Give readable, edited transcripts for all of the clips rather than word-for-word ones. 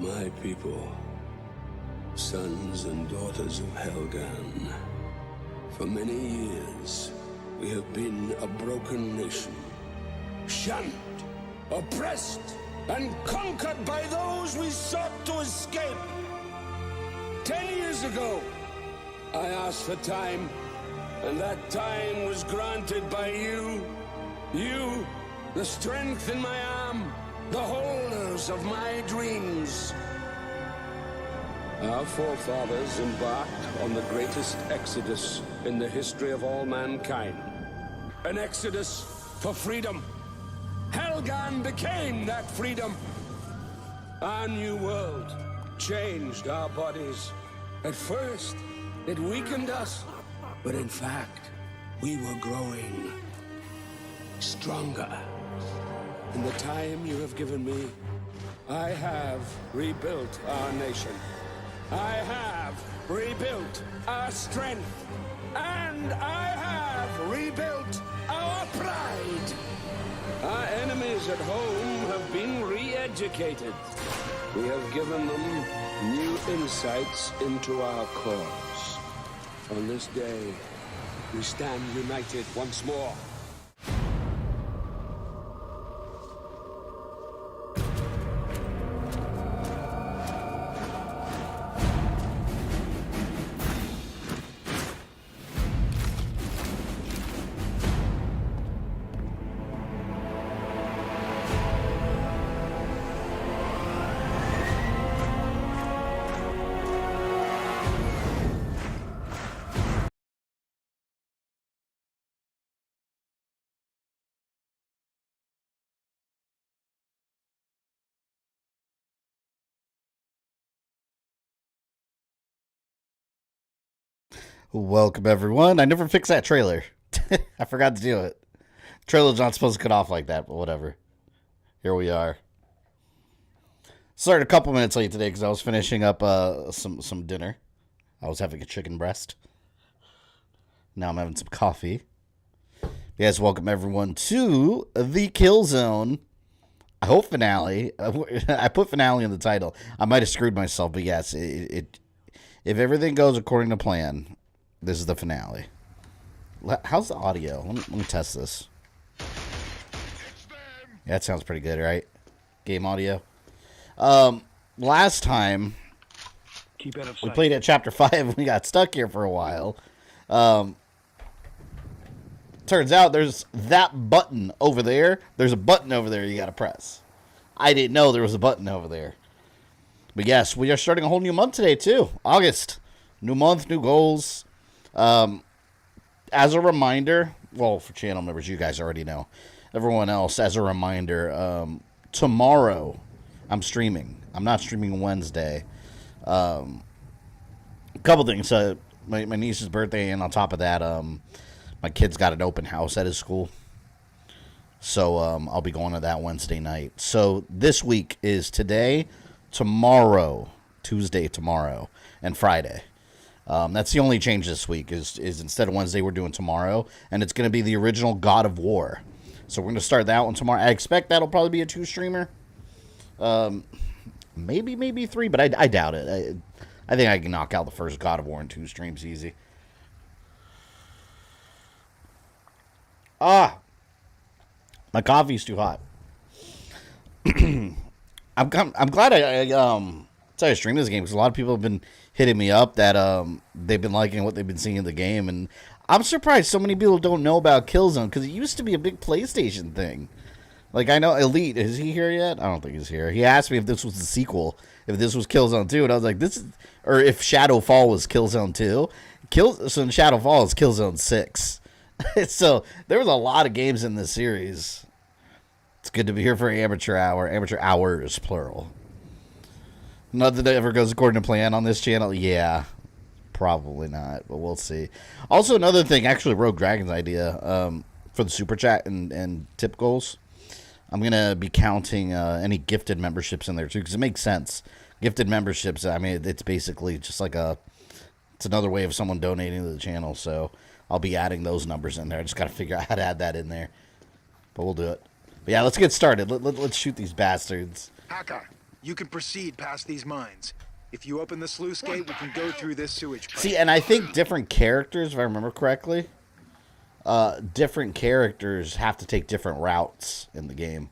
My people, sons and daughters of Helgan. For many years, we have been a broken nation. Shunned, oppressed, and conquered by those we sought to escape. 10 years ago, I asked for time, and that time was granted by you. You, the strength in my arm, the holders of my dreams. Our forefathers embarked on the greatest exodus in the history of all mankind. An exodus for freedom. Helgan became that freedom. Our new world changed our bodies. At first, it weakened us, but in fact, we were growing stronger. In the time you have given me, I have rebuilt our nation. I have rebuilt our strength. And I have rebuilt our pride. Our enemies at home have been re-educated. We have given them new insights into our cause. On this day, we stand united once more. Welcome, everyone. I never fixed that trailer. I forgot to do it. Trailer's not supposed to cut off like that, but whatever. Here we are. Started a couple minutes late today because I was finishing up some dinner. I was having a chicken breast. Now I'm having some coffee. Yes, welcome, everyone, to the Killzone, I hope, finale. I put finale in the title. I might have screwed myself, but yes, if everything goes according to plan, this is the finale. How's the audio? Let me test this. Yeah, that sounds pretty good, right? Game audio. Last time we played at Chapter 5 and we got stuck here for a while. Turns out there's that button over there. There's a button over there you got to press. I didn't know there was a button over there. But yes, we are starting a whole new month today, too. August. New month, new goals. As a reminder, well, for channel members, you guys already know. Everyone else, as a reminder, tomorrow I'm streaming. I'm not streaming Wednesday. A couple things. My niece's birthday, and on top of that, my kid's got an open house at his school. So I'll be going to that Wednesday night. So this week is today, tomorrow, Tuesday, tomorrow, and Friday. That's the only change this week is instead of Wednesday, we're doing tomorrow. And it's going to be the original God of War. So we're going to start that one tomorrow. I expect that'll probably be a 2-streamer. Maybe 3, but I doubt it. I think I can knock out the first God of War in 2 streams easy. My coffee's too hot. I'm glad I stream this game because a lot of people have been hitting me up that they've been liking what they've been seeing in the game, and I'm surprised so many people don't know about Killzone because it used to be a big PlayStation thing. Like, I know Elite, is he here yet? I don't think he's here. He asked me if this was the sequel, if this was Killzone 2, and I was like, this is, or if Shadowfall was Killzone 2. So Shadowfall is Killzone 6. So there was a lot of games in this series. It's good to be here for Amateur Hour. Amateur Hours, plural. Nothing that ever goes according to plan on this channel. Yeah, probably not, but we'll see. Also, another thing, actually, Rogue Dragon's idea for the super chat and tip goals. I'm going to be counting any gifted memberships in there, too, because it makes sense. Gifted memberships, I mean, it's basically just like it's another way of someone donating to the channel, so I'll be adding those numbers in there. I just got to figure out how to add that in there, but we'll do it. But yeah, let's get started. Let's shoot these bastards. Hacker, You can proceed past these mines. If you open the sluice gate, we can go through this sewage pipe. See, and I think different characters, if I remember correctly, different characters have to take different routes in the game.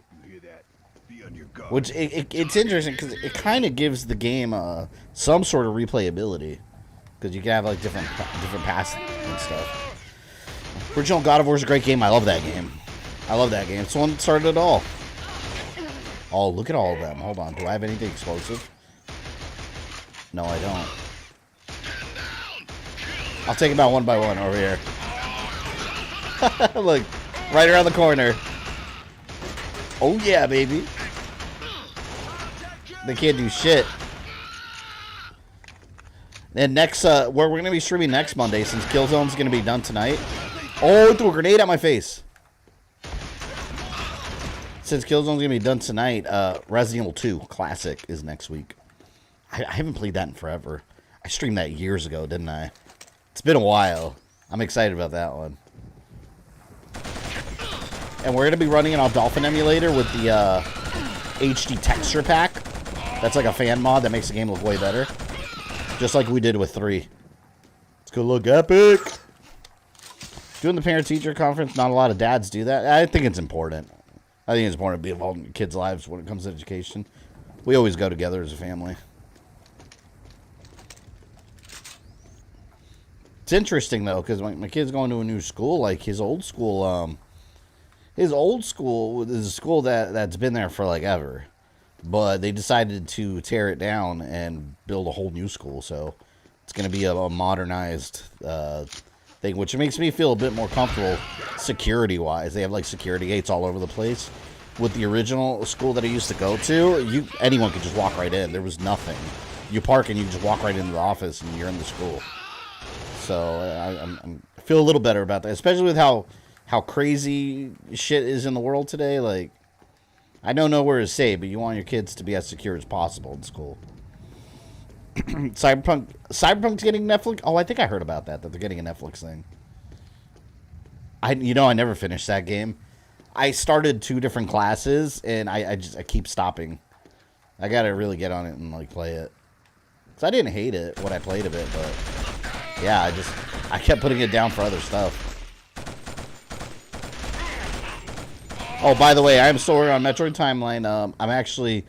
Which, it's interesting, because it kind of gives the game some sort of replayability. Because you can have, like, different paths and stuff. Original God of War is a great game. I love that game. I love that game. It's the one that started it all. Oh, look at all of them. Hold on. Do I have anything explosive? No, I don't. I'll take them out one by one over here. Look, right around the corner. Oh, yeah, baby. They can't do shit. And next, where we're going to be streaming next Monday, since Killzone's going to be done tonight. Oh, it threw a grenade at my face. Since Killzone's going to be done tonight, Resident Evil 2 Classic is next week. I haven't played that in forever. I streamed that years ago, didn't I? It's been a while. I'm excited about that one. And we're going to be running it on Dolphin Emulator with the HD texture pack. That's like a fan mod that makes the game look way better. Just like we did with 3. It's going to look epic. Doing the parent-teacher conference, not a lot of dads do that. I think it's important. I think it's important to be involved in kids' lives when it comes to education. We always go together as a family. It's interesting, though, because my kid's going to a new school. Like, his old school is a school that's been there for, like, ever. But they decided to tear it down and build a whole new school. So it's going to be a modernized thing, which makes me feel a bit more comfortable security-wise. They have, like, security gates all over the place. With the original school that I used to go to, anyone could just walk right in. There was nothing. You park and you just walk right into the office and you're in the school. So I feel a little better about that, especially with how crazy shit is in the world today. Like, I know nowhere is safe, but you want your kids to be as secure as possible in school. Cyberpunk's getting Netflix. Oh, I think I heard about that they're getting a Netflix thing. I never finished that game. I started 2 different classes and I keep stopping. I gotta really get on it and like play it. Cause I didn't hate it when I played a bit, but yeah, I kept putting it down for other stuff. Oh, by the way, I'm still working on Metroid Timeline. I'm actually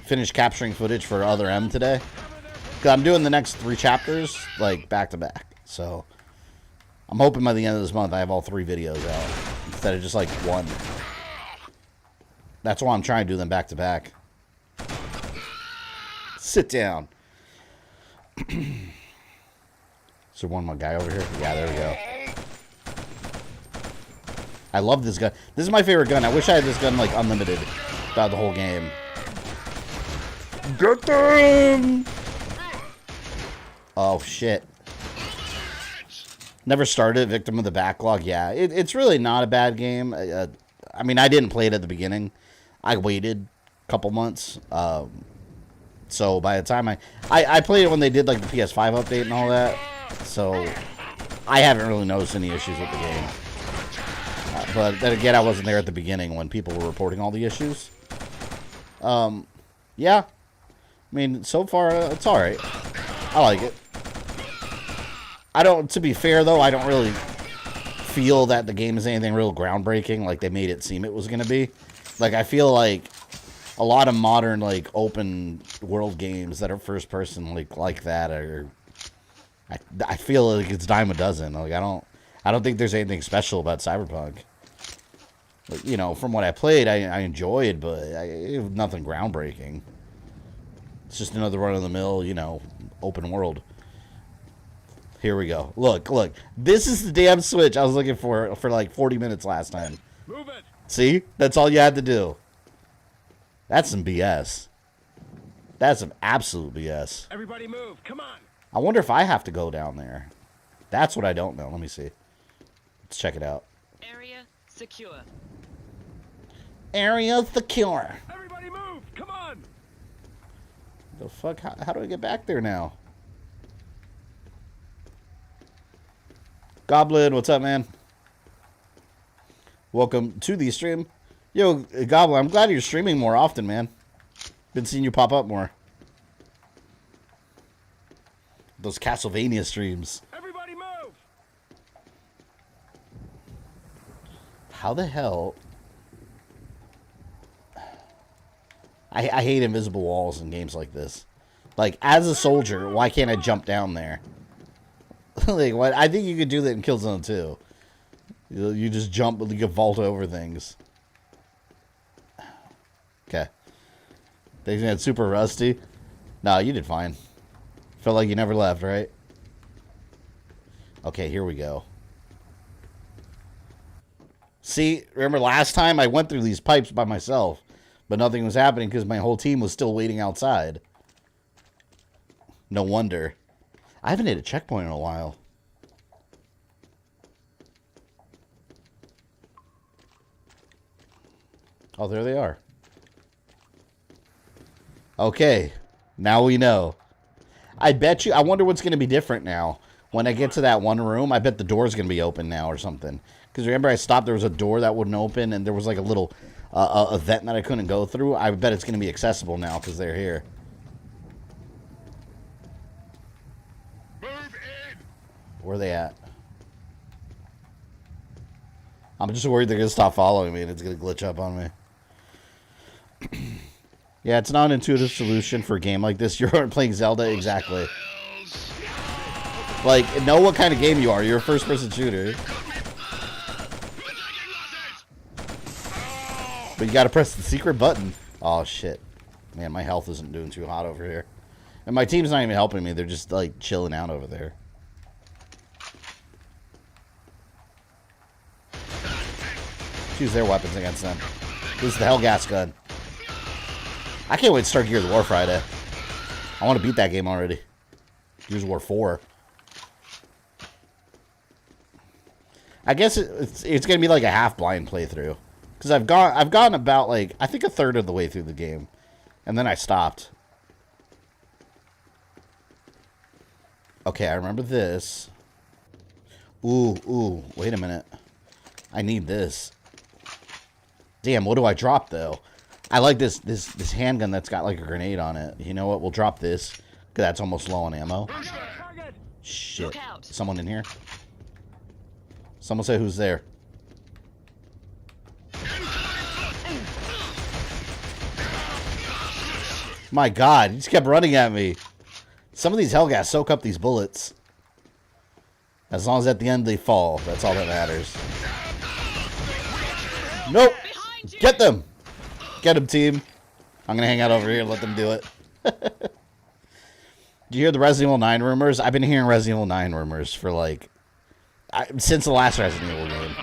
finished capturing footage for Other M today. Cause I'm doing the next 3 chapters, like, back to back. So, I'm hoping by the end of this month I have all 3 videos out. Instead of just, like, 1. That's why I'm trying to do them back to back. Sit down. Is there one more guy over here? Yeah, there we go. I love this gun. This is my favorite gun. I wish I had this gun, like, unlimited throughout the whole game. Get them! Oh, shit. Never started. Victim of the Backlog. Yeah, it's really not a bad game. I mean, I didn't play it at the beginning. I waited a couple months. So by the time I played it when they did, like, the PS5 update and all that. So I haven't really noticed any issues with the game. But then again, I wasn't there at the beginning when people were reporting all the issues. Yeah. I mean, so far, it's alright. I like it. To be fair, though, I don't really feel that the game is anything real groundbreaking like they made it seem it was going to be. Like, I feel like a lot of modern, like, open world games that are first person, like that are... I feel like it's dime a dozen. Like, I don't think there's anything special about Cyberpunk. Like, you know, from what I played, I enjoyed, but it was nothing groundbreaking. It's just another run-of-the-mill, you know, open world. Here we go. Look. This is the damn Switch I was looking for like 40 minutes last time. Move it. See? That's all you had to do. That's some BS. That's some absolute BS. Everybody move. Come on. I wonder if I have to go down there. That's what I don't know. Let me see. Let's check it out. Area secure. Area secure. Everybody move. Come on. The fuck? How do I get back there now? Goblin, what's up, man? Welcome to the stream. Yo, Goblin, I'm glad you're streaming more often, man. Been seeing you pop up more. Those Castlevania streams. Everybody move! How the hell? I hate invisible walls in games like this. Like, as a soldier, why can't I jump down there? Like, what? I think you could do that in Killzone 2. You just jump, you can vault over things. Okay. Thinking it's super rusty? No, you did fine. Felt like you never left, right? Okay, here we go. See, remember last time I went through these pipes by myself, but nothing was happening because my whole team was still waiting outside. No wonder. I haven't hit a checkpoint in a while. Oh, there they are. Okay, now we know. I bet you, I wonder what's going to be different now. When I get to that one room, I bet the door's going to be open now or something. Because remember I stopped, there was a door that wouldn't open, and there was like a little event that I couldn't go through. I bet it's going to be accessible now because they're here. Move in. Where are they at? I'm just worried they're going to stop following me and it's going to glitch up on me. Yeah, it's not an intuitive solution for a game like this. You're playing Zelda, exactly. Like, know what kind of game you are. You're a first-person shooter. But you gotta press the secret button. Oh, shit. Man, my health isn't doing too hot over here. And my team's not even helping me. They're just, like, chilling out over there. Choose their weapons against them. This is the Hellgas gun. I can't wait to start Gears of War Friday. I want to beat that game already. Gears of War 4. I guess it's going to be like a half-blind playthrough. Because I've gone about, like, I think a third of the way through the game. And then I stopped. Okay, I remember this. Ooh, wait a minute. I need this. Damn, what do I drop, though? I like this handgun that's got, like, a grenade on it. You know what? We'll drop this. Because that's almost low on ammo. Shit. Someone in here? Someone say who's there. My God, he just kept running at me. Some of these Hellgas soak up these bullets. As long as at the end they fall, that's all that matters. Nope. Get them. Get them, team. I'm going to hang out over here and let them do it. Do you hear the Resident Evil 9 rumors? I've been hearing Resident Evil 9 rumors for, like, since the last Resident Evil game.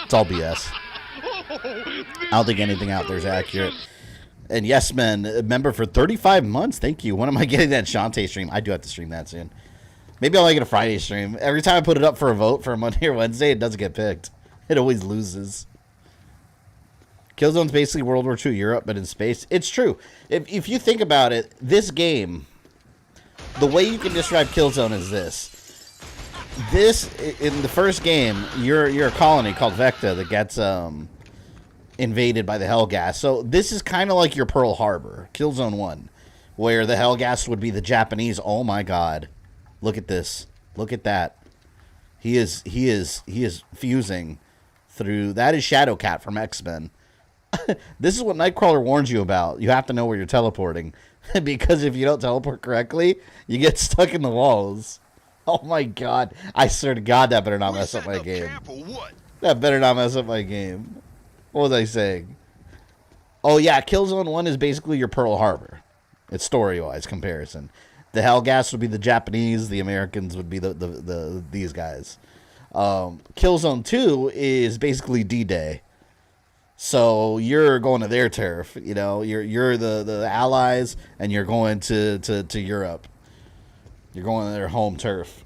It's all BS. I don't think anything out there is accurate. And yes, man, a member for 35 months. Thank you. When am I getting that Shantae stream? I do have to stream that soon. Maybe I'll make it a Friday stream. Every time I put it up for a vote for a Monday or Wednesday, it doesn't get picked. It always loses. Killzone's basically World War II Europe, but in space. It's true. If you think about it, this game, the way you can describe Killzone is this. This, in the first game, you're a colony called Vecta that gets invaded by the Hellgas. So this is kind of like your Pearl Harbor, Killzone 1, where the Hellgas would be the Japanese. Oh my God. Look at this. Look at that. He is fusing through. That is Shadowcat from X-Men. This is what Nightcrawler warns you about. You have to know where you're teleporting. Because if you don't teleport correctly, you get stuck in the walls. Oh my God. I swear to God, that better not mess up my game. That better not mess up my game. What was I saying? Oh yeah, Killzone 1 is basically your Pearl Harbor. It's story-wise comparison. The Hellgas would be the Japanese, the Americans would be these guys. Killzone 2 is basically D-Day. So you're going to their turf, you know. You're the allies, and you're going to Europe. You're going to their home turf.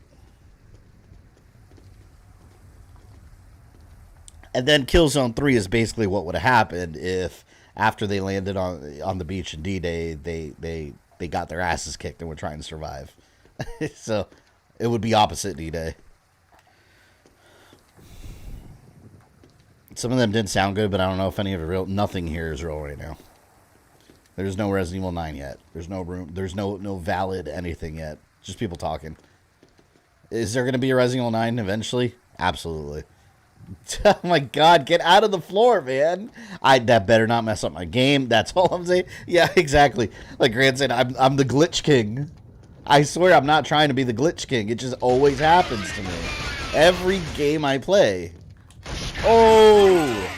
And then Killzone 3 is basically what would have happened if, after they landed on the beach in D-Day, they got their asses kicked and were trying to survive. So it would be opposite D-Day. Some of them didn't sound good, but I don't know if any of it real. Nothing here is real right now. There's no Resident Evil 9 yet. There's no room. There's no valid anything yet. Just people talking. Is there going to be a Resident Evil 9 eventually? Absolutely. Oh my god, get out of the floor, man. That better not mess up my game. That's all I'm saying. Yeah, exactly. Like Grant said, I'm the glitch king. I swear I'm not trying to be the glitch king. It just always happens to me. Every game I play. Oh!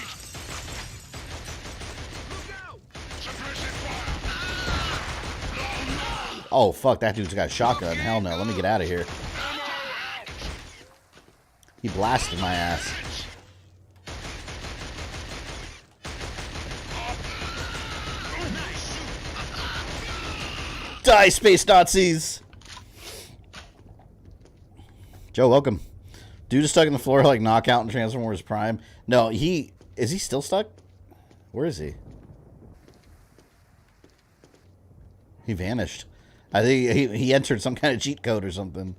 Oh, fuck, that dude's got a shotgun. Hell no, let me get out of here. He blasted my ass. Die, space Nazis! Joe, welcome. Dude is stuck in the floor like Knockout in Transformers Prime. No, is he still stuck? Where is he? He vanished. I think he entered some kind of cheat code or something.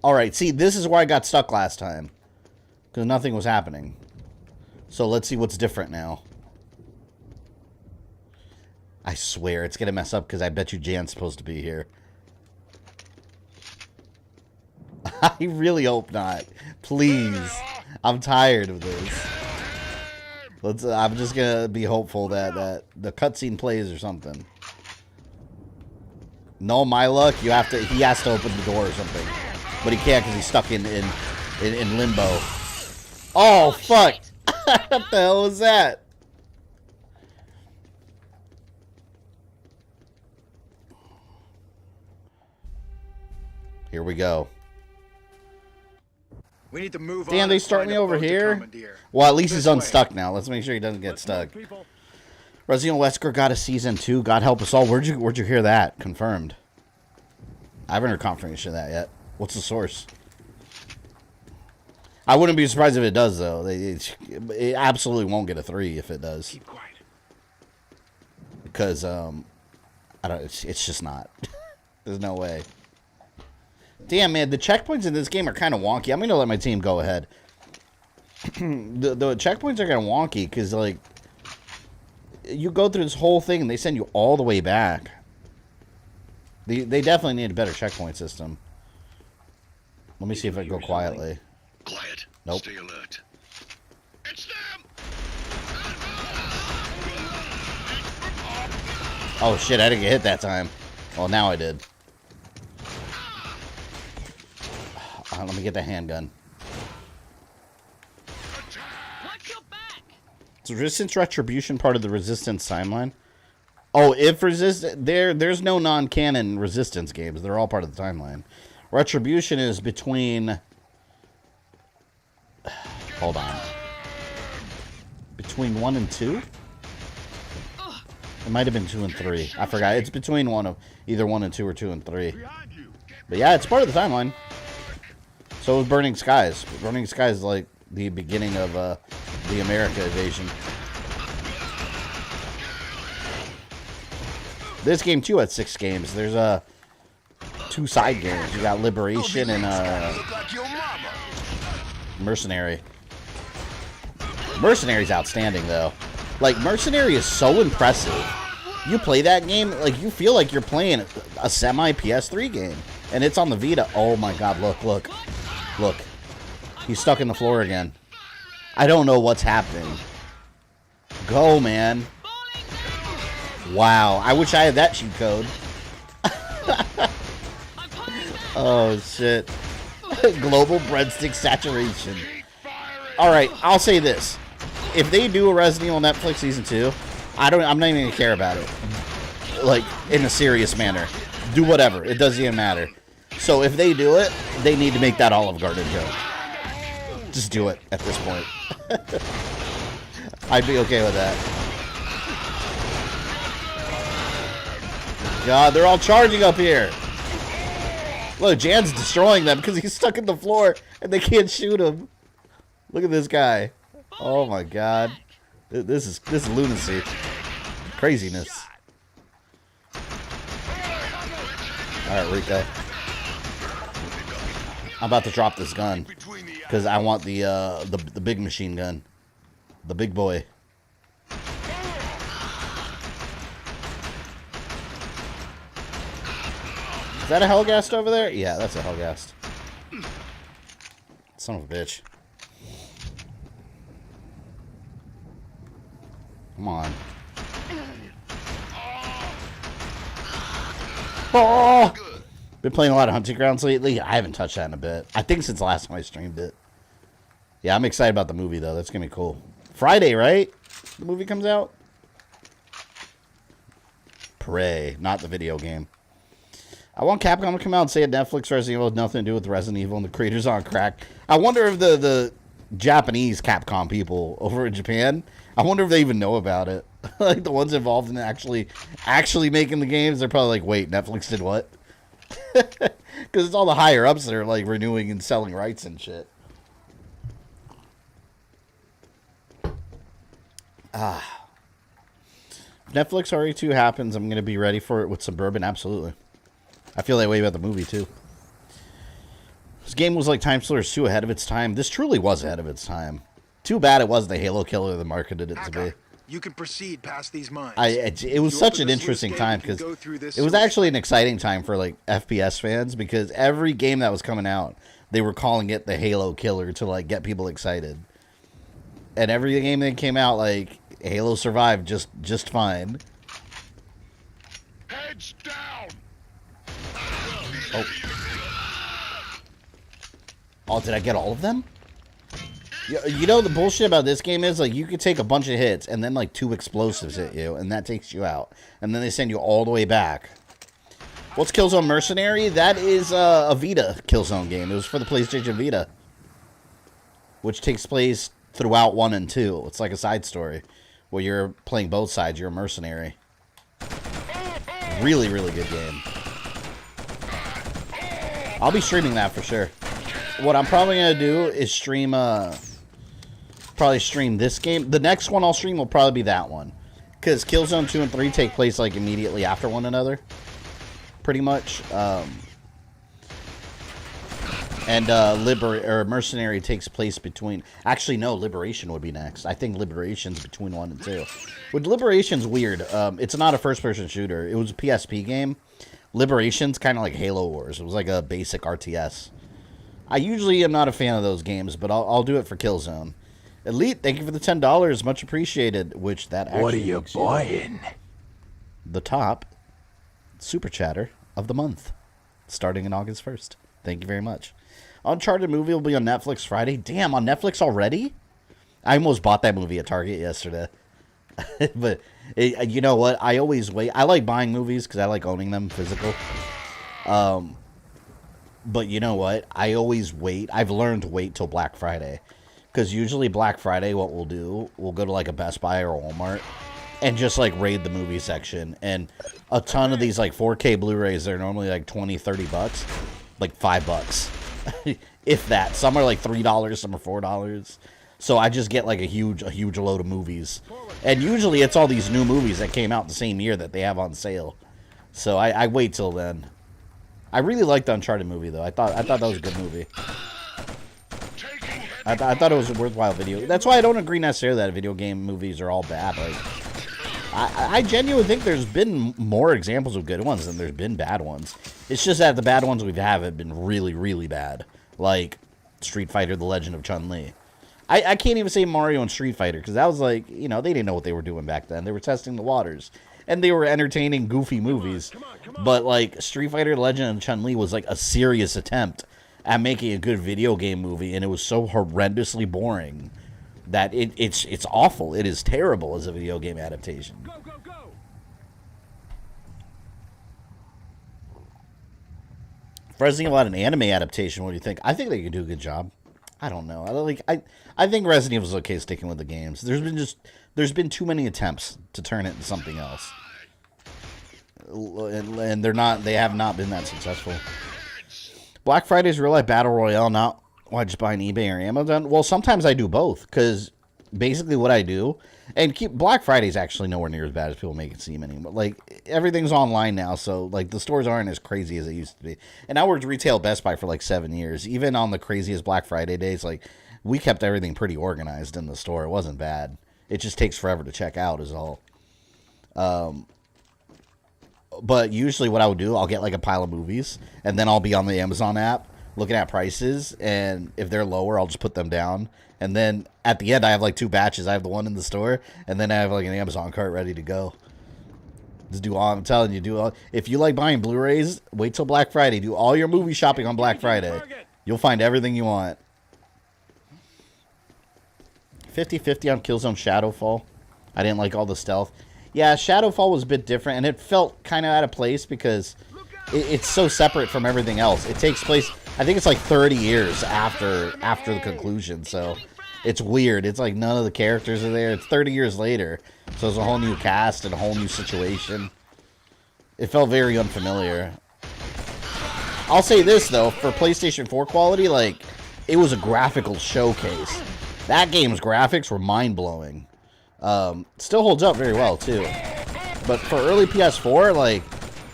Alright, see, this is where I got stuck last time. Because nothing was happening. So let's see what's different now. I swear, it's going to mess up because I bet you Jan's supposed to be here. I really hope not. Please. I'm tired of this. I'm just going to be hopeful that the cutscene plays or something. No, my luck, he has to open the door or something. But he can't because he's stuck in limbo. Oh, fuck. What the hell was that? Here we go. We need to move on. Damn, they and start find me a over boat to here? commandeer. Well, at least he's This way. unstuck now. Let's make sure he doesn't get stuck. Resident Evil Wesker got a season 2. God help us all. Where'd you hear that? Confirmed. I haven't heard confirmation of that yet. What's the source? I wouldn't be surprised if it does, though. It absolutely won't get a 3 if it does. Keep quiet. Because, I don't. It's just not. There's no way. Damn, man, the checkpoints in this game are kind of wonky. I'm going to let my team go ahead. the checkpoints are kind of wonky because, like, you go through this whole thing and they send you all the way back. They definitely need a better checkpoint system. Let me see if I can go quietly. Quiet. Nope. Stay alert. It's them! Oh, shit, I didn't get hit that time. Well, now I did. Let me get the handgun. Watch your back. Is Resistance Retribution part of the Resistance timeline? Oh, if there's no non-canon Resistance games. They're all part of the timeline. Retribution is between... Hold on. Between 1 and 2? It might have been 2 and 3. I forgot. It's between either 1 and 2 or 2 and 3. Behind you. But yeah, it's part of the timeline. So is Burning Skies. Burning Skies is like the beginning of the America invasion. This game too had 6 games. There's 2 side games. You got Liberation and Look like your mama. Mercenary. Mercenary's outstanding though. Like Mercenary is so impressive. You play that game, like you feel like you're playing a semi PS3 game. And it's on the Vita. Oh my god, look. Look. He's stuck in the floor again. I don't know what's happening. Go, man. Wow. I wish I had that cheat code. Oh, shit. Global breadstick saturation. Alright, I'll say this. If they do a Resident Evil Netflix Season 2, I'm not even gonna care about it. Like, in a serious manner. Do whatever. It doesn't even matter. So if they do it, they need to make that Olive Garden joke. Just do it at this point. I'd be okay with that. God, they're all charging up here. Look, Jan's destroying them because he's stuck in the floor and they can't shoot him. Look at this guy. Oh my god. This is lunacy. Craziness. Alright, Rico. I'm about to drop this gun because I want the big machine gun, the big boy. Is that a Hellgast over there? Yeah, that's a Hellgast. Son of a bitch. Come on. Oh! Been playing a lot of Hunting Grounds lately. I haven't touched that in a bit. I think since the last time I streamed it. Yeah, I'm excited about the movie, though. That's going to be cool. Friday, right? The movie comes out? Prey, not the video game. I want Capcom to come out and say that Netflix Resident Evil has nothing to do with Resident Evil and the creators on crack. I wonder if the Japanese Capcom people over in Japan, I wonder if they even know about it. Like the ones involved in actually making the games, they're probably like, wait, Netflix did what? Because it's all the higher ups that are like renewing and selling rights and shit. If Netflix RE2 happens, I'm going to be ready for it with Suburban, absolutely. I feel that way about the movie, too. This game was like Time Slayers 2 ahead of its time. This truly was ahead of its time. Too bad it wasn't the Halo killer that marketed it to be. You can proceed past these mines. It was such an interesting time because it was actually an exciting time for like FPS fans because every game that was coming out, they were calling it the Halo killer to like get people excited. And every game that came out, like Halo survived just fine. Heads down. Oh, did I get all of them? You know, the bullshit about this game is, like, you could take a bunch of hits, and then, like, 2 explosives hit you, and that takes you out. And then they send you all the way back. What's Killzone Mercenary? That is a Vita Killzone game. It was for the PlayStation Vita. Which takes place throughout 1 and 2. It's like a side story, where you're playing both sides. You're a mercenary. Really, really good game. I'll be streaming that for sure. What I'm probably going to do is stream, probably stream this game. The next one I'll stream will probably be that one. Because Killzone 2 and 3 take place, like, immediately after one another. Pretty much. And Mercenary takes place between... Actually, no, Liberation would be next. I think Liberation's between 1 and 2. But Liberation's weird. It's not a first-person shooter. It was a PSP game. Liberation's kind of like Halo Wars. It was like a basic RTS. I usually am not a fan of those games, but I'll do it for Killzone. Elite, thank you for the $10. Much appreciated. Which that actually What are you buying? The top super chatter of the month, starting on August 1st. Thank you very much. Uncharted movie will be on Netflix Friday. Damn, on Netflix already? I almost bought that movie at Target yesterday. But you know what? I always wait. I like buying movies because I like owning them physical. But you know what? I always wait. I've learned to wait till Black Friday. Because usually Black Friday, what we'll do, we'll go to like a Best Buy or a Walmart and just like raid the movie section. And a ton of these like 4K Blu-rays, they're normally like $20-30. Like $5. If that. Some are like $3, some are $4. So I just get like a huge load of movies. And usually it's all these new movies that came out the same year that they have on sale. So I wait till then. I really liked the Uncharted movie though. I thought that was a good movie. I thought it was a worthwhile video. That's why I don't agree necessarily that video game movies are all bad. Like I genuinely think there's been more examples of good ones than there's been bad ones. It's just that the bad ones we've had have been really, really bad. Like Street Fighter: The Legend of Chun-Li. I can't even say Mario and Street Fighter, because that was like, you know, they didn't know what they were doing back then. They were testing the waters. And they were entertaining, goofy movies. But, like, Street Fighter: Legend of Chun-Li was, like, a serious attempt at making a good video game movie, and it was so horrendously boring that it's awful. It is terrible as a video game adaptation. Go, go, go! Resident Evil had an anime adaptation. What do you think? I think they could do a good job. I don't know. I think Resident Evil's okay sticking with the games. There's been too many attempts to turn it into something else, and they have not been that successful. Black Friday's real life battle royale, not why just buying eBay or Amazon. Well, sometimes I do both, because basically what I do, and Black Friday's actually nowhere near as bad as people make it seem anymore. Like, everything's online now, so like the stores aren't as crazy as they used to be. And I worked retail at Best Buy for like 7 years. Even on the craziest Black Friday days, like, we kept everything pretty organized in the store. It wasn't bad. It just takes forever to check out is all. But usually what I would do, I'll get like a pile of movies, and then I'll be on the Amazon app looking at prices, and if they're lower, I'll just put them down. And then at the end, I have like 2 batches. I have the one in the store, and then I have like an Amazon cart ready to go. Just do all, I'm telling you, do all. If you like buying Blu-rays, wait till Black Friday. Do all your movie shopping on Black Friday. You'll find everything you want. 50-50 on Killzone Shadowfall. I didn't like all the stealth. Yeah, Shadowfall was a bit different, and it felt kind of out of place because it's so separate from everything else. It takes place, I think it's like 30 years after the conclusion, so it's weird. It's like none of the characters are there. It's 30 years later, so it's a whole new cast and a whole new situation. It felt very unfamiliar. I'll say this, though, for PlayStation 4 quality, like, it was a graphical showcase. That game's graphics were mind-blowing. Still holds up very well, too. But for early PS4, like,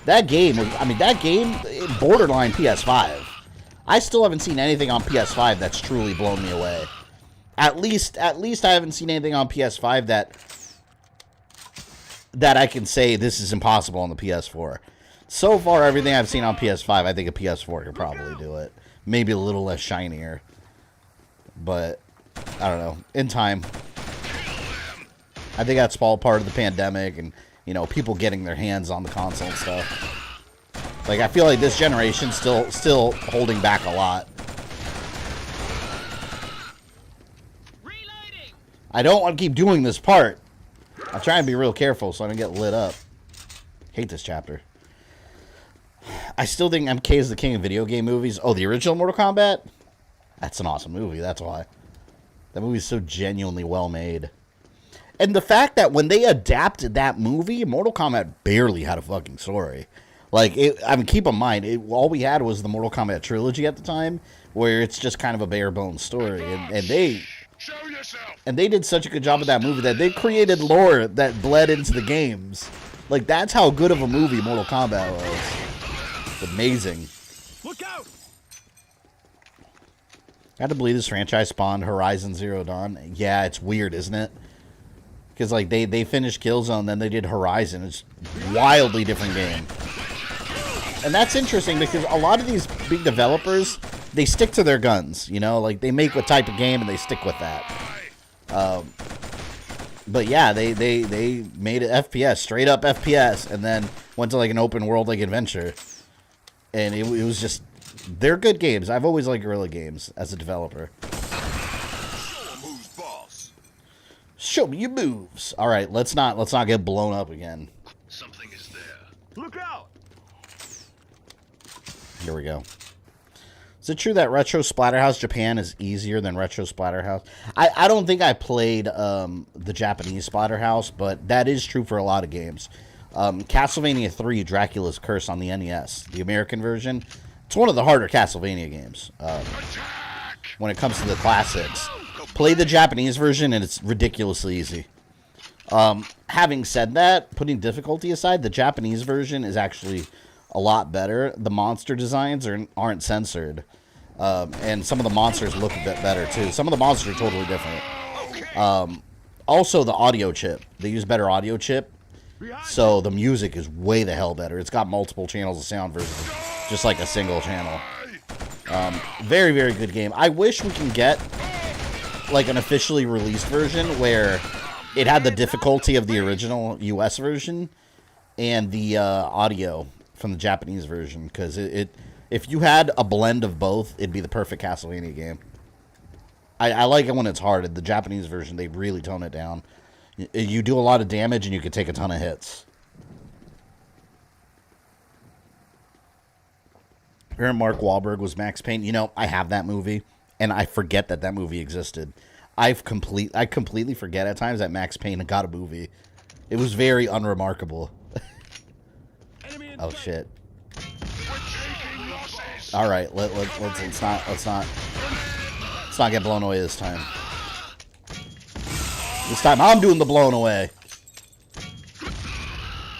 that game, that game, borderline PS5. I still haven't seen anything on PS5 that's truly blown me away. At least I haven't seen anything on PS5 that I can say this is impossible on the PS4. So far, everything I've seen on PS5, I think a PS4 could probably do it. Maybe a little less shinier. But, I don't know. In time. I think that's all part of the pandemic and, you know, people getting their hands on the console and stuff. Like, I feel like this generation's still holding back a lot. Reloading. I don't want to keep doing this part. I'm trying to be real careful so I don't get lit up. Hate this chapter. I still think MK is the king of video game movies. Oh, the original Mortal Kombat? That's an awesome movie, that's why. That movie's so genuinely well made. And the fact that when they adapted that movie, Mortal Kombat barely had a fucking story. Like, keep in mind, all we had was the Mortal Kombat trilogy at the time, where it's just kind of a bare bones story. And they did such a good job of that movie that they created lore that bled into the games. Like, that's how good of a movie Mortal Kombat was. Amazing. Look out! I had to believe this franchise spawned Horizon Zero Dawn. Yeah, it's weird, isn't it? Because, like, they finished Killzone, then they did Horizon. It's a wildly different game. And that's interesting because a lot of these big developers, they stick to their guns, you know? Like, they make a type of game and they stick with that. But, yeah, they made it FPS, straight up FPS, and then went to, like, an open world, like, adventure. And it was just... They're good games. I've always liked Guerrilla Games as a developer. Show me your moves. All right, let's not get blown up again. Something is there. Look out! Here we go. Is it true that Retro Splatterhouse Japan is easier than Retro Splatterhouse? I don't think I played the Japanese Splatterhouse, but that is true for a lot of games. Castlevania 3 Dracula's Curse on the NES, the American version, it's one of the harder Castlevania games when it comes to the classics. Play the Japanese version, and it's ridiculously easy. Having said that, putting difficulty aside, the Japanese version is actually a lot better. The monster designs aren't censored. And some of the monsters look a bit better, too. Some of the monsters are totally different. Also, the audio chip. They use better audio chip. So the music is way the hell better. It's got multiple channels of sound versus just like a single channel. Very, very good game. I wish we can get like an officially released version where it had the difficulty of the original US version and the audio from the Japanese version, because if you had a blend of both, it'd be the perfect Castlevania game. I like it when it's hard. The Japanese version, they really tone it down. You do a lot of damage and you can take a ton of hits. Aaron Mark Wahlberg was Max Payne. You know, I have that movie, and I forget that movie existed. I completely forget at times that Max Payne got a movie. It was very unremarkable. Oh shit! All right, let's not get blown away this time. This time I'm doing the blown away.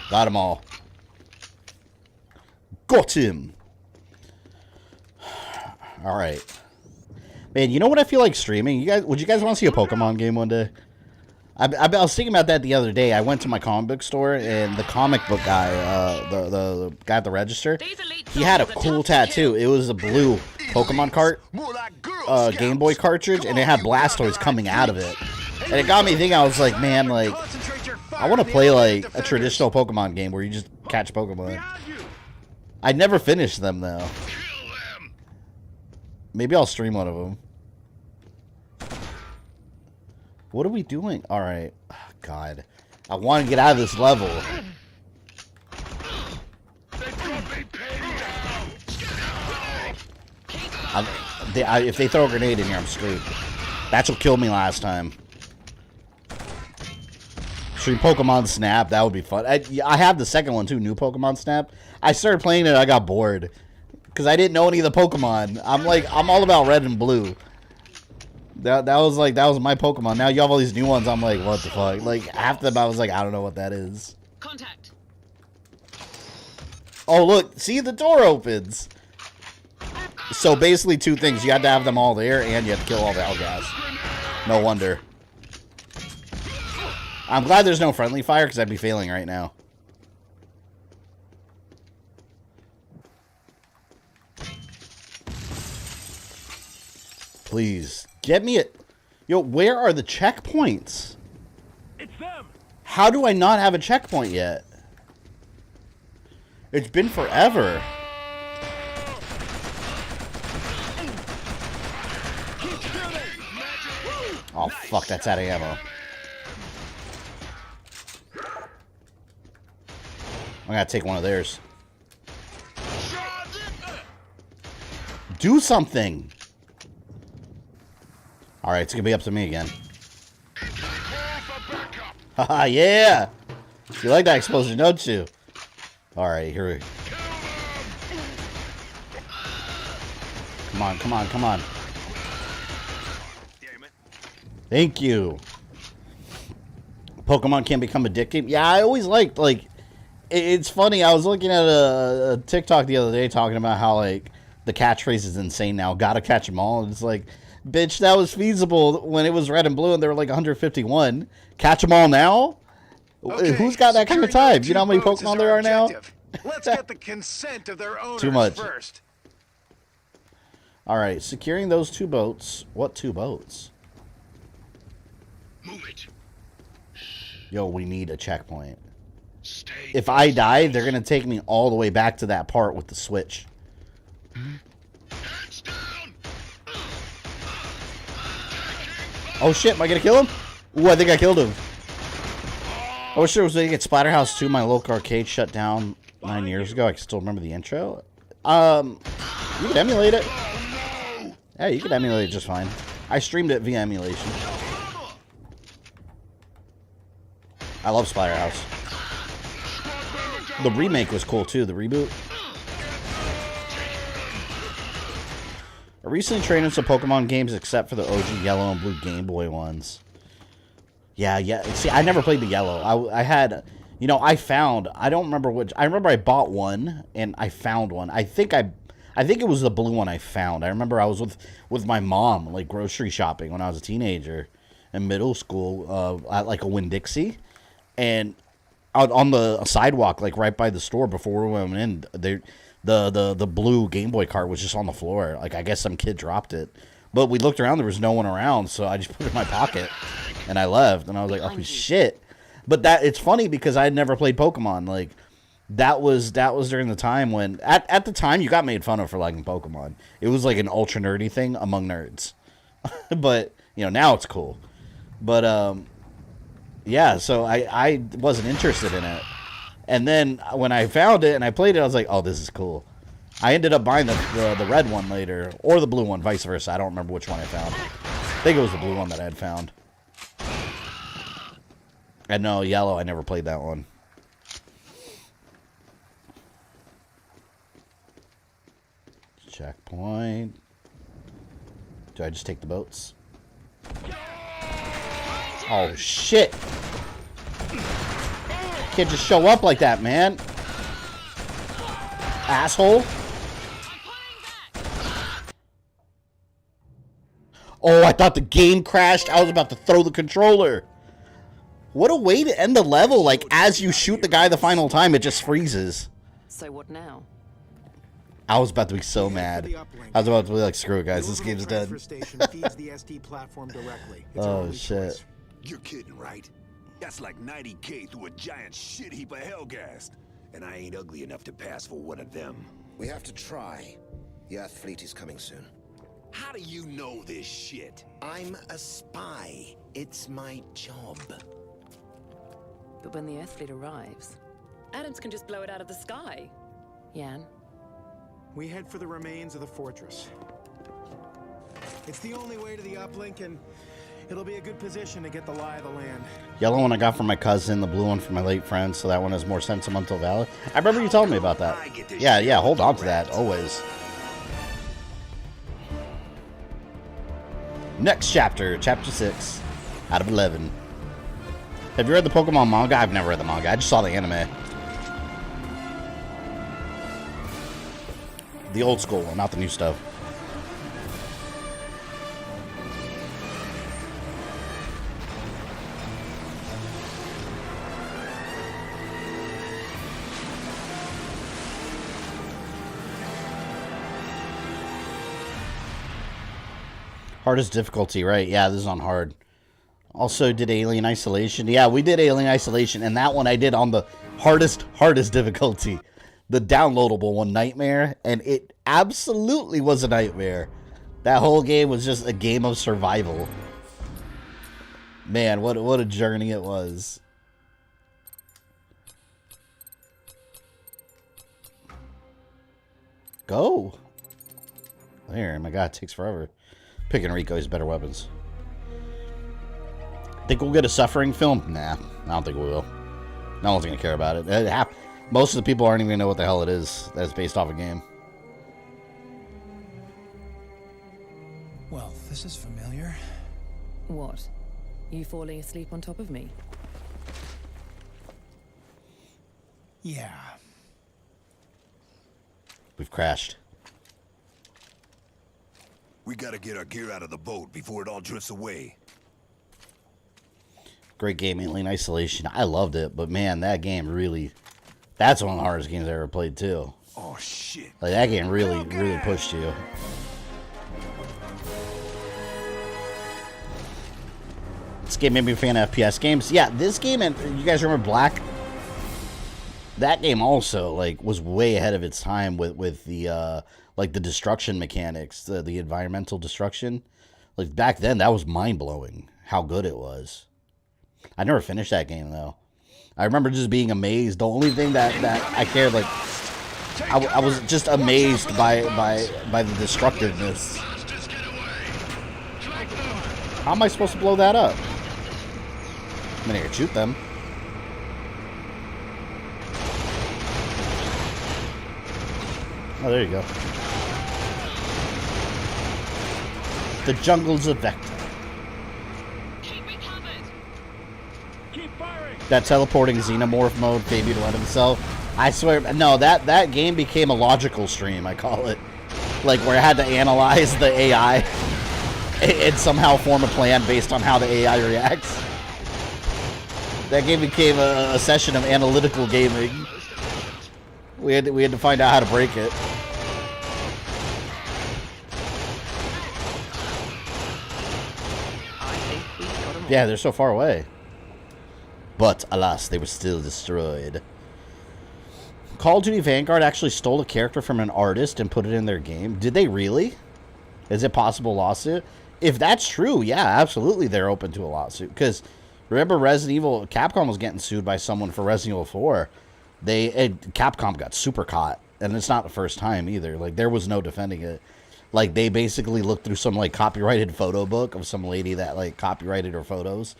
Got them all. Got him. All right. Man, you know what I feel like streaming? Would you guys want to see a Pokemon game one day? I was thinking about that the other day. I went to my comic book store, and the comic book guy, the guy at the register, he had a cool tattoo. It was a blue Pokemon cart, Game Boy cartridge, and it had Blastoise coming out of it. And it got me thinking, I was like, man, like, I want to play, like, a traditional Pokemon game where you just catch Pokemon. I never finished them, though. Maybe I'll stream one of them. What are we doing? Alright. Oh, God. I want to get out of this level. If they throw a grenade in here, I'm screwed. That's what killed me last time. Stream Pokemon Snap. That would be fun. I have the second one, too. New Pokemon Snap. I started playing it. I got bored. Because I didn't know any of the Pokemon. I'm all about red and blue. That was my Pokemon. Now you have all these new ones. I'm like, what the fuck? Like, half of them I was like, I don't know what that is. Contact. Oh, look. See, the door opens. So basically two things. You had to have them all there, and you had to kill all the Elgas. No wonder. I'm glad there's no friendly fire, because I'd be failing right now. Please. Get me it. Yo, where are the checkpoints? It's them. How do I not have a checkpoint yet? It's been forever. Oh, fuck, that's out of ammo. I gotta take one of theirs. Do something! Alright, it's gonna be up to me again. Haha, yeah! You like that explosion, don't you? Alright, here we go. Come on, come on, come on. Thank you. Pokemon can become addictive. Yeah, I always liked, like, it's funny. I was looking at a TikTok the other day talking about how, like, the catchphrase is insane now. Gotta catch them all. And it's like, bitch, that was feasible when it was red and blue and there were like 151. Catch them all now? Okay, who's got that kind of time? You know how many Pokemon there are now? Let's get the consent of their owners Too much. first. Alright, securing those 2 boats. What 2 boats? Move it. Yo, we need a checkpoint. Stay. If I die, they're going to take me all the way back to that part with the switch. Hands down. Oh shit, am I going to kill him? Ooh, I think I killed him. I wish there was a get Splatterhouse 2. My local arcade shut down 9 years ago. I can still remember the intro. You can emulate it. Yeah, you can emulate it just fine. I streamed it via emulation. I love Splatterhouse. The remake was cool too, the reboot. I recently traded in some Pokemon games except for the OG Yellow and Blue Game Boy ones. Yeah. See, I never played the Yellow. I had, you know, I don't remember which. I remember I bought one and I found one. I think it was the blue one I found. I remember I was with my mom, like, grocery shopping when I was a teenager in middle school, at like a Winn-Dixie. And out on the sidewalk, like right by the store before we went in, the blue Game Boy cart was just on the floor. Like, I guess some kid dropped it. But we looked around, there was no one around, so I just put it in my pocket and I left. And I was like, oh shit. But it's funny because I had never played Pokemon. Like, that was during the time when at the time you got made fun of for liking Pokemon. It was like an ultra nerdy thing among nerds. But, you know, now it's cool. But yeah, so I wasn't interested in it. And then when I found it and I played it, I was like, oh, this is cool. I ended up buying the red one later, or the blue one, vice versa. I don't remember which one I found. I think it was the blue one that I had found. And no, yellow, I never played that one. Checkpoint. Do I just take the boats? Oh, shit. Can't just show up like that, man. Asshole. Oh, I thought the game crashed. I was about to throw the controller. What a way to end the level. Like, as you shoot the guy the final time, it just freezes. So what now? I was about to be so mad. I was about to be like, screw it, guys. This game's dead. Oh, shit. You're kidding, right? That's like 90K through a giant shit heap of hellgas. And I ain't ugly enough to pass for one of them. We have to try. The Earth fleet is coming soon. How do you know this shit? I'm a spy. It's my job. But when the Earth fleet arrives, Adams can just blow it out of the sky. Yan? We head for the remains of the fortress. It's the only way to the uplink, and it'll be a good position to get the lie of the land. Yellow one I got from my cousin, the blue one from my late friend, so that one has more sentimental value. I remember you telling me about that. Yeah, hold on to that, always. Next chapter, chapter 6, out of 11. Have you read the Pokemon manga? I've never read the manga. I just saw the anime. The old school one, not the new stuff. Hardest difficulty, right? Yeah, this is on hard. Also did Alien Isolation. Yeah, we did Alien Isolation, and that one I did on the hardest difficulty. The downloadable one, Nightmare, and it absolutely was a nightmare. That whole game was just a game of survival. Man, what a journey it was. Go. There, my god, it takes forever. Picking Rico's better weapons. Think we'll get a Suffering film? Nah, I don't think we will. No one's gonna care about it. Most of the people aren't even gonna know what the hell it is that's based off a game. Well, this is familiar. What? You falling asleep on top of me? Yeah. We've crashed. We gotta get our gear out of the boat before it all drifts away. Great game, Alien Isolation. I loved it, but man, that game really... That's one of the hardest games I ever played, too. Oh, shit. Like, that game really pushed you. This game made me a fan of FPS games. Yeah, this game, and you guys remember Black? That game also, like, was way ahead of its time with the, like, the destruction mechanics, the environmental destruction. Like, back then, that was mind-blowing, how good it was. I never finished that game, though. I remember just being amazed. The only thing that I cared, like, I was just amazed by the destructiveness. How am I supposed to blow that up? I'm gonna here, shoot them. Oh, there you go. The jungles of Vector. Keep me covered. Keep firing. That teleporting xenomorph mode baby to let himself. I swear, no, that game became a logical stream, I call it. Like, where I had to analyze the AI and somehow form a plan based on how the AI reacts. That game became a session of analytical gaming. We had to find out how to break it. Yeah, they're so far away. But, alas, they were still destroyed. Call of Duty Vanguard actually stole a character from an artist and put it in their game. Did they really? Is it possible lawsuit? If that's true, yeah, absolutely they're open to a lawsuit. Because, remember Resident Evil, Capcom was getting sued by someone for Resident Evil 4. Capcom got super caught. And it's not the first time either. Like, there was no defending it. Like, they basically looked through some, like, copyrighted photo book of some lady that, like, copyrighted her photos.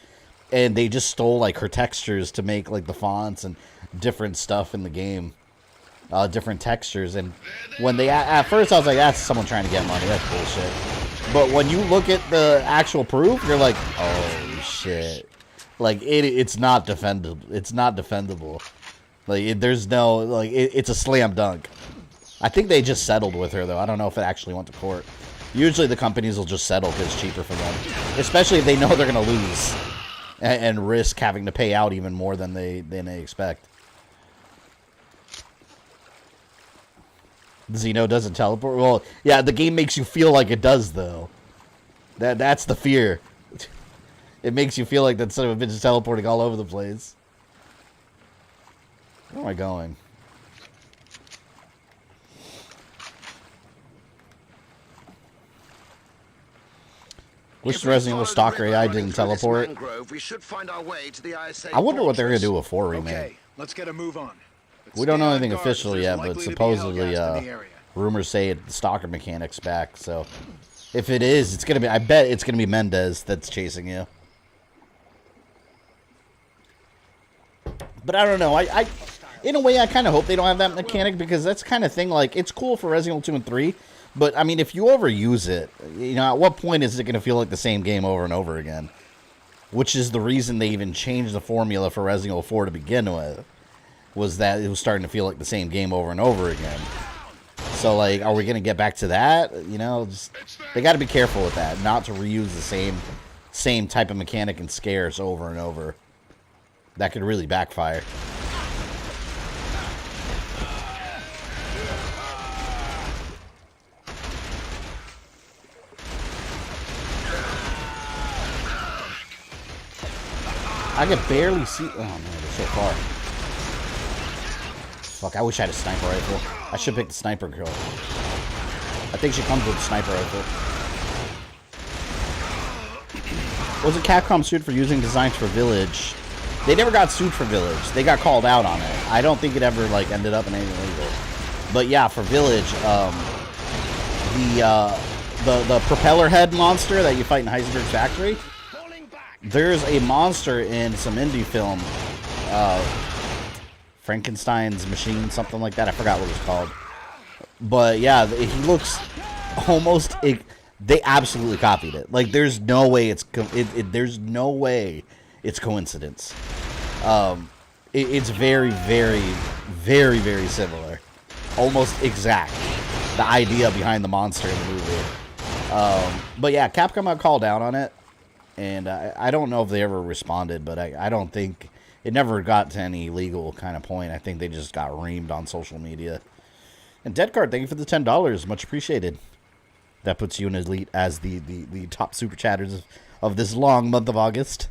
And they just stole, like, her textures to make, like, the fonts and different stuff in the game. Different textures. And when they... At first, I was like, that's someone trying to get money. That's bullshit. But when you look at the actual proof, you're like, oh, shit. Like, it's not defendable. It's not defendable. Like, there's no... Like, it's a slam dunk. I think they just settled with her, though. I don't know if it actually went to court. Usually the companies will just settle because it's cheaper for them. Especially if they know they're going to lose. and risk having to pay out even more than they expect. Xeno doesn't teleport. Well, yeah, the game makes you feel like it does, though. That's the fear. It makes you feel like that son of a bitch is teleporting all over the place. Where am I going? Wish the Resident Evil Stalker AI didn't teleport. We should find our way to the ISA I wonder what they're going to do with 4 remake. Okay, let's get a move on. We don't know anything official yet, but supposedly rumors say the Stalker mechanic's back. So if it is, it's going to be, I bet it's going to be Mendez that's chasing you. But I don't know. I in a way, I kind of hope they don't have that mechanic, because that's the kind of thing, like, it's cool for Resident Evil 2 and 3, but, I mean, if you overuse it, you know, at what point is it going to feel like the same game over and over again? Which is the reason they even changed the formula for Resident Evil 4 to begin with, was that it was starting to feel like the same game over and over again. So, like, are we going to get back to that? You know, just, they got to be careful with that, not to reuse the same type of mechanic and scares over and over. That could really backfire. I can barely see. Oh man, they're so far. Fuck, I wish I had a sniper rifle. I should pick the sniper girl. I think she comes with a sniper rifle. Wasn't Capcom sued for using designs for Village? They never got sued for Village. They got called out on it. I don't think it ever like ended up in anything legal. But yeah, for Village, the propeller head monster that you fight in Heisenberg's factory. There's a monster in some indie film, Frankenstein's Machine, something like that. I forgot what it's called. But yeah, he looks almost. They absolutely copied it. Like, there's no way there's no way it's coincidence. It's very, very, very, very similar, almost exact. The idea behind the monster in the movie. But yeah, Capcom got called out on it. And I don't know if they ever responded, but I don't think it never got to any legal kind of point. I think they just got reamed on social media. And Deadcard, thank you for the $10. Much appreciated. That puts you in elite as the top super chatters of this long month of August.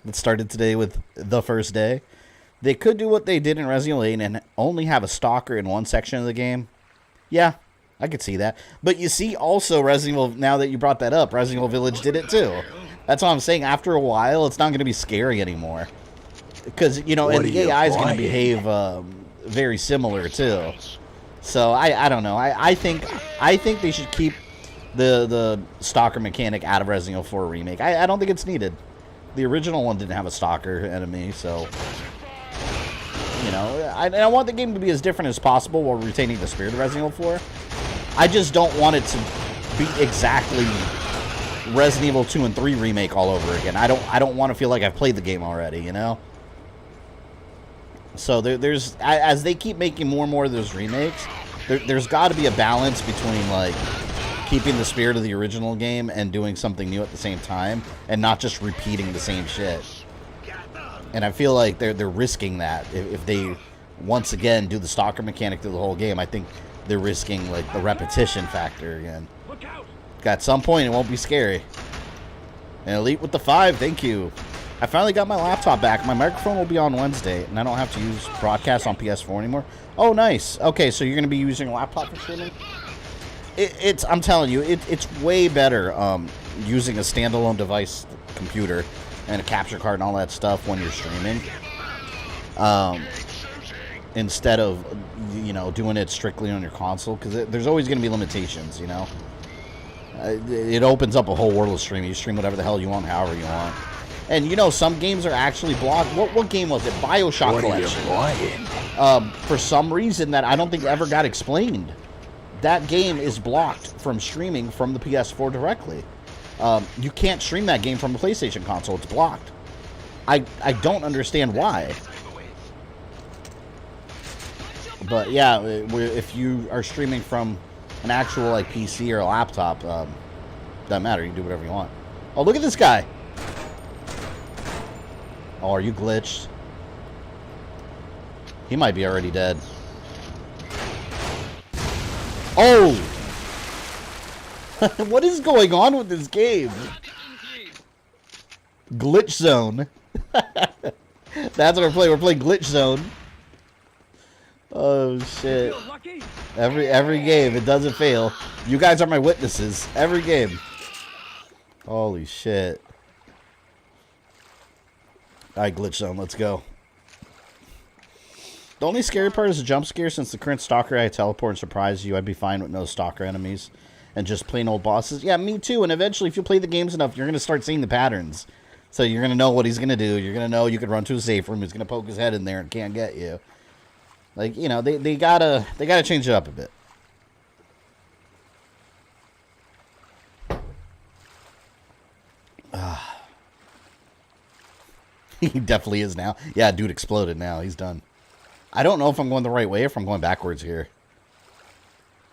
That started today with the first day. They could do what they did in Resident Evil 8 and only have a stalker in one section of the game. Yeah, I could see that. But you see also Resident Evil, now that you brought that up, Resident Evil Village did it too. That's what I'm saying. After a while, it's not going to be scary anymore. Because, you know, and the AI is going to behave very similar too. So, I don't know. I think they should keep the stalker mechanic out of Resident Evil 4 Remake. I don't think it's needed. The original one didn't have a stalker enemy, so... You know, I want the game to be as different as possible while retaining the spirit of Resident Evil 4. I just don't want it to be exactly Resident Evil 2 and 3 Remake all over again. I don't want to feel like I've played the game already, you know? So there's as they keep making more and more of those remakes, there's got to be a balance between, like, keeping the spirit of the original game and doing something new at the same time, and not just repeating the same shit. And I feel like they're risking that if they once again do the stalker mechanic through the whole game. I think they're risking, like, the repetition factor again. At some point, it won't be scary. And Elite with the 5, thank you. I finally got my laptop back. My microphone will be on Wednesday, and I don't have to use broadcast on PS4 anymore. Oh, nice. Okay, so you're going to be using a laptop for streaming? I'm telling you, it's way better using a standalone device computer and a capture card and all that stuff when you're streaming. Instead of, you know, doing it strictly on your console, because there's always going to be limitations, you know? It opens up a whole world of streaming. You stream whatever the hell you want, however you want. And, you know, some games are actually blocked. What game was it? BioShock Collection. For some reason that I don't think ever got explained. That game is blocked from streaming from the PS4 directly. You can't stream that game from a PlayStation console. It's blocked. I don't understand why. But yeah, if you are streaming from an actual, like, PC or a laptop, doesn't matter. You can do whatever you want. Oh, look at this guy. Oh, are you glitched? He might be already dead. Oh! What is going on with this game? Glitch Zone. That's what we're playing. We're playing Glitch Zone. Oh shit. Every game, it doesn't fail. You guys are my witnesses. Every game. Holy shit. Alright, Glitch Zone, let's go. The only scary part is the jump scare. Since the current Stalker AI teleport and surprise you, I'd be fine with no Stalker enemies and just plain old bosses. Yeah, me too. And eventually, if you play the games enough, you're going to start seeing the patterns. So you're going to know what he's going to do. You're going to know you could run to a safe room. He's going to poke his head in there and can't get you. Like, you know, they gotta change it up a bit. He definitely is now. Yeah, dude exploded now. He's done. I don't know if I'm going the right way or if I'm going backwards here.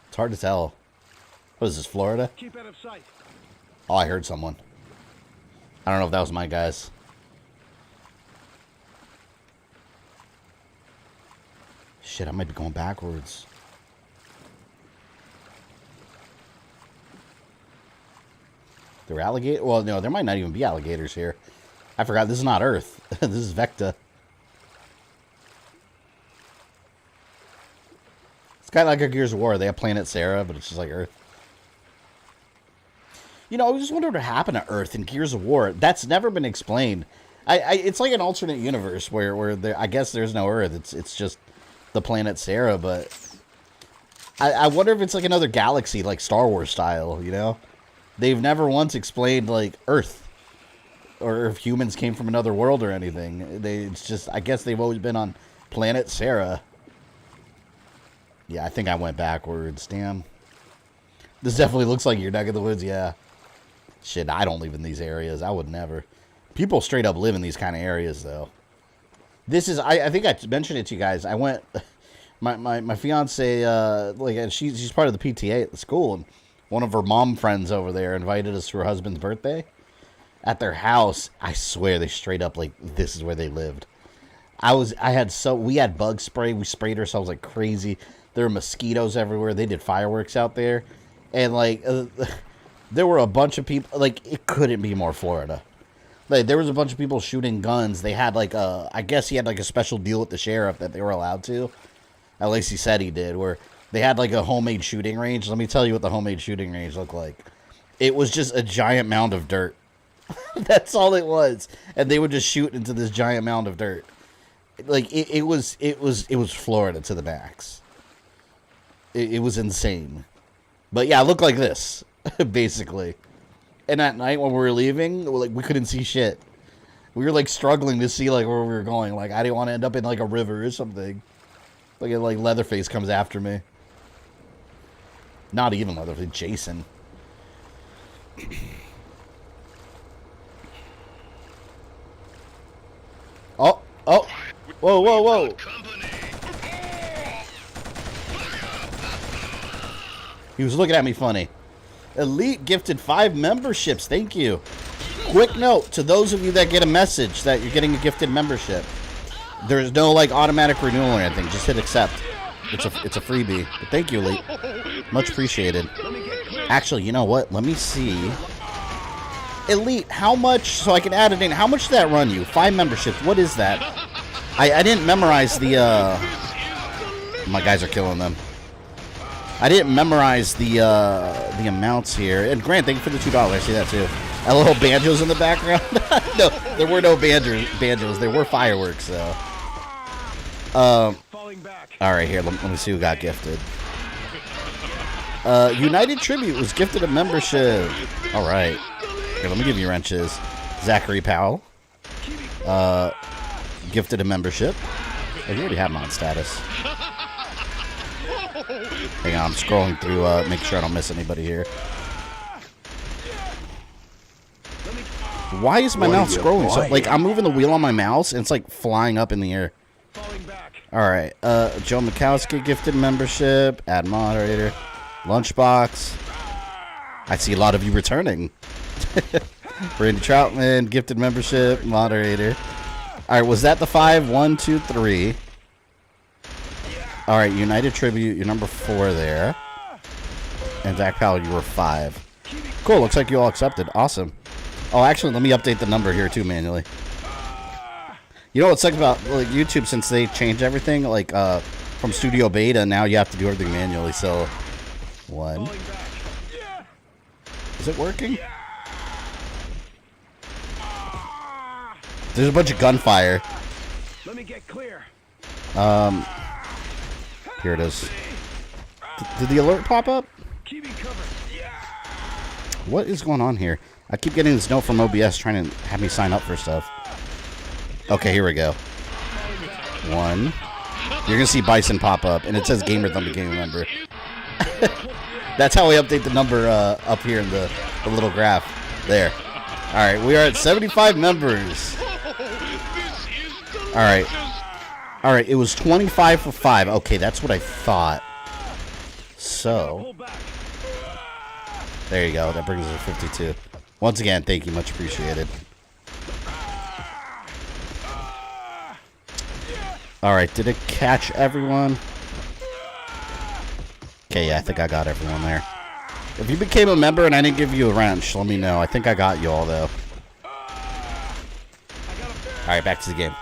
It's hard to tell. What is this, Florida? Keep out of sight. Oh, I heard someone. I don't know if that was my guys. Shit, I might be going backwards. There are alligators? Well, no, there might not even be alligators here. I forgot, this is not Earth. This is Vecta. It's kind of like a Gears of War. They have Planet Sarah, but it's just like Earth. You know, I just wondered what happened to Earth in Gears of War. That's never been explained. It's like an alternate universe where there, I guess there's no Earth. It's just the planet Sarah, but I wonder if it's like another galaxy, like Star Wars style, you know? They've never once explained, like, Earth. Or if humans came from another world or anything. It's just, I guess they've always been on planet Sarah. Yeah, I think I went backwards. Damn. This definitely looks like your neck of the woods, yeah. Shit, I don't live in these areas. I would never. People straight up live in these kind of areas, though. This is, I think I mentioned it to you guys. I went, my fiance, like, she's part of the PTA at the school, and one of her mom friends over there invited us to her husband's birthday. At their house, I swear they straight up, like, this is where they lived. We had bug spray. We sprayed ourselves like crazy. There were mosquitoes everywhere. They did fireworks out there. And, like, there were a bunch of people, like, it couldn't be more Florida. Like, there was a bunch of people shooting guns. They had, like, I guess he had, like, a special deal with the sheriff that they were allowed to. At least he said he did, where they had, like, a homemade shooting range. Let me tell you what the homemade shooting range looked like. It was just a giant mound of dirt. That's all it was. And they would just shoot into this giant mound of dirt. Like, it was Florida to the max. It was insane. But yeah, it looked like this, basically. And at night when we were leaving, like, we couldn't see shit. We were, like, struggling to see, like, where we were going. Like, I didn't want to end up in, like, a river or something. Like, Leatherface comes after me. Not even Leatherface, Jason. Oh, oh. Whoa, whoa, whoa. He was looking at me funny. Elite gifted 5 memberships. Thank you. Quick note to those of you that get a message that you're getting a gifted membership. There's no, like, automatic renewal or anything. Just hit accept. It's a freebie. But thank you, Elite. Much appreciated. Actually, you know what? Let me see. Elite, how much, so I can add it in, how much did that run you? 5 memberships, what is that? I didn't memorize the, my guys are killing them. I didn't memorize the amounts here. And Grant, thank you for the $2, I see that too. A little banjos in the background? No, there were no banjos, there were fireworks, though. Alright, here, let me see who got gifted. United Tribute was gifted a membership. Alright. Here, let me give you wrenches. Zachary Powell. Gifted a membership. Oh, you already have him on status. Hang on, I'm scrolling through, make sure I don't miss anybody here. Why is my mouse scrolling so, like, I'm moving the wheel on my mouse and it's like flying up in the air. Alright, Joe Mikowski gifted membership. Add moderator. Lunchbox. I see a lot of you returning. Randy Troutman, gifted membership, moderator. All right, was that the 5? 1, 2, 3. All right, United Tribute, you're number 4 there. And Zach Powell, you were 5. Cool, looks like you all accepted. Awesome. Oh, actually, let me update the number here, too, manually. You know what's like about like, YouTube, since they changed everything, like from Studio Beta, now you have to do everything manually, so... 1. Is it working? There's a bunch of gunfire. Let me get clear. Here it is. Did the alert pop up? Keep me covered. What is going on here? I keep getting this note from OBS trying to have me sign up for stuff. Okay, here we go. 1. You're gonna see Bison pop up, and it says GamerThumbTV member. That's how we update the number up here in the little graph. There. All right, we are at 75 members. All right. All right, it was 25 for 5. Okay, that's what I thought. So, there you go. That brings us to 52. Once again, thank you. Much appreciated. All right, did it catch everyone? Okay, yeah, I think I got everyone there. If you became a member and I didn't give you a wrench, let me know. I think I got you all, though. All right, back to the game.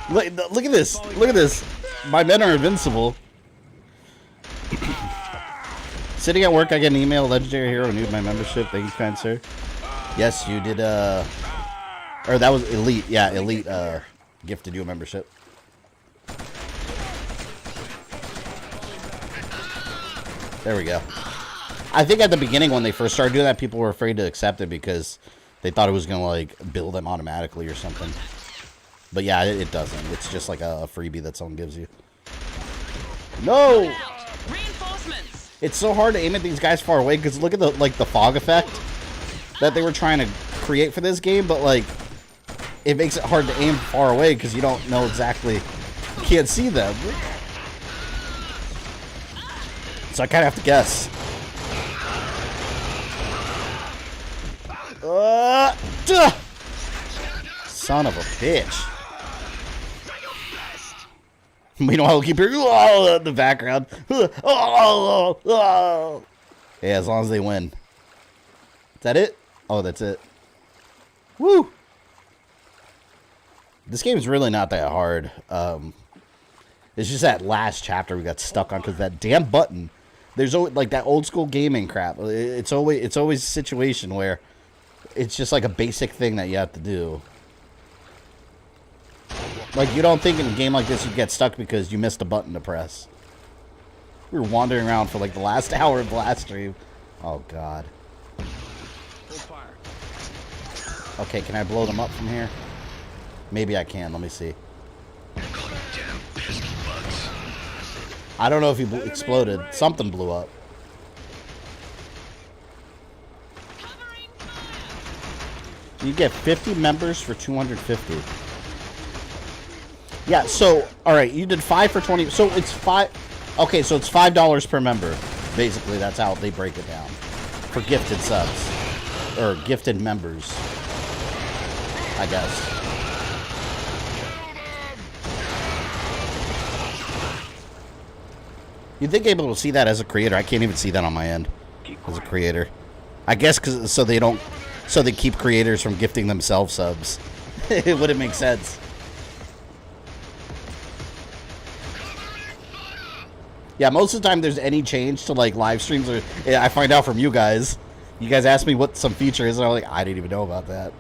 Look at this. Look at this. My men are invincible. Sitting at work, I get an email. Legendary Hero renewed my membership. Thank you, kind sir. Yes, you did. Or that was Elite. Yeah, Elite gifted you a membership. There we go. I think at the beginning when they first started doing that, people were afraid to accept it because they thought it was going to, like, build them automatically or something. But yeah, it doesn't. It's just like a freebie that someone gives you. No! Reinforcements. It's so hard to aim at these guys far away because look at the the fog effect that they were trying to create for this game, but like it makes it hard to aim far away because you don't know exactly, you can't see them. So I kind of have to guess. Son of a bitch. Meanwhile, we'll keep hearing in the background. Yeah, as long as they win. Is that it? Oh, that's it. Woo! This game is really not that hard. It's just that last chapter we got stuck on because that damn button. There's always like that old school gaming crap. It's always a situation where it's just like a basic thing that you have to do. Like, you don't think in a game like this you get stuck because you missed a button to press. We were wandering around for like the last hour of the last stream. Oh, God. Okay, can I blow them up from here? Maybe I can. Let me see. I don't know if he exploded. Something blew up. You get 50 members for 250. Yeah, so, alright, you did 5 for 20. So it's 5. Okay, so it's $5 per member. Basically, that's how they break it down. For gifted subs. Or gifted members. I guess. You'd think able to see that as a creator. I can't even see that on my end. As a creator. I guess because so they keep creators from gifting themselves subs. It wouldn't make sense. Yeah, most of the time there's any change to like live streams, or I find out from you guys. You guys ask me what some feature is, and I'm like, I didn't even know about that.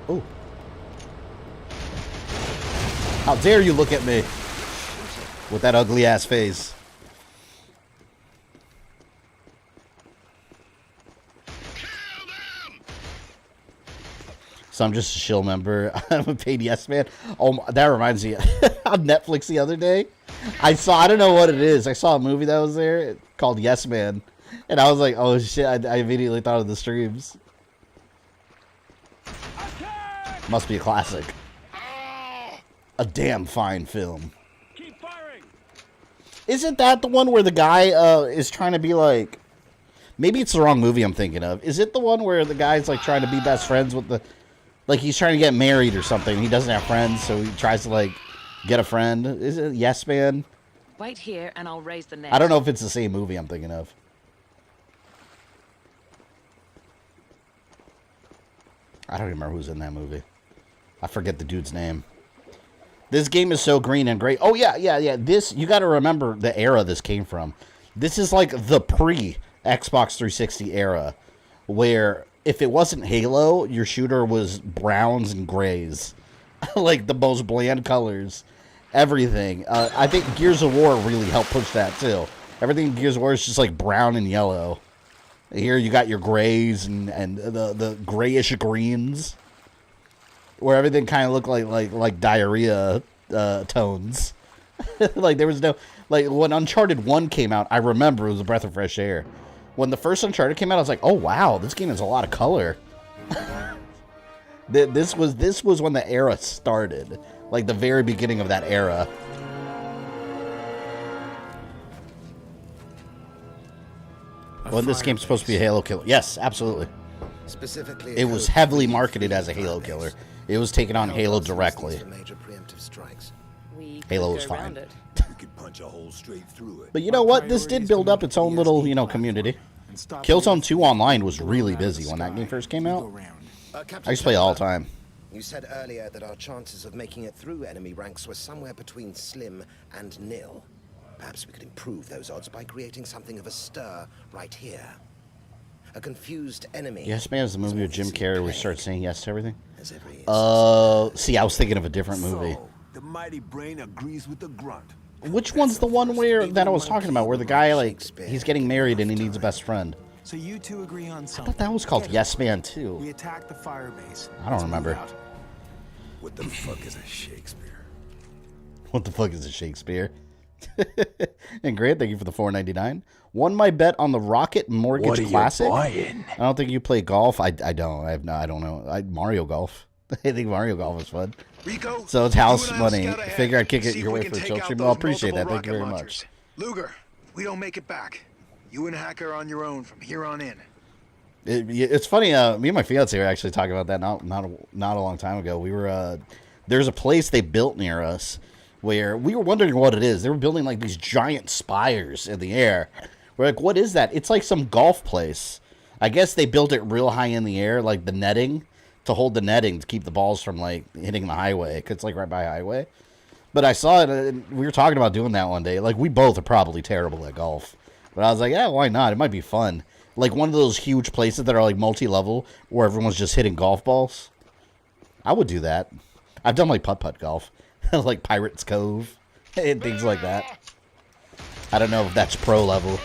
Oh. How dare you look at me with that ugly ass face. So I'm just a shill member. I'm a paid yes man. Oh, that reminds me. On Netflix the other day, I don't know what it is. I saw a movie that was there called Yes Man. And I was like, oh shit, I immediately thought of the streams. Must be a classic. A damn fine film. Keep firing. Isn't that the one where the guy is trying to be like... Maybe it's the wrong movie I'm thinking of. Is it the one where the guy's like trying to be best friends with the... Like he's trying to get married or something. He doesn't have friends, so he tries to like get a friend. Is it Yes Man? Wait here and I'll raise the net. I don't know if it's the same movie I'm thinking of. I don't even remember who's in that movie. I forget the dude's name. This game is so green and great. Oh, yeah. This, you got to remember the era this came from. This is like the pre-Xbox 360 era, where if it wasn't Halo, your shooter was browns and grays. Like the most bland colors. Everything. I think Gears of War really helped push that, too. Everything in Gears of War is just like brown and yellow. Here you got your grays and the grayish greens, where everything kind of looked like diarrhea tones. Like there was no, like when Uncharted 1 came out, I remember it was a breath of fresh air. When the first Uncharted came out, I was like, oh wow, this game has a lot of color. This was when the era started, like the very beginning of that era. Well, this game's supposed to be a Halo killer. Yes, absolutely. Specifically, it was heavily marketed as a Halo killer. It was taking on Halo directly. Halo was fine. But you know what? This did build up its own little, community. Killzone 2 Online was really busy when that game first came out. I used to play it all the time. You said earlier that our chances of making it through enemy ranks were somewhere between slim and nil. Perhaps we could improve those odds by creating something of a stir right here. A confused enemy. Yes Man is the movie with Jim Carrey where we start saying yes to everything. See, I was thinking of a different movie. The mighty brain agrees with the grunt. Which one's the one that I was talking about, where the guy, like, he's getting married and he needs a best friend? So you two agree on something. I thought that was called Yes Man 2. We attack the fire base. I don't remember. What the fuck is a Shakespeare? What the fuck is a Shakespeare? And Grant, thank you for the $4.99. Won my bet on the Rocket Mortgage Classic. I don't think you play golf. I don't. I don't know. Mario Golf. I think Mario Golf is fun. Rico, so it's house money. Figure I'd kick it your way for a chill stream. Well, appreciate that. Thank you very much. Luger, we don't make it back. You and Hacker are on your own from here on in. It's funny. Me and my fiance were actually talking about that not a long time ago. We were there's a place they built near us where we were wondering what it is. They were building like these giant spires in the air. We're like, what is that? It's like some golf place. I guess they built it real high in the air, like the netting, to hold the netting to keep the balls from like hitting the highway, because it's like right by a highway. But I saw it, and we were talking about doing that one day. Like, we both are probably terrible at golf. But I was like, yeah, why not? It might be fun. Like one of those huge places that are like multi-level where everyone's just hitting golf balls. I would do that. I've done like putt-putt golf. Like Pirates Cove and things like that. I don't know if that's pro level.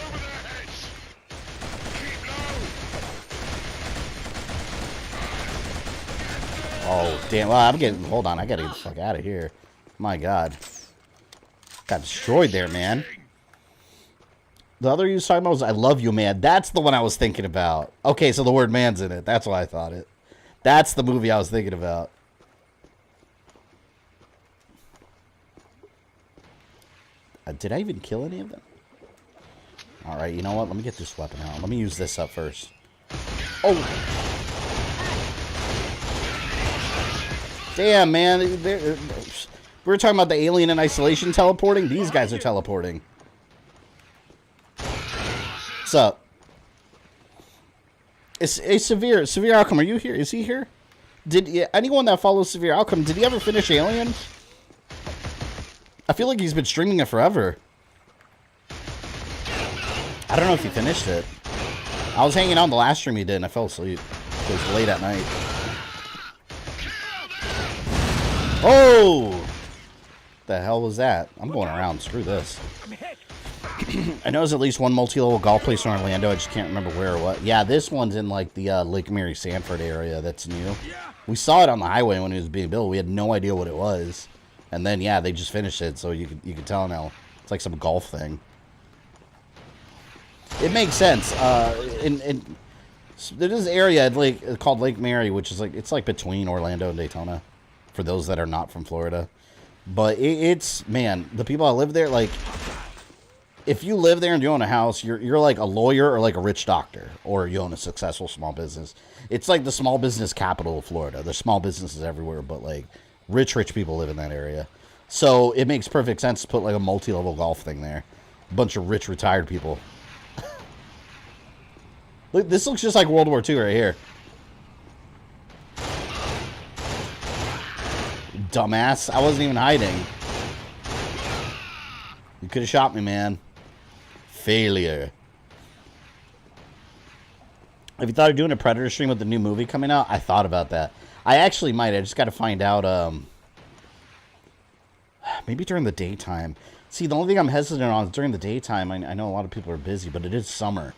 Oh, damn. Well, hold on. I gotta get the fuck out of here. My God. Got destroyed there, man. The other you was talking about was I Love You, Man. That's the one I was thinking about. Okay, so the word man's in it. That's why I thought it. That's the movie I was thinking about. Did I even kill any of them? Alright, you know what? Let me get this weapon out. Let me use this up first. Oh! Damn, man. We were talking about the Alien in Isolation teleporting. These guys are teleporting. What's up? It's a Severe Outcome. Are you here? Is he here? Anyone that follows Severe Outcome, did he ever finish Alien? I feel like he's been streaming it forever. I don't know if he finished it. I was hanging out the last stream he did and I fell asleep. It was late at night. Oh! The hell was that? I'm going around. Screw this. I know there's at least one multi-level golf place in Orlando. I just can't remember where or what. Yeah, this one's in like the Lake Mary Sanford area. That's new. We saw it on the highway when it was being built. We had no idea what it was. And then, yeah, they just finished it, so you could tell now. It's like some golf thing. It makes sense. There's this area called Lake Mary, which is it's like between Orlando and Daytona, for those that are not from Florida. But it's, man, the people that live there, like, if you live there and you own a house, you're like a lawyer or like a rich doctor, or you own a successful small business. It's like the small business capital of Florida. There's small businesses everywhere, but like rich people live in that area. So it makes perfect sense to put like a multi-level golf thing there. A bunch of rich retired people. Look, this looks just like World War II right here. Dumbass. I wasn't even hiding. You could have shot me, man. Failure. Have you thought of doing a Predator stream with the new movie coming out? I thought about that. I actually might. I just got to find out. Maybe during the daytime. See, the only thing I'm hesitant on is during the daytime. I know a lot of people are busy, but it is summer.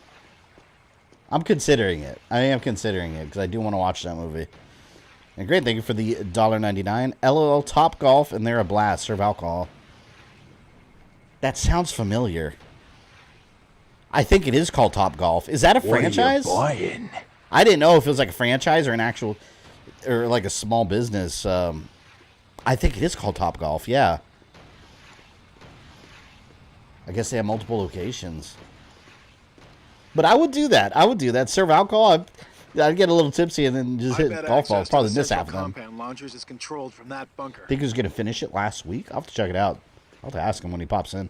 I'm considering it. I am considering it because I do want to watch that movie. And great, thank you for the $1.99. LOL Top Golf, and they're a blast. Serve alcohol. That sounds familiar. I think it is called Top Golf. Is that a franchise? What are you buying? I didn't know if it was like a franchise or an actual, or like a small business. I think it is called Top Golf, yeah. I guess they have multiple locations. But I would do that. I would do that. Serve alcohol. I'd get a little tipsy and then just hit golf balls. Probably miss half of them. Compound launchers is controlled from that bunker. Think he was going to finish it last week? I'll have to check it out. I'll have to ask him when he pops in.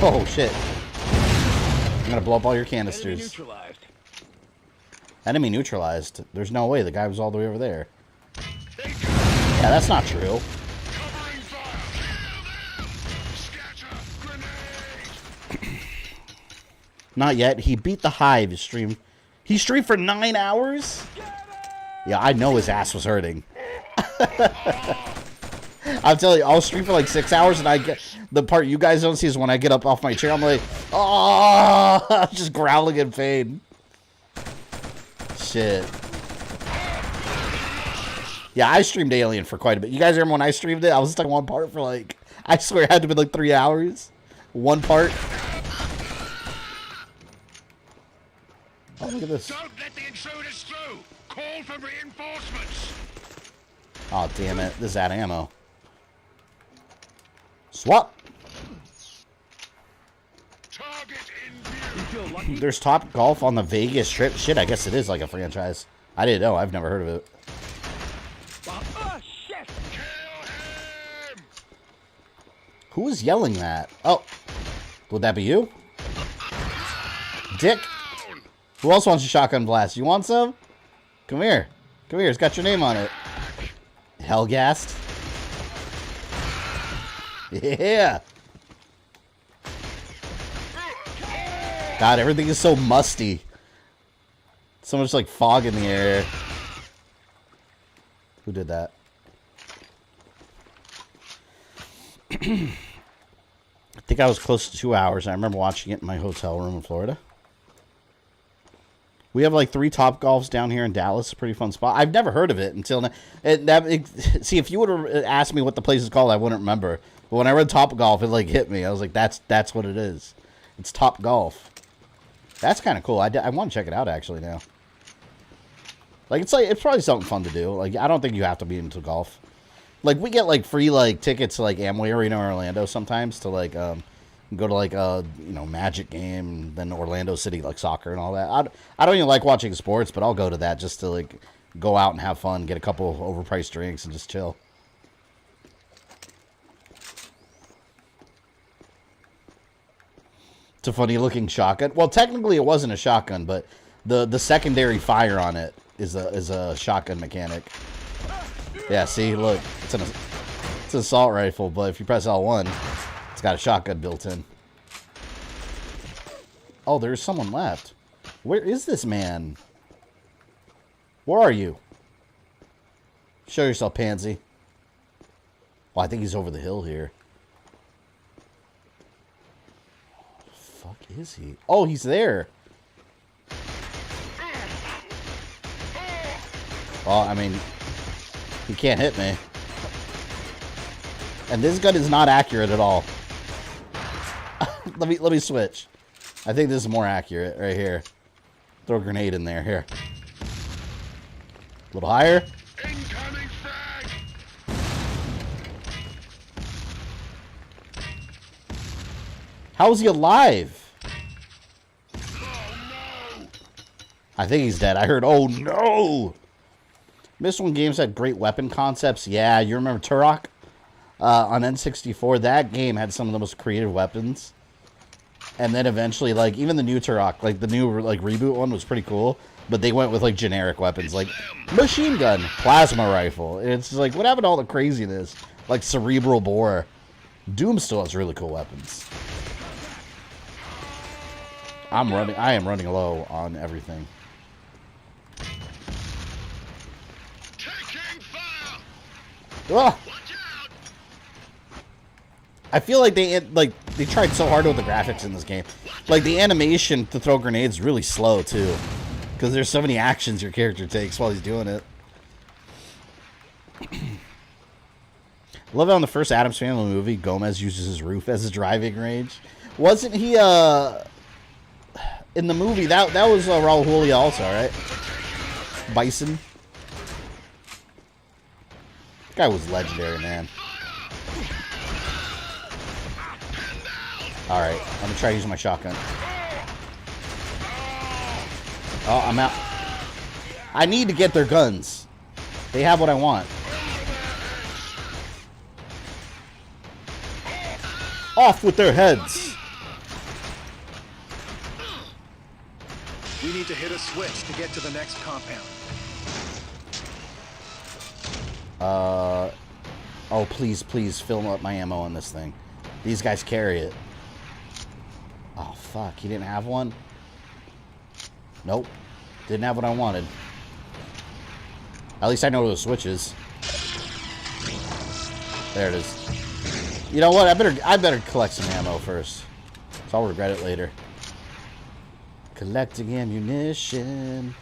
Oh, shit. I'm going to blow up all your canisters. Enemy neutralized. Enemy neutralized. There's no way. The guy was all the way over there. Yeah, that's not true. Not yet. He beat the Hive stream. He streamed for 9 hours? Yeah, I know his ass was hurting. I'll tell you, I'll stream for like 6 hours, and I get the part you guys don't see is when I get up off my chair. I'm like, oh, just growling in pain. Shit. Yeah, I streamed Alien for quite a bit. You guys remember when I streamed it? I was stuck in one part for like, I swear it had to be like 3 hours. One part. Oh, look at this. Don't let the intruders through. Call for reinforcements. Oh, damn it. This is out of ammo. Swap. Target in view. There's Top Golf on the Vegas Strip. Shit, I guess it is like a franchise. I didn't know. I've never heard of it. Oh, shit. Kill him. Who was yelling that? Oh. Would that be you? Dick. Who else wants a shotgun blast? You want some? Come here. Come here. It's got your name on it. Hellgast. Yeah. God, everything is so musty. So much like fog in the air. Who did that? I think I was close to 2 hours. I remember watching it in my hotel room in Florida. We have like 3 Top Golfs down here in Dallas. Pretty fun spot. I've never heard of it until now. See, if you would have asked me what the place is called, I wouldn't remember. But when I read Top Golf, it like hit me. I was like, that's what it is. It's Top Golf. That's kind of cool. I want to check it out actually now. Like it's probably something fun to do. Like I don't think you have to be into golf. Like we get like free like tickets to like Amway Arena or Orlando sometimes to like go to like a Magic game, then Orlando City like soccer and all that. I don't even like watching sports, but I'll go to that just to like go out and have fun, get a couple of overpriced drinks, and just chill. It's a funny looking shotgun. Well, technically it wasn't a shotgun, but the secondary fire on it is a shotgun mechanic. Yeah, see, look, it's an assault rifle, but if you press L1, it's got a shotgun built in. Oh, there's someone left. Where is this man? Where are you? Show yourself, pansy. Well, I think he's over the hill here. Where the fuck is he? Oh, he's there. Well, I mean, he can't hit me. And this gun is not accurate at all. Let me switch. I think this is more accurate right here. Throw a grenade in there. Here. A little higher. How is he alive? I think he's dead. I heard, oh no! Mistborn games had great weapon concepts. Yeah, you remember Turok? On N64, that game had some of the most creative weapons. And then eventually, like, even the new Turok, like, the new, like, reboot one was pretty cool. But they went with, like, generic weapons, like machine gun, plasma rifle. It's like, what happened to all the craziness? Like, cerebral bore. Doom still has really cool weapons. I am running low on everything. Ugh. I feel like they tried so hard with the graphics in this game. Like, the animation to throw grenades is really slow too, because there's so many actions your character takes while he's doing it. Love how in the first Addams Family movie, Gomez uses his roof as his driving range. Wasn't he in the movie that was Raul Julia also, right? Bison. Guy was legendary, man. Alright, I'm gonna try using my shotgun. Oh, I'm out. I need to get their guns. They have what I want. Off with their heads. We need to hit a switch to get to the next compound. Oh, please, please fill up my ammo on this thing. These guys carry it. Oh, fuck. He didn't have one? Nope. Didn't have what I wanted. At least I know where the switch is. There it is. You know what? I better collect some ammo first. So I'll regret it later. Collecting ammunition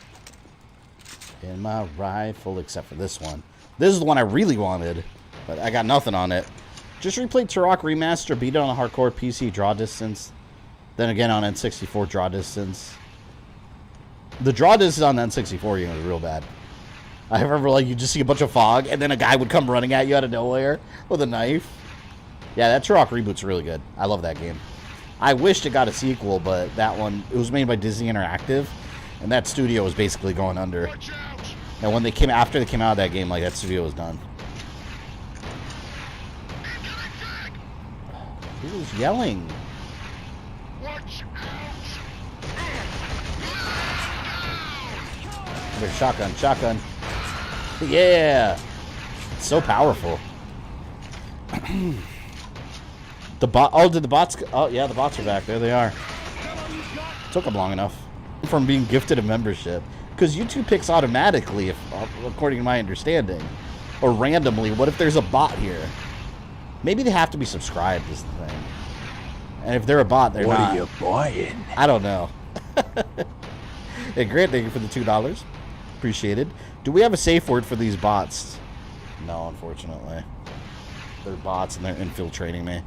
in my rifle, except for this one. This is the one I really wanted, but I got nothing on it. Just replayed Turok Remastered, beat it on a hardcore PC draw distance. Then again on N64 draw distance. The draw distance on the N64 game was real bad. I remember, like, you just see a bunch of fog, and then a guy would come running at you out of nowhere with a knife. Yeah, that Turok reboot's really good. I love that game. I wished it got a sequel, but that one, it was made by Disney Interactive, and that studio was basically going under. And when after they came out of that game, like, that studio was done. Who was yelling? There's shotgun, shotgun. Yeah! It's so powerful. The bot. Oh, did the bots? Oh, yeah, the bots are back. There they are. Took them long enough from being gifted a membership. Because YouTube picks automatically, according to my understanding, or randomly. What if there's a bot here? Maybe they have to be subscribed. Is the thing. And if they're a bot, they're not. What are you buying? I don't know. Hey, Grant, thank you for the $2. Appreciated. Do we have a safe word for these bots? No, unfortunately. They're bots and they're infiltrating me.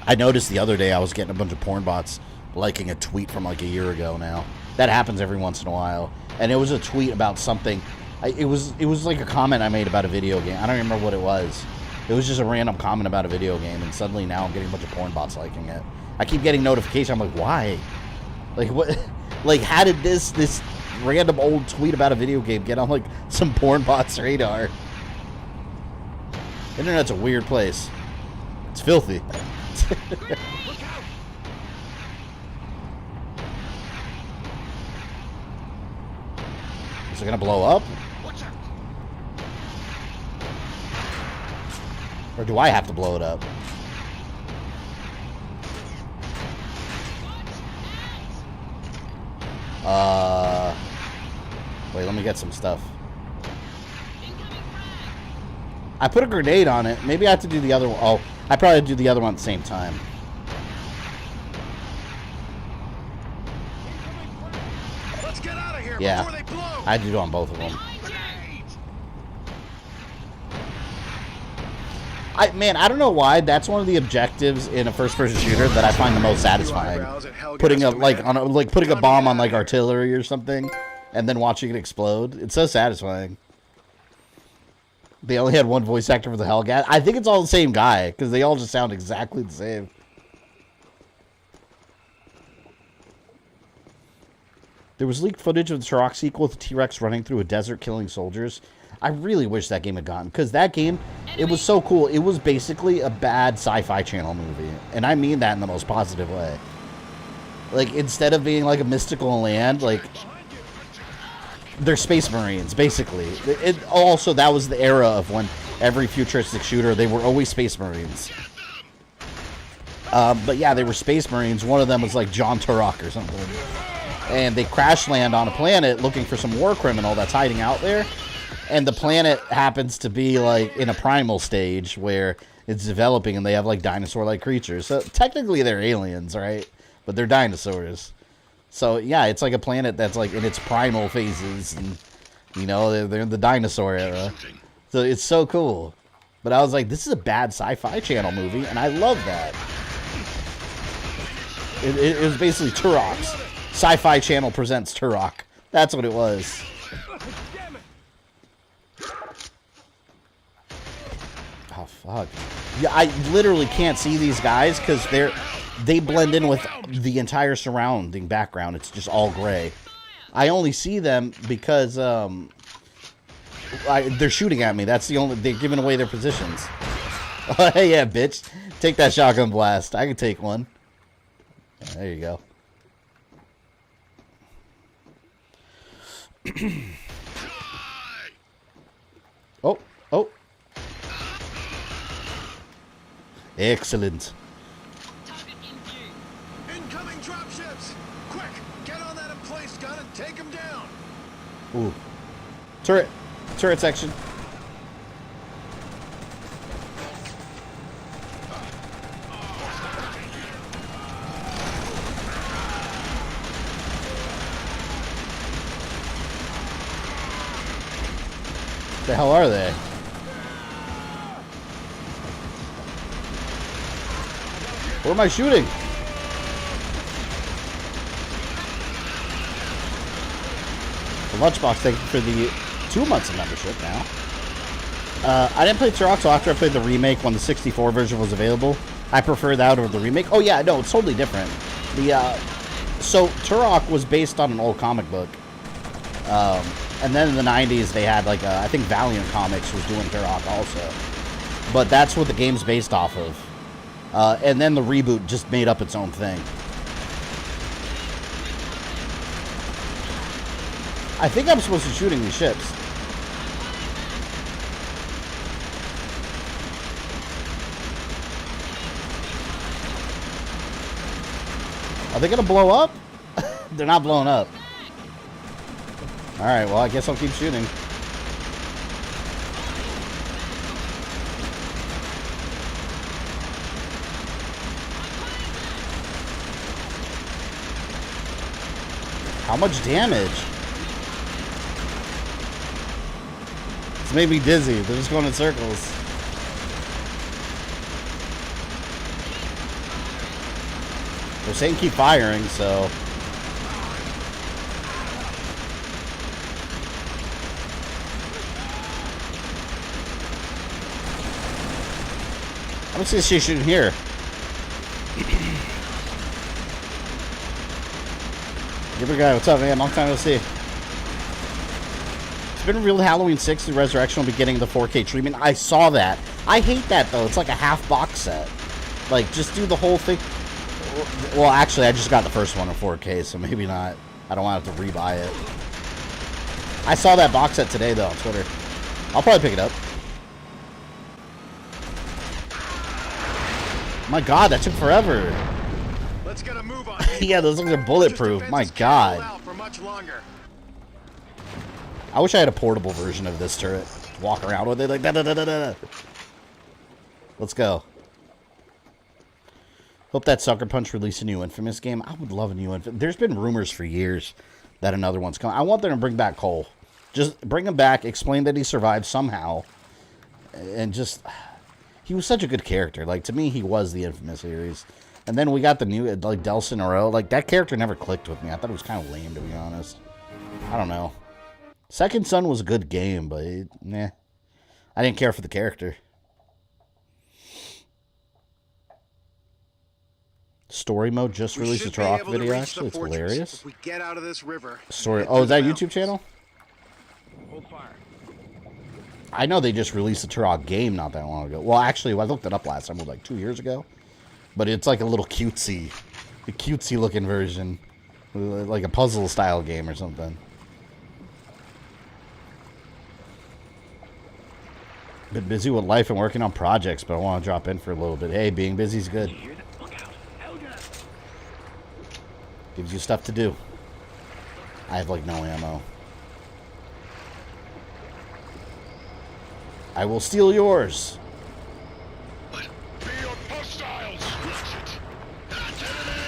I noticed the other day I was getting a bunch of porn bots liking a tweet from like a year ago now. That happens every once in a while. And it was a tweet about something. It was like a comment I made about a video game. I don't remember what it was. It was just a random comment about a video game, and suddenly now I'm getting a bunch of porn bots liking it. I keep getting notifications. I'm like, why? Like, what? Like, how did this random old tweet about a video game get on, like, some porn bots' radar? Internet's a weird place. It's filthy. Is it gonna blow up? Or do I have to blow it up? Wait, let me get some stuff. I put a grenade on it. Maybe I have to do the other one. Oh, I probably have to do the other one at the same time. Let's get out of here Yeah, before they blow. I had to do it on both of them. Man, I don't know why. That's one of the objectives in a first-person shooter that I find the most satisfying. Putting a putting a bomb on like artillery or something, and then watching it explode. It's so satisfying. They only had one voice actor for the Hellgas. I think it's all the same guy because they all just sound exactly the same. There was leaked footage of the Turok sequel with the T-Rex running through a desert killing soldiers. I really wish that game had gotten, because that game, it was so cool. It was basically a bad Sci-Fi Channel movie, and I mean that in the most positive way. Like, instead of being like a mystical land, like, they're Space Marines, basically. Also, that was the era of when every futuristic shooter, they were always Space Marines. But yeah, they were Space Marines. One of them was like John Turok or something. And they crash land on a planet looking for some war criminal that's hiding out there. And the planet happens to be like in a primal stage where it's developing and they have like dinosaur-like creatures. So technically they're aliens, right? But they're dinosaurs. So yeah, it's like a planet that's like in its primal phases. And, you know, they're in the dinosaur era. So it's so cool. But I was like, this is a bad Sci-Fi Channel movie, and I love that. It was basically Turok's. Sci-Fi Channel presents Turok. That's what it was. Oh, fuck. Yeah, I literally can't see these guys because they blend in with the entire surrounding background. It's just all gray. I only see them because they're shooting at me. That's the only... They're giving away their positions. Oh, hey, yeah, bitch. Take that shotgun blast. I can take one. There you go. Oh, oh. Excellent. Incoming dropships! Quick, get on that emplaced gun and take them down. Ooh. Turret section. The hell are they? Where am I shooting? The Lunchbox, thank you for the 2 months of membership now. I didn't play Turok until after I played the remake when the 64 version was available. I prefer that over the remake. Oh yeah, no, it's totally different. So Turok was based on an old comic book. And then in the 90s, they had, like, I think Valiant Comics was doing Turok also. But that's what the game's based off of. And then the reboot just made up its own thing. I think I'm supposed to be shooting these ships. Are they gonna blow up? They're not blowing up. Alright, well, I guess I'll keep shooting. How much damage? It's made me dizzy. They're just going in circles. They're saying keep firing, so... I'm just gonna shoot in here. Gibber guy, what's up, man? Long time no see. It's been revealed Halloween 6, the Resurrection will be getting the 4K treatment. I saw that. I hate that, though. It's like a half box set. Like, just do the whole thing. Well, actually, I just got the first one in 4K, so maybe not. I don't want to have to rebuy it. I saw that box set today, though, on Twitter. I'll probably pick it up. My God, that took forever. Let's get a move on. Yeah, those things are bulletproof. My God. I wish I had a portable version of this turret. Walk around with it like da da da da da. Let's go. Hope that Sucker Punch release a new Infamous game. I would love a new Infamous. There's been rumors for years that another one's coming. I want them to bring back Cole. Just bring him back, explain that he survived somehow, and just... He was such a good character. Like, to me, he was the Infamous series. And then we got the new, like, Delsin Oro. Like, that character never clicked with me. I thought it was kind of lame, to be honest. I don't know. Second Son was a good game, but, nah. I didn't care for the character. Story mode just We released a should be Turok able to video. reach Actually, the it's fortress hilarious. if we get out of this river. Story. Head Oh, is that a through the YouTube channel? Hold fire. I know they just released a Turok game not that long ago. Well, actually, I looked it up last time. It was like 2 years ago. But it's like a little cutesy looking version. Like a puzzle style game or something. Been busy with life and working on projects, but I want to drop in for a little bit. Hey, being busy's good. Gives you stuff to do. I have like no ammo. I will steal yours.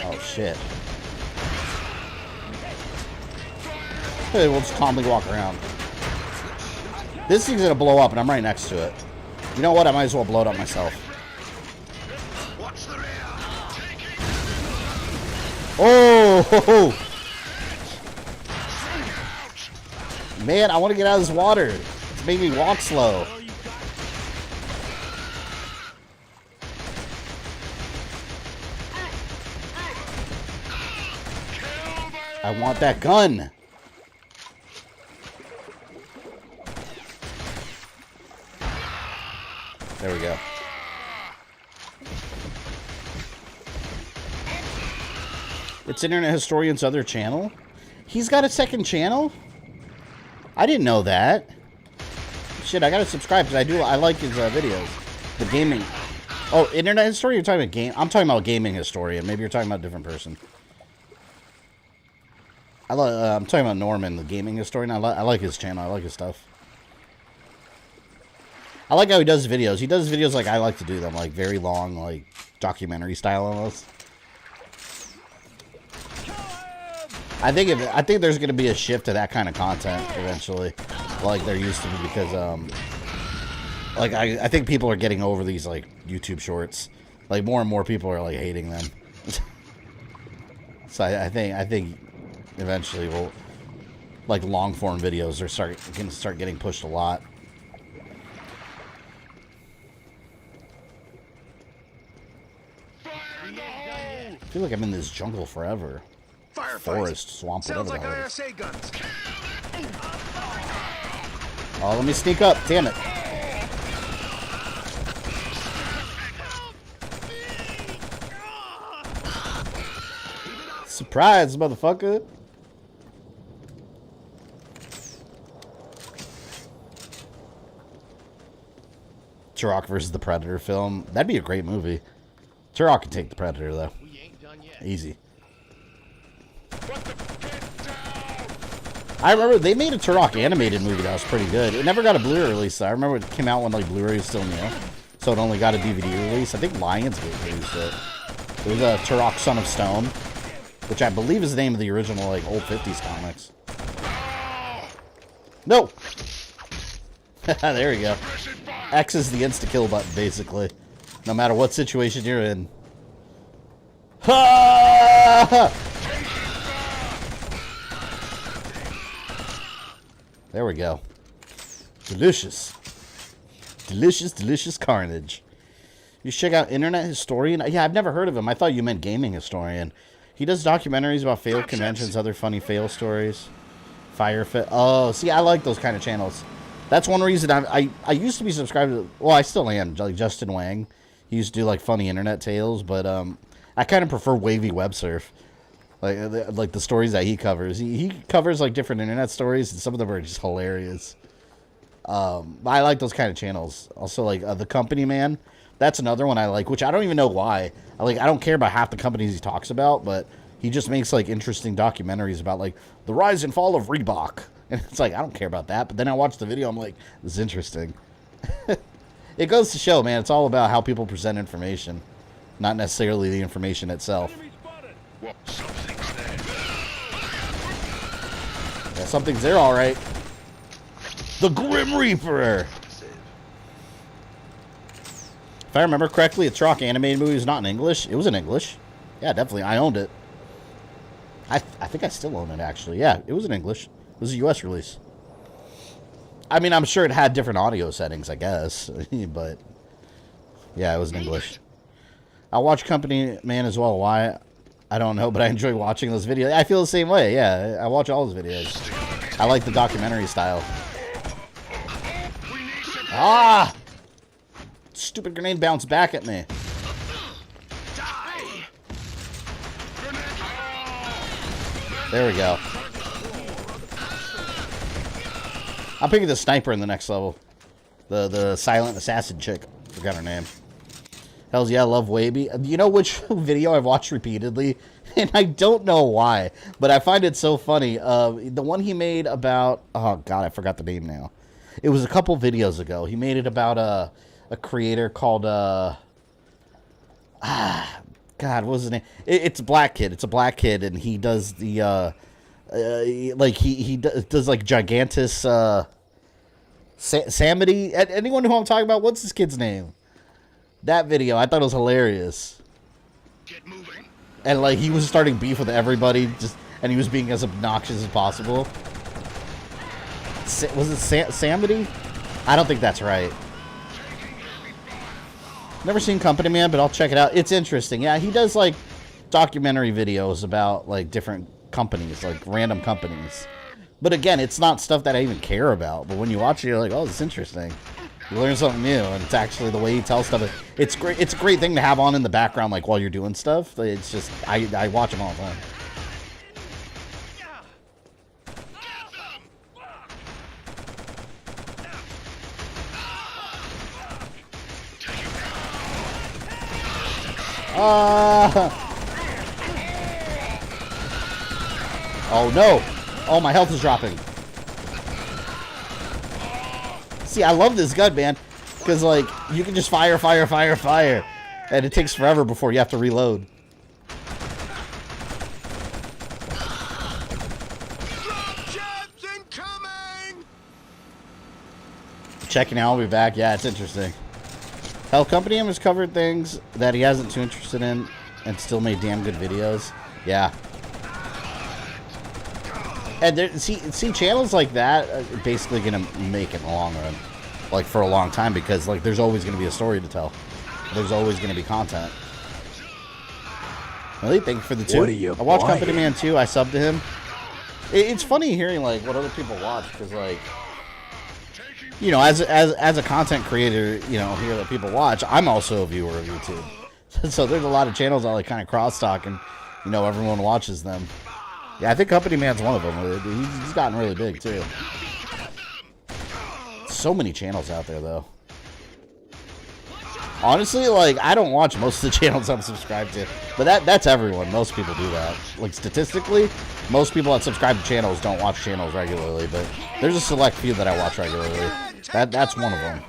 Oh shit. Hey, we'll just calmly walk around. This thing's gonna blow up and I'm right next to it. You know what? I might as well blow it up myself. Oh! Man, I want to get out of this water. It's making me walk slow. I want that gun. There we go. It's Internet Historian's other channel? He's got a second channel? I didn't know that. Shit, I gotta subscribe because I like his videos. The gaming. Oh, Internet Historian? You're talking about game? I'm talking about Gaming Historian. Maybe you're talking about a different person. I'm talking about Norman, the Gaming Historian. I like his channel. I like his stuff. I like how he does videos. He does videos like I like to do them, like very long, like documentary style almost. I think there's gonna be a shift to that kind of content eventually, like there used to be, because like I think people are getting over these like YouTube shorts. Like more and more people are like hating them. So I think eventually we'll like long form videos are gonna start getting pushed a lot. I feel like I'm in this jungle forever. Forest, swamp, whatever. Sounds like ISA guns. Oh, let me sneak up. Damn it. Surprise, motherfucker. Turok versus the Predator film. That'd be a great movie. Turok can take the Predator, though. Easy. I remember they made a Turok animated movie that was pretty good. It never got a Blu-ray release, though. I remember it came out when like Blu-ray was still new, so it only got a DVD release. I think Lionsgate released it. It was a Turok Son of Stone, which I believe is the name of the original like old 50s comics. No! There we go. X is the insta-kill button, basically. No matter what situation you're in. Ha! There we go. Delicious. Delicious, delicious carnage. You should check out Internet Historian. Yeah, I've never heard of him. I thought you meant Gaming Historian. He does documentaries about failed conventions, other funny fail stories. Oh, see, I like those kind of channels. That's one reason I used to be subscribed to, well, I still am, like Justin Wang. He used to do like funny internet tales, but I kind of prefer wavy web surf. Like the stories that he covers. He covers like different internet stories, and some of them are just hilarious. I like those kind of channels. Also, like The Company Man. That's another one I like, which I don't even know why. I don't care about half the companies he talks about, but he just makes like interesting documentaries about like the rise and fall of Reebok. And it's like, I don't care about that. But then I watch the video, I'm like, this is interesting. It goes to show, man, it's all about how people present information, not necessarily the information itself. Well, something's there. Yeah, something's there, all right. The Grim Reaper. If I remember correctly, a Turok animated movie was not in English. It was in English. Yeah, definitely. I owned it. I think I still own it, actually. Yeah, it was in English. It was a U.S. release. I mean, I'm sure it had different audio settings, I guess. But, yeah, it was in English. I watch Company Man as well. Why? I don't know, but I enjoy watching those videos. I feel the same way. Yeah, I watch all his videos. I like the documentary style. Ah! Stupid grenade bounced back at me. There we go. I'm picking the sniper in the next level. The silent assassin chick. Forgot her name. Hells yeah, I love Waby. You know which video I've watched repeatedly? And I don't know why, but I find it so funny. The one he made about... Oh, God, I forgot the name now. It was a couple videos ago. He made it about a creator called... God, what was his name? It's a black kid. It's a black kid, and he does the... like, he does, like, Gigantus... Samity? Anyone know who I'm talking about? What's this kid's name? That video, I thought it was hilarious. Get moving. And like he was starting beef with everybody, and he was being as obnoxious as possible. Was it Samity? I don't think that's right. Never seen Company Man, but I'll check it out. It's interesting. Yeah, he does like documentary videos about like different companies, like random companies. But again, it's not stuff that I even care about. But when you watch it, you're like, oh, it's interesting. You learn something new, and it's actually the way he tells stuff. It's great. It's a great thing to have on in the background, like while you're doing stuff. It's just I watch them all the time. Oh no! Oh, my health is dropping. See, I love this gun, man, because like you can just fire, and it takes forever before you have to reload. Checking out, I'll be back. Yeah, it's interesting. Hell, Company M has covered things that he hasn't too interested in, and still made damn good videos. Yeah. And there, see, channels like that are basically gonna make it in the long run, like for a long time, because like there's always gonna be a story to tell. There's always gonna be content. Really, thank you for the 2. I watched Company Man 2. I subbed to him. It's funny hearing like what other people watch, because like, you know, as a content creator, you know, here that people watch, I'm also a viewer of YouTube. So there's a lot of channels that like kind of crosstalk, and you know, everyone watches them. Yeah, I think Company Man's one of them. He's gotten really big, too. So many channels out there, though. Honestly, like, I don't watch most of the channels I'm subscribed to. But that's everyone. Most people do that. Like, statistically, most people that subscribe to channels don't watch channels regularly. But there's a select few that I watch regularly. That's one of them.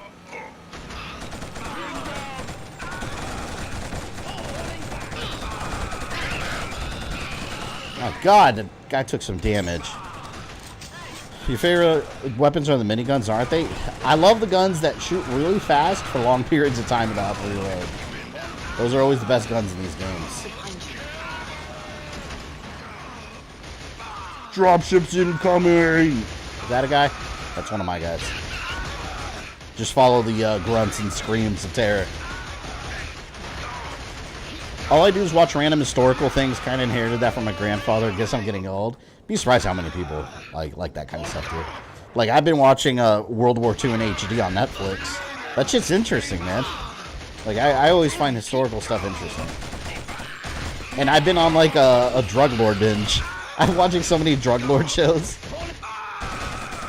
Oh god, the guy took some damage. Your favorite weapons are the miniguns, aren't they? I love the guns that shoot really fast for long periods of time without the reload. Those are always the best guns in these games. Dropships incoming! Is that a guy? That's one of my guys. Just follow the grunts and screams of terror. All I do is watch random historical things. Kind of inherited that from my grandfather. Guess I'm getting old. Be surprised how many people like that kind of stuff too. Like I've been watching World War II in HD on Netflix. That shit's interesting, man. Like I always find historical stuff interesting. And I've been on like a drug lord binge. I'm watching so many drug lord shows.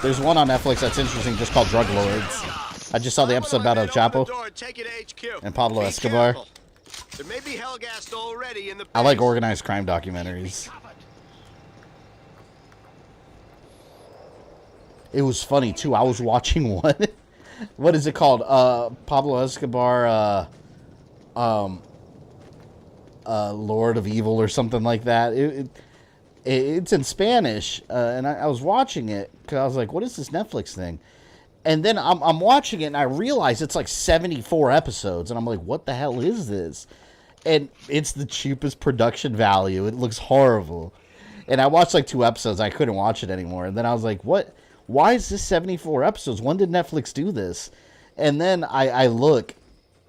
There's one on Netflix that's interesting, just called Drug Lords. I just saw the episode about El Chapo and Pablo Escobar. There may be Hellgast already in the I like organized crime documentaries. It was funny too. I was watching one. What is it called? Pablo Escobar, Lord of Evil or something like that. It's in Spanish, and I was watching it because I was like, "What is this Netflix thing?" And then I'm watching it, and I realize it's like 74 episodes, and I'm like, "What the hell is this?" And it's the cheapest production value. It looks horrible. And I watched like 2 episodes. I couldn't watch it anymore. And then I was like, "What? Why is this 74 episodes? When did Netflix do this?" And then I look,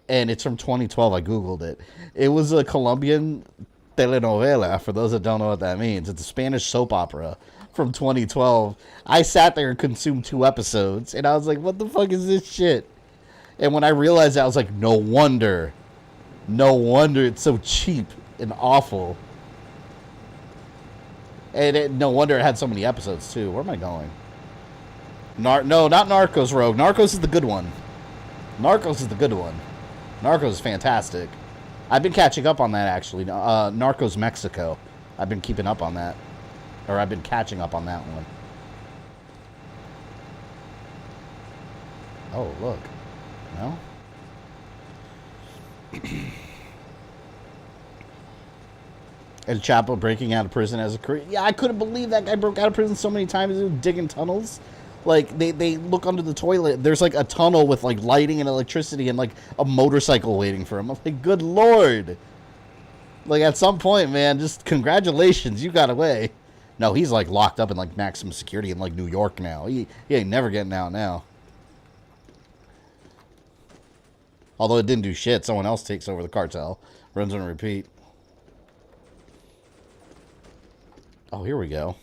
and it's from 2012. I googled it. It was a Colombian telenovela. For those that don't know what that means, it's a Spanish soap opera from 2012. I sat there and consumed 2 episodes, and I was like, "What the fuck is this shit?" And when I realized that, I was like, "No wonder it's so cheap and awful." And no wonder it had so many episodes too. Where am I going? No, not Narcos Rogue. Narcos is the good one. Narcos is fantastic. I've been catching up on that, actually. Narcos Mexico. I've been keeping up on that. Or I've been catching up on that one. Oh, look. No? El Chapo breaking out of prison as a career. Yeah, I couldn't believe that guy broke out of prison so many times. He was digging tunnels. Like, they look under the toilet. There's, like, a tunnel with, like, lighting and electricity and, like, a motorcycle waiting for him. I'm like, good lord. Like, at some point, man, just congratulations. You got away. No, he's, like, locked up in, like, maximum security in, like, New York now. He ain't never getting out now. Although it didn't do shit. Someone else takes over the cartel. Runs on repeat. Oh, here we go.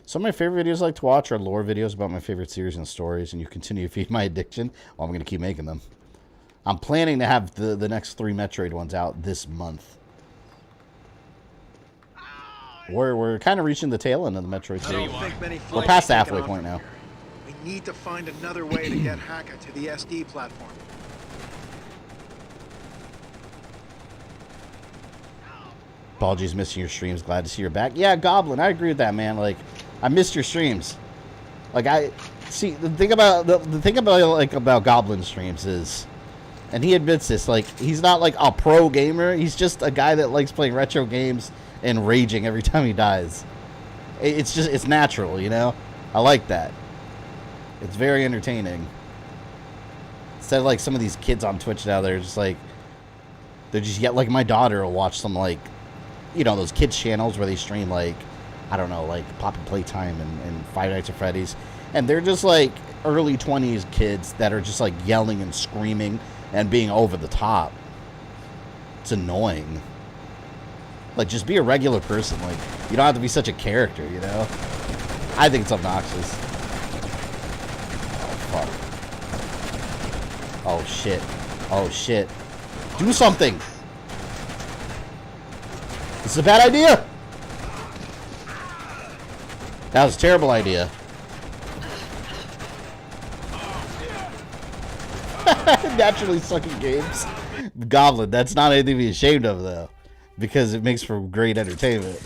Some of my favorite videos I like to watch are lore videos about my favorite series and stories, and you continue to feed my addiction. Well, I'm going to keep making them. I'm planning to have the next 3 Metroid ones out this month. We're kind of reaching the tail end of the Metroid series. We're past the halfway point now. We need to find another way to get Haka to the SD platform. Apologies, missing your streams. Glad to see you're back. Yeah, Goblin, I agree with that, man. Like, I missed your streams. Like, I see the thing about about Goblin streams is, and he admits this, like, he's not like a pro gamer. He's just a guy that likes playing retro games and raging every time he dies. It's natural, you know. I like that. It's very entertaining. Instead of like some of these kids on Twitch now, they're just like like my daughter will watch some, like, you know, those kids channels where they stream, like, I don't know, like Poppy Playtime and Five Nights at Freddy's, and they're just like early 20s kids that are just like yelling and screaming and being over the top. It's annoying. Like, just be a regular person. Like, you don't have to be such a character, you know? I think it's obnoxious. Oh, fuck. Oh, shit. Oh, shit. Do something! This is a bad idea! That was a terrible idea. Naturally sucking games. Goblin, that's not anything to be ashamed of, though. Because it makes for great entertainment.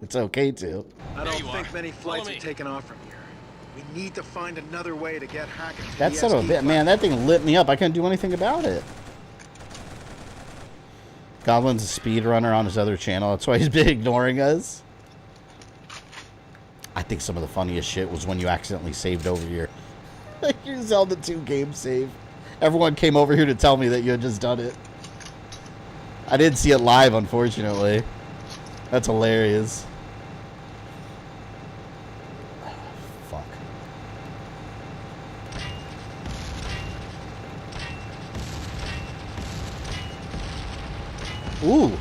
It's okay to. I don't think many flights are taking off from here. We need to find another way to get Haka to That the son of a bit, man, that thing lit me up. I couldn't do anything about it. Goblin's a speedrunner on his other channel. That's why he's been ignoring us. I think some of the funniest shit was when you accidentally saved over your Zelda 2 game save. Everyone came over here to tell me that you had just done it. I didn't see it live, unfortunately. That's hilarious. Fuck. Ooh.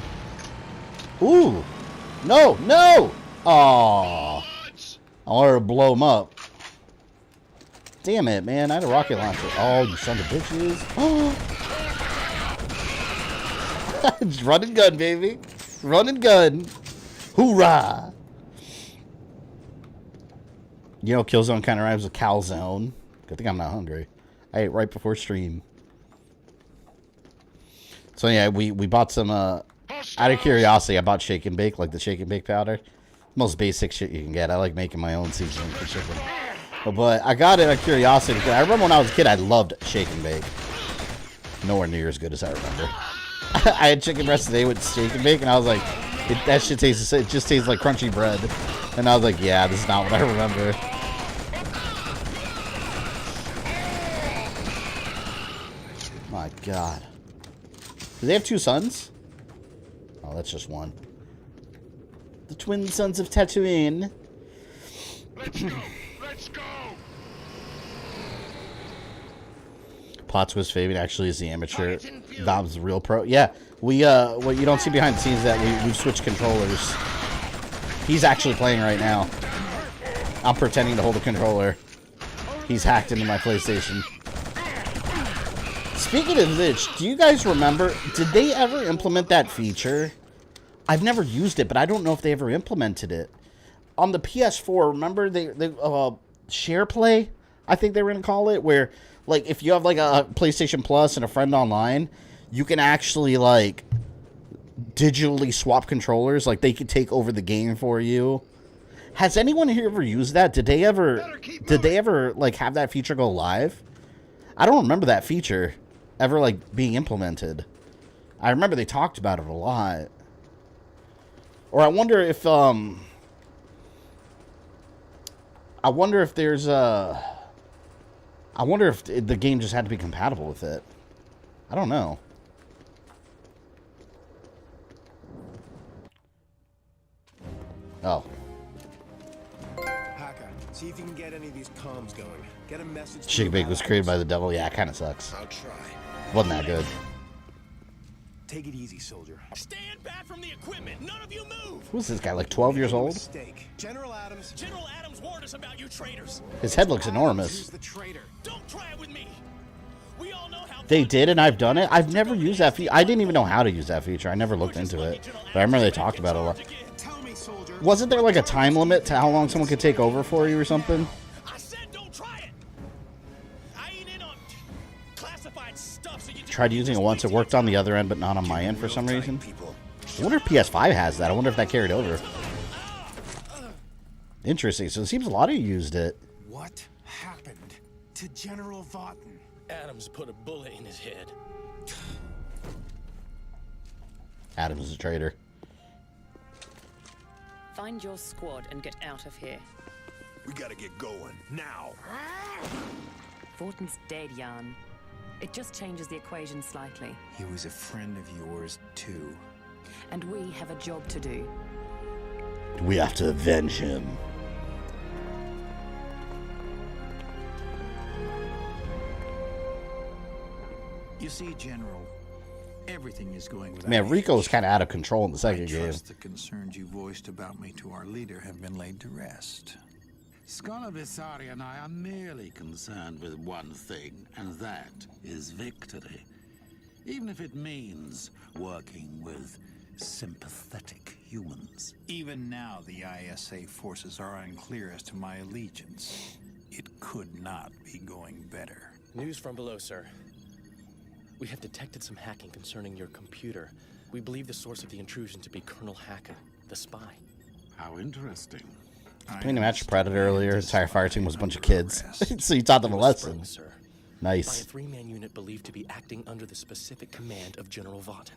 Ooh. No, no! Aww. I wanted to blow him up. Damn it, man. I had a rocket launcher. Oh, you son of bitches. Oh. Run and gun, baby. Run and gun. Hoorah. You know, Killzone kind of rhymes with calzone. Good thing I'm not hungry. I ate right before stream. So yeah, we bought some, out of curiosity, I bought shake and bake, like the shake and bake powder. Most basic shit you can get. I like making my own seasoning for chicken. But I got it out of curiosity. I remember when I was a kid, I loved shake and bake. Nowhere near as good as I remember. I had chicken breast today with shake and bake, and I was like, that shit tastes, it just tastes like crunchy bread. And I was like, yeah, this is not what I remember. My God. Do they have 2 sons? Oh, that's just one. The twin sons of Tatooine. Let's go. Plot twist: Fabian actually is the amateur. Dom's the real pro. Yeah, we what you don't see behind the scenes is that we've switched controllers. He's actually playing right now. I'm pretending to hold a controller. He's hacked into my PlayStation. Speaking of which, do you guys remember? Did they ever implement that feature? I've never used it, but I don't know if they ever implemented it on the PS4. Remember they share play? I think they were gonna call it, where like if you have like a PlayStation Plus and a friend online, you can actually like digitally swap controllers. Like they could take over the game for you. Has anyone here ever used that? Did they ever like have that feature go live? I don't remember that feature ever like being implemented. I remember they talked about it a lot. Or I wonder if there's I wonder if the game just had to be compatible with it. I don't know. Oh. Hacker, see if you can get any of these comms going. Get a message. Chick Bake was created by the devil. Yeah, it kind of sucks. I'll try. Wasn't that good. Take it easy, soldier. Stand back from the equipment. None of you move. Who's this guy? Like 12 years old? Mistake. General Adams. General Adams warned us about you traitors. His head looks enormous. Who's the traitor? Don't try it with me. We all know how They did, and I've done it. I've never used that feature. I didn't even know how to use that feature. I never looked into it. But I remember they talked about it a lot. Tell me, soldier. Wasn't there like a time limit to how long someone could take over for you or something? I said don't try it. I ain't in on classified stuff, so you just Tried using it once. It worked on the other end, but not on my end for some reason. I wonder if PS5 has that. I wonder if that carried over. Interesting. So it seems a lot of you used it. What happened to General Vaughton? Adams put a bullet in his head. Adams is a traitor. Find your squad and get out of here. We gotta get going, now. Vaughton's dead, Jan. It just changes the equation slightly. He was a friend of yours, too. And we have a job to do. We have to avenge him. You see, General, everything is going without Man, Rico was hitch. kind of out of control in the I second game. trust the concerns you voiced about me to our leader have been laid to rest. Scholar Visari and I are merely concerned with one thing, and that is victory. Even if it means working with sympathetic humans. Even now, the ISA forces are unclear as to my allegiance. It could not be going better. News from below, sir. We have detected some hacking concerning your computer. We believe the source of the intrusion to be Colonel Hacker, the spy. How interesting. Playing a match of Predator earlier, his entire fire team was a bunch of kids. So you taught them a lesson. Sir, Nice. by a three-man unit believed to be acting under the specific command of General Vaughton,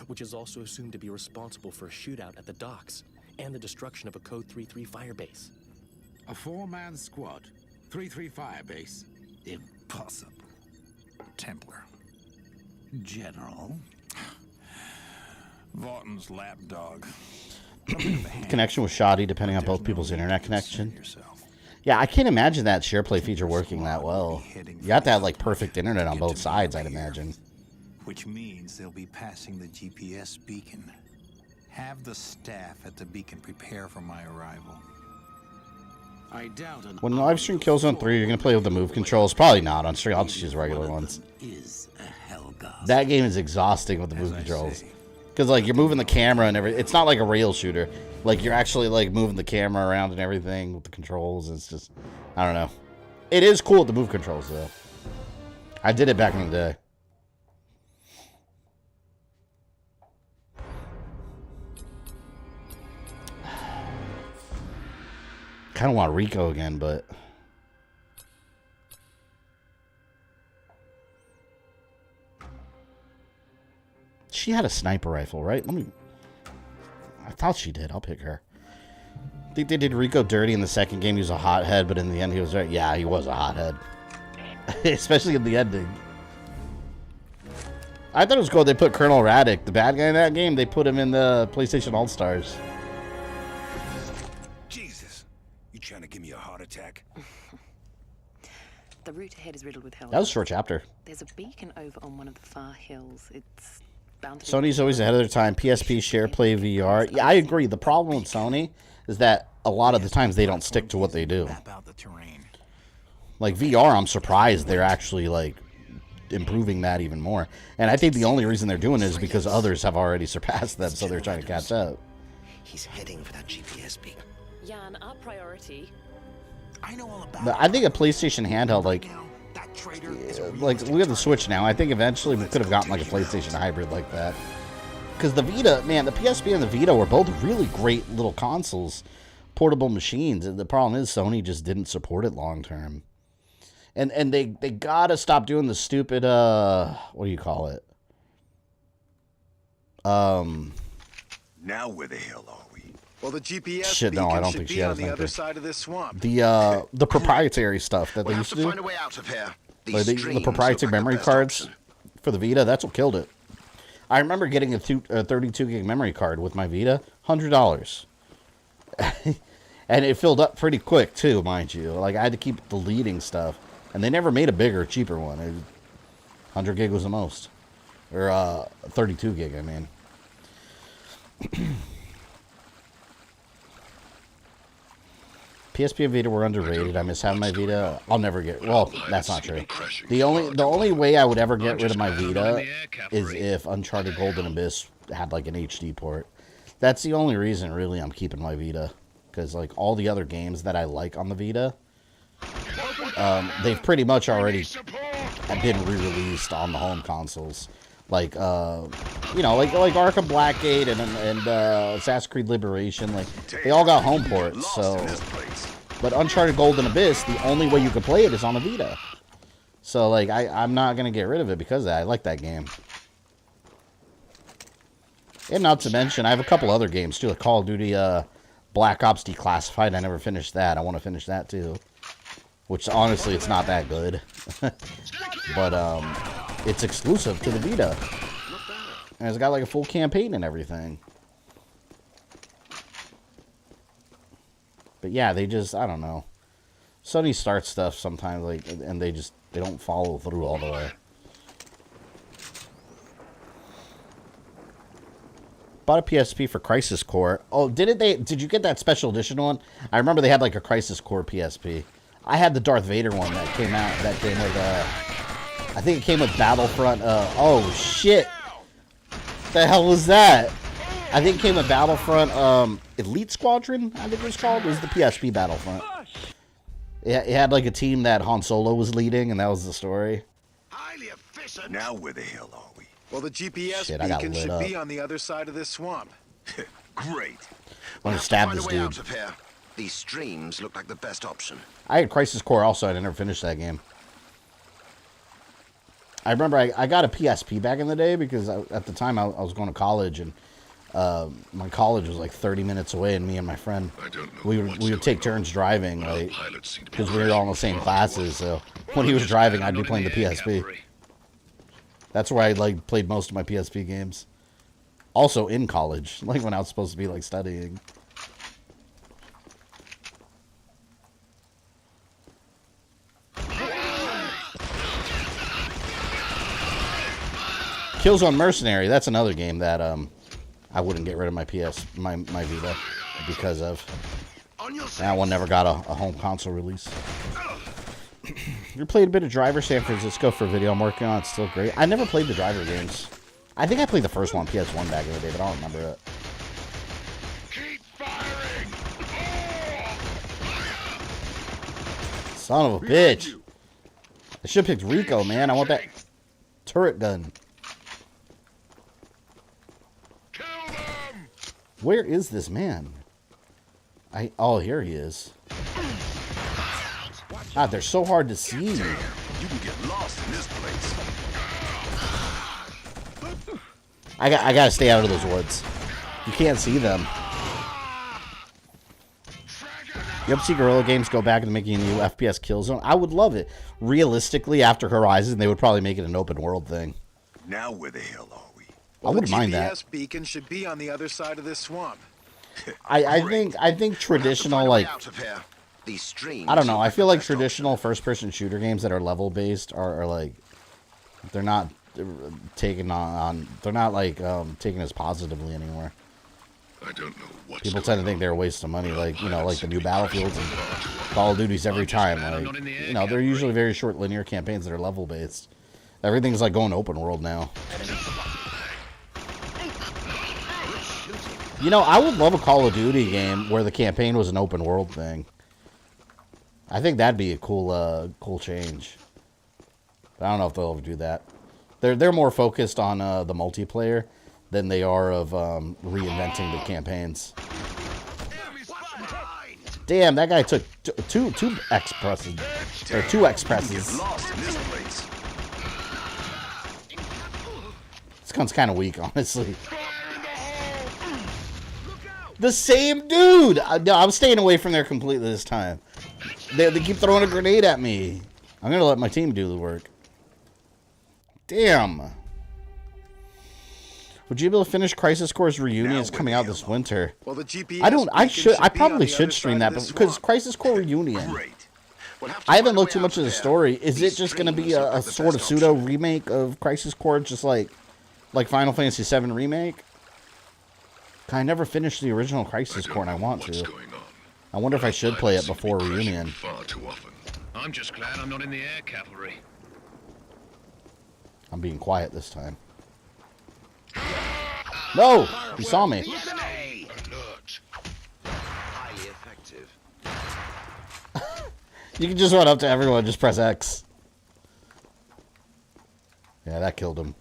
which is also assumed to be responsible for a shootout at the docks and the destruction of a Code 3-3 firebase. A four-man squad, 3-3 firebase. Impossible. Templar. General. Vaughton's lapdog. Connection was shoddy depending on both people's internet connection. Yeah, I can't imagine that SharePlay feature working that well. You have to have like perfect internet on both sides, I'd imagine. Which means they'll be passing the GPS beacon. Have the staff at the beacon prepare for my arrival. I doubt an When live stream Killzone 3, you're gonna play with the move controls? Probably not. On stream, I'll just use regular ones. is a Helga. That game is exhausting with the move controls. Because like you're moving the camera and everything. It's not like a rail shooter. Like you're actually like moving the camera around and everything with the controls. It's just, I don't know. It is cool with the move controls though. I did it back in the day. Kind of want Rico again, but she had a sniper rifle, right? I thought she did. I'll pick her. I think they did Rico dirty in the second game. He was a hothead, but in the end he was right. Yeah, he was a hothead. Especially in the ending. I thought it was cool they put Colonel Raddick, the bad guy in that game, they put him in the PlayStation All-Stars. Jesus, you trying to give me a heart attack? The route ahead is riddled with hell. That was a short chapter. There's a beacon over on one of the far hills. It's bound to be Sony's always ahead of their time. PSP, share, play, VR. Yeah, I agree. The problem with Sony is that a lot of the times they don't stick to what they do. Like VR, I'm surprised they're actually like improving that even more. And I think the only reason they're doing it is because others have already surpassed them, so they're trying to catch up. He's heading for that GPS beacon. Jan, our priority. I know all about But I think a PlayStation handheld, like look at the Switch now. I think eventually we could have gotten like a PlayStation hybrid like that. Because the Vita, man, the PSP and the Vita were both really great little consoles, portable machines. And the problem is Sony just didn't support it long term. And they gotta stop doing the stupid what do you call it? Now where the hell are we? Well, the GPS Shit, no, I don't think she has on the other anything. side of this swamp. The proprietary stuff that they We'll have used to to do. find a way out of here. Like These the streams proprietary look like the memory best cards option. for the Vita, that's what killed it. I remember getting a 32 gig memory card with my Vita, $100. And it filled up pretty quick too, mind you. Like I had to keep deleting stuff, and they never made a bigger, cheaper one. 100 gig was the most, or 32 gig. I mean. PSP and Vita were underrated. I miss having my Vita. I'll never get. Well, that's not true. The only way I would ever get rid of my Vita is if Uncharted Golden Abyss had like an HD port. That's the only reason, really, I'm keeping my Vita, because like all the other games that I like on the Vita, they've pretty much already been re-released on the home consoles. Like you know, like Arkham Blackgate and Assassin's Creed Liberation, like they all got home ports. So, but Uncharted Golden Abyss, the only way you could play it is on the Vita. So like I'm not gonna get rid of it because of that. I like that game. And not to mention, I have a couple other games too, like Call of Duty, Black Ops Declassified. I never finished that. I want to finish that too. Which honestly, it's not that good, but it's exclusive to the Vita, and it's got like a full campaign and everything. But yeah, they just, I don't know. Sony starts stuff sometimes, like, and they don't follow through all the way. Bought a PSP for Crisis Core. Oh, did you get that special edition one? I remember they had like a Crisis Core PSP. I had the Darth Vader one that came out. That came with, I think it came with Battlefront. Oh shit! The hell was that? I think it came with Battlefront. Elite Squadron, I think it was called. It was the PSP Battlefront. It had like a team that Han Solo was leading, and that was the story. Highly efficient. Now where the hell are we? Well, the GPS Shit, I got beacon lit should up. be on the other side of this swamp. Great. I'm gonna stab Find this a way dude. out of here. These streams look like the best option. I had Crisis Core also. I never finished that game. I remember I got a PSP back in the day because at the time I was going to college, and my college was like 30 minutes away, and me and my friend, we would take turns driving, like, because we were all in the same classes. So when he was driving, I'd be playing the PSP. That's where I like played most of my PSP games. Also in college, like when I was supposed to be like studying. Killzone Mercenary, that's another game that I wouldn't get rid of my my Vita because of. That one never got a home console release. You played a bit of Driver San Francisco for a video I'm working on. It's still great. I never played the Driver games. I think I played the first one on PS1 back in the day, but I don't remember it. Son of a bitch. I should have picked Rico, man. I want that turret gun. Where is this man? Oh, here he is. God, they're so hard to see. You can get lost in this place. I gotta stay out of those woods. You can't see them. You ever see Guerrilla Games go back and making a new FPS Killzone? I would love it. Realistically, after Horizon, they would probably make it an open world thing. Now where the hell are we? I wouldn't mind that. The GPS beacon should be on the other side of this swamp. I think traditional, like, These streams I don't know. look I like feel the like best traditional first-person shooter games that are level-based are like they're not taken on. They're not like taken as positively anymore. I don't know what's People tend to think they're a waste of money, like like the new Battlefields and Call of Duties every time. Like they're usually very short linear campaigns that are level-based. Everything's like going open world now. I would love a Call of Duty game where the campaign was an open world thing. I think that'd be a cool change. But I don't know if they'll ever do that. They're more focused on the multiplayer than they are of reinventing the campaigns. Damn, that guy took two X presses or 2X presses. This gun's kind of weak, honestly. The same dude! No, I'm staying away from there completely this time. They keep throwing a grenade at me. I'm going to let my team do the work. Damn. Would you be able to finish Crisis Core's Reunion? It's coming out this winter. Well, the GPS I probably should stream that, because Crisis Core Reunion. I haven't looked too much of the story. Is it just going to be a sort of pseudo remake of Crisis Core, just like Final Fantasy VII Remake? I never finished the original Crisis Core, and I want to. I wonder if I should play it before Reunion. Far too often. I'm just glad I'm not in the air cavalry. I'm being quiet this time. No! He saw me. highly effective. You can just run up to everyone, just press X. Yeah, that killed him.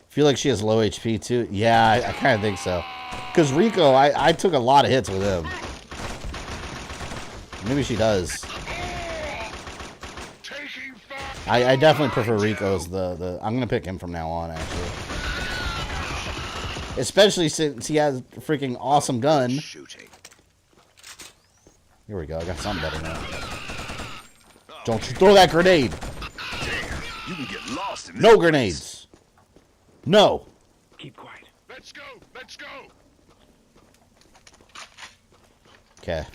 Feel like she has low HP too? Yeah, I kind of think so. Because Rico, I took a lot of hits with him. Maybe she does. I definitely prefer Rico's I'm gonna pick him from now on, actually. Especially since he has a freaking awesome gun. Here we go, I got something better now. Don't you throw that grenade! You can get lost in this No place. grenades! No! Keep quiet. Let's go! Let's go! Okay.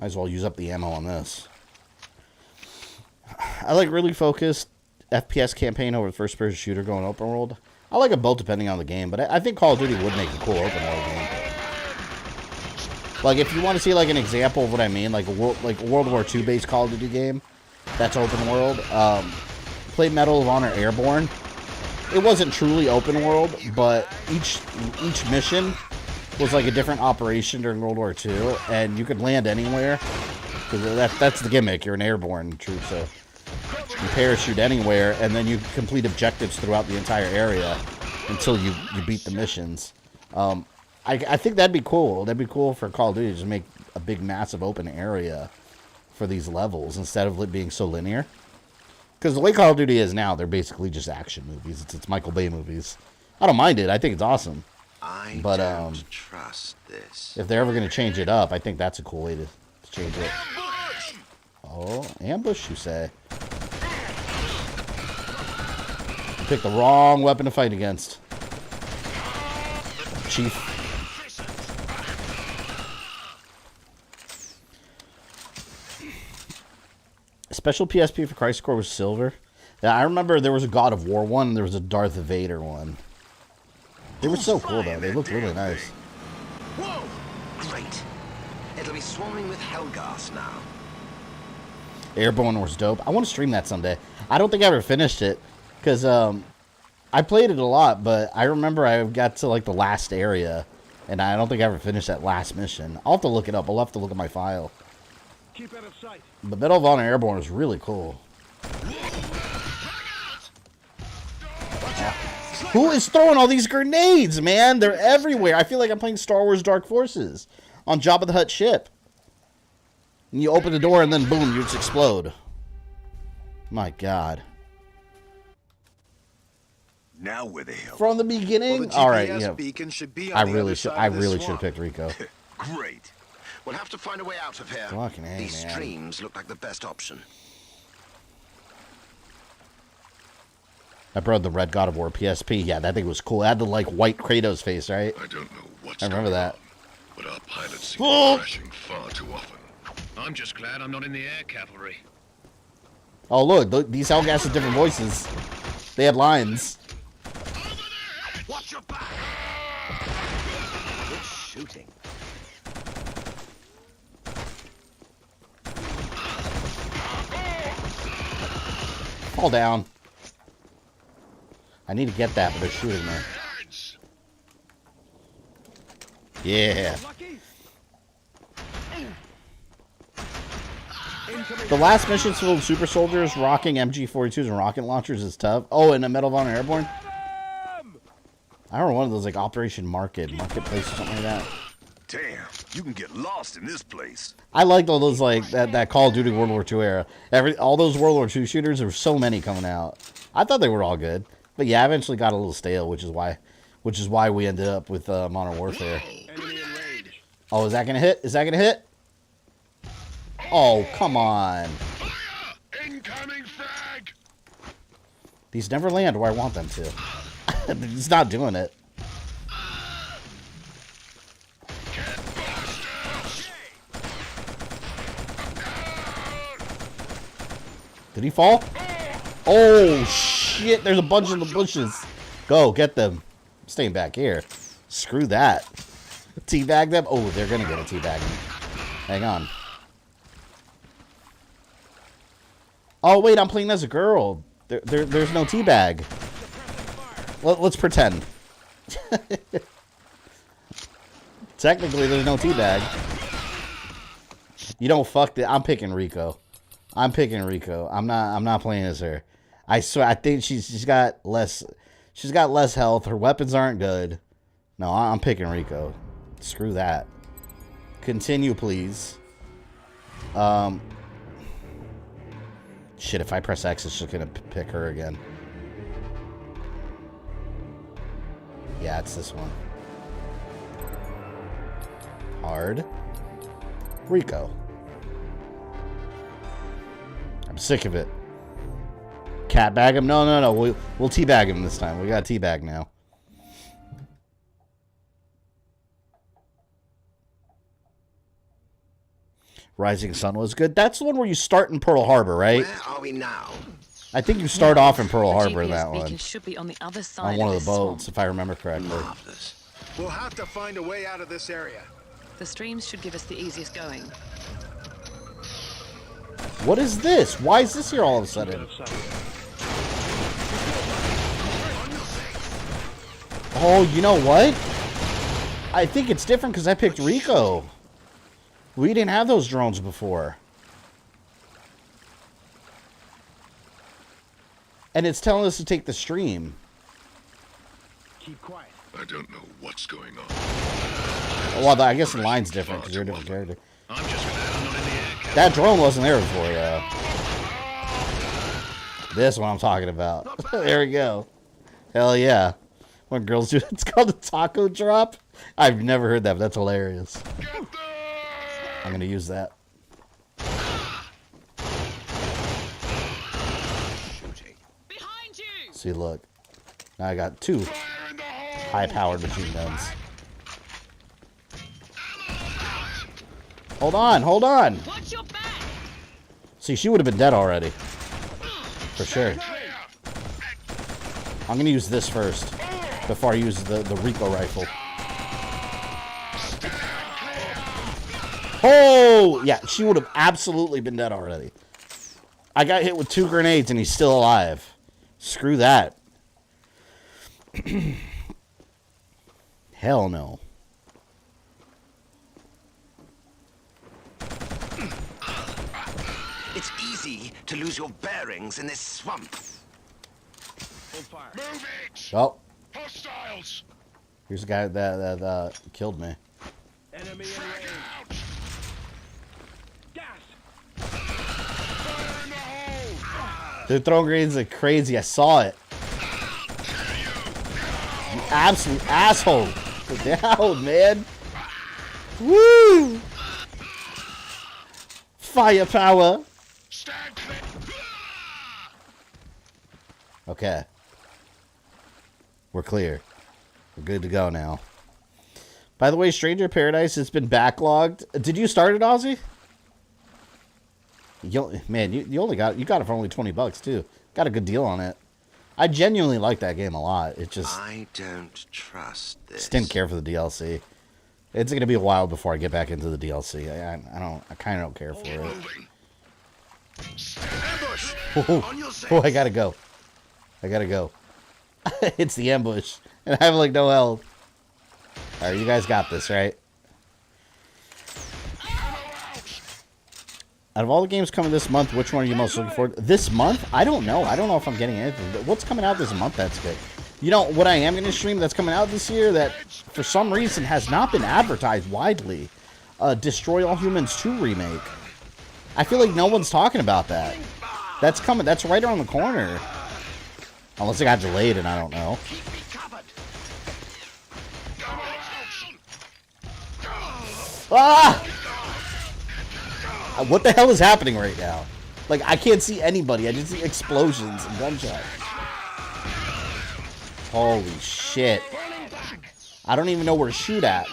Might as well use up the ammo on this. I like really focused FPS campaign over the first-person shooter going open world. I like them both depending on the game, but I think Call of Duty would make a cool open world game. Like, if you want to see like an example of what I mean, like a World War II based Call of Duty game that's open world, play Medal of Honor Airborne. It wasn't truly open world, but each mission was like a different operation during World War II, and you could land anywhere. Because that's the gimmick. You're an airborne troop, so you parachute anywhere, and then you complete objectives throughout the entire area until you beat the missions. I think that'd be cool. That'd be cool for Call of Duty to just make a big, massive open area for these levels instead of it being so linear. Because the way Call of Duty is now, they're basically just action movies. It's Michael Bay movies. I don't mind it. I think it's awesome. But don't trust this. if they're ever going to change it up, I think that's a cool way to change it. Oh, ambush, you say? You picked the wrong weapon to fight against, Chief. Special PSP for Crisis Core was silver. Yeah, I remember there was a God of War one and there was a Darth Vader one. They were so cool, though. They looked really nice. Whoa! Great. It'll be swarming with Hellgas now. Airborne was dope. I want to stream that someday. I don't think I ever finished it because I played it a lot, but I remember I got to like the last area, and I don't think I ever finished that last mission. I'll have to look it up. I'll have to look at my file. Keep out of sight. The Medal of Honor Airborne was really cool. Who is throwing all these grenades, man? They're everywhere. I feel like I'm playing Star Wars Dark Forces on Jabba the Hutt ship. And you open the door and then boom, you just explode. My God. Now where the hell? From the beginning? Well, the all right, GPS yeah. beacon should be on I the really other should. side I of this really should swamp. have picked Rico. Great. We'll have to find a way out of here. Fucking A, These man. streams look like the best option. I brought the Red God of War PSP. Yeah, that thing was cool. It had the like white Kratos face, right? I don't know what's I remember going that. on, but our pilot see you crashing far too often. I'm just glad I'm not in the air cavalry. Oh, look, these Hellgas have different voices. They have lines. Watch your back! Good shooting. Fall down. I need to get that, but they're shooting me. Yeah. The last missions full of super soldiers rocking MG-42s and rocket launchers is tough. Oh, and a Medal of Honor Airborne? I remember one of those, like, Operation Marketplace or something like that. Damn, you can get lost in this place. I liked all those, like, that Call of Duty World War II era. All those World War II shooters, there were so many coming out. I thought they were all good. But yeah, I eventually got a little stale, which is why we ended up with Modern Warfare. Oh, is that gonna hit? Is that gonna hit? Oh, come on. Incoming frag! These never land where I want them to. They're just not doing it. Did he fall? Oh, shit. There's a bunch in the bushes. Go, get them. I'm staying back here. Screw that. Teabag them? Oh, they're going to get a teabag. Hang on. Oh, wait, I'm playing as a girl. There's no teabag. Let's pretend. Technically, there's no teabag. You don't fuck it. I'm picking Rico. I'm picking Rico. I'm not playing as her. I swear. I think she's got less. She's got less health. Her weapons aren't good. No, I'm picking Rico. Screw that. Continue, please. Shit. If I press X, it's just gonna pick her again. Yeah, it's this one. Hard. Rico. I'm sick of it. Cat bag him? No. We'll teabag him this time. We got a teabag now. Rising Sun was good. That's the one where you start in Pearl Harbor, right? Where are we now? I think you start off in Pearl Harbor in that GPS beacon one. should be on the other side On one of this the boats, swamp. if I remember correctly. Marvelous. We'll have to find a way out of this area. The streams should give us the easiest going. What is this? Why is this here all of a sudden? Oh, you know what? I think it's different because I picked Rico. We didn't have those drones before. And it's telling us to take the stream. Keep quiet. I don't know what's going on. Well, I guess the line's different because you're a different character. I'm just glad I'm not in the air. That drone wasn't there before, yeah. This one I'm talking about. There we go. Hell yeah. When girls do it, it's called a taco drop. I've never heard that, but that's hilarious. I'm going to use that. Behind you! See, look. Now I got two high-powered machine guns. Hold on, hold on. Watch your back! See, she would have been dead already. For sure. I'm going to use this first before I use the Rico rifle. Oh! Yeah, she would have absolutely been dead already. I got hit with 2 grenades and he's still alive. Screw that. Hell no. It's easy to lose your bearings in this swamp. Move it! Oh, Hostiles! here's the guy that killed me. Enemy in Frag range. out! Gas. Fire in the hole! They're throwing grenades like crazy. I saw it. You absolute asshole. Get down, man. Woo! Firepower. Stand clear! Okay. We're clear. We're good to go now. By the way, Stranger of Paradise has been backlogged. Did you start it, Ozzy? Man, you got it for only $20 too. Got a good deal on it. I genuinely like that game a lot. It just I don't trust this. Just didn't care for the DLC. It's gonna be a while before I get back into the DLC. I kind of don't care for it. Oh, I gotta go. It's the ambush, and I have like no health. All right, you guys got this, right? Out of all the games coming this month, which one are you most looking forward to? This month? I don't know. I don't know if I'm getting anything. But what's coming out this month that's good? You know, what I am going to stream that's coming out this year that, for some reason, has not been advertised widely. Destroy All Humans 2 remake. I feel like no one's talking about that. That's coming. That's right around the corner. Unless it got delayed and I don't know. Ah! What the hell is happening right now? Like, I can't see anybody. I just see explosions and gunshots. Holy shit. I don't even know where to shoot at.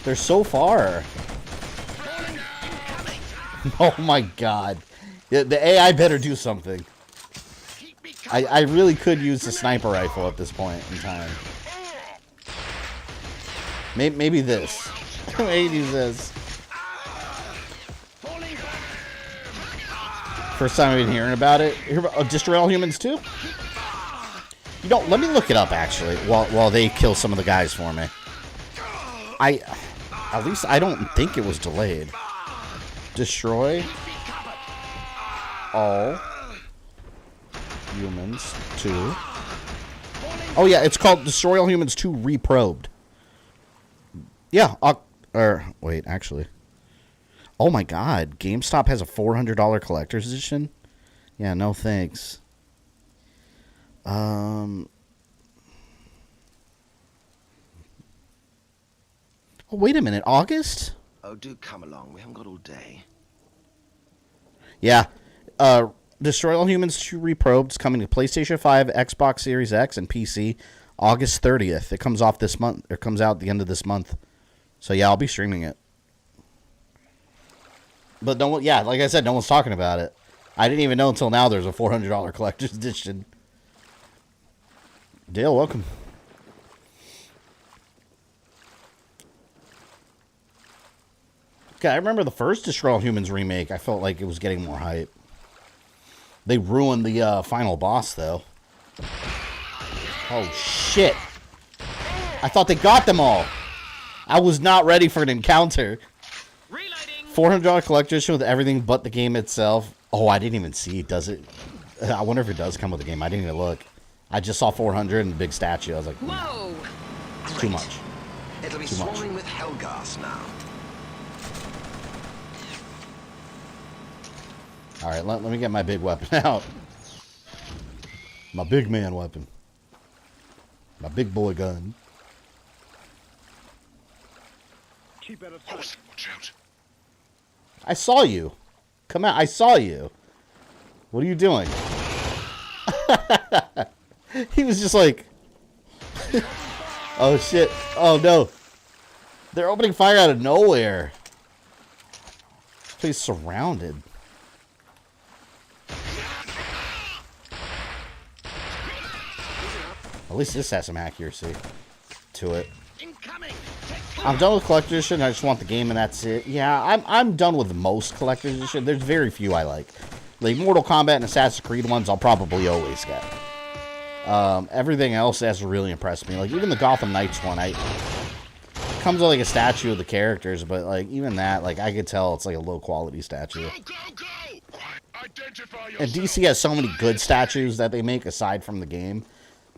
They're so far. Oh my god. The AI better do something. I really could use the sniper rifle at this point in time. Maybe this. Maybe this. First time I've been hearing about it. Destroy All Humans 2? You know, let me look it up actually while they kill some of the guys for me. At least I don't think it was delayed. Destroy All Humans 2. Oh yeah, it's called Destroy All Humans 2 Reprobed. Yeah, wait, actually. Oh my god, GameStop has a $400 collector's edition? Yeah, no thanks. Oh, wait a minute, August? Oh, do come along. We haven't got all day. Yeah. Destroy All Humans 2 Reprobed is coming to PlayStation 5, Xbox Series X, and PC August 30th. It comes off this month. It comes out at the end of this month. So yeah, I'll be streaming it. But no one, yeah, like I said, no one's talking about it. I didn't even know until now there's a $400 collector's edition. Dale, welcome. Okay, I remember the first Destroy All Humans remake. I felt like it was getting more hype. They ruined the final boss, though. Oh, shit. I thought they got them all. I was not ready for an encounter. $400 collector's edition with everything but the game itself. Oh, I didn't even see. Does it? I wonder if it does come with the game. I didn't even look. I just saw 400 and a big statue. I was like, whoa, too much. It'll be too much. swarming with Hellgas now. All right, let me get my big weapon out. My big man weapon. My big boy gun. Keep out of sight. Watch out. I saw you. Come out. I saw you. What are you doing? He was just like... Oh, shit. Oh, no. They're opening fire out of nowhere. This place is surrounded. At least this has some accuracy to it. I'm done with collector's edition. I just want the game and that's it. Yeah, I'm done with most collector's edition. There's very few I like. Like Mortal Kombat and Assassin's Creed ones I'll probably always get. Everything else has really impressed me. Like even the Gotham Knights one, it comes with like a statue of the characters, but like even that, like I could tell it's like a low quality statue. And DC has so many good statues that they make aside from the game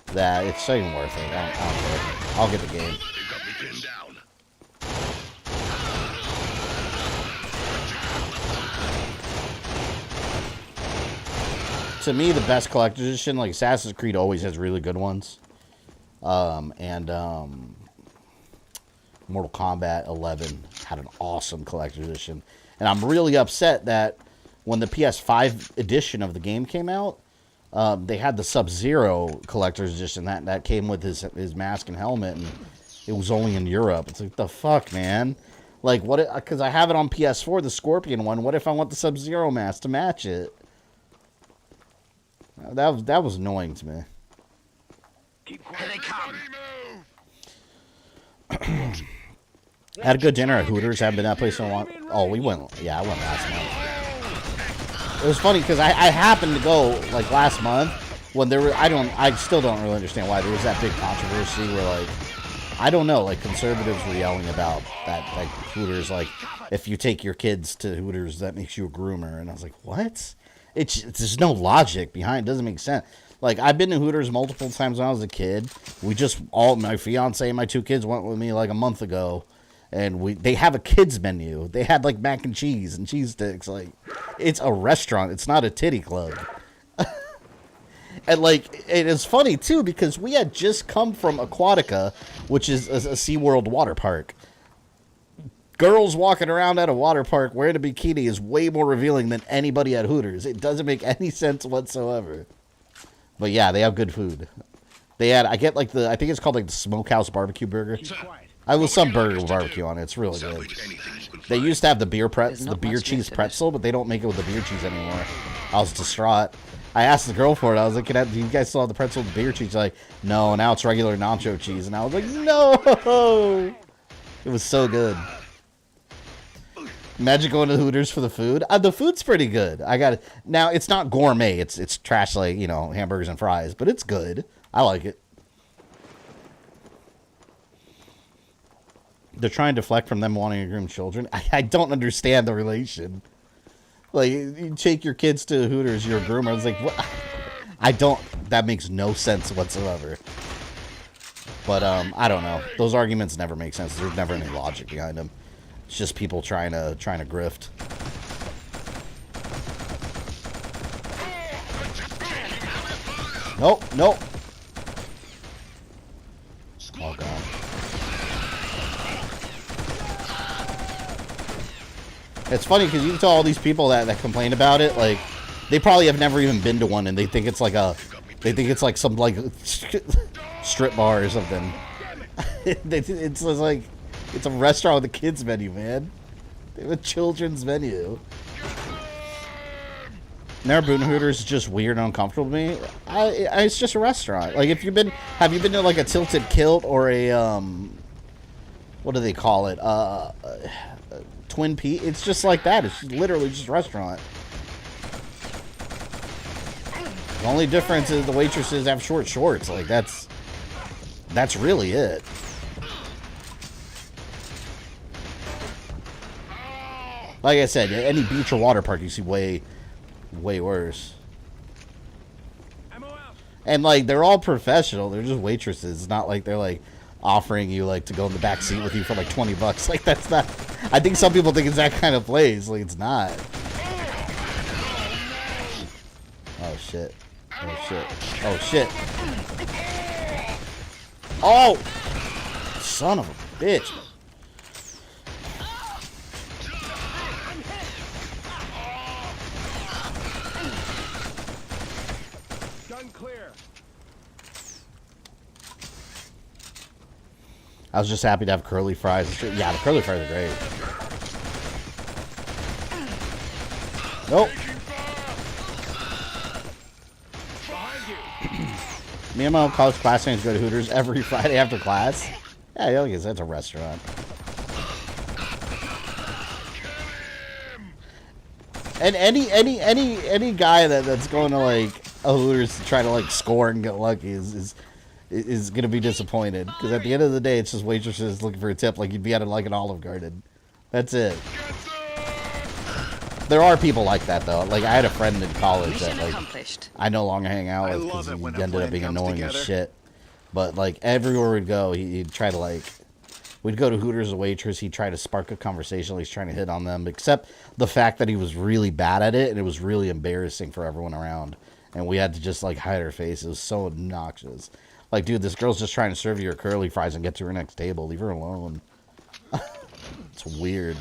that it's not even worth it. I don't care. I'll get the game. To me, the best collector's edition, like Assassin's Creed always has really good ones. Mortal Kombat 11 had an awesome collector's edition. And I'm really upset that when the PS5 edition of the game came out, they had the Sub-Zero collector's edition that came with his mask and helmet, and it was only in Europe. It's like, the fuck, man? Like, what? Because I have it on PS4, the Scorpion one. What if I want the Sub-Zero mask to match it? That was annoying to me. Here they come. Had a good dinner at Hooters. Haven't been that place in a while. Oh, we went. Yeah, I went last month. It was funny because I happened to go like last month when there were. I still don't really understand why there was that big controversy where like. I don't know, like, conservatives were yelling about that, like, Hooters, like, if you take your kids to Hooters, that makes you a groomer. And I was like, what? There's no logic behind it. It doesn't make sense. Like, I've been to Hooters multiple times when I was a kid. My fiance and my 2 kids went with me, like, a month ago. And they have a kids menu. They had, like, mac and cheese sticks. Like, it's a restaurant. It's not a titty club. And, like, it is funny, too, because we had just come from Aquatica, which is a SeaWorld water park. Girls walking around at a water park wearing a bikini is way more revealing than anybody at Hooters. It doesn't make any sense whatsoever. But, yeah, they have good food. I think it's called, like, the Smokehouse Barbecue Burger. I was some burger with barbecue on it. It's really good. They used to have the beer cheese pretzel, but they don't make it with the beer cheese anymore. I was distraught. I asked the girl for it. I was like, do you guys still have the pretzel with the beer cheese? She's like, no, now it's regular nacho cheese. And I was like, no! It was so good. Imagine going to Hooters for the food. The food's pretty good. Now, it's not gourmet. It's trash, like, you know, hamburgers and fries. But it's good. I like it. They're trying to deflect from them wanting to groom children. I don't understand the relation. Like, you take your kids to Hooters, you're a groomer. I was like, what? That makes no sense whatsoever. But, I don't know. Those arguments never make sense. There's never any logic behind them. It's just people trying to grift. Nope. Oh, God. It's funny because you can tell all these people that complain about it, like, they probably have never even been to one, and they think it's like some like strip bar or something. It's like it's a restaurant with a kids menu, man. They have a children's menu. Never been to Hooters is just weird and uncomfortable to me. It's just a restaurant. Like, have you been to like a Tilted Kilt or a what do they call it? Twin Peaks. It's just like that. It's literally just a restaurant. The only difference is the waitresses have short shorts. Like, that's really it. Like I said, any beach or water park you see way worse. And like, they're all professional. They're just waitresses. It's not like they're like offering you like to go in the back seat with you for like $20. Like, that's not. I think some people think it's that kind of place. Like, it's not. Oh shit. Oh shit. Oh, son of a bitch. Gun clear. I was just happy to have curly fries. Yeah, the curly fries are great. Nope. Me and my college classmates go to Hooters every Friday after class. Yeah, I guess that's a restaurant. And any guy that's going to like a Hooters to try to like score and get lucky is gonna be disappointed, because at the end of the day, it's just waitresses looking for a tip, like you'd be at like an Olive Garden. That's it. There are people like that though. Like, I had a friend in college that like I no longer hang out with because he ended up being annoying as shit. But like, everywhere we'd go, he'd try to like, we'd go to Hooters as a waitress, he'd try to spark a conversation, he's trying to hit on them, except the fact that he was really bad at it, and it was really embarrassing for everyone around, and we had to just like hide our face. It was so obnoxious. Like, dude, this girl's just trying to serve you your curly fries and get to her next table. Leave her alone. It's weird.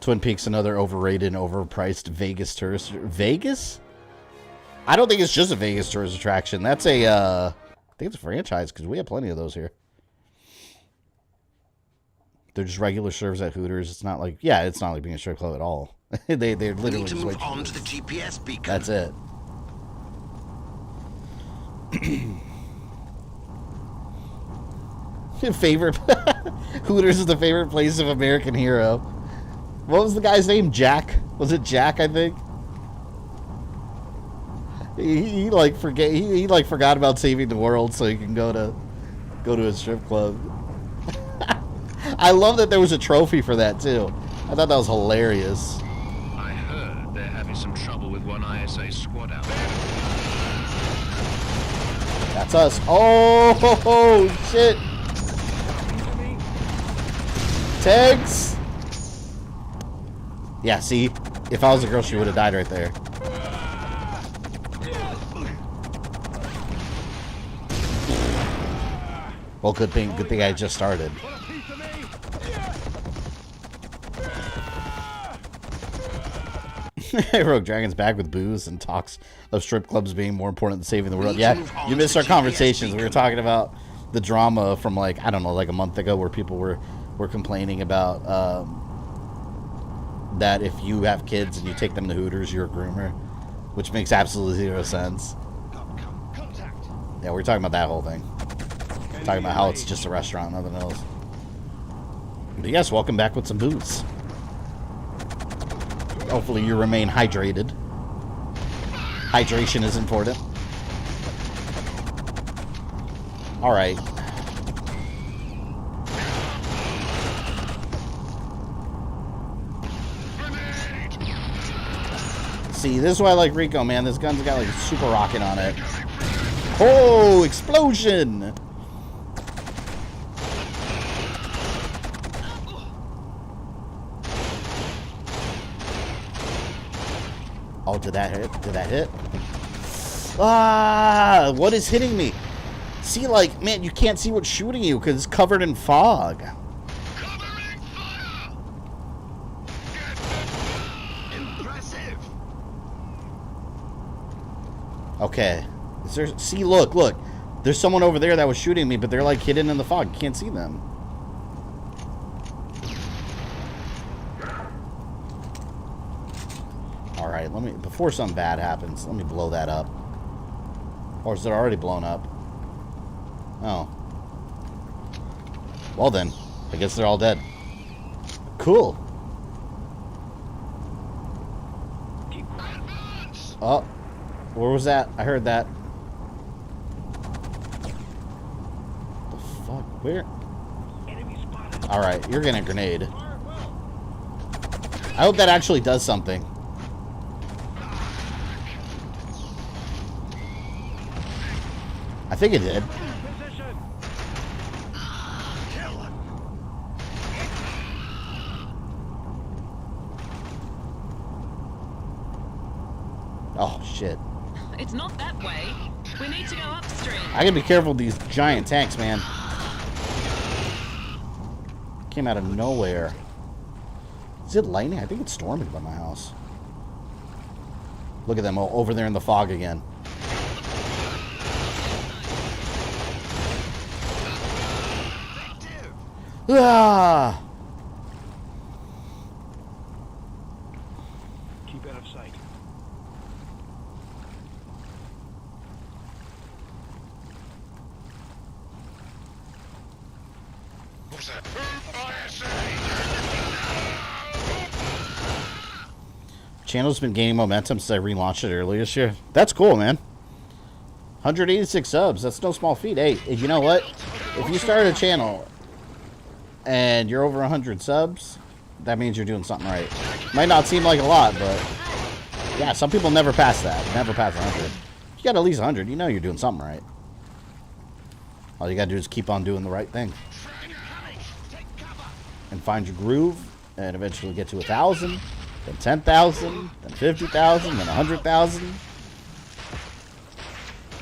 Twin Peaks, another overrated and overpriced Vegas tourist. Vegas? I don't think it's just a Vegas tourist attraction. That's a, I think it's a franchise because we have plenty of those here. They're just regular serves at Hooters. It's not like, yeah, it's not like being a strip club at all. They're literally Need to just move on to the GPS beacon. That's it. Favorite Hooters is the favorite place of American Hero. What was the guy's name? Jack? Was it Jack? I think he like forgot about saving the world so he can go to a strip club. I love that there was a trophy for that too. I thought that was hilarious. I heard they're having some trouble with one ISA squad out there. That's us. Oh shit! Tags. Yeah, see, if I was a girl, she would have died right there. Well, good thing I just started. Rogue Dragon's back with booze and talks of strip clubs being more important than saving the world. Yeah, you missed our conversations. We were talking about the drama from like, I don't know, like a month ago where people were complaining about that if you have kids and you take them to Hooters, you're a groomer, which makes absolutely zero sense. Yeah, we're talking about that whole thing. We're talking about how it's just a restaurant, nothing else. But yes, welcome back with some booze. Hopefully you remain hydrated. Hydration is important. All right. See, this is why I like Rico, man. This gun's got like a super rocket on it. Oh, explosion! Oh, did that hit? Did that hit? Ah, what is hitting me? See, like, man, you can't see what's shooting you because it's covered in fog. Okay. Is there, see, look. There's someone over there that was shooting me, but they're like hidden in the fog. You can't see them. Alright, let me, before something bad happens, let me blow that up. Or is it already blown up? Oh. Well then, I guess they're all dead. Cool. Oh. Where was that? I heard that. The fuck? Where? Alright, you're getting a grenade. I hope that actually does something. I think it did. Oh, shit. It's not that way. We need to go upstream. I gotta be careful with these giant tanks, man. Came out of nowhere. Is it lightning? I think it's storming by my house. Look at them all over there in the fog again. Ah! Keep out of sight. Channel's been gaining momentum since I relaunched it earlier this year. That's cool, man. 186 subs. That's no small feat. Hey, you know what? If you start a channel and you're over 100 subs, that means you're doing something right. Might not seem like a lot, but yeah, some people never pass that. Never pass 100. If you got at least 100, you know you're doing something right. All you gotta do is keep on doing the right thing. And find your groove, and eventually get to 1,000, then 10,000, then 50,000, then 100,000. And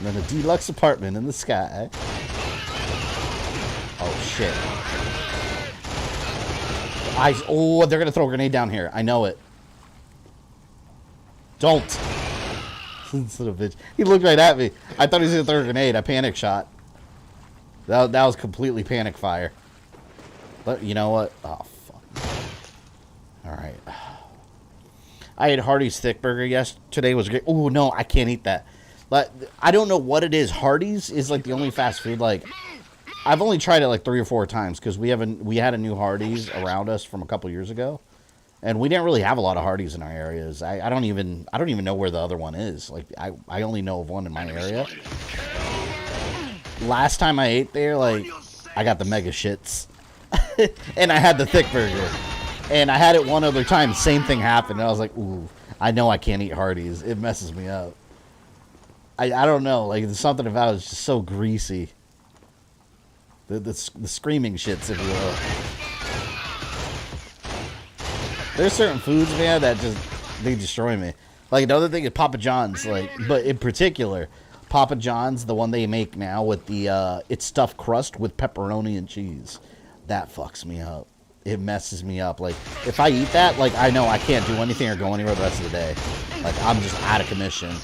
then a deluxe apartment in the sky. Oh, shit. Oh, they're gonna throw a grenade down here. I know it. Don't. Son of a bitch. He looked right at me. I thought he was gonna throw a grenade. I panic shot. That was completely panic fire. But you know what? Oh fuck. All right. I had Hardee's thick burger yesterday. Was great. Oh no, I can't eat that. But I don't know what it is. Hardee's is like the only fast food. Like I've only tried it like 3 or 4 times because we had a new Hardee's around us from a couple years ago, and we didn't really have a lot of Hardee's in our areas. I don't even know where the other one is. Like I only know of one in my area. Last time I ate there, like I got the mega shits, and I had the thick burger, and I had it one other time. Same thing happened, and I was like, ooh, I know I can't eat Hardee's. It messes me up. I don't know, like there's something about it. It's just so greasy. The screaming shits, if you will. There's certain foods, man, that they destroy me. Like another thing is Papa John's, like, but in particular, Papa John's, the one they make now with the it's stuffed crust with pepperoni and cheese. That fucks me up. It messes me up. Like if I eat that, like I know I can't do anything or go anywhere the rest of the day. Like I'm just out of commission.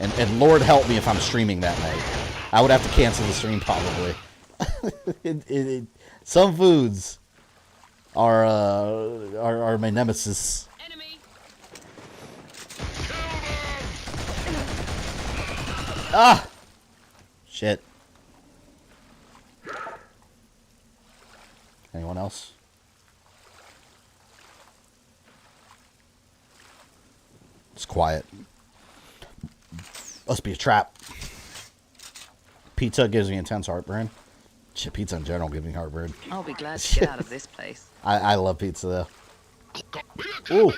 And Lord help me if I'm streaming that night. I would have to cancel the stream probably. Some foods are my nemesis. Enemy. Ah! Shit. Anyone else? It's quiet. Must be a trap. Pizza gives me intense heartburn. Shit, pizza in general gives me heartburn. I'll be glad to get out of this place. I love pizza though. Ooh.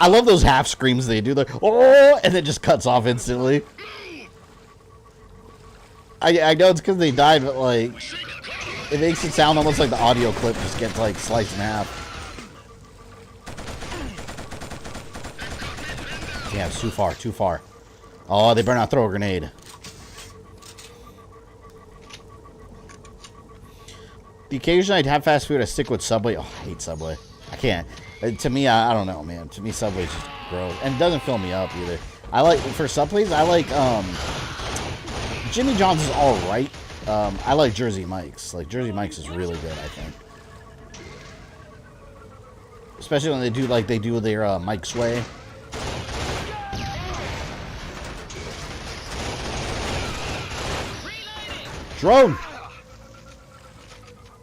I love those half screams they do. Like, oh, and it just cuts off instantly. I know it's because they died, but like, it makes it sound almost like the audio clip just gets like sliced in half. Yeah, it's too far, too far. Oh, they better not throw a grenade. The occasion I'd have fast food, I stick with Subway. Oh, I hate Subway. I can't. To me, I don't know, man. To me, Subway's just gross. And it doesn't fill me up either. I like, for Subways, I like, Jimmy John's is alright. I like Jersey Mike's. Like, Jersey Mike's is really good, I think. Especially when they do their Mike's Way. Drone!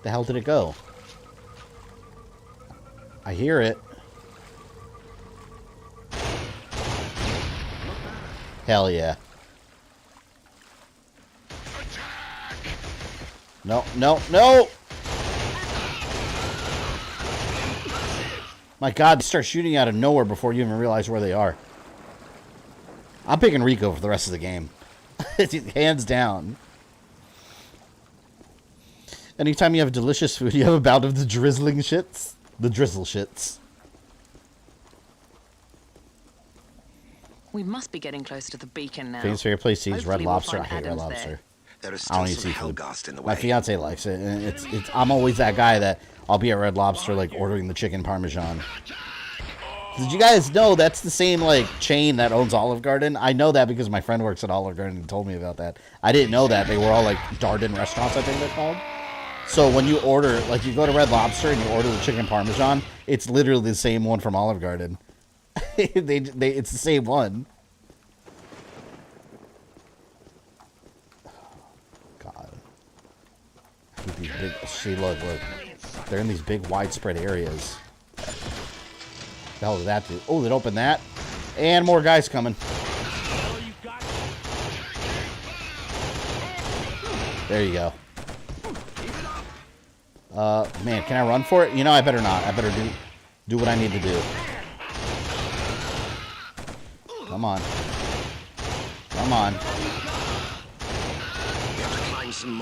The hell did it go? I hear it. Hell yeah. No, no, no! My God, they start shooting out of nowhere before you even realize where they are. I'm picking Rico for the rest of the game. Hands down. Anytime you have delicious food, you have a bout of the drizzling shits. The drizzle shits. We must be getting close to the beacon now. Famous favorite place to eat Hopefully Red we'll Lobster. I find hate Red Adams Lobster. there. There is I don't still eat some seafood. Hellgast in the My way. fiance likes it, and I'm always that guy that I'll be at Red Lobster like ordering the chicken parmesan. Did you guys know that's the same like chain that owns Olive Garden? I know that because my friend works at Olive Garden and told me about that. I didn't know that. They were all like Darden restaurants, I think they're called. So when you order, like you go to Red Lobster and you order the chicken parmesan, it's literally the same one from Olive Garden. It's the same one. God. I hate these big, see, look. They're in these big widespread areas. The hell did that do? Oh, it opened that. And more guys coming. There you go. Man, can I run for it? You know, I better not. I better do what I need to do. Come on. Come on.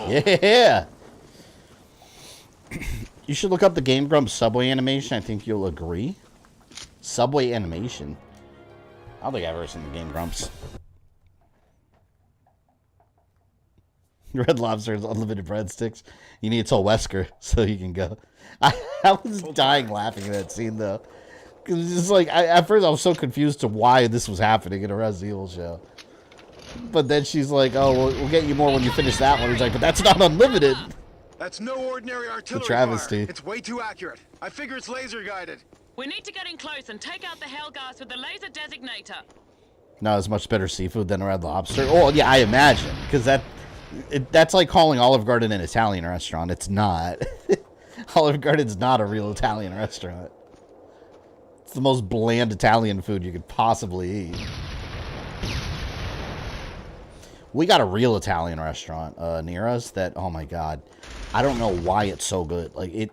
Yeah! You should look up the Game Grumps Subway animation. I think you'll agree. Subway animation? I don't think I've ever seen the Game Grumps. Red Lobster's unlimited breadsticks. You need to tell Wesker so he can go. I was dying laughing at that scene though, because it's just like at first I was so confused to why this was happening in a Resident Evil show. But then she's like, "Oh, we'll get you more when you finish that one." He's like, "But that's not unlimited." That's no ordinary artillery travesty. fire. It's way too accurate. I figure it's laser guided. We need to get in close and take out the Hellgas with the laser designator. Not as much better seafood than a Red Lobster. Oh yeah, I imagine, because that's like calling Olive Garden an Italian restaurant. It's not. Olive Garden's not a real Italian restaurant. It's the most bland Italian food you could possibly eat. We got a real Italian restaurant near us that, oh my god, I don't know why it's so good. Like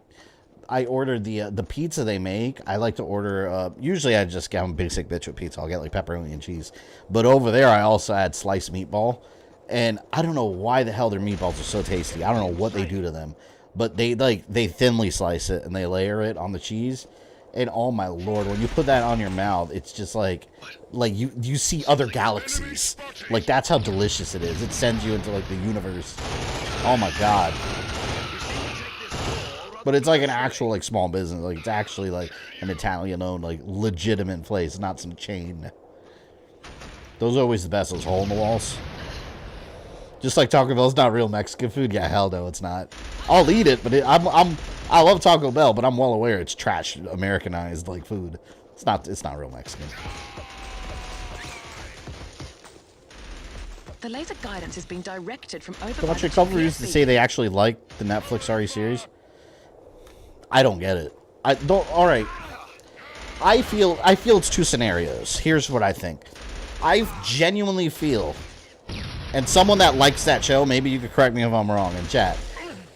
I ordered the pizza they make. I like to order, usually I just get a basic bitch with pizza. I'll get like pepperoni and cheese. But over there I also add sliced meatball. And I don't know why the hell their meatballs are so tasty. I don't know what they do to them. But they thinly slice it and they layer it on the cheese. And oh my lord, when you put that on your mouth, it's just like you see other galaxies. Like that's how delicious it is. It sends you into like the universe. Oh my god. But it's like an actual like small business. Like it's actually like an Italian-owned like legitimate place, not some chain. Those are always the best. Those hole in the walls. Just like Taco Bell's not real Mexican food. Yeah, hell no, it's not. I'll eat it, but I love Taco Bell, but I'm well aware it's trash, Americanized like food. It's not real Mexican. The laser guidance is being directed from over. So much a couple reviews to say they actually like the Netflix RE series. I don't get it. I don't. All right. I feel it's two scenarios. Here's what I think. I genuinely feel. And someone that likes that show, maybe you could correct me if I'm wrong in chat.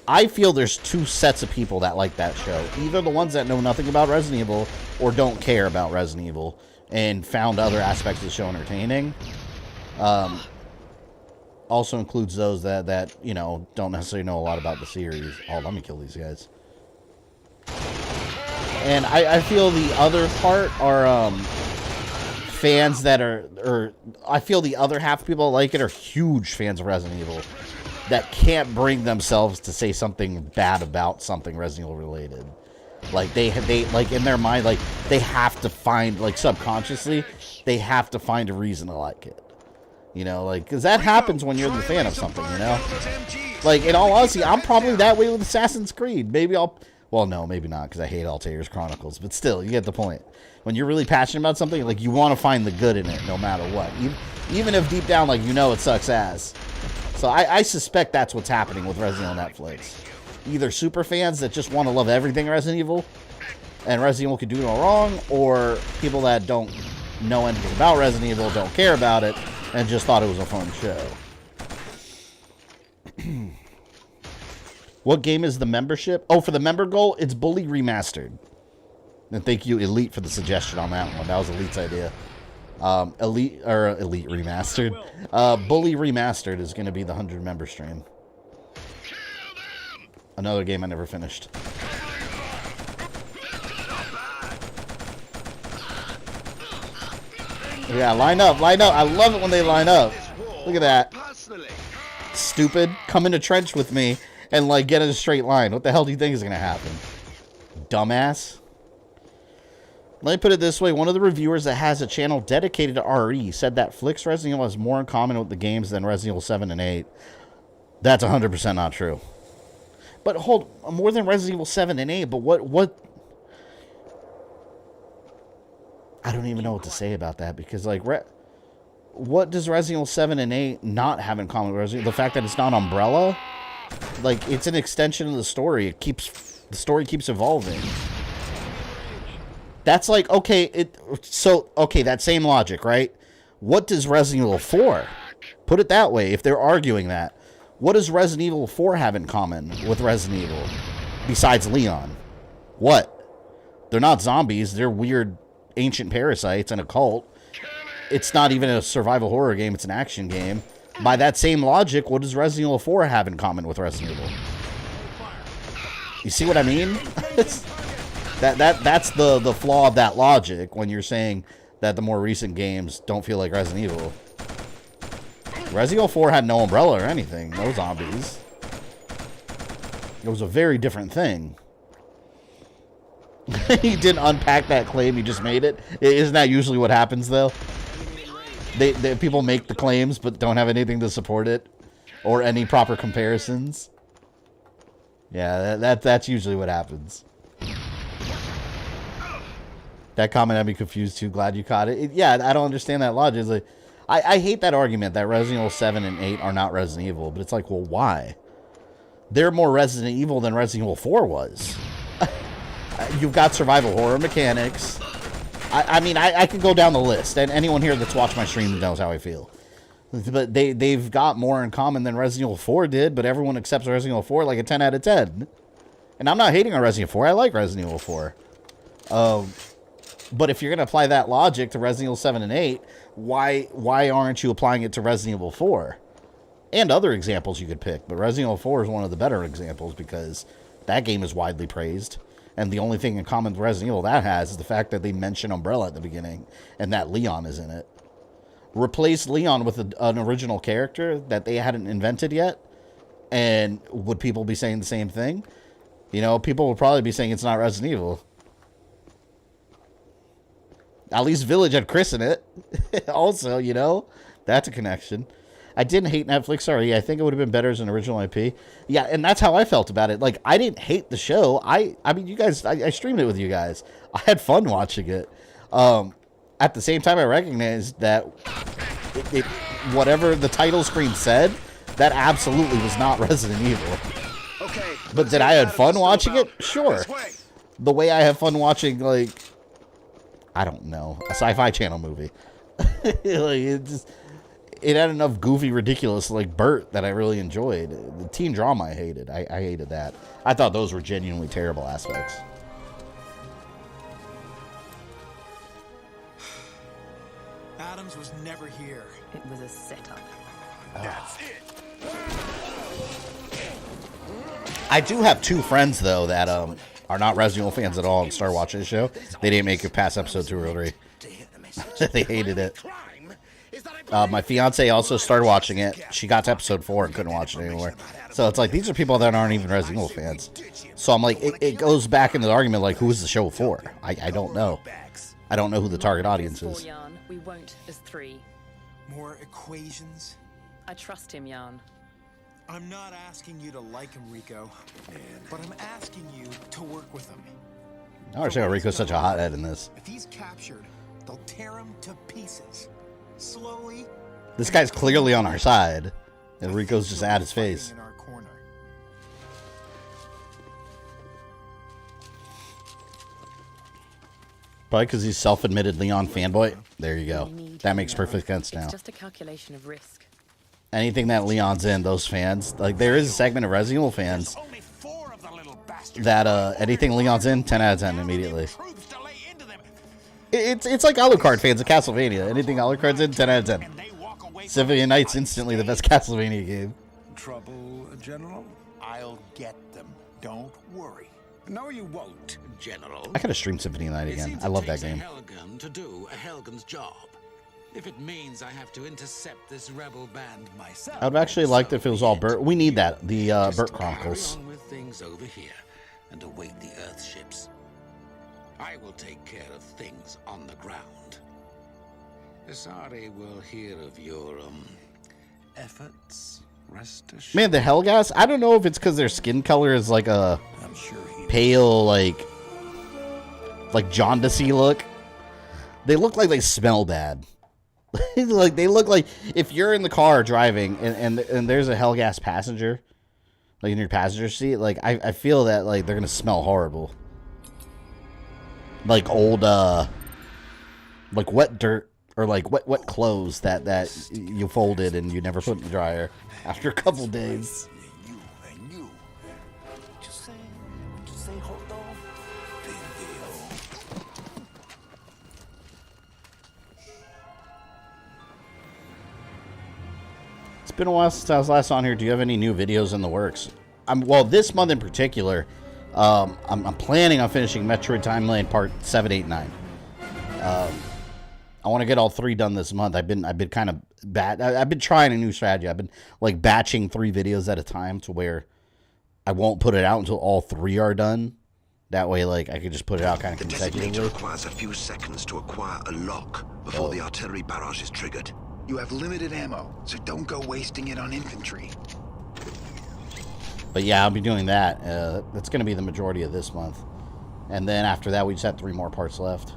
I feel there's two sets of people that like that show. Either the ones that know nothing about Resident Evil or don't care about Resident Evil and found other aspects of the show entertaining. Also includes those that you know, don't necessarily know a lot about the series. Oh, let me kill these guys. And I feel the other part are fans that are I feel the other half of people that like it are huge fans of Resident Evil that can't bring themselves to say something bad about something Resident Evil related. Like they like in their mind, like they have to find, like subconsciously they have to find a reason to like it, you know, like because that happens when you're the fan of something, you know. Like in all honesty, I'm probably that way with Assassin's Creed. Maybe well, no, maybe not, because I hate Altair's Chronicles, but still, you get the point. When you're really passionate about something, like, you want to find the good in it, no matter what. Even if deep down, like, you know it sucks ass. So I suspect that's what's happening with Resident Evil Netflix. Either super fans that just want to love everything Resident Evil, and Resident Evil can do no wrong, or people that don't know anything about Resident Evil, don't care about it, and just thought it was a fun show. What game is the membership? Oh, for the member goal, it's Bully Remastered. And thank you, Elite, for the suggestion on that one. That was Elite's idea. Elite Remastered. Bully Remastered is going to be the 100 member stream. Another game I never finished. Yeah, line up. I love it when they line up. Look at that. Stupid. Come in a trench with me and, like, get in a straight line. What the hell do you think is going to happen? Dumbass. Let me put it this way. One of the reviewers that has a channel dedicated to RE said that Flick's Resident Evil has more in common with the games than Resident Evil 7 and 8. That's 100% not true. But hold, more than Resident Evil 7 and 8, but what... I don't even know what to say about that, because, like, what does Resident Evil 7 and 8 not have in common with Resident Evil? The fact that it's not Umbrella? Like, it's an extension of the story. The story keeps evolving. That's like, okay, that same logic, right? What does Resident Evil 4? Put it that way, if they're arguing that. What does Resident Evil 4 have in common with Resident Evil? Besides Leon. What? They're not zombies, they're weird ancient parasites and a cult. It's not even a survival horror game, it's an action game. By that same logic, what does Resident Evil 4 have in common with Resident Evil? You see what I mean? That's the flaw of that logic when you're saying that the more recent games don't feel like Resident Evil. Resident Evil 4 had no umbrella or anything. No zombies. It was a very different thing. He didn't unpack that claim. He just made it. Isn't that usually what happens, though? They people make the claims but don't have anything to support it or any proper comparisons. Yeah, that's usually what happens. That comment had me confused too. Glad you caught it. Yeah, I don't understand that logic. It's like, I hate that argument that Resident Evil 7 and 8 are not Resident Evil, but it's like, well, why? They're more Resident Evil than Resident Evil 4 was. You've got survival horror mechanics. I mean, I could go down the list, and anyone here that's watched my stream knows how I feel. But they've got more in common than Resident Evil 4 did, but everyone accepts Resident Evil 4 like a 10 out of 10. And I'm not hating on Resident Evil 4. I like Resident Evil 4. But if you're going to apply that logic to Resident Evil 7 and 8, why aren't you applying it to Resident Evil 4? And other examples you could pick, but Resident Evil 4 is one of the better examples because that game is widely praised. And the only thing in common with Resident Evil that has is the fact that they mention Umbrella at the beginning and that Leon is in it. Replace Leon with an original character that they hadn't invented yet, and would people be saying the same thing? You know, people would probably be saying it's not Resident Evil. At least Village had Chris in it. Also, you know, that's a connection. I didn't hate Netflix. Sorry, I think it would have been better as an original IP. Yeah, and that's how I felt about it. Like, I didn't hate the show. I mean, you guys, I streamed it with you guys. I had fun watching it. At the same time, I recognized that whatever the title screen said, that absolutely was not Resident Evil. Okay. But did I have fun watching it? Sure. The way I have fun watching, like, I don't know, a Sci-Fi Channel movie. Like, it had enough goofy, ridiculous, like Bert, that I really enjoyed. The teen drama I hated. I hated that. I thought those were genuinely terrible aspects. Adams was never here. It was a setup. That's it. I do have two friends, though, that are not Resident Evil fans at all and started watching the show. They didn't make it past episode 2 or 3. They hated it. My fiance also started watching it. She got to episode 4 and couldn't watch it anymore. So it's like, these are people that aren't even Resident Evil fans. So I'm like, it goes back into the argument, like, who is the show for? I don't know. I don't know who the target audience is. We won't as 3. More equations? I trust him, Jan. I'm not asking you to like him, Rico, but I'm asking you to work with him. I don't understand why Rico's such a hothead in this. If he's captured, they'll tear him to pieces. Slowly. This guy's clearly on our side, and Rico's just at his face. Probably because he's self-admitted Leon fanboy. There you go. That makes perfect sense now. It's just a calculation of risk. Anything that Leon's in, those fans, like, there is a segment of Resident Evil fans that anything Leon's in, 10 out of 10 immediately. It's like Alucard fans of Castlevania. Anything Alucard's in, 10 out of 10. Symphony of Night's instantly the best Castlevania game. Trouble, General? I'll get them. Don't worry. No, you won't, General. I could have streamed Symphony of the Night again. I love that game. Helgen to do a Helgen's job. If it means I have to intercept this rebel band myself. I would actually like if it was all Burt. We need that. The Burt Chronicles. Carry on with things over here and await the Earth ships. I will take care of things on the ground. Isari will hear of your efforts. Rest assured. Man, the Hellgas, I don't know if it's because their skin color is like a pale, like jaundicey look. They look like they smell bad. Like, they look like if you're in the car driving and there's a Hellgas passenger, like in your passenger seat, like I feel that like they're gonna smell horrible. Like old like wet dirt or like wet clothes that you folded and you never put in the dryer after a couple days. It's been a while since I was last on here. Do you have any new videos in the works? Well, this month in particular, I'm planning on finishing Metroid Time Lane Part 7, 8, 9. I want to get all 3 done this month. I've been kind of I've been trying a new strategy. I've been like batching 3 videos at a time to where I won't put it out until all 3 are done. That way, like, I could just put it out kind of consecutively. The designator requires a few seconds to acquire a lock before the artillery barrage is triggered. You have limited ammo, so don't go wasting it on infantry. But yeah, I'll be doing that. That's going to be the majority of this month. And then after that, we just have 3 more parts left.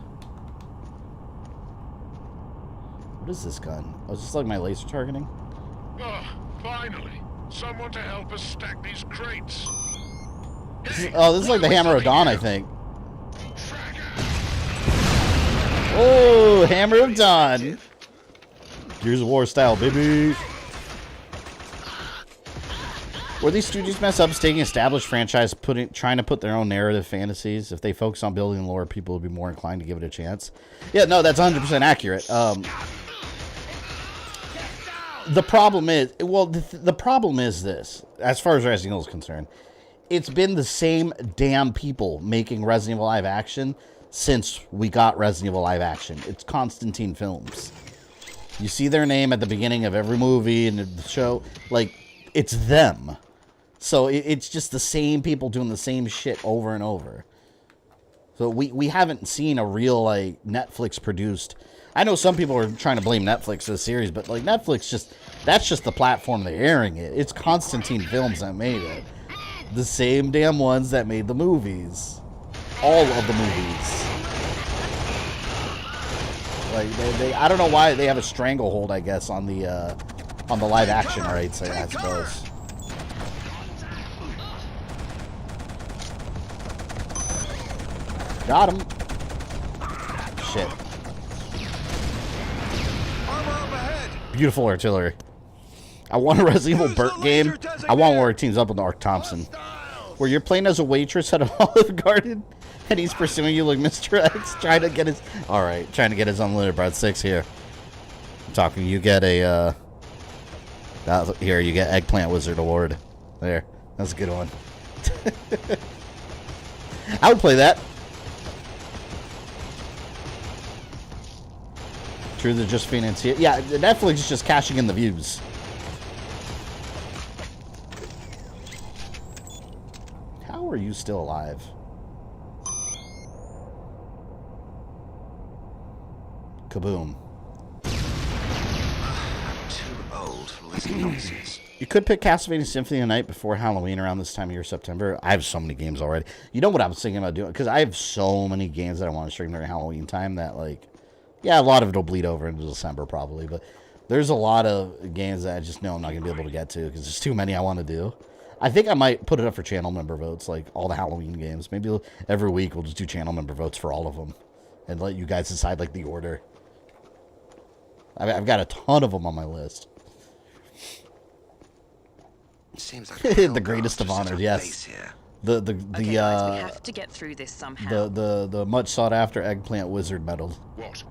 What is this gun? Oh, is this like my laser targeting? Oh, finally. Someone to help us stack these crates. This is like the Hammer of Dawn, I think. Oh, Hammer of Dawn. Gears of War style, baby. Where these studios mess up is taking established franchise, trying to put their own narrative fantasies. If they focus on building lore, people would be more inclined to give it a chance. Yeah, no, that's 100% accurate. The problem is, well, the problem is this, as far as Resident Evil is concerned. It's been the same damn people making Resident Evil live action since we got Resident Evil live action. It's Constantine Films. You see their name at the beginning of every movie and the show. Like, it's them. So it's just the same people doing the same shit over and over. So we haven't seen a real, like, Netflix produced. I know some people are trying to blame Netflix for the series, but, like, Netflix that's just the platform they're airing it. It's Constantine Films that made it. The same damn ones that made the movies. All of the movies. Like, they I don't know why they have a stranglehold, I guess, on the live action rights, I suppose. Got him. Shit. Beautiful artillery. I want a Resident Evil Burt game. I want where it teams up with Mark Thompson. Where you're playing as a waitress at an Olive Garden and he's pursuing you like Mr. X, trying to get his unlimited breadsticks here. I'm talking, you get a here, you get Eggplant Wizard Award. There. That's a good one. I would play that. True, they're just financier. Yeah, Netflix is just cashing in the views. How are you still alive? Kaboom. Too old for this nonsense. You could pick Castlevania Symphony of the Night before Halloween around this time of year, September. I have so many games already. You know what I was thinking about doing? Because I have so many games that I want to stream during Halloween time that, like, yeah, a lot of it will bleed over into December probably, but there's a lot of games that I just know I'm not going to be able to get to because there's too many I want to do. I think I might put it up for channel member votes, like all the Halloween games. Maybe every week we'll just do channel member votes for all of them and let you guys decide, like, the order. I've got a ton of them on my list. Seems like the greatest of honors, yes. The Okay, guys, we have to get through this somehow. The much sought after Eggplant Wizard medal. What?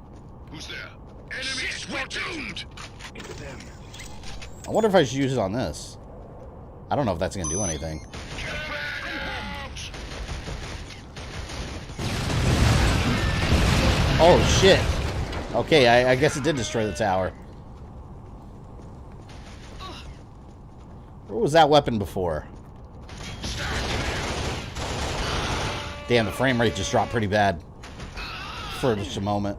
Who's there? Enemy spotted! I wonder if I should use it on this. I don't know if that's gonna do anything. Oh shit! Okay, I guess it did destroy the tower. Where was that weapon before? Damn, the frame rate just dropped pretty bad for just a moment.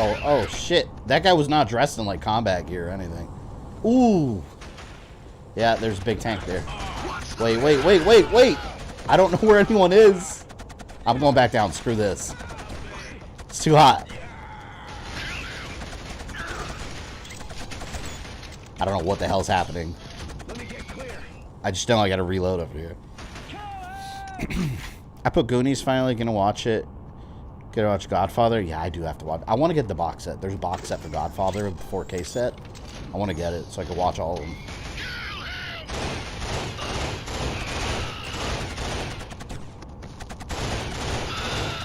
Oh shit. That guy was not dressed in, like, combat gear or anything. Ooh. Yeah, there's a big tank there. Wait. I don't know where anyone is. I'm going back down. Screw this. It's too hot. I don't know what the hell's happening. I just know I gotta reload over here. I put Goonies finally. Gonna watch it. Gonna watch Godfather. Yeah, I do have to watch. I want to get the box set. There's a box set for Godfather, the 4K set. I want to get it so I can watch all of them.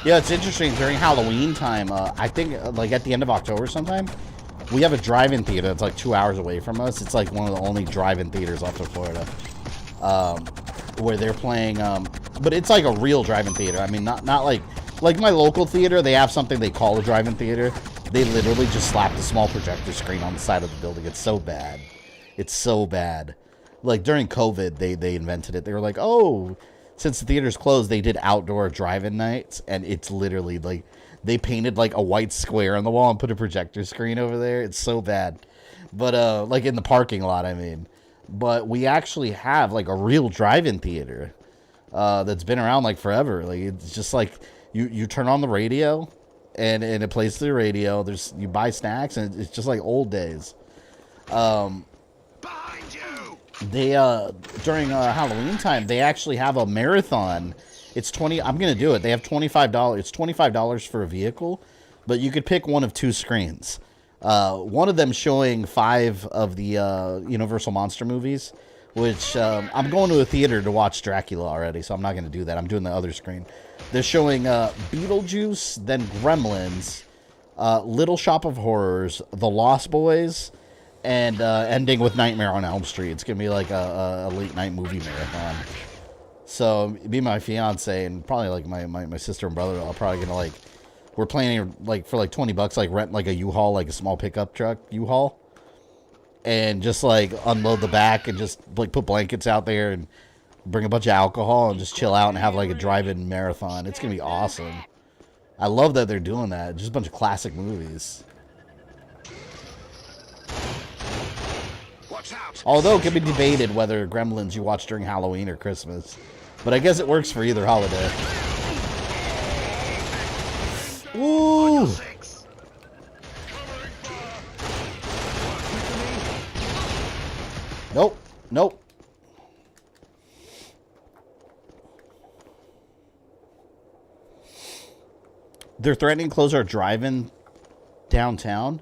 Yeah, it's interesting. During Halloween time, I think, like, at the end of October sometime, we have a drive-in theater that's, like, 2 hours away from us. It's, like, one of the only drive-in theaters left in Florida. Where they're playing, but it's, like, a real drive-in theater. I mean, not like Like my local theater, they have something they call a drive-in theater. They literally just slapped a small projector screen on the side of the building. It's so bad. It's so bad. Like during COVID, they invented it. They were like, oh, since the theater's closed, they did outdoor drive-in nights, and it's literally like they painted like a white square on the wall and put a projector screen over there. It's so bad. But like in the parking lot, I mean. But we actually have like a real drive-in theater that's been around like forever. Like it's just like you turn on the radio and it plays through the radio. You buy snacks and it's just like old days. They during Halloween time they actually have a marathon. It's I'm gonna do it. They have $25. It's $25 for a vehicle, but you could pick one of two screens. One of them showing 5 of the Universal Monster movies, which I'm going to a theater to watch Dracula already, so I'm not going to do that. I'm doing the other screen. They're showing Beetlejuice, then Gremlins, Little Shop of Horrors, The Lost Boys, and ending with Nightmare on Elm Street. It's going to be like a late-night movie marathon. So me and my fiance and probably like my sister and brother are probably going to like... We're planning like for like $20, like rent like a U-Haul, like a small pickup truck U-Haul, and just like unload the back and just like put blankets out there and bring a bunch of alcohol and just chill out and have like a drive-in marathon. It's gonna be awesome. I love that they're doing that. Just a bunch of classic movies. Although it can be debated whether Gremlins you watch during Halloween or Christmas, but I guess it works for either holiday. Ooh! Nope. Nope. They're threatening to close our drive-in downtown.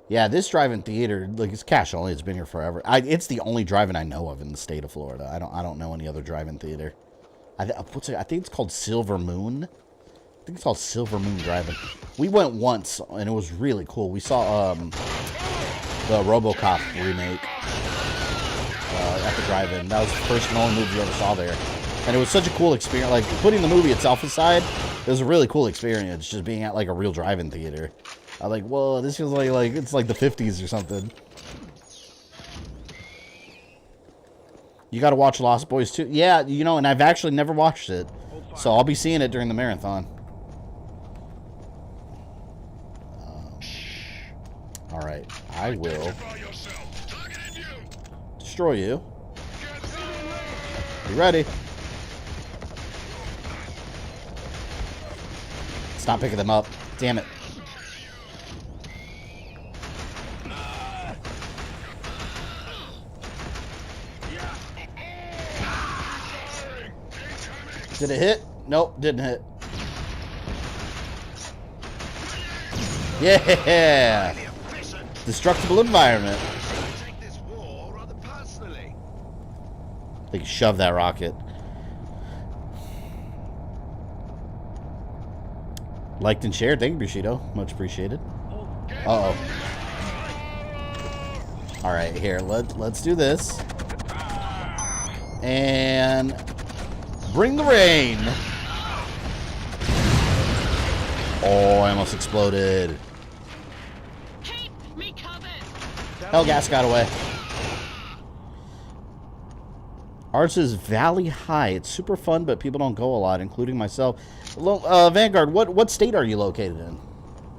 Yeah, this drive-in theater, like it's cash only. It's been here forever. It's the only drive-in I know of in the state of Florida. I don't know any other drive-in theater. I think it's called Silver Moon. I think it's called Silver Moon Drive-In. We went once, and it was really cool. We saw the RoboCop remake at the drive-in. That was the first and only movie we ever saw there. And it was such a cool experience. Like, putting the movie itself aside, it was a really cool experience, just being at, like, a real drive-in theater. I was like, whoa, this feels like it's like the 50s or something. You gotta watch Lost Boys, too. Yeah, you know, and I've actually never watched it. So I'll be seeing it during the marathon. Alright, I will destroy you. You ready? Stop picking them up. Damn it. Did it hit? Nope, didn't hit. Yeah! Destructible environment. They can shove that rocket. Liked and shared. Thank you, Bushido. Much appreciated. Uh-oh. Alright, here. Let's do this. And bring the rain. Oh, I almost exploded. Hellgas got away. Ours is Valley High. It's super fun, but people don't go a lot, including myself. Vanguard, what state are you located in?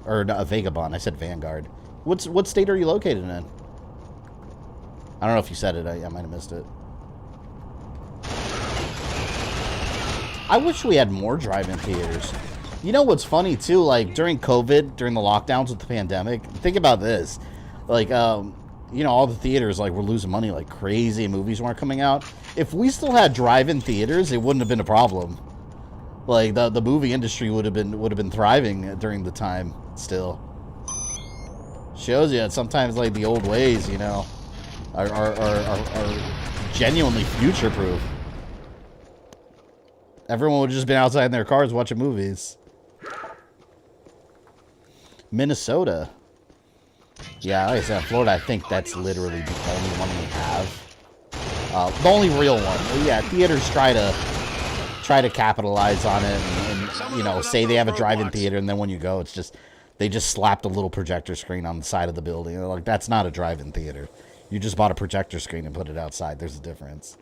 Or no, Vagabond. I said Vanguard. What state are you located in? I don't know if you said it. I might have missed it. I wish we had more drive-in theaters. You know what's funny too? Like during COVID, during the lockdowns with the pandemic. Think about this. Like, you know, all the theaters like were losing money like crazy. Movies weren't coming out. If we still had drive-in theaters, it wouldn't have been a problem. Like the movie industry would have been thriving during the time. Still, shows you that sometimes like the old ways, you know, are genuinely future-proof. Everyone would have just been outside in their cars watching movies. Minnesota. Yeah, like I said, Florida, I think that's literally the only one we have. The only real one. Yeah, theaters try to capitalize on it you know, say they have a drive-in theater, and then when you go, it's just they just slapped a little projector screen on the side of the building. They're like, that's not a drive-in theater. You just bought a projector screen and put it outside. There's a difference.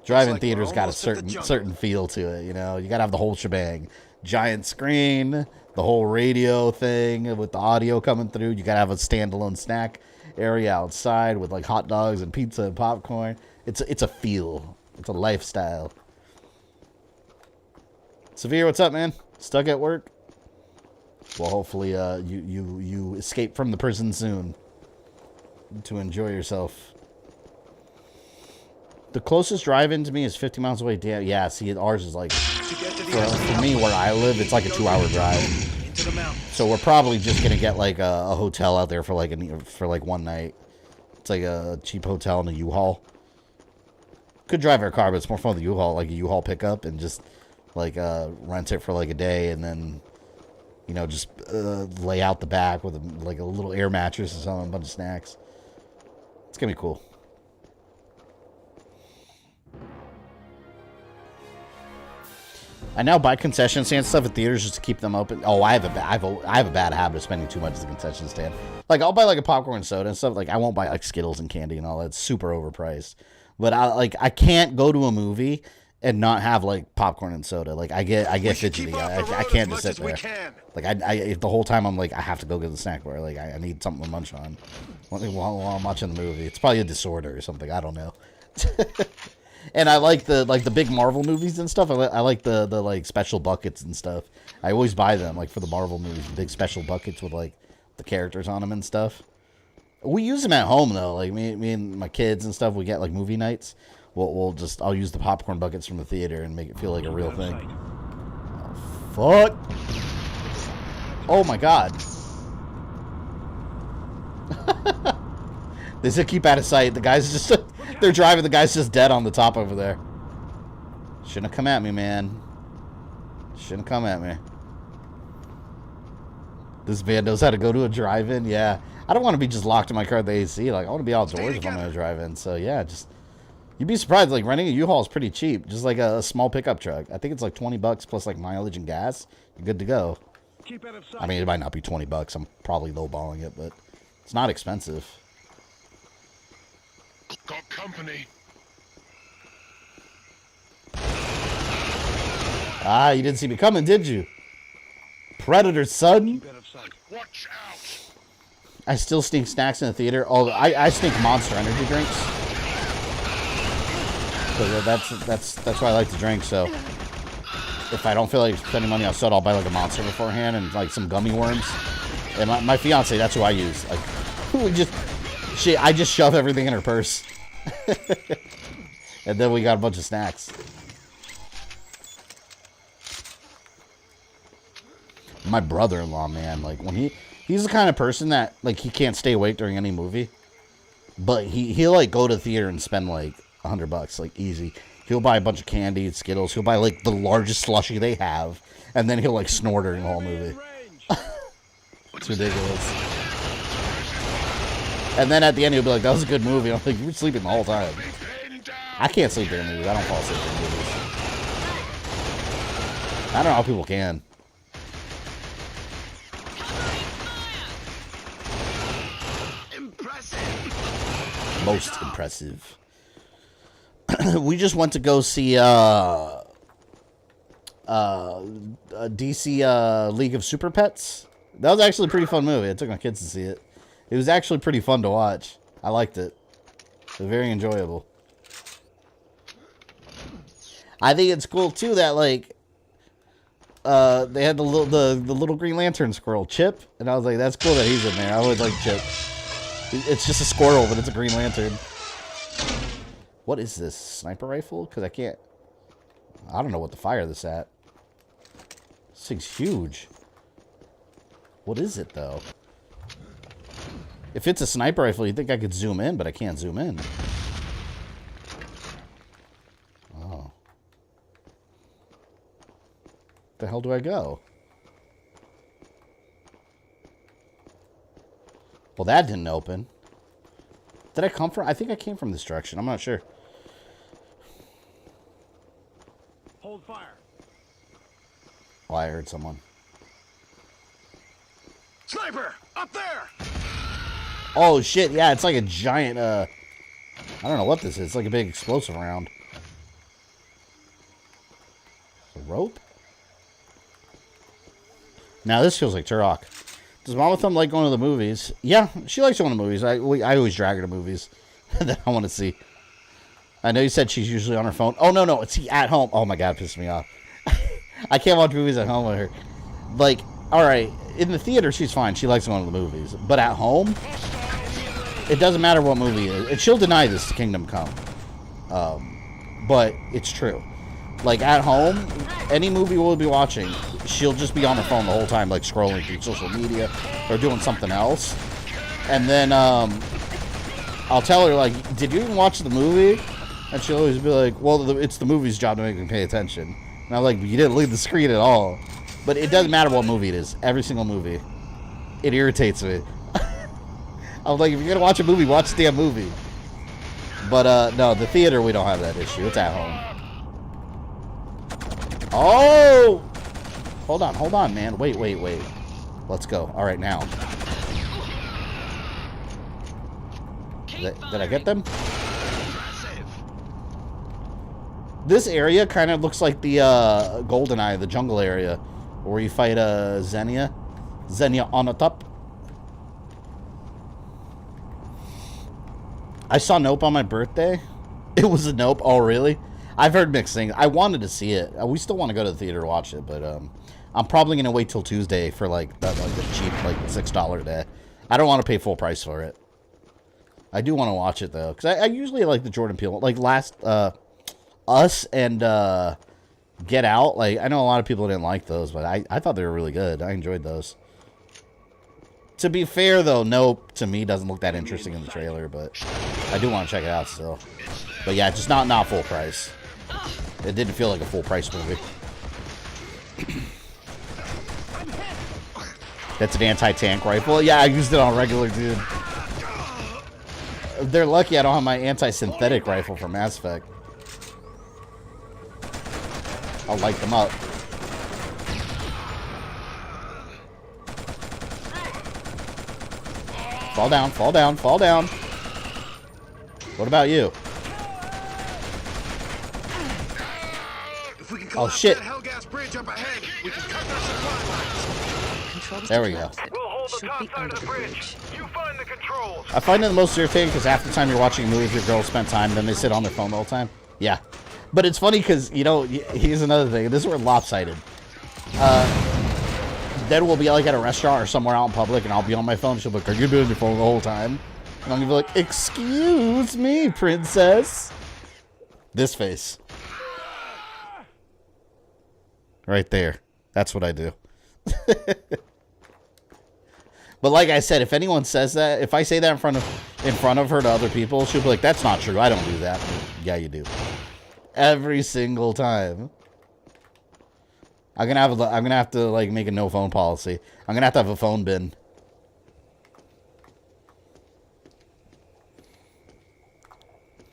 Drive-in theater's got a certain feel to it, you know. You gotta have the whole shebang. Giant screen, the whole radio thing with the audio coming through. You gotta have a standalone snack area outside with like hot dogs and pizza and popcorn. It's a feel. It's a lifestyle. Severe, what's up, man? Stuck at work? Well, hopefully you escape from the prison soon to enjoy yourself. The closest drive-in to me is 50 miles away. Damn, yeah, see, ours is like, for me, where I live, it's like a 2-hour drive. So we're probably just going to get like a hotel out there for like one night. It's like a cheap hotel in a U-Haul. Could drive our car, but it's more fun with the U-Haul, like a U-Haul pickup, and just like rent it for like a day, and then, you know, just lay out the back with like a little air mattress or something, a bunch of snacks. It's going to be cool. I now buy concession stand stuff at theaters just to keep them open. Oh, I have a bad habit of spending too much at the concession stand. Like, I'll buy like a popcorn and soda and stuff. Like, I won't buy like Skittles and candy and all that. It's super overpriced. But I can't go to a movie and not have like popcorn and soda. Like, I get fidgety. I can't just sit there. Like, I the whole time I'm like, I have to go get the snack bar. Like, I need something to munch on while I'm watching the movie. It's probably a disorder or something. I don't know. And I like the big Marvel movies and stuff. I like the like special buckets and stuff. I always buy them like for the Marvel movies, big special buckets with like the characters on them and stuff. We use them at home though. Like me and my kids and stuff. We get like movie nights. I'll use the popcorn buckets from the theater and make it feel like a real thing. Oh, fuck! Oh my god! They said keep out of sight. The guy's just. They're driving, the guy's just dead on the top over there. Shouldn't have come at me, man. Shouldn't have come at me. This man knows how to go to a drive-in. Yeah. I don't want to be just locked in my car with the AC. Like, I want to be outdoors if I'm going to drive in. So, yeah, just... You'd be surprised. Like, renting a U-Haul is pretty cheap. Just like a small pickup truck. I think it's like $20 plus, like, mileage and gas. You're good to go. I mean, it might not be $20. I'm probably lowballing it, but it's not expensive. Got company. Ah, you didn't see me coming, did you? Predator, son. Watch out. I still stink snacks in the theater. Oh, I stink Monster energy drinks. So that's what I like to drink. So if I don't feel like spending money on soda, I'll buy like a Monster beforehand and like some gummy worms. And my fiance, that's who I use. Like I just shove everything in her purse. And then we got a bunch of snacks. My brother-in-law, man, like when he's the kind of person that like he can't stay awake during any movie. But he'll like go to the theater and spend like $100, like easy. He'll buy a bunch of candy and Skittles. He'll buy like the largest slushie they have, and then he'll like snort during the whole movie. It's ridiculous. And then at the end, he'll be like, that was a good movie. I'm like, you were sleeping the whole time. I can't sleep during movies. I don't fall asleep during movies. I don't know how people can. Impressive. Most impressive. We just went to go see DC League of Super Pets. That was actually a pretty fun movie. I took my kids to see it. It was actually pretty fun to watch. I liked it. It was very enjoyable. I think it's cool too that like they had the little Green Lantern squirrel, Chip, and I was like, that's cool that he's in there. I always like Chip. It's just a squirrel, but it's a Green Lantern. What is this? Sniper rifle? Because I don't know what to fire this at. This thing's huge. What is it though? If it's a sniper rifle, you'd think I could zoom in, but I can't zoom in. Oh. The hell do I go? Well, that didn't open. Did I come from? I think I came from this direction. I'm not sure. Hold fire. Oh, I heard someone. Sniper! Up there! Oh, shit. Yeah, it's like a giant, I don't know what this is. It's like a big explosive round. A rope? Now, this feels like Turok. Does Mama Thumb like going to the movies? Yeah, she likes going to movies. I always drag her to movies that I want to see. I know you said she's usually on her phone. Oh, no, it's at home. Oh, my God, it pissed me off. I can't watch movies at home with her. Like, all right, in the theater, she's fine. She likes going to the movies. But at home, it doesn't matter what movie it is. And she'll deny this to Kingdom Come. But it's true. Like, at home, any movie we'll be watching, she'll just be on her phone the whole time, like, scrolling through social media or doing something else. And then, I'll tell her, like, did you even watch the movie? And she'll always be like, well, it's the movie's job to make me pay attention. And I'm like, you didn't leave the screen at all. But it doesn't matter what movie it is. Every single movie. It irritates me. I'm like, if you're going to watch a movie, watch the damn movie. But, no, the theater, we don't have that issue. It's at home. Oh! Hold on, man. Wait. Let's go. All right, now. Did I get them? This area kind of looks like the GoldenEye, the jungle area, where you fight Xenia on the top. I saw Nope on my birthday. It was a Nope. Oh, really? I've heard mixed things. I wanted to see it. We still want to go to the theater to watch it, but I'm probably gonna wait till Tuesday for the cheap $6 day. I don't want to pay full price for it. I do want to watch it though, because I usually like the Jordan Peele. Like last Us and Get Out. Like I know a lot of people didn't like those, but I thought they were really good. I enjoyed those. To be fair though, Nope to me doesn't look that interesting in the trailer, but I do want to check it out still. But yeah, just not full price. It didn't feel like a full price movie. That's an anti-tank rifle. Yeah, I used it on regular dude. They're lucky I don't have my anti-synthetic rifle from Mass Effect. I'll light them up. Fall down, fall down, fall down. What about you? Oh shit. There we go. I find it the most irritating because half the time you're watching a movie with your girl spend time, then they sit on their phone the whole time. Yeah. But it's funny because, you know, here's another thing. This is where lopsided. Then we'll be like at a restaurant or somewhere out in public and I'll be on my phone. She'll be like, are you doing your phone the whole time? And I'm going to be like, excuse me, princess. This face. Right there. That's what I do. But like I said, if anyone says that, if I say that in front of her to other people, she'll be like, that's not true. I don't do that. Yeah, you do. Every single time. I'm gonna have to like make a no phone policy. I'm gonna have to have a phone bin.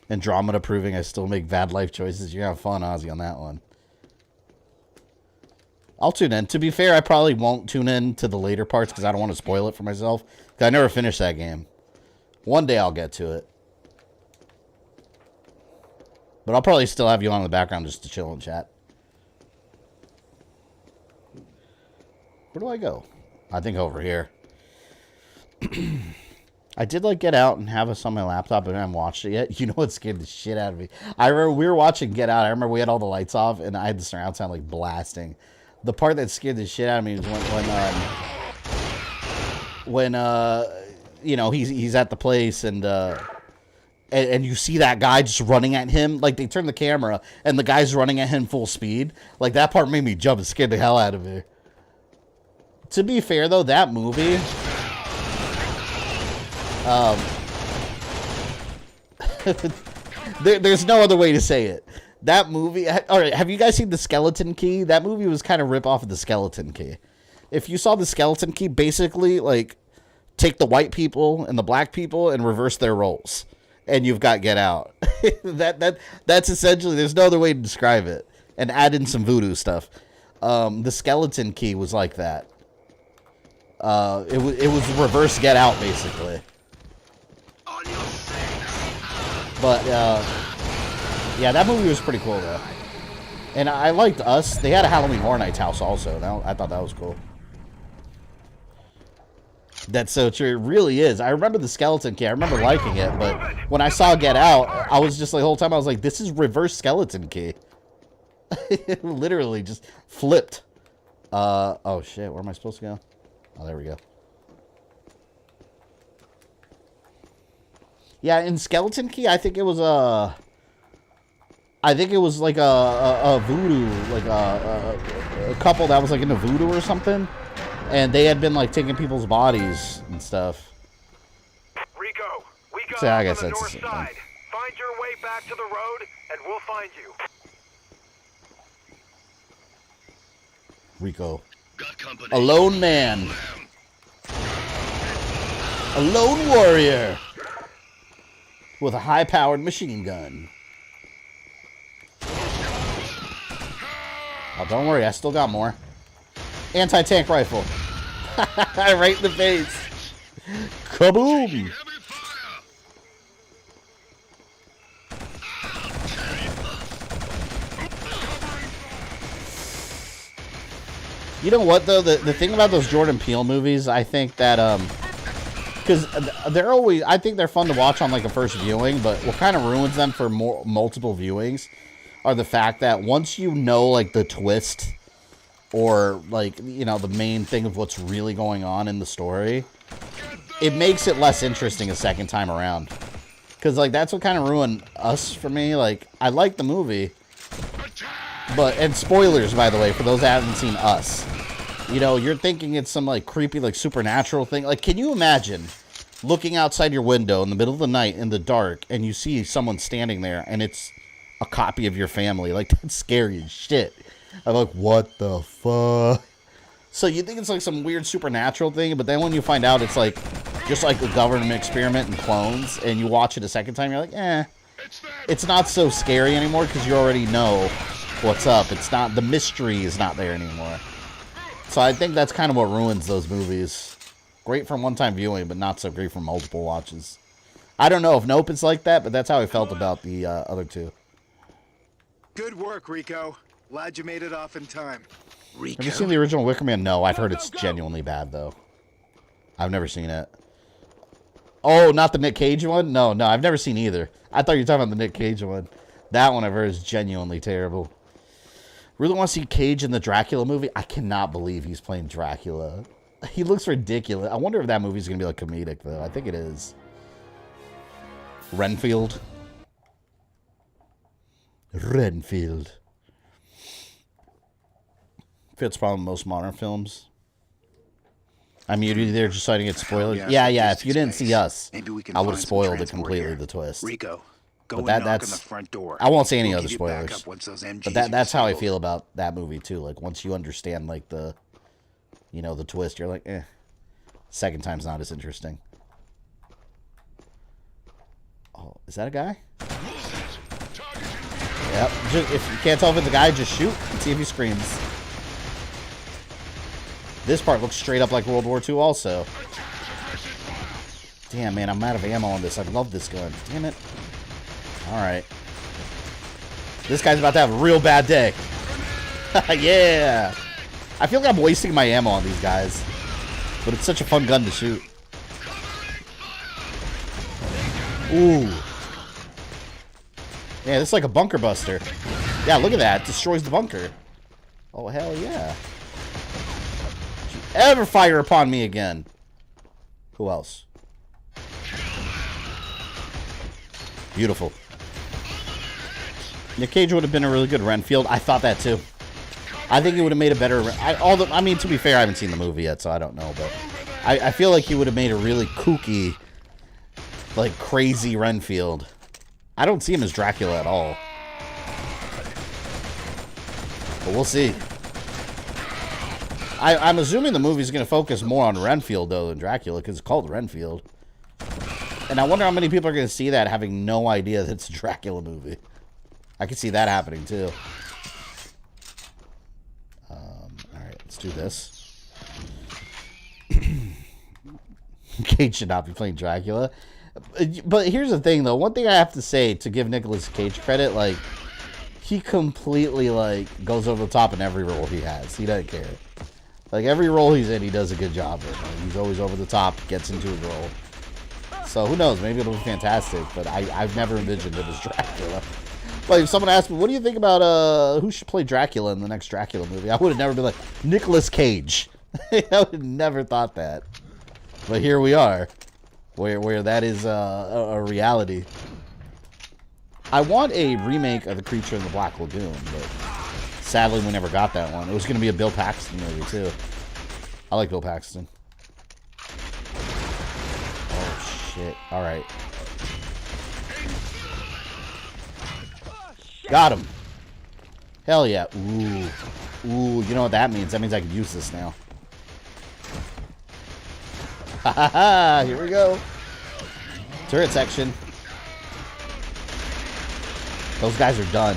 Andromeda proving I still make bad life choices. You're gonna have fun, Ozzy, on that one. I'll tune in. To be fair, I probably won't tune in to the later parts because I don't want to spoil it for myself. Because I never finished that game. One day I'll get to it. But I'll probably still have you on in the background just to chill and chat. Where do I go? I think over here. I did like Get Out and have us on my laptop, but I haven't watched it yet. You know what scared the shit out of me? I remember we were watching Get Out. I remember we had all the lights off and I had the surround sound like blasting. The part that scared the shit out of me was when you know, he's at the place and you see that guy just running at him. Like, they turn the camera and the guy's running at him full speed. Like, that part made me jump and scared the hell out of me. To be fair, though, that movie... there's no other way to say it. That movie... Alright, have you guys seen The Skeleton Key? That movie was kind of rip off of The Skeleton Key. If you saw The Skeleton Key, basically, like, take the white people and the black people and reverse their roles. And you've got Get Out. That's essentially... There's no other way to describe it. And add in some voodoo stuff. The skeleton key was like that. It was reverse Get Out, basically. But, yeah, that movie was pretty cool, though. And I liked Us. They had a Halloween Horror Nights house, also. I thought that was cool. That's so true. It really is. I remember the skeleton key. I remember liking it, but when I saw Get Out, I was just like, the whole time I was like, this is reverse skeleton key. It literally just flipped. Oh, shit. Where am I supposed to go? Oh, there we go. Yeah, in Skeleton Key, I think it was like a voodoo, like a couple that was like into voodoo or something, and they had been like taking people's bodies and stuff. Rico, we got So I off guess on the that's north the same side. thing. Find your way back to the road, and we'll find you. Rico. A lone man. A lone warrior. With a high-powered machine gun. Oh, don't worry, I still got more. Anti-tank rifle. Right in the face. Kaboom! You know what, though? The thing about those Jordan Peele movies, I think that, because they're always, I think they're fun to watch on, like, a first viewing, but what kind of ruins them for multiple viewings are the fact that once you know, like, the twist or, like, you know, the main thing of what's really going on in the story, it makes it less interesting a second time around. Because, like, that's what kind of ruined Us for me. Like, I like the movie, but, and spoilers, by the way, for those that haven't seen Us. You know, you're thinking it's some, like, creepy, like, supernatural thing. Like, can you imagine looking outside your window in the middle of the night in the dark and you see someone standing there and it's a copy of your family? Like, that's scary as shit. I'm like, what the fuck? So you think it's, like, some weird supernatural thing, but then when you find out it's, like, just like a government experiment in clones, and you watch it a second time, you're like, eh. It's not so scary anymore because you already know what's up. It's not, the mystery is not there anymore. So I think that's kind of what ruins those movies. Great from one-time viewing, but not so great from multiple watches. I don't know if Nope is like that, but that's how I felt about the other two. Good work, Rico. Glad you made it off in time. Have you seen the original Wicker Man? No, I've heard it's genuinely bad, though. I've never seen it. Oh, not the Nick Cage one? No, I've never seen either. I thought you were talking about the Nick Cage one. That one I've heard is genuinely terrible. Really want to see Cage in the Dracula movie? I cannot believe he's playing Dracula. He looks ridiculous. I wonder if that movie's going to be, like, comedic, though. I think it is. Renfield. Fits probably most modern films. I mean, you're there just citing it spoilers. Yeah. If you didn't see Us, I would have spoiled it completely, the twist. Rico, go but and knock that's on the front door. I won't say any We'll other give you backup spoilers. once those MGs But that's how I are feel about that movie too. Like, once you understand, like, the, you know, the twist, you're like, eh. Second time's not as interesting. Oh, is that a guy? Yep. If you can't tell if it's a guy, just shoot and see if he screams. This part looks straight up like World War II also. Damn, man, I'm out of ammo on this. I love this gun. Damn it. Alright. This guy's about to have a real bad day. Yeah. I feel like I'm wasting my ammo on these guys. But it's such a fun gun to shoot. Ooh. Yeah, this is like a bunker buster. Yeah, look at that. It destroys the bunker. Oh, hell yeah. Don't you ever fire upon me again. Who else? Beautiful. Nick Cage would have been a really good Renfield. I thought that too. I think he would have made a better... I mean, to be fair, I haven't seen the movie yet, so I don't know. But I feel like he would have made a really kooky, like, crazy Renfield. I don't see him as Dracula at all. But we'll see. I'm assuming the movie's going to focus more on Renfield, though, than Dracula, because it's called Renfield. And I wonder how many people are going to see that having no idea that it's a Dracula movie. I could see that happening, too. Let's do this. Cage should not be playing Dracula. But here's the thing, though. One thing I have to say to give Nicolas Cage credit, like, he completely, like, goes over the top in every role he has. He doesn't care. Like, every role he's in, he does a good job with. Like, he's always over the top, gets into his role. So, who knows? Maybe it'll be fantastic, but I've never envisioned it as Dracula. Like, if someone asked me, what do you think about who should play Dracula in the next Dracula movie? I would have never been like, Nicolas Cage. I would have never thought that. But here we are, where that is a reality. I want a remake of The Creature in the Black Lagoon, but sadly we never got that one. It was going to be a Bill Paxton movie, too. I like Bill Paxton. Oh, shit. All right. Got him. Hell yeah. Ooh. Ooh, you know what that means? That means I can use this now. Ha ha ha! Here we go. Turret section. Those guys are done.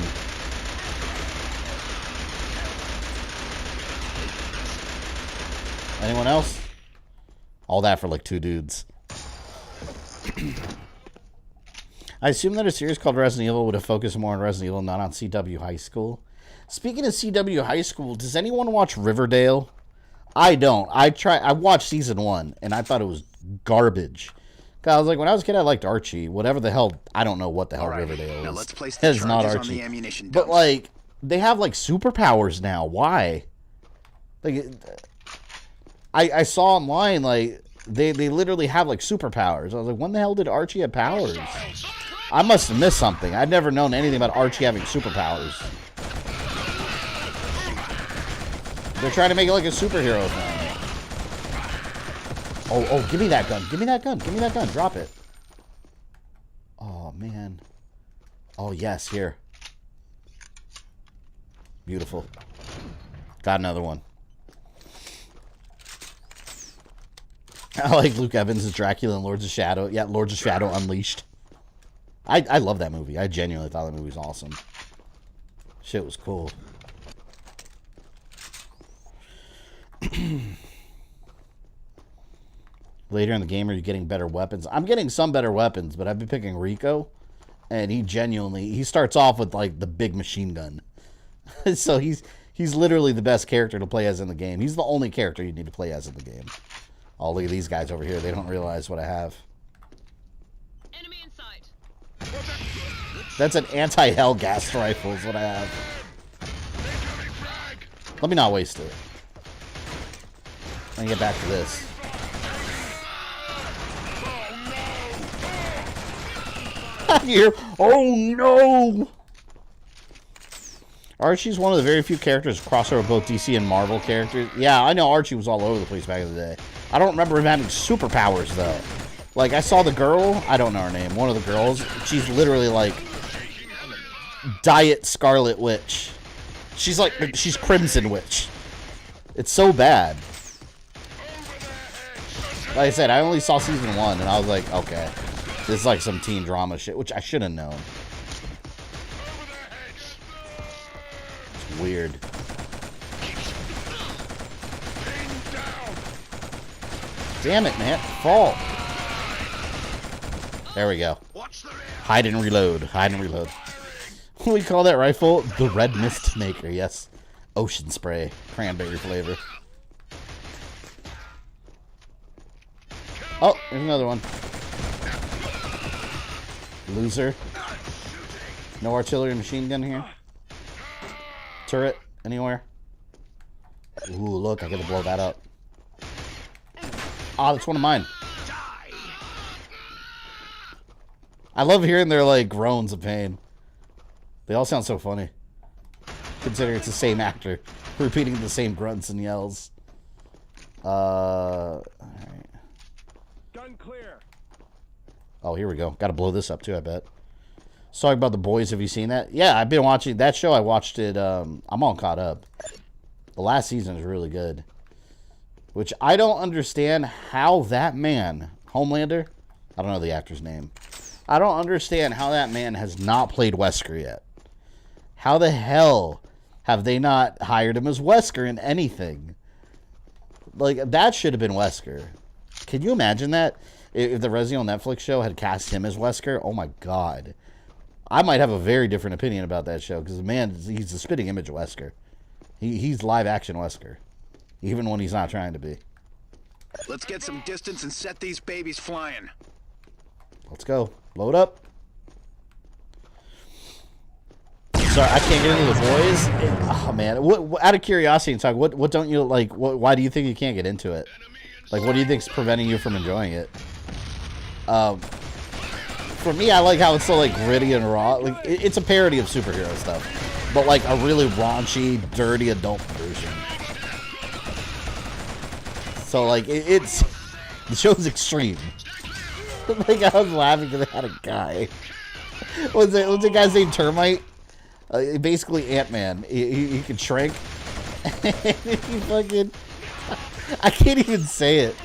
Anyone else? All that for like 2 dudes. I assume that a series called Resident Evil would have focused more on Resident Evil, not on CW High School. Speaking of CW High School, does anyone watch Riverdale? I don't. I watched season 1, and I thought it was garbage. I was like, when I was a kid, I liked Archie. Whatever the hell, I don't know what the hell Riverdale is. Now let's place the it's not charges Archie. on the ammunition But dumps. like, they have like superpowers now. Why? Like, I saw online like they literally have like superpowers. I was like, when the hell did Archie have powers? I must have missed something. I'd never known anything about Archie having superpowers. They're trying to make it like a superhero thing. Oh, give me that gun. Give me that gun. Give me that gun. Drop it. Oh, man. Oh, yes, here. Beautiful. Got another one. I like Luke Evans as Dracula in Lords of Shadow. Yeah, Lords of Shadow Unleashed. I love that movie. I genuinely thought that movie was awesome. Shit was cool. Later in the game, are you getting better weapons? I'm getting some better weapons, but I've been picking Rico, and he starts off with like the big machine gun. So he's literally the best character to play as in the game. He's the only character you need to play as in the game. Oh, look at these guys over here. They don't realize what I have. Enemy in sight. That's an anti-hell gas rifle is what I have. Let me not waste it. Let me get back to this. Here. Oh no! Archie's one of the very few characters crossover both DC and Marvel characters. Yeah, I know Archie was all over the place back in the day. I don't remember him having superpowers though. Like I saw the girl, I don't know her name, one of the girls. She's literally like Diet Scarlet Witch. She's Crimson Witch. It's so bad. Like I said, I only saw season 1 and I was like, okay. This is like some teen drama shit, which I should have known. It's weird. Damn it, man. Fall. There we go. Hide and reload. Hide and reload. We call that rifle the Red Mist Maker. Yes. Ocean spray. Cranberry flavor. Oh, there's another one. Loser. No artillery machine gun here. Turret anywhere. Ooh, look, I gotta blow that up. Oh, that's one of mine. I love hearing their like groans of pain. They all sound so funny. Considering it's the same actor repeating the same grunts and yells. Alright. Gun clear. Oh, here we go. Got to blow this up too, I bet. Sorry about The Boys. Have you seen that? Yeah, I've been watching that show. I watched it. I'm all caught up. The last season is really good. Which I don't understand how that man, Homelander, I don't know the actor's name. I don't understand how that man has not played Wesker yet. How the hell have they not hired him as Wesker in anything? Like, that should have been Wesker. Can you imagine that? If the Resident Evil Netflix show had cast him as Wesker? Oh my god. I might have a very different opinion about that show, because, man, he's the spitting image of Wesker. He's live-action Wesker. Even when he's not trying to be. Let's get some distance and set these babies flying. Let's go. Load up. Sorry, I can't get into the boys. Oh man, what? Out of curiosity, and talk. What don't you like? Why do you think you can't get into it? Like, what do you think's preventing you from enjoying it? For me, I like how it's so like gritty and raw. Like, it's a parody of superhero stuff, but like a really raunchy, dirty adult version. So like it's the show's extreme. Like, I was laughing because they had a guy. What's the guy's name? Termite. Basically Ant-Man. He can shrink. He fucking... I can't even say it.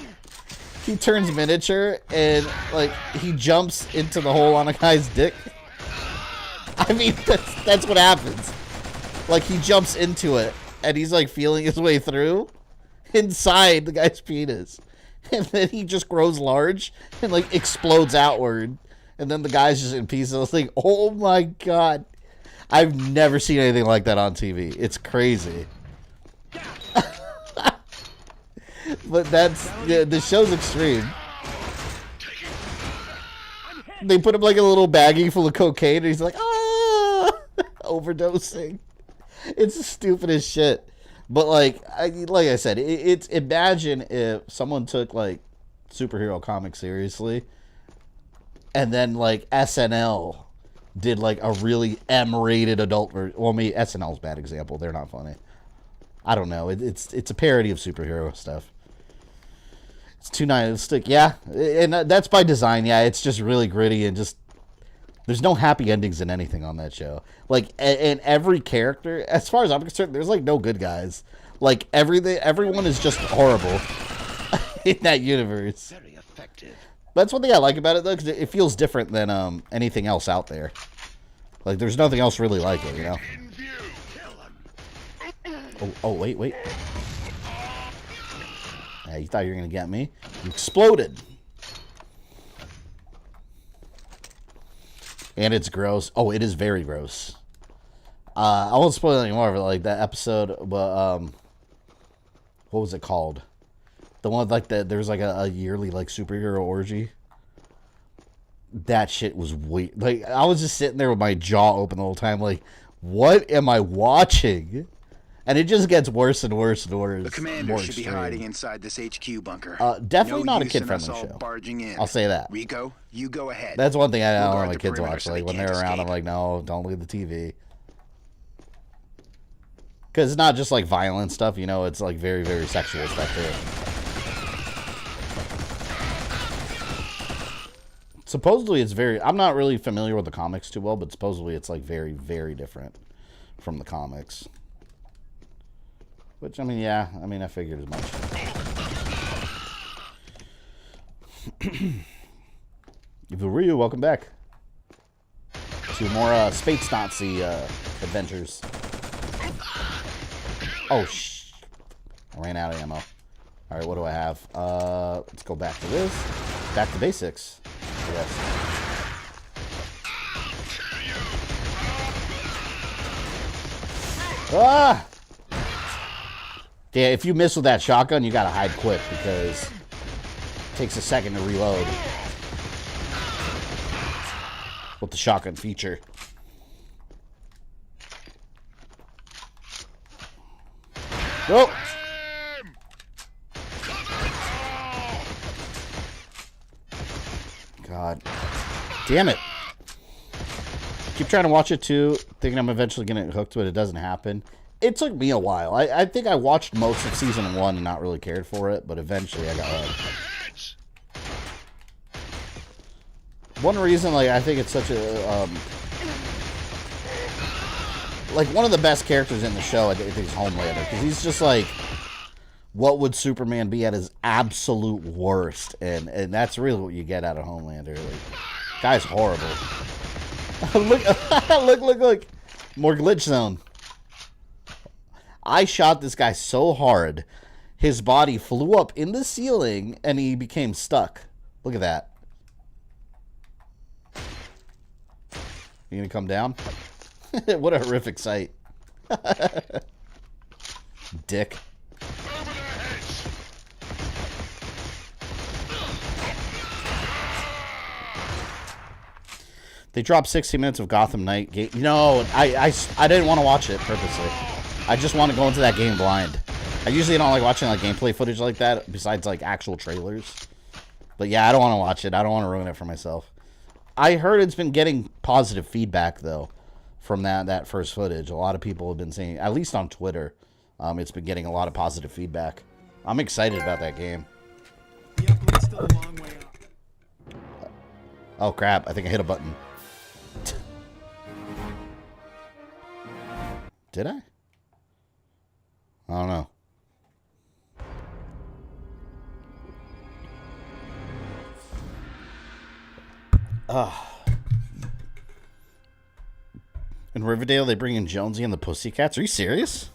He turns miniature and, like, he jumps into the hole on a guy's dick. I mean, that's what happens. Like, he jumps into it and he's, like, feeling his way through inside the guy's penis. And then he just grows large and, like, explodes outward. And then the guy's just in pieces. I was like, oh my god. I've never seen anything like that on TV. It's crazy. But that's... Yeah, the show's extreme. They put him like in a little baggie full of cocaine and he's like, ah! Overdosing. It's the stupidest shit. But like I said, it's imagine if someone took like superhero comics seriously and then like SNL did like a really M-rated adult version. Well, maybe SNL's a bad example. They're not funny. I don't know. It's a parody of superhero stuff. It's too nihilistic. Yeah, and that's by design. Yeah, it's just really gritty and just there's no happy endings in anything on that show. Like, and every character, as far as I'm concerned, there's like no good guys. Like everyone is just horrible in that universe. Very effective. That's one thing I like about it, though, because it feels different than anything else out there. Like, there's nothing else really like it, you know? Oh, wait. Yeah, you thought you were going to get me? You exploded. And it's gross. Oh, it is very gross. I won't spoil any more of it, like, that episode, but, what was it called? The one like that, there's like a yearly like superhero orgy. That shit was weird. Like, I was just sitting there with my jaw open the whole time, like, what am I watching? And it just gets worse and worse and worse. The commander should be hiding inside this HQ bunker. Definitely not a kid-friendly show. Barging in. I'll say that. Rico, you go ahead. That's one thing I don't want my kids to watch. Like, when they're around, I'm like, no, don't leave the TV. Because it's not just like violent stuff, you know, it's like very, very sexual stuff too. Supposedly it's very... I'm not really familiar with the comics too well, but supposedly it's like very, very different from the comics. Which, I mean, yeah. I mean, I figured as much. Ryu, welcome back. To more Space Nazi adventures. Oh, I ran out of ammo. Alright, what do I have? Let's go back to this. Back to basics. Yes. Ah! Yeah, if you miss with that shotgun, you gotta hide quick because it takes a second to reload with the shotgun feature. Oh! God. Damn it. Keep trying to watch it too, thinking I'm eventually going to get hooked to it. It doesn't happen. It took me a while. I think I watched most of season 1 and not really cared for it, but eventually I got hooked. One reason, like, I think it's such a, like, one of the best characters in the show, I think, is Homelander, because he's just, like, what would Superman be at his absolute worst? And that's really what you get out of Homelander. Like, guy's horrible. Look. More glitch zone. I shot this guy so hard. his body flew up in the ceiling and he became stuck. Look at that. You gonna come down? What a horrific sight. Dick. They dropped 60 minutes of Gotham Knight game. No, I didn't want to watch it purposely. I just want to go into that game blind. I usually don't like watching like gameplay footage like that, besides like actual trailers. But yeah, I don't want to watch it. I don't want to ruin it for myself. I heard it's been getting positive feedback though from that first footage. A lot of people have been saying, at least on Twitter, it's been getting a lot of positive feedback. I'm excited about that game. Yep, it's still a long way up. Oh crap! I think I hit a button. Did I? I don't know. In Riverdale, they bring in Jonesy and the Pussycats. Are you serious?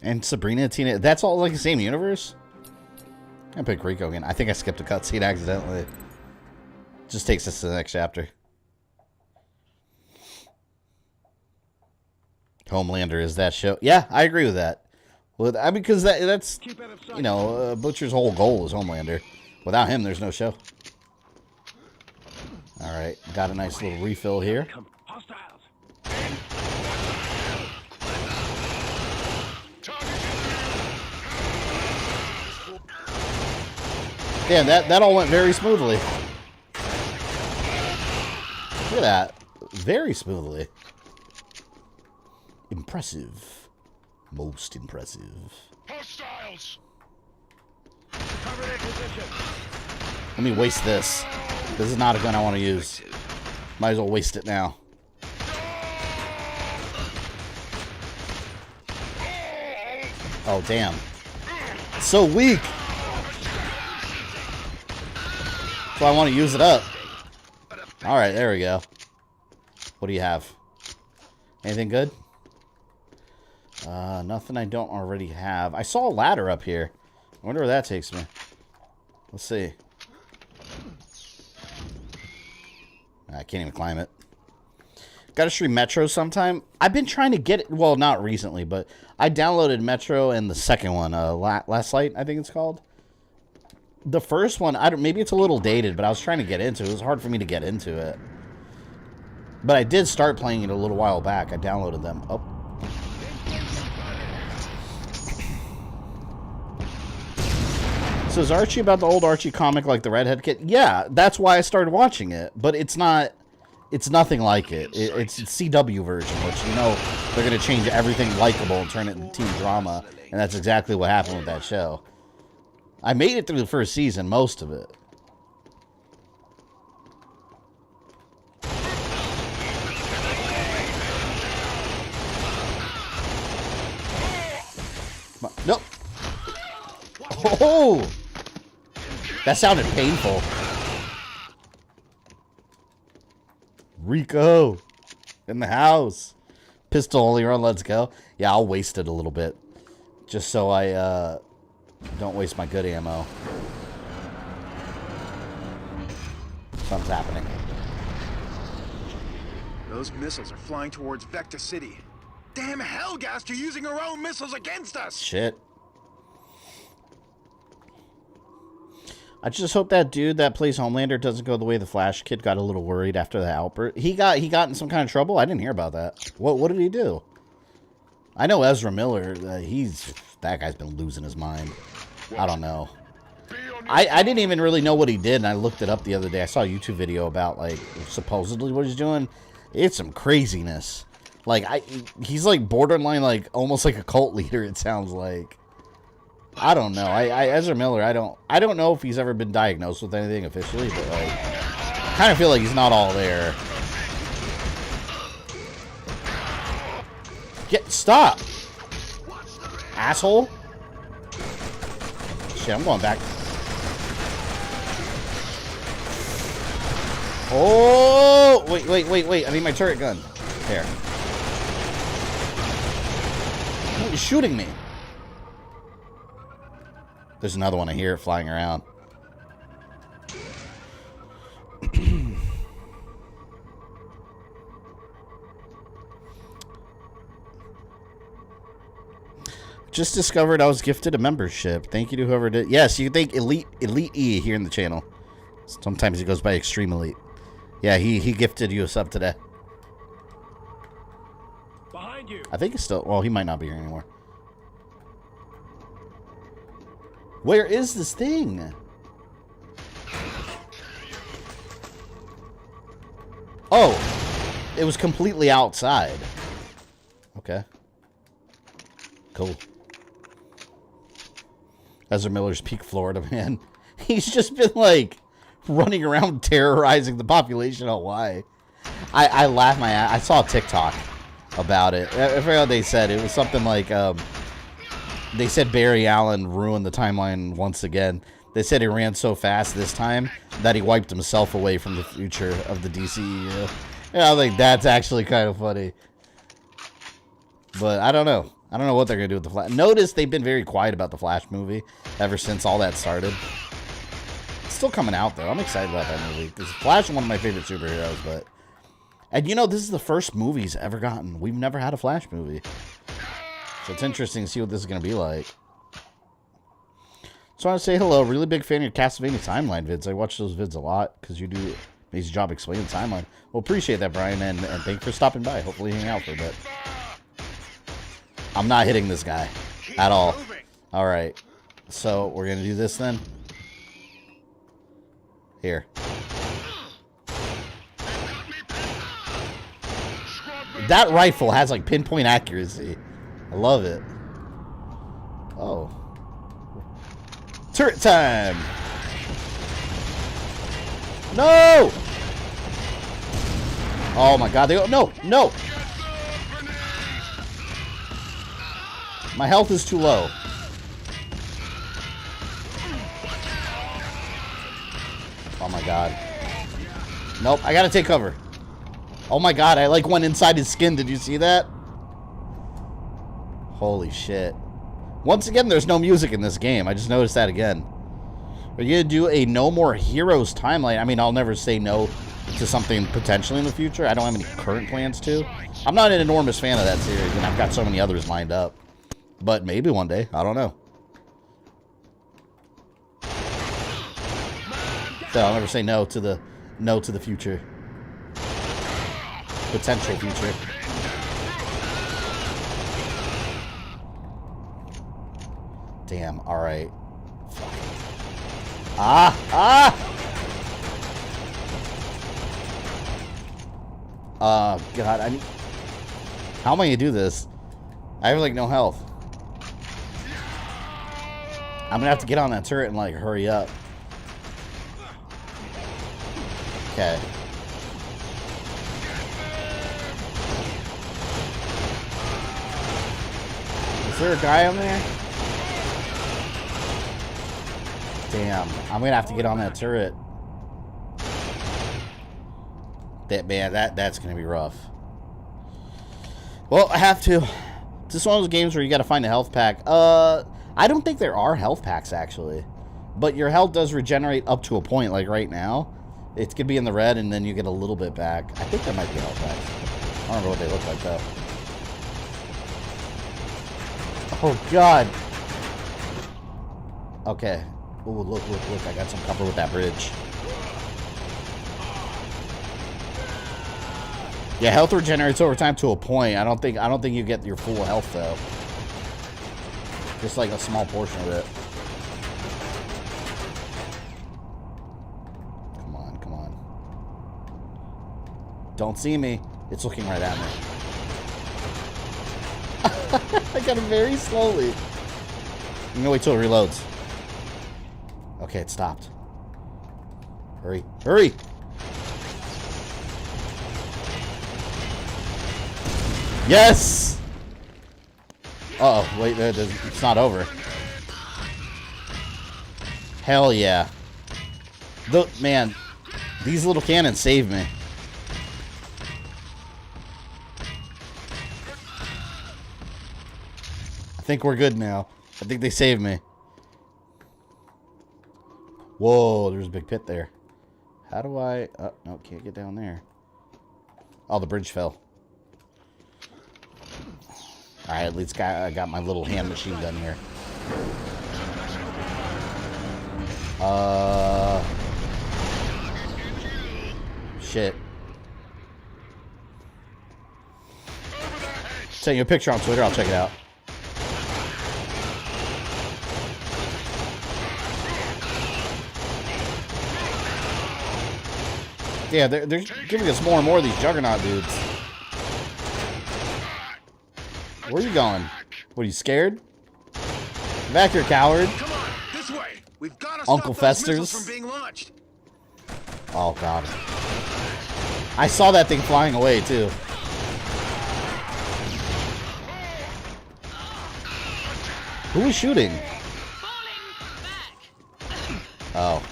And Sabrina and Tina. That's all like the same universe? I pick Rico again. I think I skipped a cutscene accidentally. Just takes us to the next chapter. Homelander is that show. Yeah, I agree with that. Well, I mean, because that's, you know, Butcher's whole goal is Homelander. Without him, there's no show. All right, got a nice little refill here. Damn, that all went very smoothly. Look at that. Very smoothly. Impressive. Most impressive. Hostiles! Let me waste this. This is not a gun I want to use. Might as well waste it now. Oh, damn. It's so weak. So I want to use it up. Alright, there we go. What do you have? Anything good? Nothing I don't already have. I saw a ladder up here. I wonder where that takes me. Let's see. I can't even climb it. Gotta stream Metro sometime. I've been trying to get it. Well, not recently, but I downloaded Metro and the second one, Last Light, I think it's called. The first one, maybe it's a little dated, but I was trying to get into it. It was hard for me to get into it. But I did start playing it a little while back. I downloaded them. Oh. So is Archie about the old Archie comic like the Redhead Kid? Yeah, that's why I started watching it. But it's not, it's nothing like it. It's a CW version, which, you know, they're going to change everything likable and turn it into teen drama. And that's exactly what happened with that show. I made it through the first season, most of it. Nope. Oh! That sounded painful. Rico! In the house. Pistol only run, let's go. Yeah, I'll waste it a little bit. Just so I, don't waste my good ammo. Something's happening. Those missiles are flying towards Vector City. Damn Hellgast, you're using our own missiles against us! Shit. I just hope that dude that plays Homelander doesn't go the way the Flash kid got a little worried after the outburst. He got in some kind of trouble? I didn't hear about that. What did he do? I know Ezra Miller, that guy's been losing his mind. I don't know. I didn't even really know what he did, and I looked it up the other day. I saw a YouTube video about, like, supposedly what he's doing. It's some craziness. Like, he's, like, borderline, like, almost like a cult leader, it sounds like. I don't know. Ezra Miller, I don't know if he's ever been diagnosed with anything officially, but, like, I kind of feel like he's not all there. Stop! Asshole! Shit, I'm going back. Oh! Wait. I need my turret gun. There. Oh, he's shooting me. There's another one. I hear it flying around. Just discovered I was gifted a membership. Thank you to whoever did. Yes, you think Elite E here in the channel. Sometimes he goes by Extreme Elite. Yeah, he gifted you a sub today. Behind you. I think he's still... Well, he might not be here anymore. Where is this thing? Oh, it was completely outside. Okay. Cool. Ezra Miller's Peak Florida, man. He's just been, like, running around terrorizing the population of Hawaii. I laughed my ass. I saw a TikTok about it. I forgot what they said. It was something like, they said Barry Allen ruined the timeline once again. They said he ran so fast this time that he wiped himself away from the future of the DCEU. Yeah, I was like, that's actually kind of funny. But I don't know. I don't know what they're going to do with the Flash. Notice they've been very quiet about the Flash movie ever since all that started. It's still coming out, though. I'm excited about that movie. Because Flash is one of my favorite superheroes, but... And you know, this is the first movie he's ever gotten. We've never had a Flash movie. So it's interesting to see what this is going to be like. So I want to say hello. Really big fan of your Castlevania Timeline vids. I watch those vids a lot because you do an amazing job explaining the timeline. Well, appreciate that, Brian, and thank you for stopping by. Hopefully hang out for a bit. I'm not hitting this guy at all. All right. So we're going to do this then. Here. That rifle has like pinpoint accuracy. I love it. Oh. Turret time. No. Oh my god. They go. No. No. My health is too low. Oh my god. Nope. I gotta take cover. Oh my god. I like went inside his skin. Did you see that? Holy shit. Once again, there's no music in this game. I just noticed that again. Are you gonna do a No More Heroes timeline? I mean, I'll never say no to something potentially in the future. I don't have any current plans to. I'm not an enormous fan of that series, and I've got so many others lined up. But maybe one day. I don't know. So I'll never say no to the future. Potential future. Damn, alright. Ah! God, I need... How am I gonna do this? I have, like, no health. I'm gonna have to get on that turret and, like, hurry up. Okay. Is there a guy on there? Damn, I'm gonna have to get on that turret. That's gonna be rough. Well, I have to. This is one of those games where you gotta find a health pack. I don't think there are health packs, actually. But your health does regenerate up to a point, like right now. It could be in the red, and then you get a little bit back. I think there might be health packs. I don't know what they look like, though. Oh, God. Okay. Oh, look. I got some cover with that bridge. Yeah, health regenerates over time to a point. I don't think you get your full health, though. Just like a small portion of it. Come on. Don't see me. It's looking right at me. I got him very slowly. I'm gonna wait till it reloads. Okay, it stopped. Hurry. Yes! Uh-oh, wait, it's not over. Hell yeah. Man, these little cannons saved me. I think we're good now. I think they saved me. Whoa, there's a big pit there. How do I... Oh, no, can't get down there. Oh, the bridge fell. Alright, at least I got my little hand machine gun here. Shit. Send you a picture on Twitter, I'll check it out. Yeah, they're giving us more and more of these Juggernaut dudes. Where are you going? What, are you scared? Get back here, coward. Come on, this way. We've got to Uncle stop those Fester's. missiles from being launched. Oh, God. I saw that thing flying away, too. Who was shooting? Oh.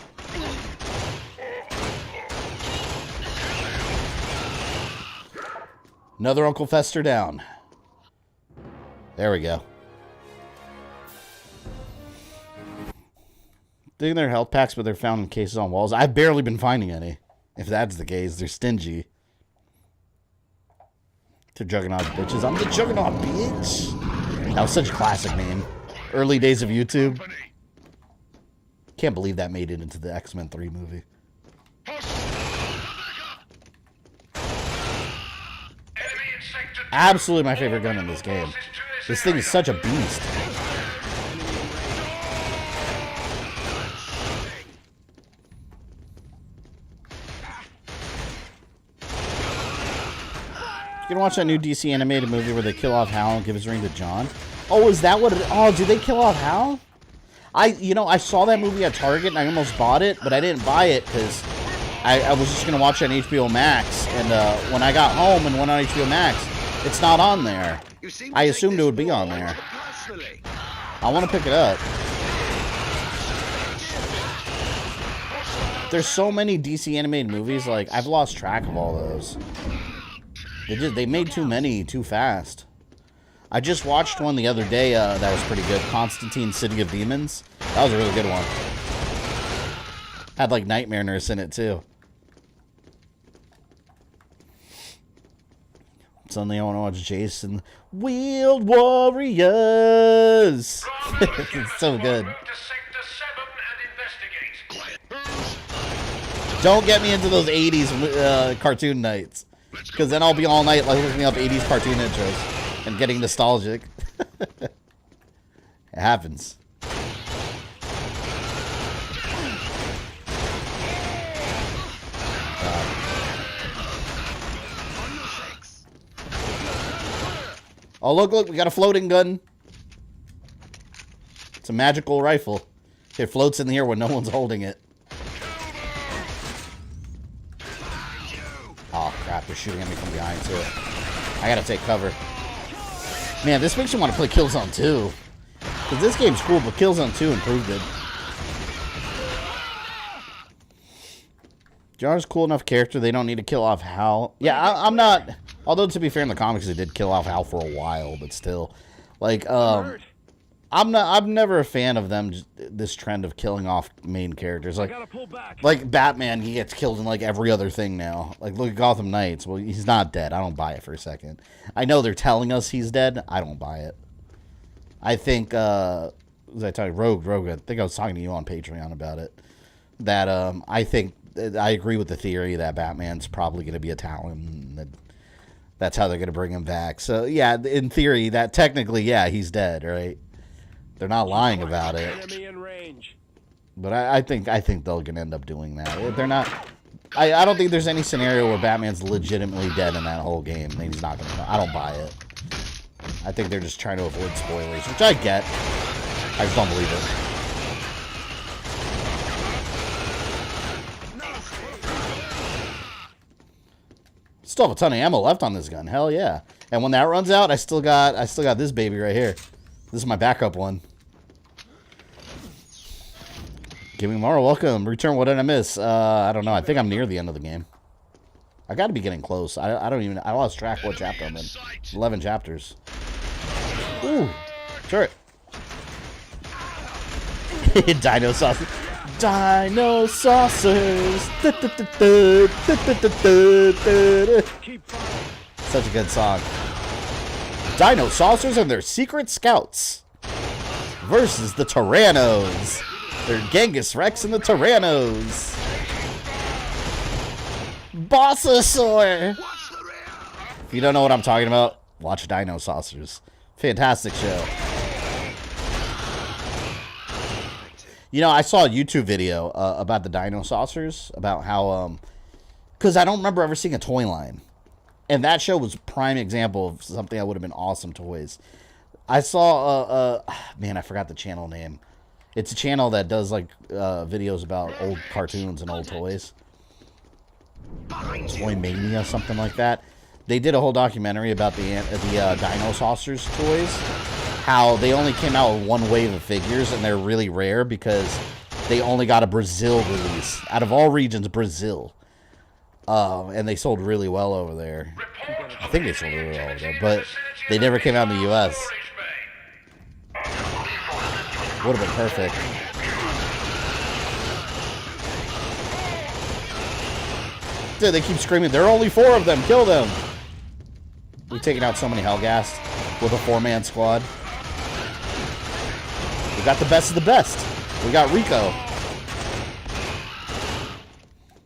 Another Uncle Fester down. There we go. Digging their health packs, but they're found in cases on walls. I've barely been finding any. If that's the case, they're stingy. To Juggernaut bitches. I'm the Juggernaut bitch. That was such a classic name. Early days of YouTube. Can't believe that made it into the X-Men 3 movie. Absolutely my favorite gun in this game. This thing is such a beast. You gonna watch that new DC animated movie where they kill off Hal and give his ring to John? Oh, is that what it... Oh, did they kill off Hal? I saw that movie at Target and I almost bought it, but I didn't buy it because I was just gonna watch it on HBO Max, and when I got home and went on HBO Max, it's not on there. I assumed it would be on there. I want to pick it up. There's so many DC animated movies, like, I've lost track of all those. They made too many too fast. I just watched one the other day that was pretty good. Constantine City of Demons. That was a really good one. Had, like, Nightmare Nurse in it, too. Suddenly I want to watch Jason. Wheeled Warriors! It's so good. Don't get me into those 80s cartoon nights. Because then I'll be all night like looking up 80s cartoon intros and getting nostalgic. It happens. Oh, look, we got a floating gun. It's a magical rifle. It floats in the air when no one's holding it. Oh, crap, they're shooting at me from behind, too. I gotta take cover. Man, this makes me want to play Killzone 2. Because this game's cool, but Killzone 2 improved it. John's a cool enough character, they don't need to kill off Hal. Yeah, I'm not... Although, to be fair, in the comics, they did kill off Hal for a while, but still. Like, I'm never a fan of them, this trend of killing off main characters. Like Batman, he gets killed in, like, every other thing now. Like, look at Gotham Knights. Well, he's not dead. I don't buy it for a second. I know they're telling us he's dead. I don't buy it. I think, was I talking Rogue, I think I was talking to you on Patreon about it. That, I think, I agree with the theory that Batman's probably going to be a Talon. That's how they're going to bring him back. So, yeah, in theory, that technically, yeah, he's dead, right? They're not lying about it. But I think they're going to end up doing that. They're not... I don't think there's any scenario where Batman's legitimately dead in that whole game. He's not going to... I don't buy it. I think they're just trying to avoid spoilers, which I get. I just don't believe it. Still have a ton of ammo left on this gun. Hell yeah. And when that runs out, I still got this baby right here. This is my backup one. Gaming Mara, welcome. Return, what did I miss? I don't know. I think I'm near the end of the game. I got to be getting close. I lost track what chapter I'm in. 11 chapters. Ooh. Turret. Dino sausage. Dino saucers. Such a good song. Dino saucers and their secret scouts versus the Tyrannos. They're Genghis Rex and the Tyrannos. Bossosaur. If you don't know what I'm talking about, watch Dino Saucers. Fantastic show. You know, I saw a YouTube video about the Dino Saucers, about how, because I don't remember ever seeing a toy line. And that show was a prime example of something that would have been awesome toys. I saw, man, I forgot the channel name. It's a channel that does, like, videos about old cartoons and old toys. Toy Mania, something like that. They did a whole documentary about the Dino Saucers toys. How they only came out with one wave of figures, and they're really rare because they only got a Brazil release. Out of all regions, Brazil. And they sold really well over there. I think they sold really well over there, but they never came out in the U.S. Would have been perfect. Dude, they keep screaming, there are only 4 of them, kill them! We've taken out so many Hellghast with a 4-man squad. We got the best of the best. We got Rico.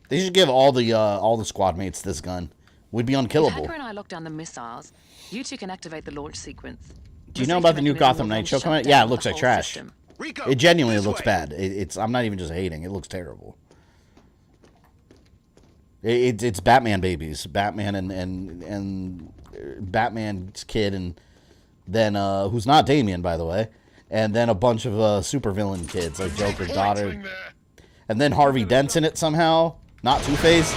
They should give all the squad mates this gun. We'd be unkillable. If Hacker and I lock down the missiles, you two can activate the launch sequence. Do you know about the new Gotham Knight show coming out? Yeah, it looks like trash. It genuinely looks bad. I'm not even just hating. It looks terrible. It's Batman babies. Batman and Batman's kid, and then who's not Damian, by the way, and then a bunch of supervillain kids like Joker's daughter, and then Harvey Dent's in it somehow. Not Two-Face.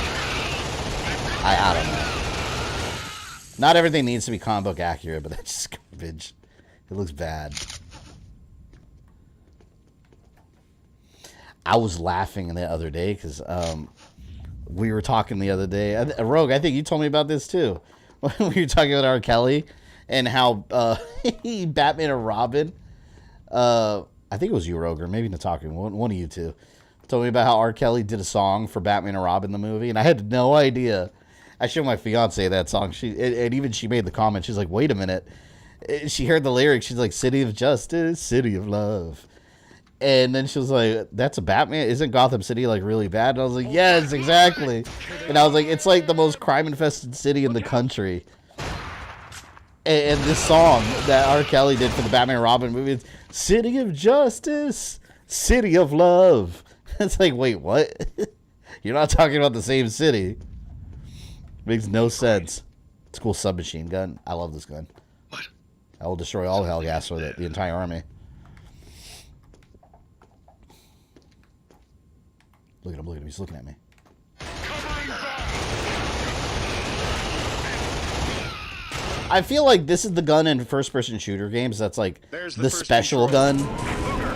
I don't know. Not everything needs to be comic book accurate, but that's just garbage. It looks bad. I was laughing the other day because we were talking the other day. Rogue, I think you told me about this too. We were talking about R. Kelly and how Batman and Robin. I think it was you, Rogue, or maybe Nataku, one of you two, told me about how R. Kelly did a song for Batman and Robin the movie, and I had no idea. I showed my fiance that song. And even she made the comment. She's like, "Wait a minute." She heard the lyrics. She's like, "City of Justice, City of Love," and then she was like, "That's a Batman. Isn't Gotham City like really bad?" And I was like, "Yes, exactly." And I was like, "It's like the most crime-infested city in the country." And this song that R. Kelly did for the Batman and Robin movie, it's City of Justice, City of Love. It's like, wait, what? You're not talking about the same city. Makes no sense. It's a cool submachine gun. I love this gun. What? I will destroy all Hellghast with it, the entire army. Look at him, look at him. He's looking at me. I feel like this is the gun in first-person shooter games that's like the special gun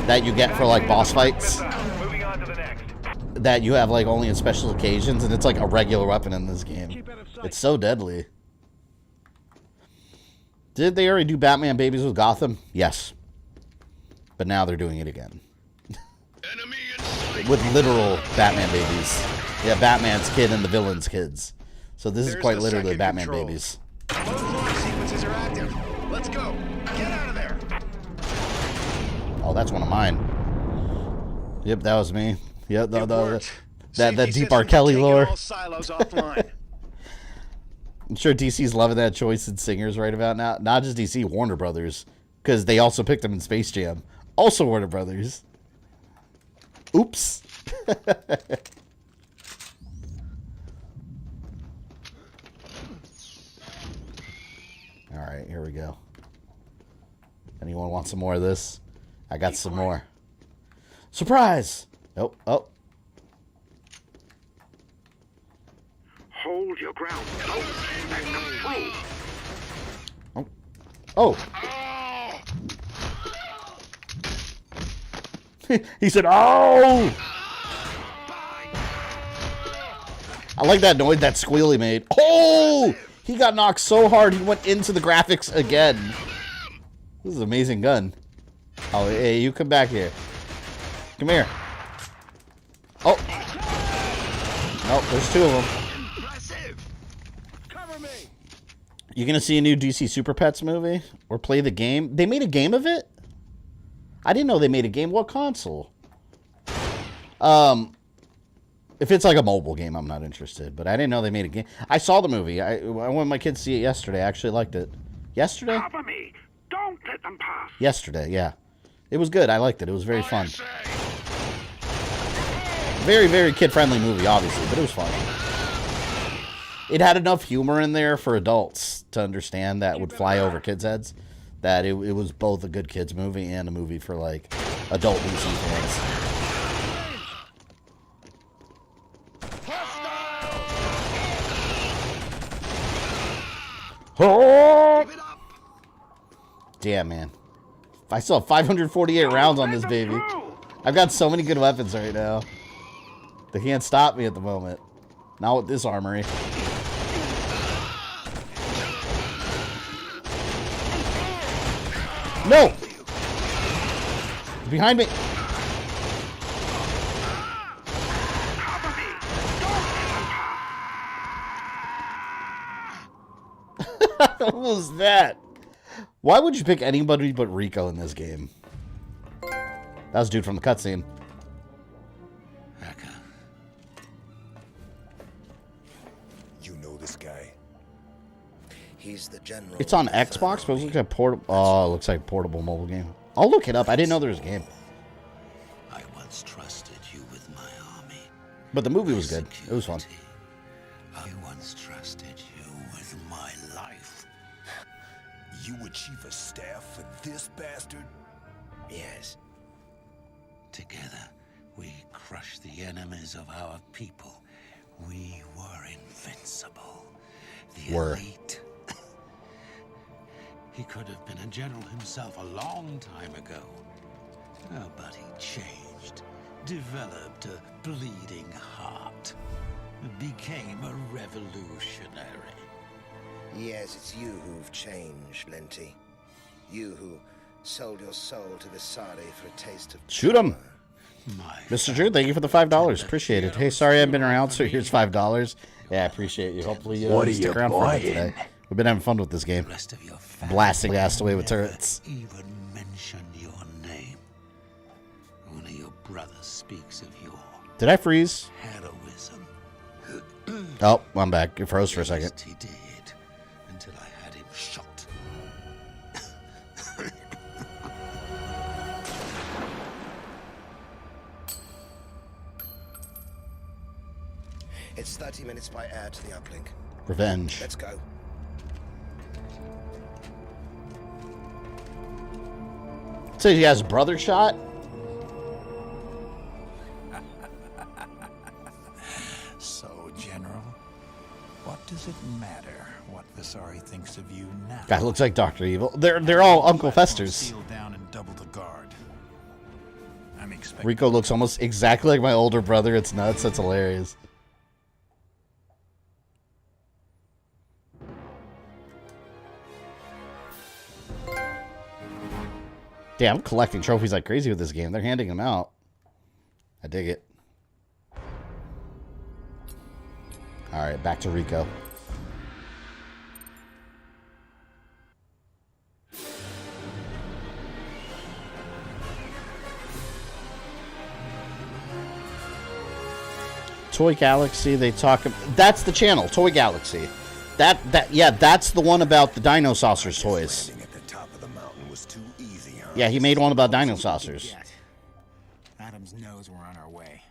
that you get for like boss fights. That you have like only in special occasions, and it's like a regular weapon in this game. It's so deadly. Did they already do Batman babies with Gotham? Yes. But now they're doing it again. With literal Batman babies. Yeah, Batman's kid and the villain's kids. So this is quite literally Batman babies. Sequences are active. Let's go. Get out of there. Oh, that's one of mine. Yep, that was me. Yep, that deep R. Kelly lore. I'm sure DC's loving that choice in singers right about now. Not just DC, Warner Brothers, because they also picked them in Space Jam. Also Warner Brothers. Oops. All right, here we go. Anyone want some more of this? I got some more. Surprise! Oh, oh. Hold your ground. Out and come through. Oh. He said, "Oh!" I like that noise that Squealy made. Oh! He got knocked so hard he went into the graphics again. This is an amazing gun. Oh, hey, you come back here. Come here. Oh. Nope, there's two of them. Cover me. You gonna see a new DC Super Pets movie or play the game? They made a game of it? I didn't know they made a game. What console? If it's like a mobile game, I'm not interested. But I didn't know they made a game. I saw the movie. I wanted my kids to see it yesterday. I actually liked it. Yesterday? Cover me. Don't let them pass. Yesterday, yeah. It was good. I liked it. It was very fun. Very, very kid-friendly movie, obviously, but it was fun. It had enough humor in there for adults to understand that would fly over kids' heads. That it was both a good kids movie and a movie for, like, adult DC fans. Oh! Damn, man. I still have 548 rounds on this baby. I've got so many good weapons right now. They can't stop me at the moment. Not with this armory. No! Behind me. What was that? Why would you pick anybody but Rico in this game? That was a dude from the cutscene. You know this guy? He's the general. It's on Xbox, but it looks like portable. Oh, it looks like a portable mobile game. I'll look it up. I didn't know there was a game. I once trusted you with my army. But the movie was good. It was fun. I once trusted you with my life. You were chief of staff for this bastard? Yes. Together, we crushed the enemies of our people. We were invincible. The elite. He could have been a general himself a long time ago. Oh, but he changed, developed a bleeding heart, became a revolutionary. Yes, it's you who've changed, Linty. You who sold your soul to Visari for a taste of... Shoot him! Mr. Drew, thank you for the $5. Appreciate it. Hey, sorry I've been around, so here's $5. Yeah, I appreciate you. Hopefully you stick around for it today. We've been having fun with this game. Blasting ass away with turrets. Even mention your name. Only your brother speaks of your... Did I freeze? Heroism. Oh, I'm back. It froze for a second. He did, until I had him shot. It's 30 minutes by air to the uplink. Revenge. Let's go. So he has brother shot? So, General, what does it matter what Visari thinks of you now? Guy looks like Dr. Evil. They're all Uncle Festers. Seal down and double the guard. I'm expecting... Rico looks almost exactly like my older brother. It's nuts. That's hilarious. Damn, I'm collecting trophies like crazy with this game. They're handing them out. I dig it. Alright, back to Rico. Toy Galaxy, they talk... That's the channel, Toy Galaxy. Yeah, that's the one about the Dino Saucers toys. Yeah, he made one about Dino Saucers. Adams knows we're on our way.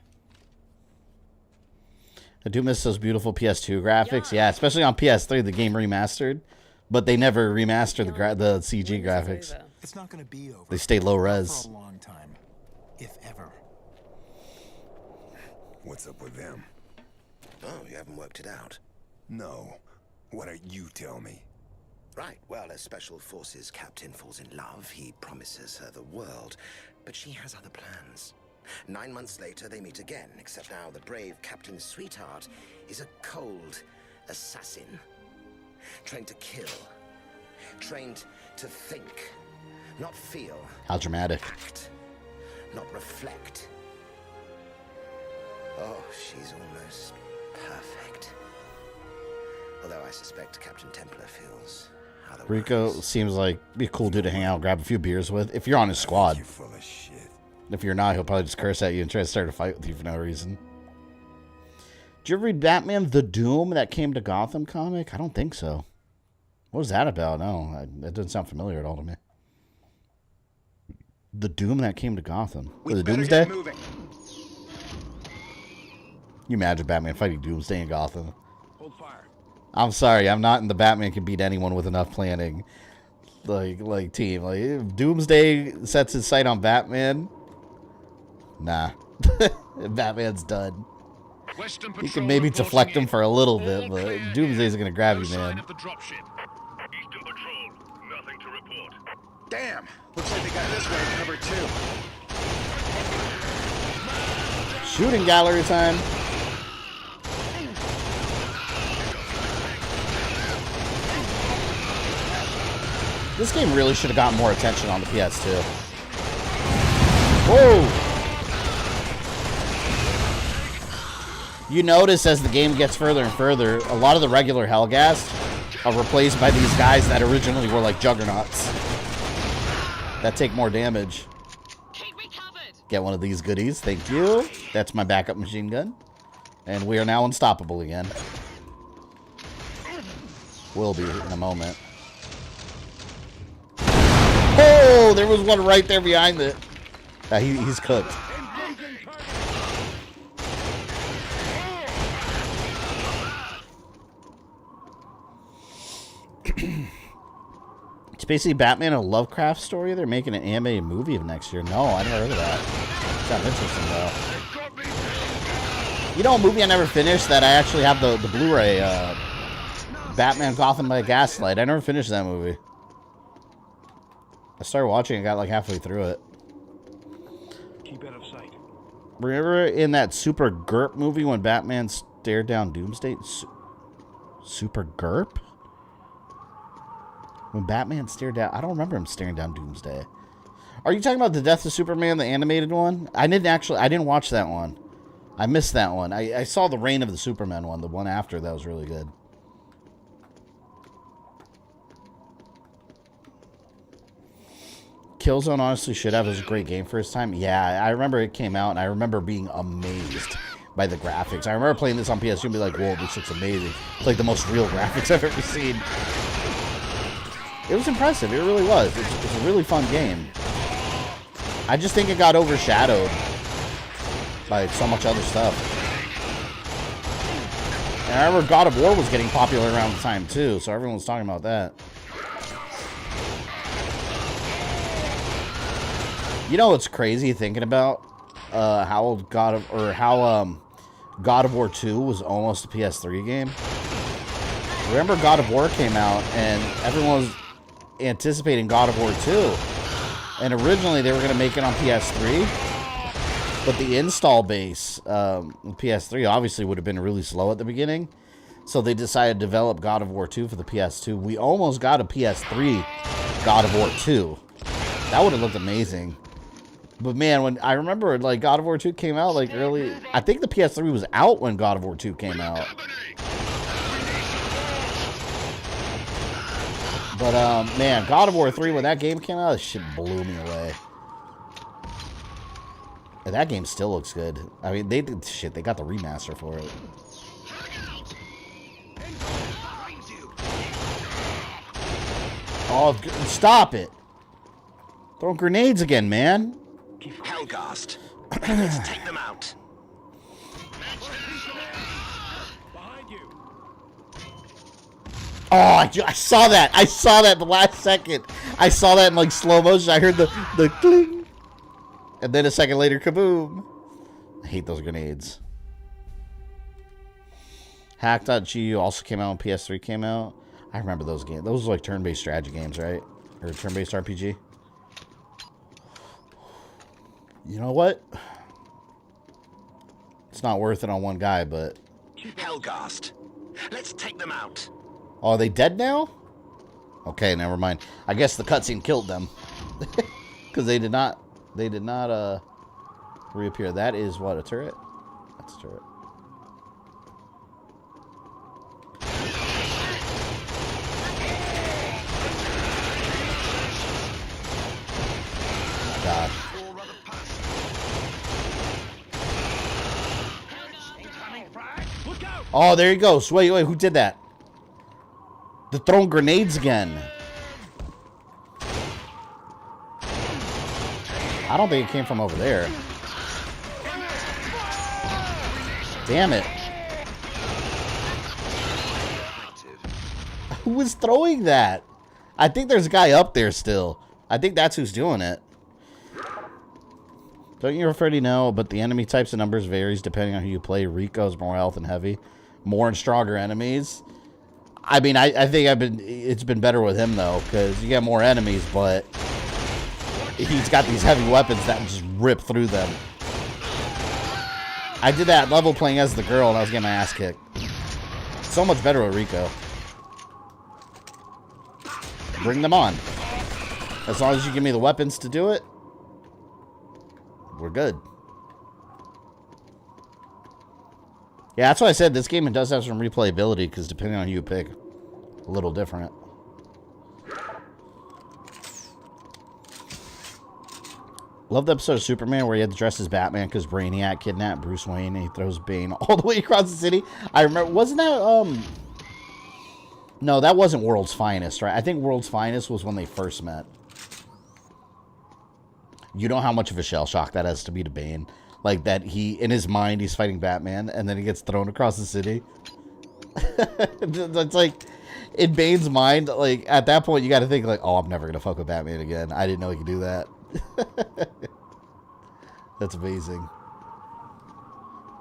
I do miss those beautiful PS2 graphics. Yeah, especially on PS3, the game remastered. But they never remastered the CG graphics. It's not going to be over. They stay low res. For a long time, if ever. What's up with them? Oh, you haven't worked it out. No. Why don't you tell me? Right, well, as Special Forces captain falls in love, he promises her the world, but she has other plans. 9 months later, they meet again, except now the brave captain's sweetheart is a cold assassin. Trained to kill. Trained to think. Not feel. How dramatic. Act. Not reflect. Oh, she's almost perfect. Although I suspect Captain Templar feels otherwise. Rico seems like be a cool dude to hang out and grab a few beers with if you're on his squad. You're full of shit. If you're not, he'll probably just curse at you and try to start a fight with you for no reason. Did you ever read Batman The Doom that came to Gotham comic? I don't think so. What was that about? No, that doesn't sound familiar at all to me. The Doom that came to Gotham. Was it Doomsday? You imagine Batman fighting Doomsday in Gotham? Hold fire. I'm sorry, I'm not in the Batman can beat anyone with enough planning. Like team. Like if Doomsday sets his sight on Batman, nah. Batman's done. You can maybe deflect him for a little bit, but Doomsday's gonna grab you, man. Damn! Looks like they got this way covered too. Shooting gallery time. This game really should have gotten more attention on the PS2. Whoa! You notice as the game gets further and further, a lot of the regular Hellghast are replaced by these guys that originally were like juggernauts that take more damage. Get one of these goodies, thank you. That's my backup machine gun. And we are now unstoppable again. Will be in a moment. Oh, there was one right there behind it. He's cooked. It's basically Batman a Lovecraft story. They're making an animated movie of next year. No, I never heard of that. Sounds interesting though. You know, a movie I never finished that I actually have the Blu-ray. Batman Gotham by Gaslight. I never finished that movie. I started watching and got like halfway through it. Keep out of sight. Remember in that Super GURP movie when Batman stared down Doomsday? Super GURP? When Batman stared down... I don't remember him staring down Doomsday. Are you talking about The Death of Superman, the animated one? I didn't watch that one. I missed that one. I saw the Reign of the Superman one, the one after. That was really good. Killzone honestly should have. It was a great game for its time. Yeah, I remember it came out, and I remember being amazed by the graphics. I remember playing this on PS2 and be like, whoa, this looks amazing. It's like the most real graphics I've ever seen. It was impressive. It really was. It's a really fun game. I just think it got overshadowed by so much other stuff. And I remember God of War was getting popular around the time, too, so everyone was talking about that. You know what's crazy thinking about how God of War 2 was almost a PS3 game? Remember God of War came out and everyone was anticipating God of War 2. And originally they were going to make it on PS3, but the install base PS3 obviously would have been really slow at the beginning. So they decided to develop God of War 2 for the PS2. We almost got a PS3 God of War 2. That would have looked amazing. But man, when I remember like God of War 2 came out like early, I think the PS3 was out when God of War 2 came out. But man, God of War 3 when that game came out, that shit blew me away. And that game still looks good. I mean, they did shit. They got the remaster for it. Oh, stop it! Throwing grenades again, man. Hellgast. Let's take them out. Oh, I saw that. I saw that the last second. I saw that in like slow motion. I heard the cling. And then a second later, kaboom. I hate those grenades. Hack.gu also came out when PS3 came out. I remember those games. Those were like turn-based strategy games, right? Or turn-based RPG. You know what? It's not worth it on one guy, but... Hellgast. Let's take them out. Oh, are they dead now? Okay, never mind. I guess the cutscene killed them. Because they did not reappear. That is what, a turret? A Let's do it. God. Oh, there he goes. Wait, who did that? They're throwing grenades again. I don't think it came from over there. Damn it. Who was throwing that? I think there's a guy up there still. I think that's who's doing it. Don't you already know, but the enemy types and numbers varies depending on who you play. Rico's more health and heavy. More and stronger enemies. I mean, I think it's been better with him, though, because you get more enemies, but he's got these heavy weapons that just rip through them. I did that level playing as the girl, and I was getting my ass kicked. So much better with Rico. Bring them on. As long as you give me the weapons to do it, we're good. Yeah, that's why I said this game does have some replayability, because depending on who you pick, a little different. Love the episode of Superman where he had to dress as Batman because Brainiac kidnapped Bruce Wayne and he throws Bane all the way across the city. I remember, wasn't that, no, that wasn't World's Finest, right? I think World's Finest was when they first met. You know how much of a shell shock that has to be to Bane? Like, that he, in his mind, he's fighting Batman, and then he gets thrown across the city. It's like, in Bane's mind, like, at that point, you got to think, like, oh, I'm never going to fuck with Batman again. I didn't know he could do that. That's amazing.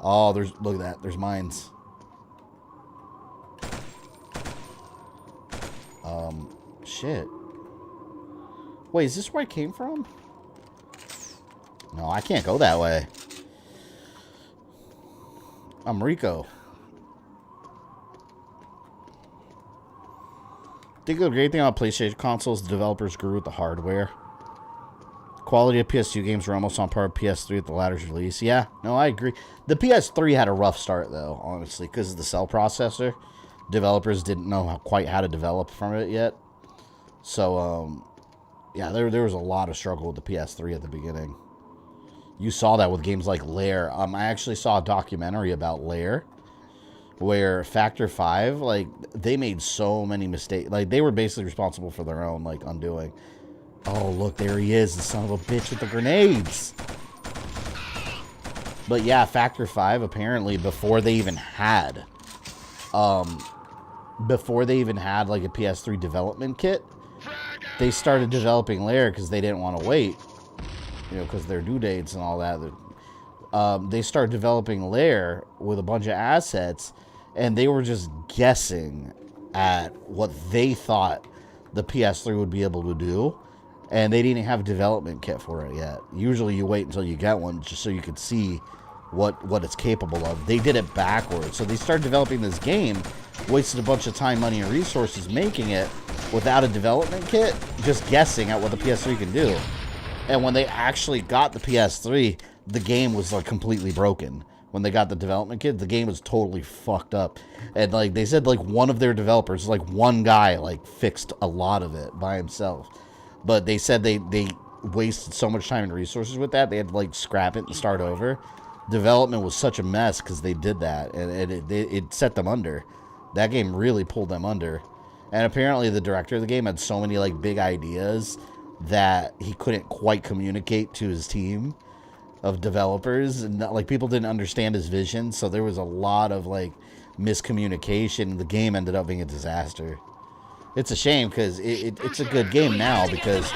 Oh, look at that. There's mines. Shit. Wait, is this where I came from? No, I can't go that way. I'm Rico. I think the great thing about PlayStation consoles, the developers grew with the hardware. Quality of PS2 games were almost on par with PS3 at the latter's release. Yeah, no, I agree. The PS3 had a rough start, though, honestly, because of the cell processor. Developers didn't know quite how to develop from it yet. So, yeah, there was a lot of struggle with the PS3 at the beginning. You saw that with games like Lair. I actually saw a documentary about Lair, where Factor 5, like, they made so many mistakes. Like, they were basically responsible for their own, like, undoing. Oh, look, there he is, the son of a bitch with the grenades. But yeah, Factor 5, apparently, before they even had, like, a PS3 development kit, they started developing Lair because they didn't want to wait. You know, because their due dates and all that. They started developing Lair with a bunch of assets, and they were just guessing at what they thought the PS3 would be able to do, and they didn't have a development kit for it yet. Usually you wait until you get one just so you could see what it's capable of. They did it backwards. So they started developing this game, wasted a bunch of time, money, and resources making it without a development kit, just guessing at what the PS3 can do. And when they actually got the PS3, the game was, like, completely broken. When they got the development kit, the game was totally fucked up. And, like, they said, like, one of their developers, like, one guy, like, fixed a lot of it by himself. But they said they wasted so much time and resources with that, they had to, like, scrap it and start over. Development was such a mess because they did that, and it set them under. That game really pulled them under. And apparently the director of the game had so many, like, big ideas that he couldn't quite communicate to his team of developers, and like, people didn't understand his vision, so there was a lot of, like, miscommunication. The game ended up being a disaster. It's a shame because it's a good game now because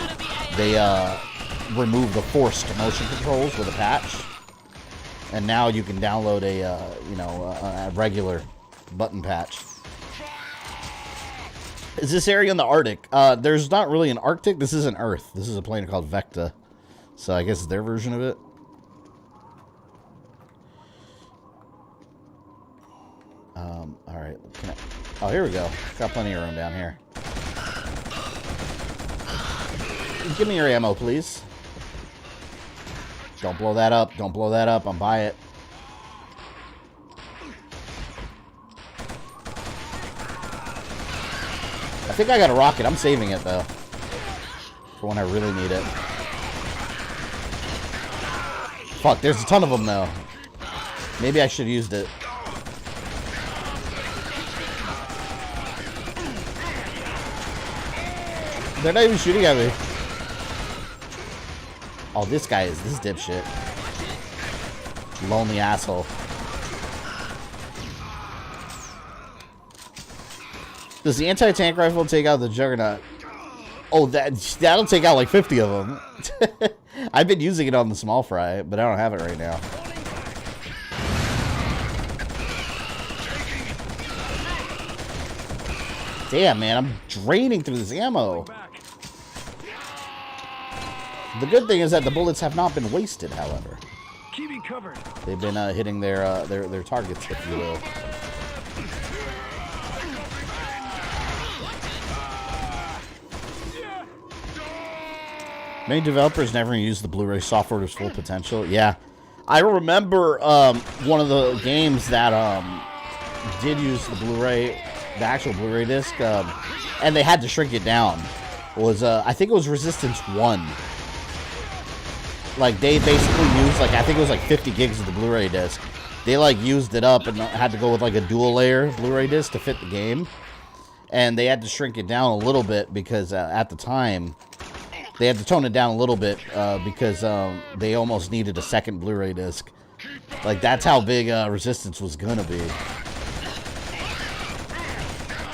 they removed the forced motion controls with a patch, and now you can download a regular button patch. Is this area in the Arctic? There's not really an Arctic. This isn't Earth. This is a planet called Vecta. So I guess it's their version of it. Alright. Oh, here we go. Got plenty of room down here. Give me your ammo, please. Don't blow that up. Don't blow that up. I'm by it. I think I got a rocket. I'm saving it, though. For when I really need it. Fuck, there's a ton of them, though. Maybe I should have used it. They're not even shooting at me. Oh, this guy is this dipshit. Lonely asshole. Does the anti-tank rifle take out the Juggernaut? Oh, that'll take out like 50 of them. I've been using it on the small fry, but I don't have it right now. Damn, man, I'm draining through this ammo. The good thing is that the bullets have not been wasted, however. Keep me covered. They've been hitting their targets, if you will. Many developers never use the Blu-ray software to its full potential. Yeah, I remember one of the games that did use the Blu-ray, the actual Blu-ray disc, and they had to shrink it down. Was I think it was Resistance 1. Like they basically used like I think it was like 50 gigs of the Blu-ray disc. They like used it up and had to go with like a dual layer Blu-ray disc to fit the game, and they had to shrink it down a little bit because at the time. They had to tone it down a little bit because they almost needed a second Blu-ray disc. Like, that's how big Resistance was going to be.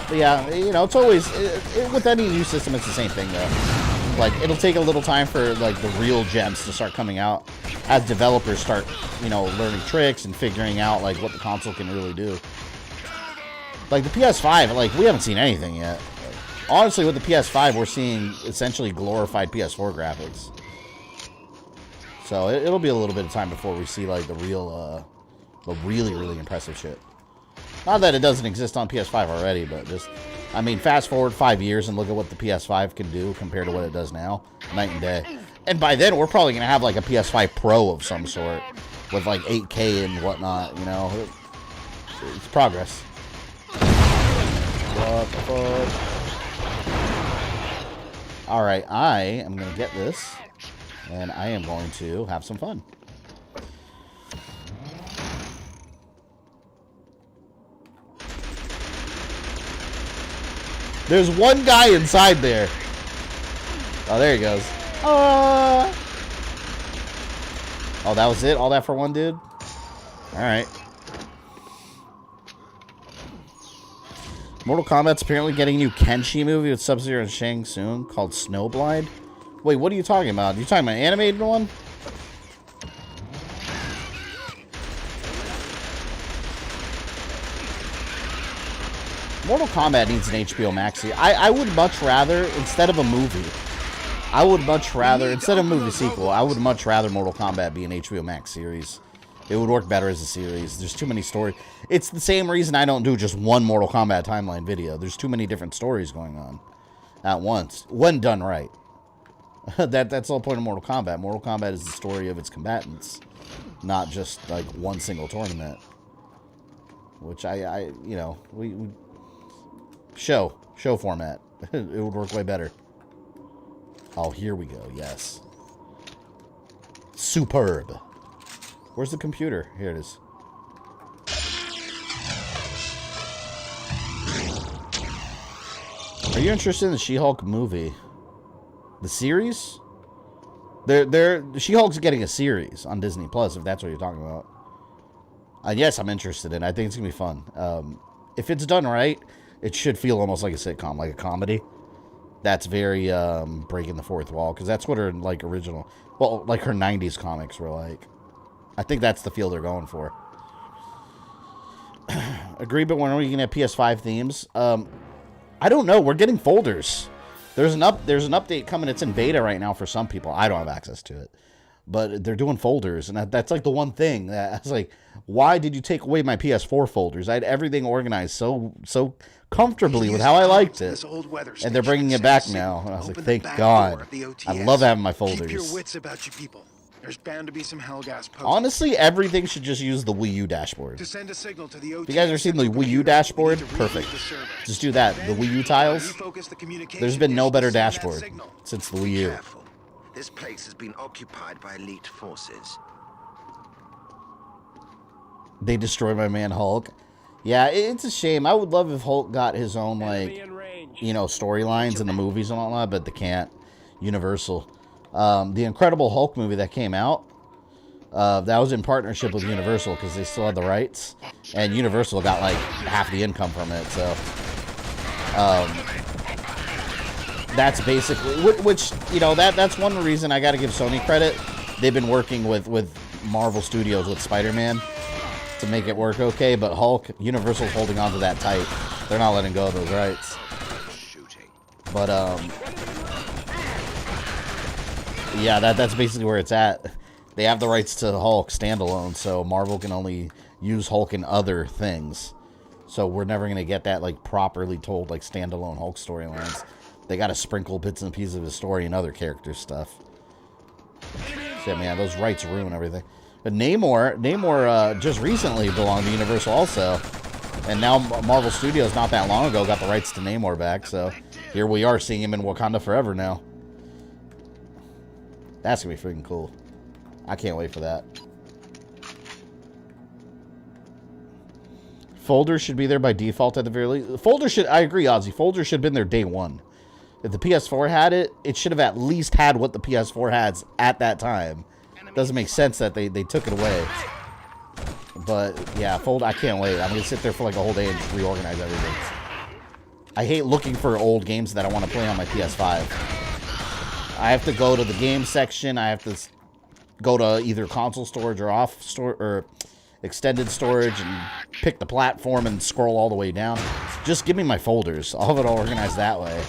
But yeah, you know, it's always... with any new system, it's the same thing, though. Like, it'll take a little time for, like, the real gems to start coming out as developers start, you know, learning tricks and figuring out, like, what the console can really do. Like, the PS5, like, we haven't seen anything yet. Honestly, with the PS5, we're seeing essentially glorified PS4 graphics. So it'll be a little bit of time before we see like the real, the really, really impressive shit. Not that it doesn't exist on PS5 already, but just, I mean, fast forward 5 years and look at what the PS5 can do compared to what it does now. Night and day. And by then, we're probably going to have like a PS5 Pro of some sort with like 8K and whatnot, you know. It's progress. What the fuck? Alright, I am going to get this, and I am going to have some fun. There's one guy inside there. Oh, there he goes. Oh, that was it? All that for one dude? Alright. Mortal Kombat's apparently getting a new Kenshi movie with Sub-Zero and Shang Tsung called Snowblind. Wait, what are you talking about? You talking about an animated one? Mortal Kombat needs an HBO Max. I would much rather, instead of a movie, I would much rather, instead of a movie sequel, I would much rather Mortal Kombat be an HBO Max series. It would work better as a series. There's too many stories. It's the same reason I don't do just one Mortal Kombat timeline video. There's too many different stories going on at once, when done right. That's the whole point of Mortal Kombat. Mortal Kombat is the story of its combatants, not just like one single tournament. Which I you know, we show format. It would work way better. Oh, here we go. Yes. Superb. Where's the computer? Here it is. Are you interested in the She-Hulk movie? The series? She-Hulk's getting a series on Disney Plus, if that's what you're talking about. Yes, I'm interested in it. I think it's going to be fun. If it's done right, it should feel almost like a sitcom, like a comedy. That's very breaking the fourth wall, because that's what her like original, well, like her 90s comics were like. I think that's the feel they're going for. Agree, but when are we going to have PS5 themes? I don't know. We're getting folders. There's an update coming. It's in beta right now for some people. I don't have access to it. But they're doing folders, and that's like the one thing that I was like, why did you take away my PS4 folders? I had everything organized so comfortably with how I liked it. And they're bringing it back now. And I was like, thank God. I love having my folders. Keep your wits about you people. There's bound to be some Hellgas posts. Honestly, everything should just use the Wii U dashboard. To send a signal to the OT. If you guys are seeing the Wii U dashboard, perfect. Just do that. The Wii U tiles. There's been no better dashboard since the Wii U. Careful. This place has been occupied by elite forces. They destroyed my man Hulk. Yeah, it's a shame. I would love if Hulk got his own, like, you know, storylines in the movies and all that, but they can't. Universal. The Incredible Hulk movie that came out, that was in partnership with Universal because they still had the rights, and Universal got like half the income from it. So that's basically which you know that's one reason I got to give Sony credit. They've been working with Marvel Studios with Spider-Man to make it work okay, but Hulk, Universal's holding on to that tight. They're not letting go of those rights. But yeah, that's basically where it's at. They have the rights to Hulk standalone, so Marvel can only use Hulk in other things. So we're never going to get that like properly told like standalone Hulk storylines. They got to sprinkle bits and pieces of his story and other character stuff. Shit, man, those rights ruin everything. But Namor just recently belonged to Universal also. And now Marvel Studios not that long ago got the rights to Namor back, so here we are seeing him in Wakanda Forever now. That's gonna be freaking cool. I can't wait for that. Folders should be there by default at the very least. Folders should, I agree, Ozzy. Folders should have been there day one. If the PS4 had it, it should have at least had what the PS4 has at that time. Doesn't make sense that they took it away. But yeah, I can't wait. I'm gonna sit there for like a whole day and just reorganize everything. I hate looking for old games that I want to play on my PS5. I have to go to the game section. I have to go to either console storage or off store or extended storage and pick the platform and scroll all the way down. Just give me my folders. I'll have it all organized that way.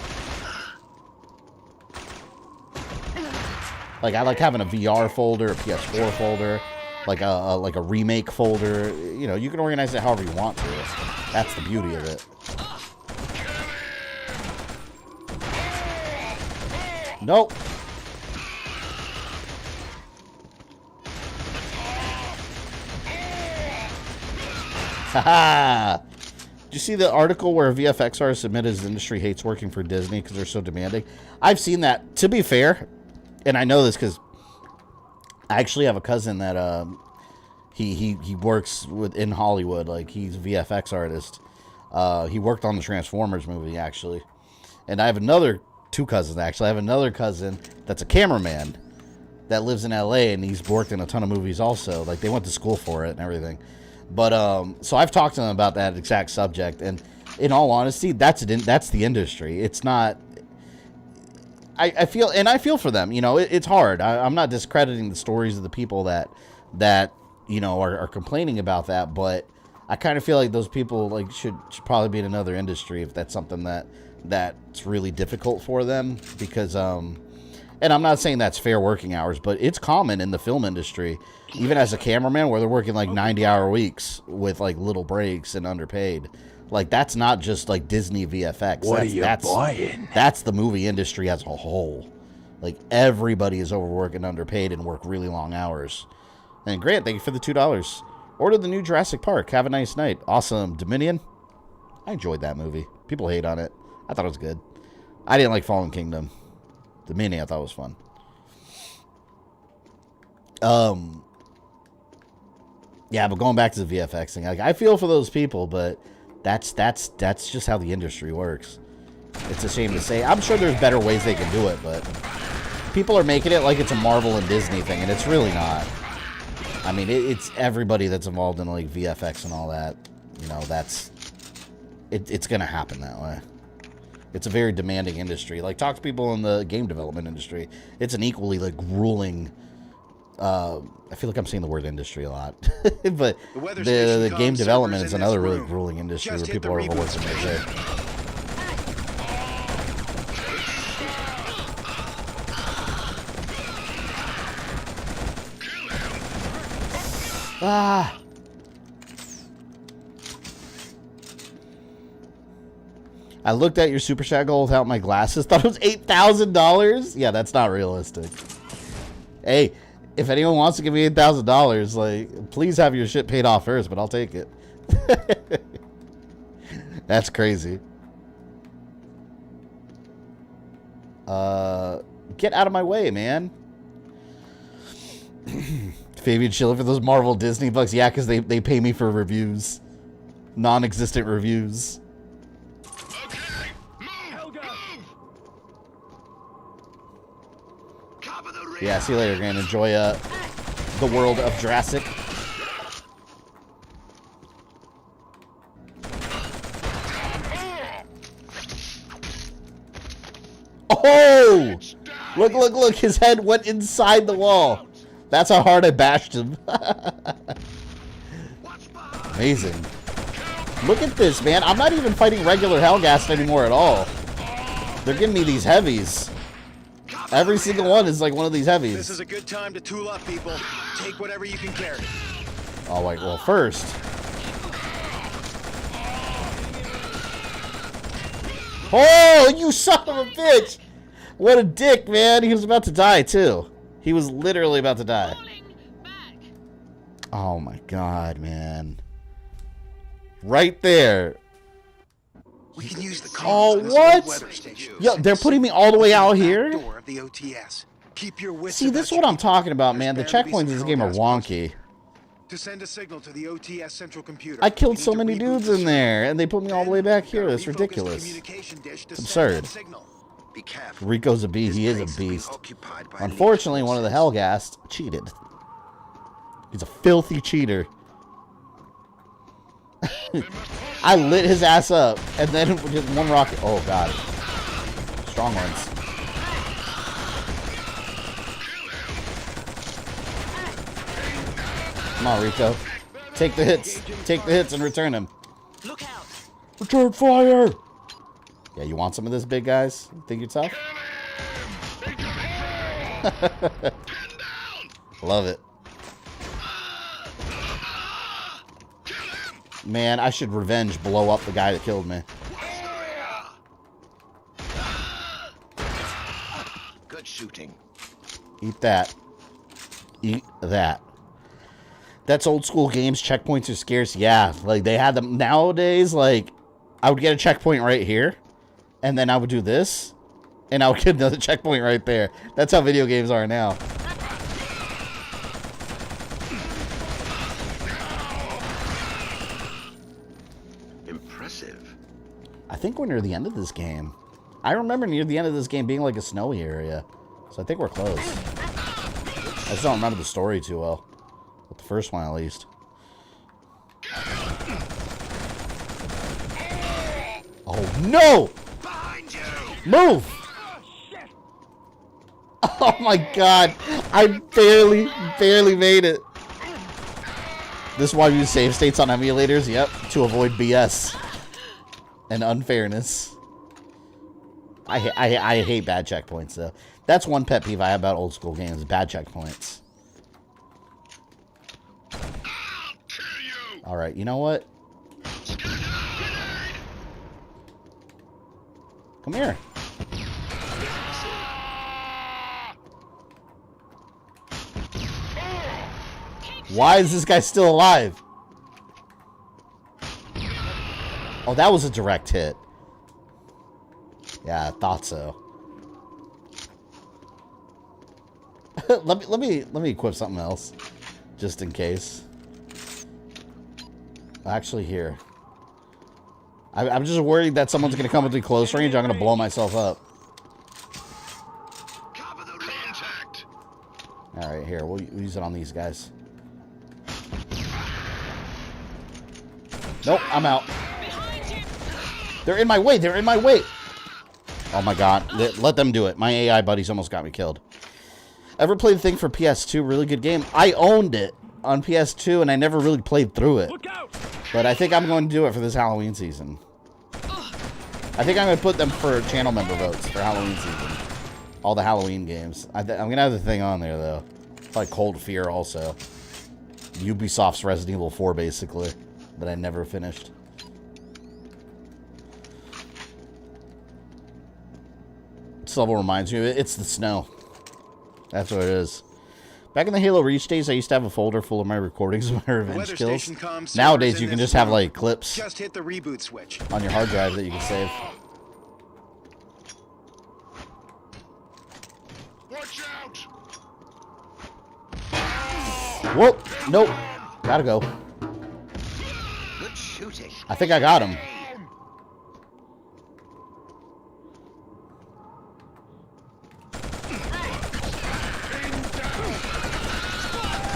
Like I like having a VR folder, a PS4 folder, like a remake folder. You know, you can organize it however you want to. That's the beauty of it. Nope. Haha. Did you see the article where VFX artists admit his industry hates working for Disney because they're so demanding? I've seen that. To be fair, and I know this because I actually have a cousin that he works in Hollywood. Like he's a VFX artist. He worked on the Transformers movie actually, and I have two cousins actually. I have another cousin that's a cameraman that lives in LA, and he's worked in a ton of movies also. Like they went to school for it and everything. But so I've talked to them about that exact subject, and in all honesty, that's the industry. It's not. I feel for them. You know, it's hard. I'm not discrediting the stories of the people that you know are complaining about that, but I kind of feel like those people like should probably be in another industry if that's something that's really difficult for them. Because and I'm not saying that's fair working hours, but it's common in the film industry, even as a cameraman, where they're working like 90-hour weeks with like little breaks and underpaid. Like that's not just like Disney VFX. What are you buying? That's the movie industry as a whole. Like everybody is overworked and underpaid and work really long hours. And Grant, thank you for the $2. Order the new Jurassic Park. Have a nice night. Awesome. Dominion. I enjoyed that movie. People hate on it. I thought it was good. I didn't like Fallen Kingdom. Dominion I thought was fun. Yeah, but going back to the VFX thing, like I feel for those people, but that's just how the industry works. It's a shame to say. I'm sure there's better ways they can do it, but people are making it like it's a Marvel and Disney thing, and it's really not. I mean, it's everybody that's involved in like VFX and all that. You know, it's gonna happen that way. It's a very demanding industry. Like, talk to people in the game development industry. It's an equally like grueling. I feel like I'm saying the word industry a lot, but the game development is another really grueling industry where people are overworking their shit. Ah. I looked at your Super Chat goal without my glasses. Thought it was $8,000. Yeah, that's not realistic. Hey, if anyone wants to give me $8,000, like, please have your shit paid off first, but I'll take it. That's crazy. Get out of my way, man. Fabian chilling for those Marvel Disney bucks. Yeah, because they pay me for reviews. Non-existent reviews. Yeah, see you later, Grant. Enjoy the world of Jurassic. Oh! Look, look, look. His head went inside the wall. That's how hard I bashed him. Amazing. Look at this, man. I'm not even fighting regular Hellgast anymore at all. They're giving me these heavies. Every single one is like one of these heavies. This is a good time to tool up, people. Take whatever you can carry. Oh, wait. Well, first. Oh, you son of a bitch. What a dick, man. He was about to die, too. He was literally about to die. Oh, my God, man. Right there. We can use the Oh, what? Yo, they're putting me all the way out here? Door of the OTS. Keep your wits See, this is what I'm talking about, man. The checkpoints in this game are wonky. To send a signal to the OTS central computer. I killed so many dudes in there, and they put me all the way back here. That's ridiculous. It's absurd. Be careful. Rico's a beast. He is a beast. Unfortunately, one of the Hellgast cheated. He's a filthy cheater. I lit his ass up, and then just one rocket. Oh, God. Strong ones. Come on, Rico. Take the hits. Take the hits and return them. Look out. Return fire! Yeah, you want some of this, big guys? You think you're tough? Love it. Man, I should revenge blow up the guy that killed me. Good shooting. Eat that. Eat that. That's old school games. Checkpoints are scarce. Yeah, like they had them nowadays. Like, I would get a checkpoint right here, and then I would do this, and I would get another checkpoint right there. That's how video games are now. Impressive. I think we're near the end of this game. I remember near the end of this game being like a snowy area, so I think we're close. I just don't remember the story too well. But the first one, at least. Oh, no! Move! Oh, my God. I barely made it. This is why we use save states on emulators. Yep, to avoid BS and unfairness. I hate bad checkpoints, though. That's one pet peeve I have about old school games, bad checkpoints. Alright, you know what? Come here. Why is this guy still alive? Oh, that was a direct hit. Yeah, I thought so. let me equip something else, just in case. Actually, here. I'm just worried that someone's gonna come into close range. I'm gonna blow myself up. All right, here we'll use it on these guys. Nope, I'm out. They're in my way. They're in my way. Oh my God, let them do it. My AI buddies almost got me killed. Ever played the thing for PS2? Really good game. I owned it on PS2, and I never really played through it. But I think I'm going to do it for this Halloween season. I think I'm going to put them for channel member votes for Halloween season. All the Halloween games. I'm going to have the thing on there, though. It's like Cold Fear also. Ubisoft's Resident Evil 4, basically. That I never finished. This level reminds me of it. It's the snow. That's what it is. Back in the Halo Reach days, I used to have a folder full of my recordings of my revenge Weather kills. station comms Nowadays, servers you in can this just have room. like clips Just hit the reboot switch. on your hard drive that you can save. Watch out! Whoop! Nope. Gotta go. Good shooting. I think I got him.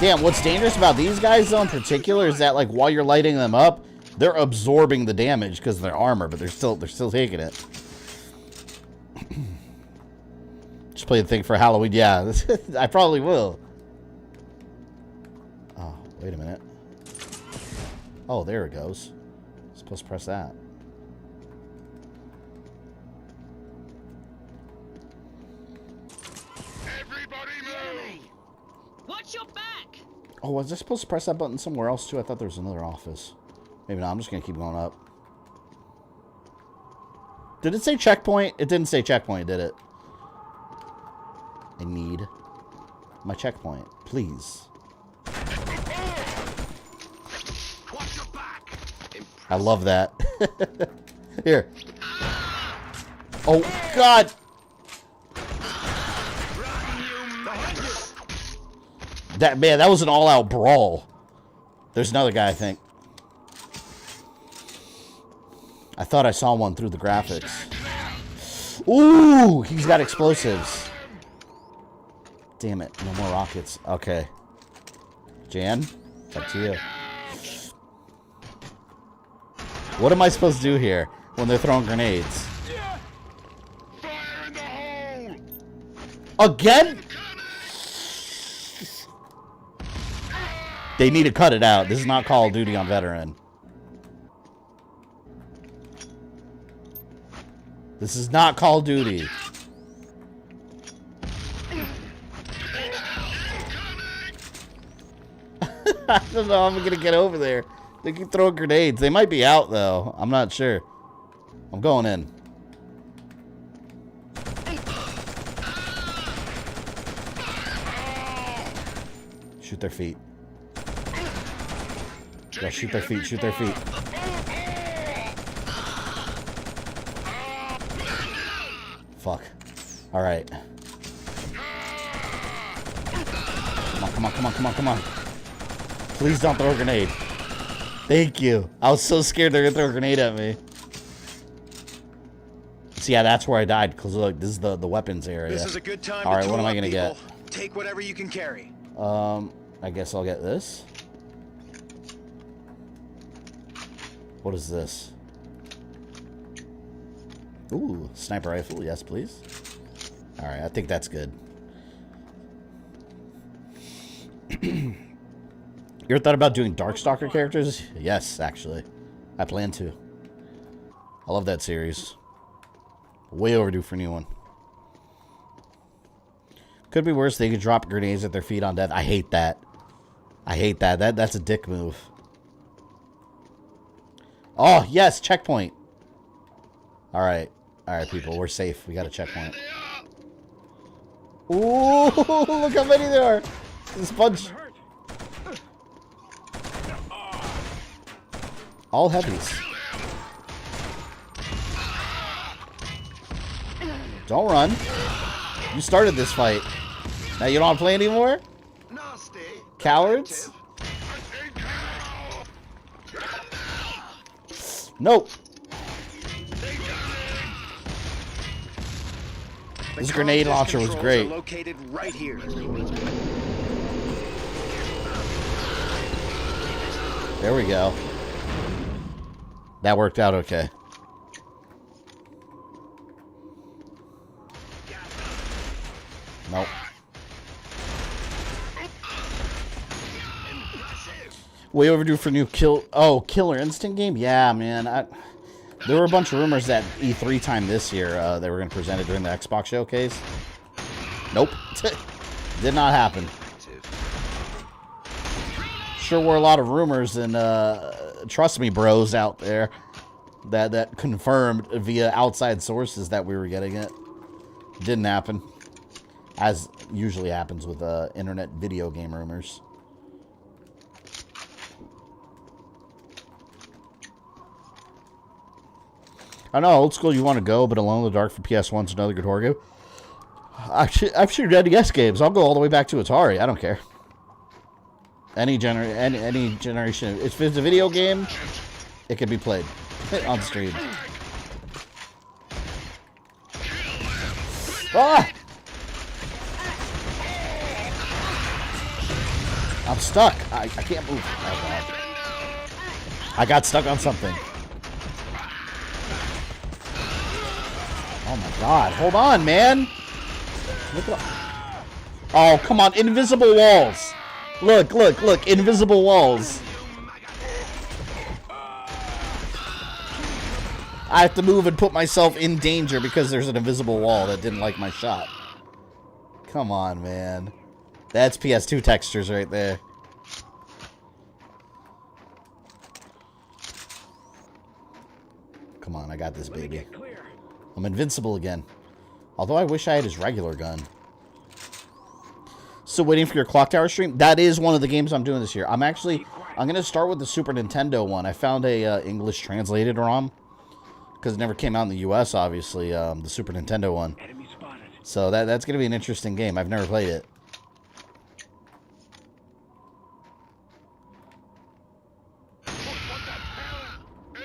Damn, what's dangerous about these guys, though, in particular, is that, like, while you're lighting them up, they're absorbing the damage because of their armor, but they're still taking it. Just play the thing for Halloween. Yeah, I probably will. Oh, wait a minute. Oh, there it goes. Supposed to press that. Everybody move! Watch your back! Oh, was I supposed to press that button somewhere else, too? I thought there was another office. Maybe not. I'm just going to keep going up. Did it say checkpoint? It didn't say checkpoint, did it? I need my checkpoint. Please. Watch your back! I love that. Here. Oh, God! That was an all-out brawl. There's another guy, I think. I thought I saw one through the graphics. Ooh, he's got explosives. Damn it, no more rockets. Okay. Jan, it's up to you. What am I supposed to do here when they're throwing grenades? Fire in the hole! Again? They need to cut it out. This is not Call of Duty on Veteran. This is not Call of Duty. I don't know how I'm going to get over there. They keep throwing grenades. They might be out, though. I'm not sure. I'm going in. Shoot their feet. Yeah, shoot their feet. Shoot their feet. Fuck. Alright. Come on, come on, come on, come on, come on. Please don't throw a grenade. Thank you. I was so scared they're gonna throw a grenade at me. So yeah, that's where I died. Because look, this is the weapons area. This is a good time. Alright, what am I gonna get? Take whatever you can carry. I guess I'll get this. What is this? Ooh, sniper rifle. Yes, please. Alright, I think that's good. You ever thought about doing Darkstalker characters? Yes, actually. I plan to. I love that series. Way overdue for a new one. Could be worse. They could drop grenades at their feet on death. I hate that. I hate that. That's a dick move. Oh, yes, checkpoint. Alright. Alright, people. We're safe. We got a checkpoint. Ooh, look how many there are. This bunch. All heavies. Don't run. You started this fight. Now you don't want to play anymore? Cowards? Nope. This grenade launcher was great. Located right here. There we go. That worked out okay. Nope. Way overdue for new Killer Instinct game? Yeah, man. There were a bunch of rumors that E3 time this year they were going to present it during the Xbox showcase. Nope. Did not happen. Sure were a lot of rumors, and trust me, bros out there, that confirmed via outside sources that we were getting it. Didn't happen. as usually happens with internet video game rumors. I know, old school you want to go, but Alone in the Dark for PS1's another good horror game. I've seen NES games. I'll go all the way back to Atari. I don't care. Any generation. If it's a video game, it can be played on stream. Ah! I'm stuck. I can't move. Oh, God. I got stuck on something. Oh my God. Hold on, man. Look at. Oh, come on. Invisible walls. Look. Invisible walls. I have to move and put myself in danger because there's an invisible wall that didn't like my shot. Come on, man. That's PS2 textures right there. Come on, I got this, baby. I'm invincible again. Although I wish I had his regular gun. So waiting for your Clock Tower stream? That is one of the games I'm doing this year. I'm going to start with the Super Nintendo one. I found a English translated ROM. Because it never came out in the US, obviously. The Super Nintendo one. So that's going to be an interesting game. I've never played it.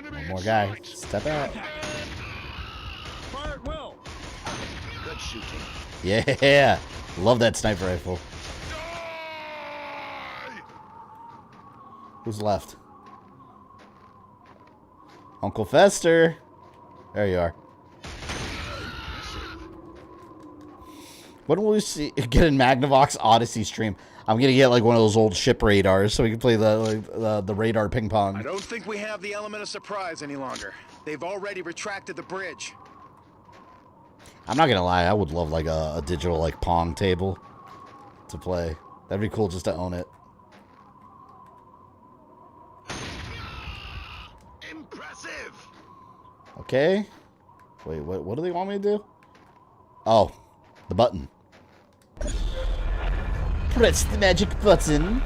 One more guy. Step out. Good shooting. Yeah. Love that sniper rifle. Who's left? Uncle Fester. There you are. When will we get in Magnavox Odyssey stream? I'm gonna get like one of those old ship radars so we can play the radar ping pong. I don't think we have the element of surprise any longer. They've already retracted the bridge. I'm not gonna lie, I would love like a digital like pong table to play. That'd be cool just to own it. Impressive. Okay. Wait, what do they want me to do? Oh, the button. Press the magic button.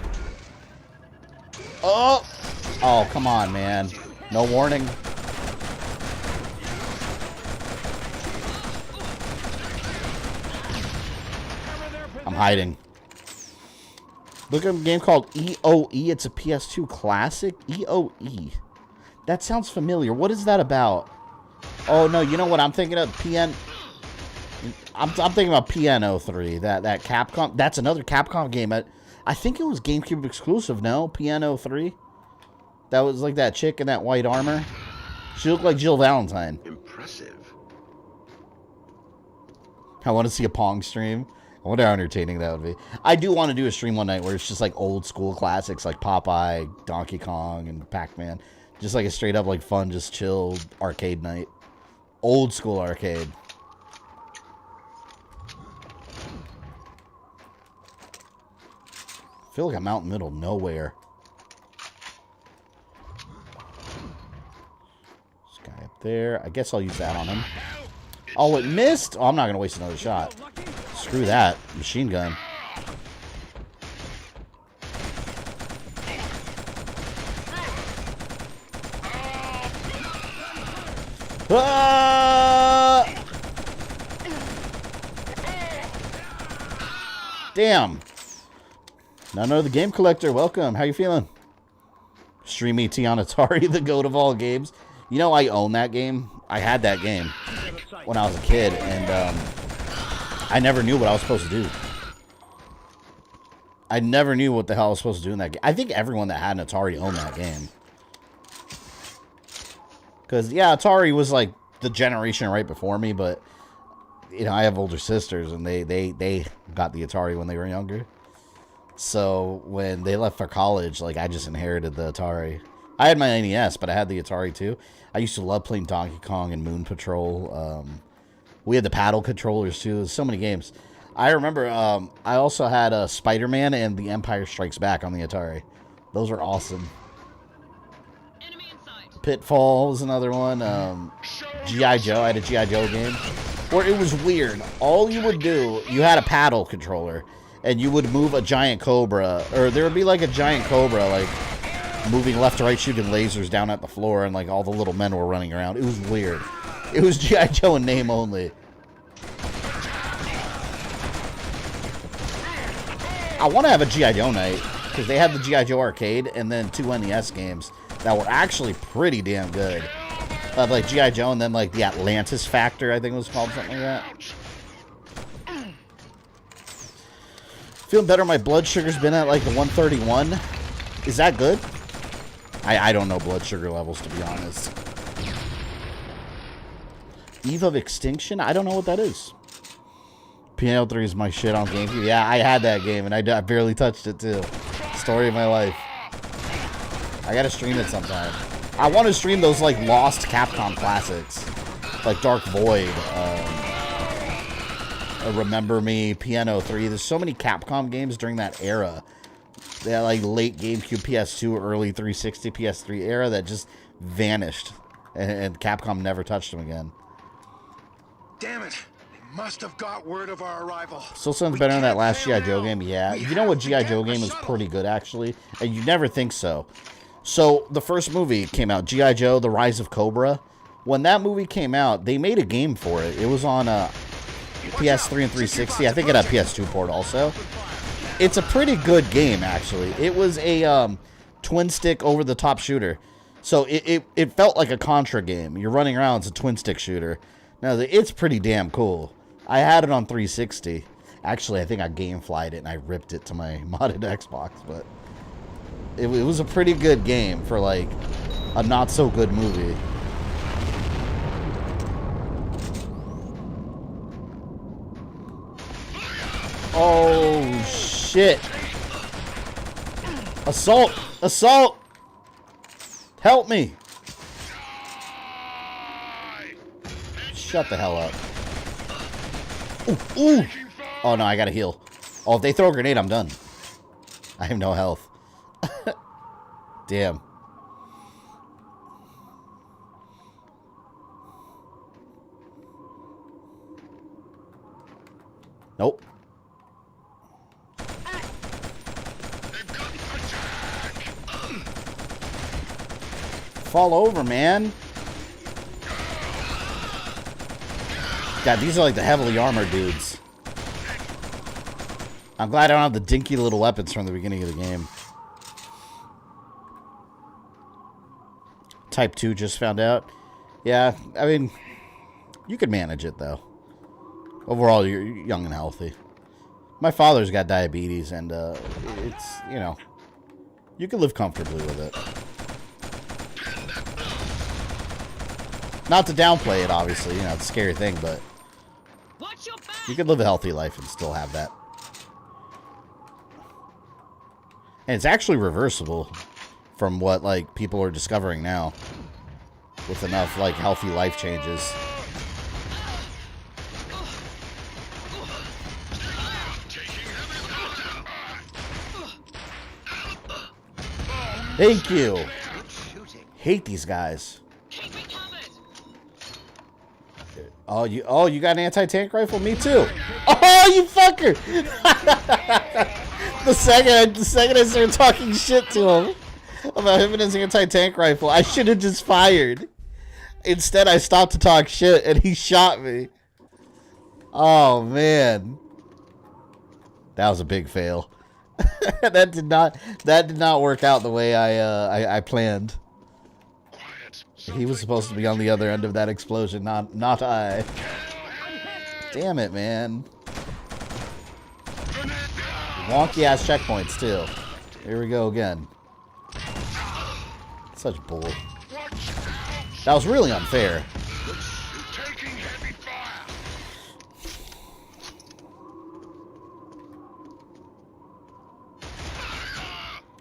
Oh! Oh, come on, man. No warning. I'm hiding. Look at a game called EOE. It's a PS2 classic. EOE. That sounds familiar. What is that about? Oh, no, you know what I'm thinking of? I'm thinking about PN03. That Capcom. That's another Capcom game. I think it was GameCube exclusive, no? PN03? That was like that chick in that white armor. She looked like Jill Valentine. Impressive. I want to see a Pong stream. I wonder how entertaining that would be. I do want to do a stream one night where it's just like old school classics like Popeye, Donkey Kong, and Pac-Man. Just like a straight up like fun, just chill arcade night. Old school arcade. I feel like I'm out in the middle of nowhere. This guy up there. I guess I'll use that on him. Oh, it missed? Oh, I'm not going to waste another shot. Screw that. Machine gun. Ah! Damn. Now know the game collector. Welcome. How you feeling? Stream ET on Atari, the goat of all games. You know I own that game. I had that game when I was a kid, and I never knew what I was supposed to do. I never knew what the hell I was supposed to do in that game. I think everyone that had an Atari owned that game. Because, yeah, Atari was like the generation right before me, but, you know, I have older sisters, and they got the Atari when they were younger. So when they left for college, like, I just inherited the Atari. I had my NES, but I had the Atari too. I used to love playing Donkey Kong and Moon Patrol. We had the paddle controllers too. There's so many games. I remember I also had Spider-Man and The Empire Strikes Back on the Atari. Those were awesome. Pitfall was another one. G.I. Joe. I had a G.I. Joe game. where it was weird. All you would do, you had a paddle controller, and you would move a giant cobra, or there would be like a giant cobra, like moving left to right, shooting lasers down at the floor, and like all the little men were running around. It was weird. It was G.I. Joe in name only. I want to have a G.I. Joe night, because they had the G.I. Joe arcade and then 2 NES games that were actually pretty damn good. Like G.I. Joe and then like the Atlantis Factor, I think it was called, something like that. Feeling better, my blood sugar's been at like the 131. Is that good? I don't know blood sugar levels, to be honest. Eve of Extinction? I don't know what that is. Piano 3 is my shit on GameCube. Yeah, I had that game, and I barely touched it, too. Story of my life. I gotta stream it sometime. I want to stream those, like, lost Capcom classics. Like Dark Void, Remember Me, Piano 3. There's so many Capcom games during that era. That, like, late GameCube, PS2, early 360, PS3 era that just vanished. And Capcom never touched them again. Damn it. Must have got word of our arrival. Still sounds better than that last G.I. Joe game. Yeah, you know what G.I. Joe game is pretty good, actually? And you never think so. So, the first movie came out, G.I. Joe, The Rise of Cobra. When that movie came out, they made a game for it. It was on PS3 and 360. I think it had a PS2 port also. It's a pretty good game, actually. It was a twin-stick over-the-top shooter. So, it felt like a Contra game. You're running around, it's a twin-stick shooter. Now, it's pretty damn cool. I had it on 360. Actually, I think I GameFly'd it and I ripped it to my modded Xbox, but it was a pretty good game for, like, a not-so-good movie. Oh, shit. Assault! Assault! Help me! Shut the hell up. Ooh, ooh. Oh, no, I gotta heal. Oh, if they throw a grenade, I'm done. I have no health. Damn. Nope. Fall over, man. God, these are like the heavily armored dudes. I'm glad I don't have the dinky little weapons from the beginning of the game. Type 2 just found out. Yeah, I mean, you could manage it, though. Overall, you're young and healthy. My father's got diabetes, and it's, you know, you can live comfortably with it. Not to downplay it, obviously, you know, it's a scary thing, but you could live a healthy life and still have that. And it's actually reversible from what, like, people are discovering now. With enough, like, healthy life changes. Thank you. Hate these guys. Oh, you got an anti-tank rifle? Me too. Oh, you fucker! the second I started talking shit to him about him and his anti-tank rifle, I should have just fired. Instead, I stopped to talk shit, and he shot me. Oh man, that was a big fail. that did not work out the way I planned. He was supposed to be on the other end of that explosion, not I. Damn it, man. Wonky ass checkpoints too. Here we go again. Such bull. That was really unfair.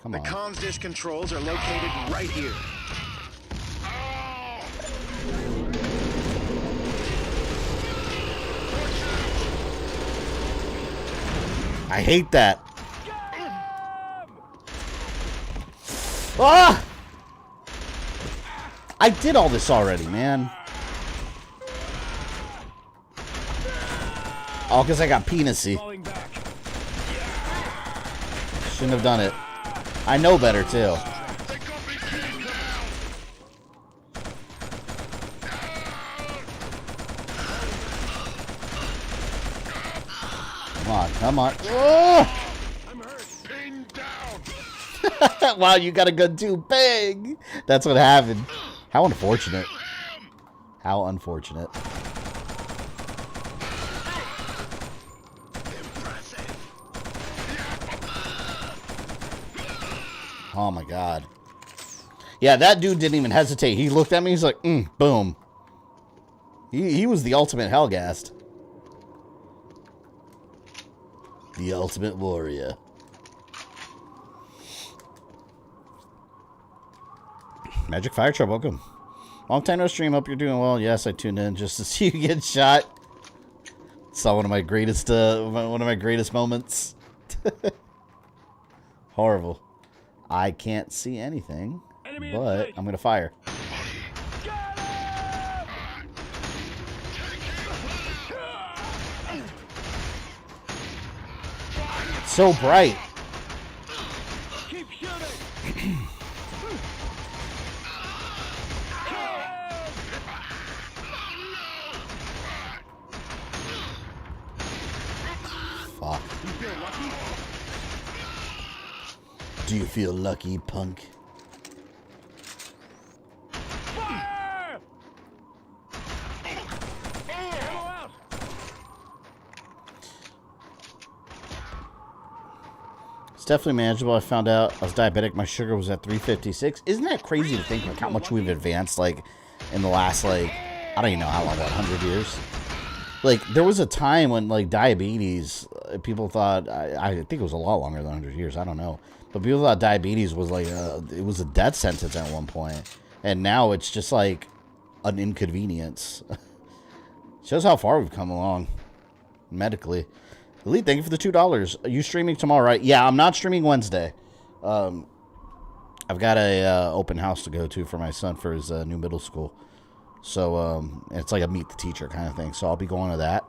Come on. The comms dish controls are located right here. I hate that. Ah! I did all this already, man. All because I got penisy. Shouldn't have done it. I know better, too. Come on, come on. Oh! Wow, you got a gun too. Bang! That's what happened. How unfortunate. How unfortunate. Oh my god. Yeah, that dude didn't even hesitate. He looked at me, he's like, boom. He was the ultimate Hellgast. The ultimate warrior. Magic Fire Truck, welcome. Long time no stream, hope you're doing well. Yes, I tuned in just to see you get shot. Saw one of my greatest moments. Horrible. I can't see anything, but I'm gonna fire. It's so bright. Keep shooting. Fuck. Do you feel lucky, punk? Fire! It's definitely manageable. I found out I was diabetic. My sugar was at 356. Isn't that crazy to think like how much we've advanced like in the last like I don't even know how long, what, 100 years? Like there was a time when like diabetes, people thought I think it was a lot longer than 100 years. I don't know. But people thought diabetes was like, it was a death sentence at one point. And now it's just like an inconvenience. Shows how far we've come along medically. Elite, thank you for the $2. Are you streaming tomorrow, right? Yeah, I'm not streaming Wednesday. I've got a open house to go to for my son for his new middle school. So it's like a meet the teacher kind of thing. So I'll be going to that.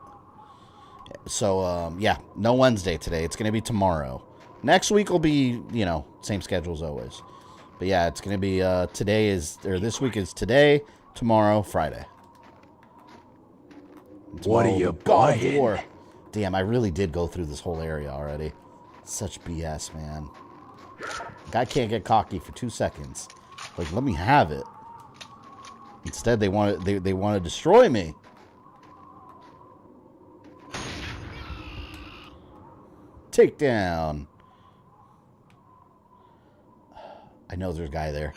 So, yeah, no Wednesday today. It's going to be tomorrow. Next week will be, you know, same schedule as always. But yeah, it's going to be, this week is today, tomorrow, Friday. What are you God buying? of War. Damn, I really did go through this whole area already. Such BS, man. Guy can't get cocky for 2 seconds. Like, let me have it. Instead, they want to destroy me. Takedown. I know there's a guy there.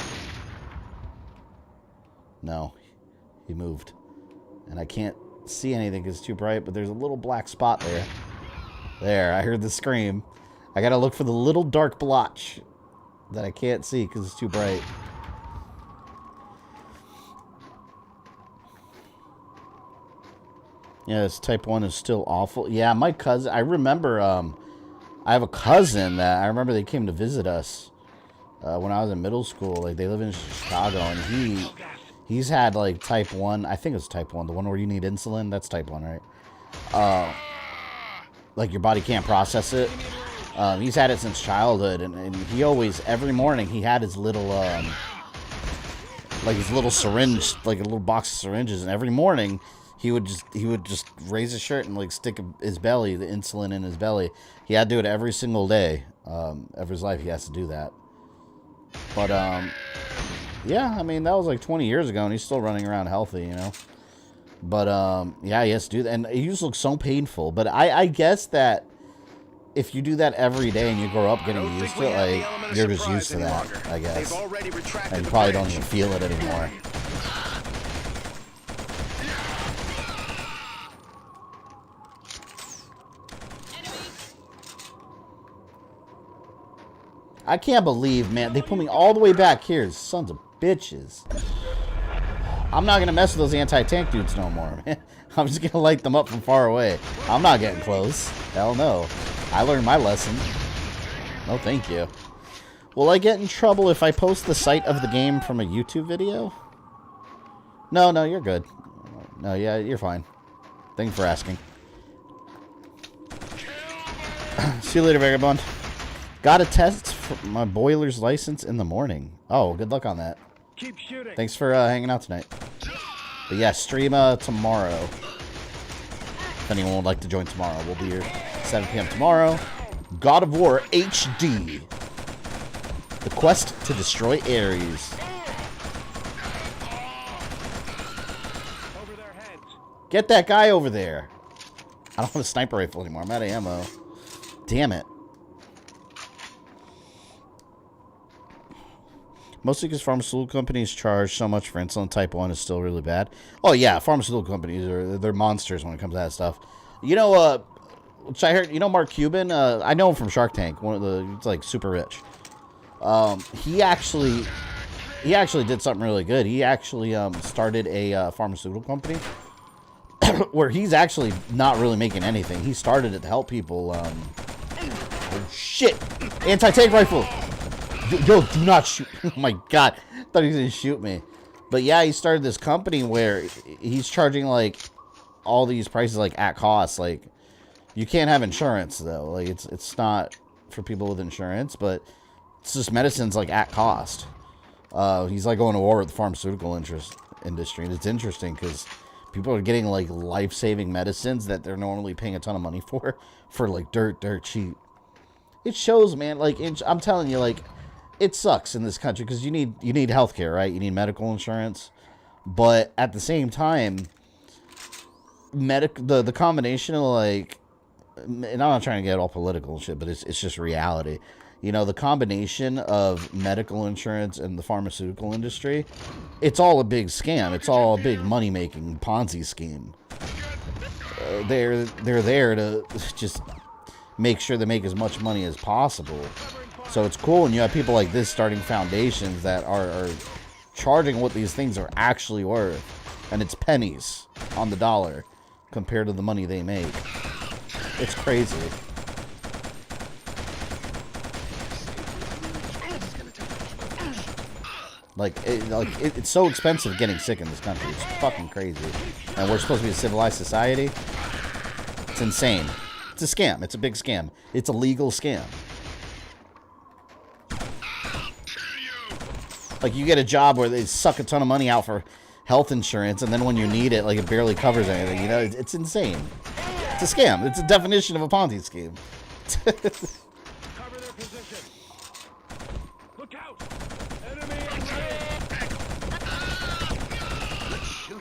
No, he moved. And I can't see anything because it's too bright, but there's a little black spot there. There, I heard the scream. I gotta look for the little dark blotch that I can't see because it's too bright. Yeah, this type 1 is still awful. Yeah, my cousin, I remember, I have a cousin that I remember they came to visit us when I was in middle school. Like, they live in Chicago, and he's had, like, type 1. I think it's type 1, the one where you need insulin. That's type 1, right? Like, your body can't process it. He's had it since childhood, and he always, every morning, he had his little, like, his little syringe, like a little box of syringes, and every morning he would just raise his shirt and like stick his belly, the insulin in his belly. He had to do it every single day of his life. He has to do that. But yeah, I mean that was like 20 years ago, and he's still running around healthy, you know. But yeah, he has to do that, and he just looks so painful. But I guess that if you do that every day and you grow up getting used to it, like you're just used to that, I guess, and you probably don't even feel it anymore. I can't believe, man, they put me all the way back here, sons of bitches. I'm not going to mess with those anti-tank dudes no more, man. I'm just going to light them up from far away. I'm not getting close. Hell no. I learned my lesson. No, thank you. Will I get in trouble if I post the site of the game from a YouTube video? No, you're good. No, yeah, you're fine. Thanks for asking. See you later, Vagabond. Got a test for my boiler's license in the morning. Oh, good luck on that. Keep shooting. Thanks for hanging out tonight. But yeah, stream tomorrow. If anyone would like to join tomorrow, we'll be here 7 p.m. tomorrow. God of War HD. The quest to destroy Ares. Get that guy over there. I don't have a sniper rifle anymore. I'm out of ammo. Damn it. Mostly because pharmaceutical companies charge so much for insulin. Type 1 is still really bad. Oh, yeah. Pharmaceutical companies, they're monsters when it comes to that stuff. You know, which I heard, you know Mark Cuban? I know him from Shark Tank. He's like super rich. He actually did something really good. He actually started a pharmaceutical company where he's actually not really making anything. He started it to help people. Oh, shit. Anti-tank rifle. Yo, do not shoot. Oh my god. I thought he was going to shoot me. But yeah, he started this company where he's charging like all these prices like at cost. Like you can't have insurance though. Like it's not for people with insurance, but it's just medicine's like at cost. He's like going to war with the pharmaceutical industry. And it's interesting because people are getting like life-saving medicines that they're normally paying a ton of money for like dirt cheap. It shows, man. Like I'm telling you, like it sucks in this country because you need healthcare, right? You need medical insurance, but at the same time, the combination of like, and I'm not trying to get all political and shit, but it's just reality. You know, the combination of medical insurance and the pharmaceutical industry, it's all a big scam. It's all a big money-making Ponzi scheme. They're there to just make sure they make as much money as possible. So it's cool when you have people like this starting foundations that are charging what these things are actually worth. And it's pennies on the dollar compared to the money they make. It's crazy. It's so expensive getting sick in this country. It's fucking crazy. And we're supposed to be a civilized society. It's insane. It's a scam. It's a big scam. It's a legal scam. Like, you get a job where they suck a ton of money out for health insurance, and then when you need it, like, it barely covers anything. You know, it's insane. It's a scam. It's a definition of a Ponzi scheme. Cover their position. Look out! Enemy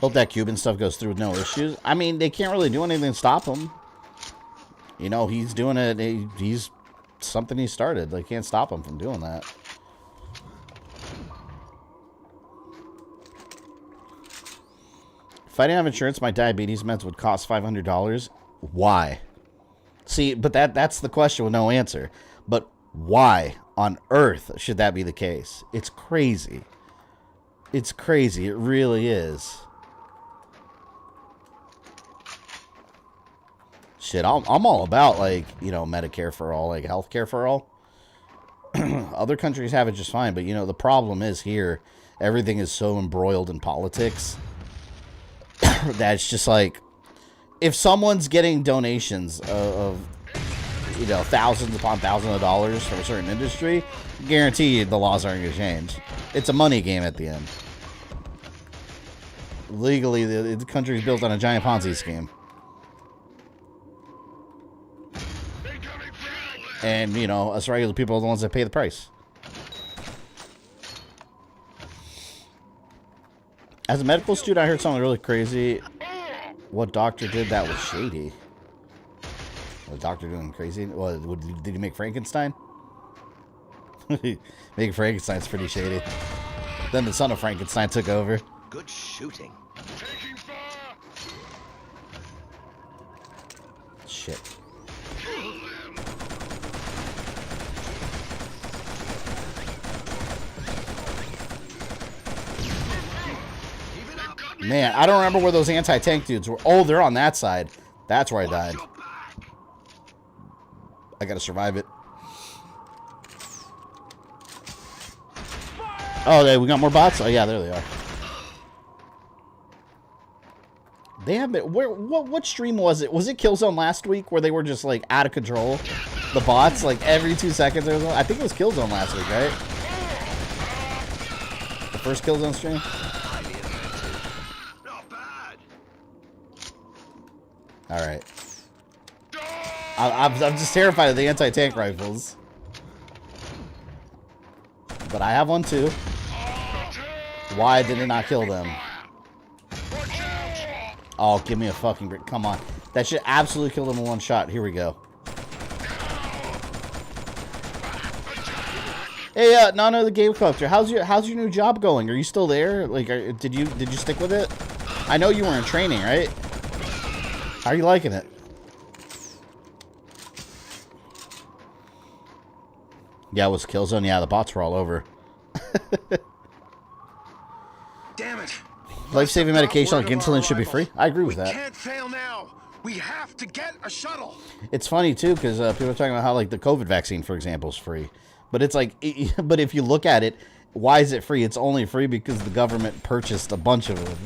Hope that Cuban stuff goes through with no issues. I mean, they can't really do anything to stop him. You know, he's doing it. He's something he started. They can't stop him from doing that. If I didn't have insurance, my diabetes meds would cost $500. Why? See, but that's the question with no answer. But why on earth should that be the case? It's crazy. It's crazy. It really is. Shit, I'm all about, like, you know, Medicare for all, like, healthcare for all. Other countries have it just fine, but, you know, the problem is here, everything is so embroiled in politics that it's just like, if someone's getting donations of, you know, thousands upon thousands of dollars from a certain industry, guarantee the laws aren't going to change. It's a money game at the end. Legally, the country's built on a giant Ponzi scheme. And, you know, us regular people are the ones that pay the price. As a medical student, I heard something really crazy. What doctor did that was shady. Was the doctor doing crazy? Well, did he make Frankenstein? Making Frankenstein's pretty shady. Then the son of Frankenstein took over. Good shooting. Shit. Man, I don't remember where those anti-tank dudes were. Oh, they're on that side. That's where I died. I gotta survive it. Oh, we got more bots? Oh, yeah, there they are. They have been... What stream was it? Was it Killzone last week where they were just, like, out of control? The bots, like every 2 seconds or so. I think it was Killzone last week, right? The first Killzone stream. All right. I'm just terrified of the anti-tank rifles. But I have one too. Why did it not kill them? Oh, give me a fucking brick. Come on. That should absolutely kill them in one shot. Here we go. Hey, Nano the Game Collector, how's your new job going? Are you still there? Like, did you stick with it? I know you were in training, right? How are you liking it? Yeah, it was Killzone. Yeah, the bots were all over. Damn it! Life-saving medication like insulin should be free. I agree with We that. can't fail now. We have to get a shuttle. It's funny too because people are talking about how like the COVID vaccine, for example, is free. But it's like, but if you look at it, why is it free? It's only free because the government purchased a bunch of them.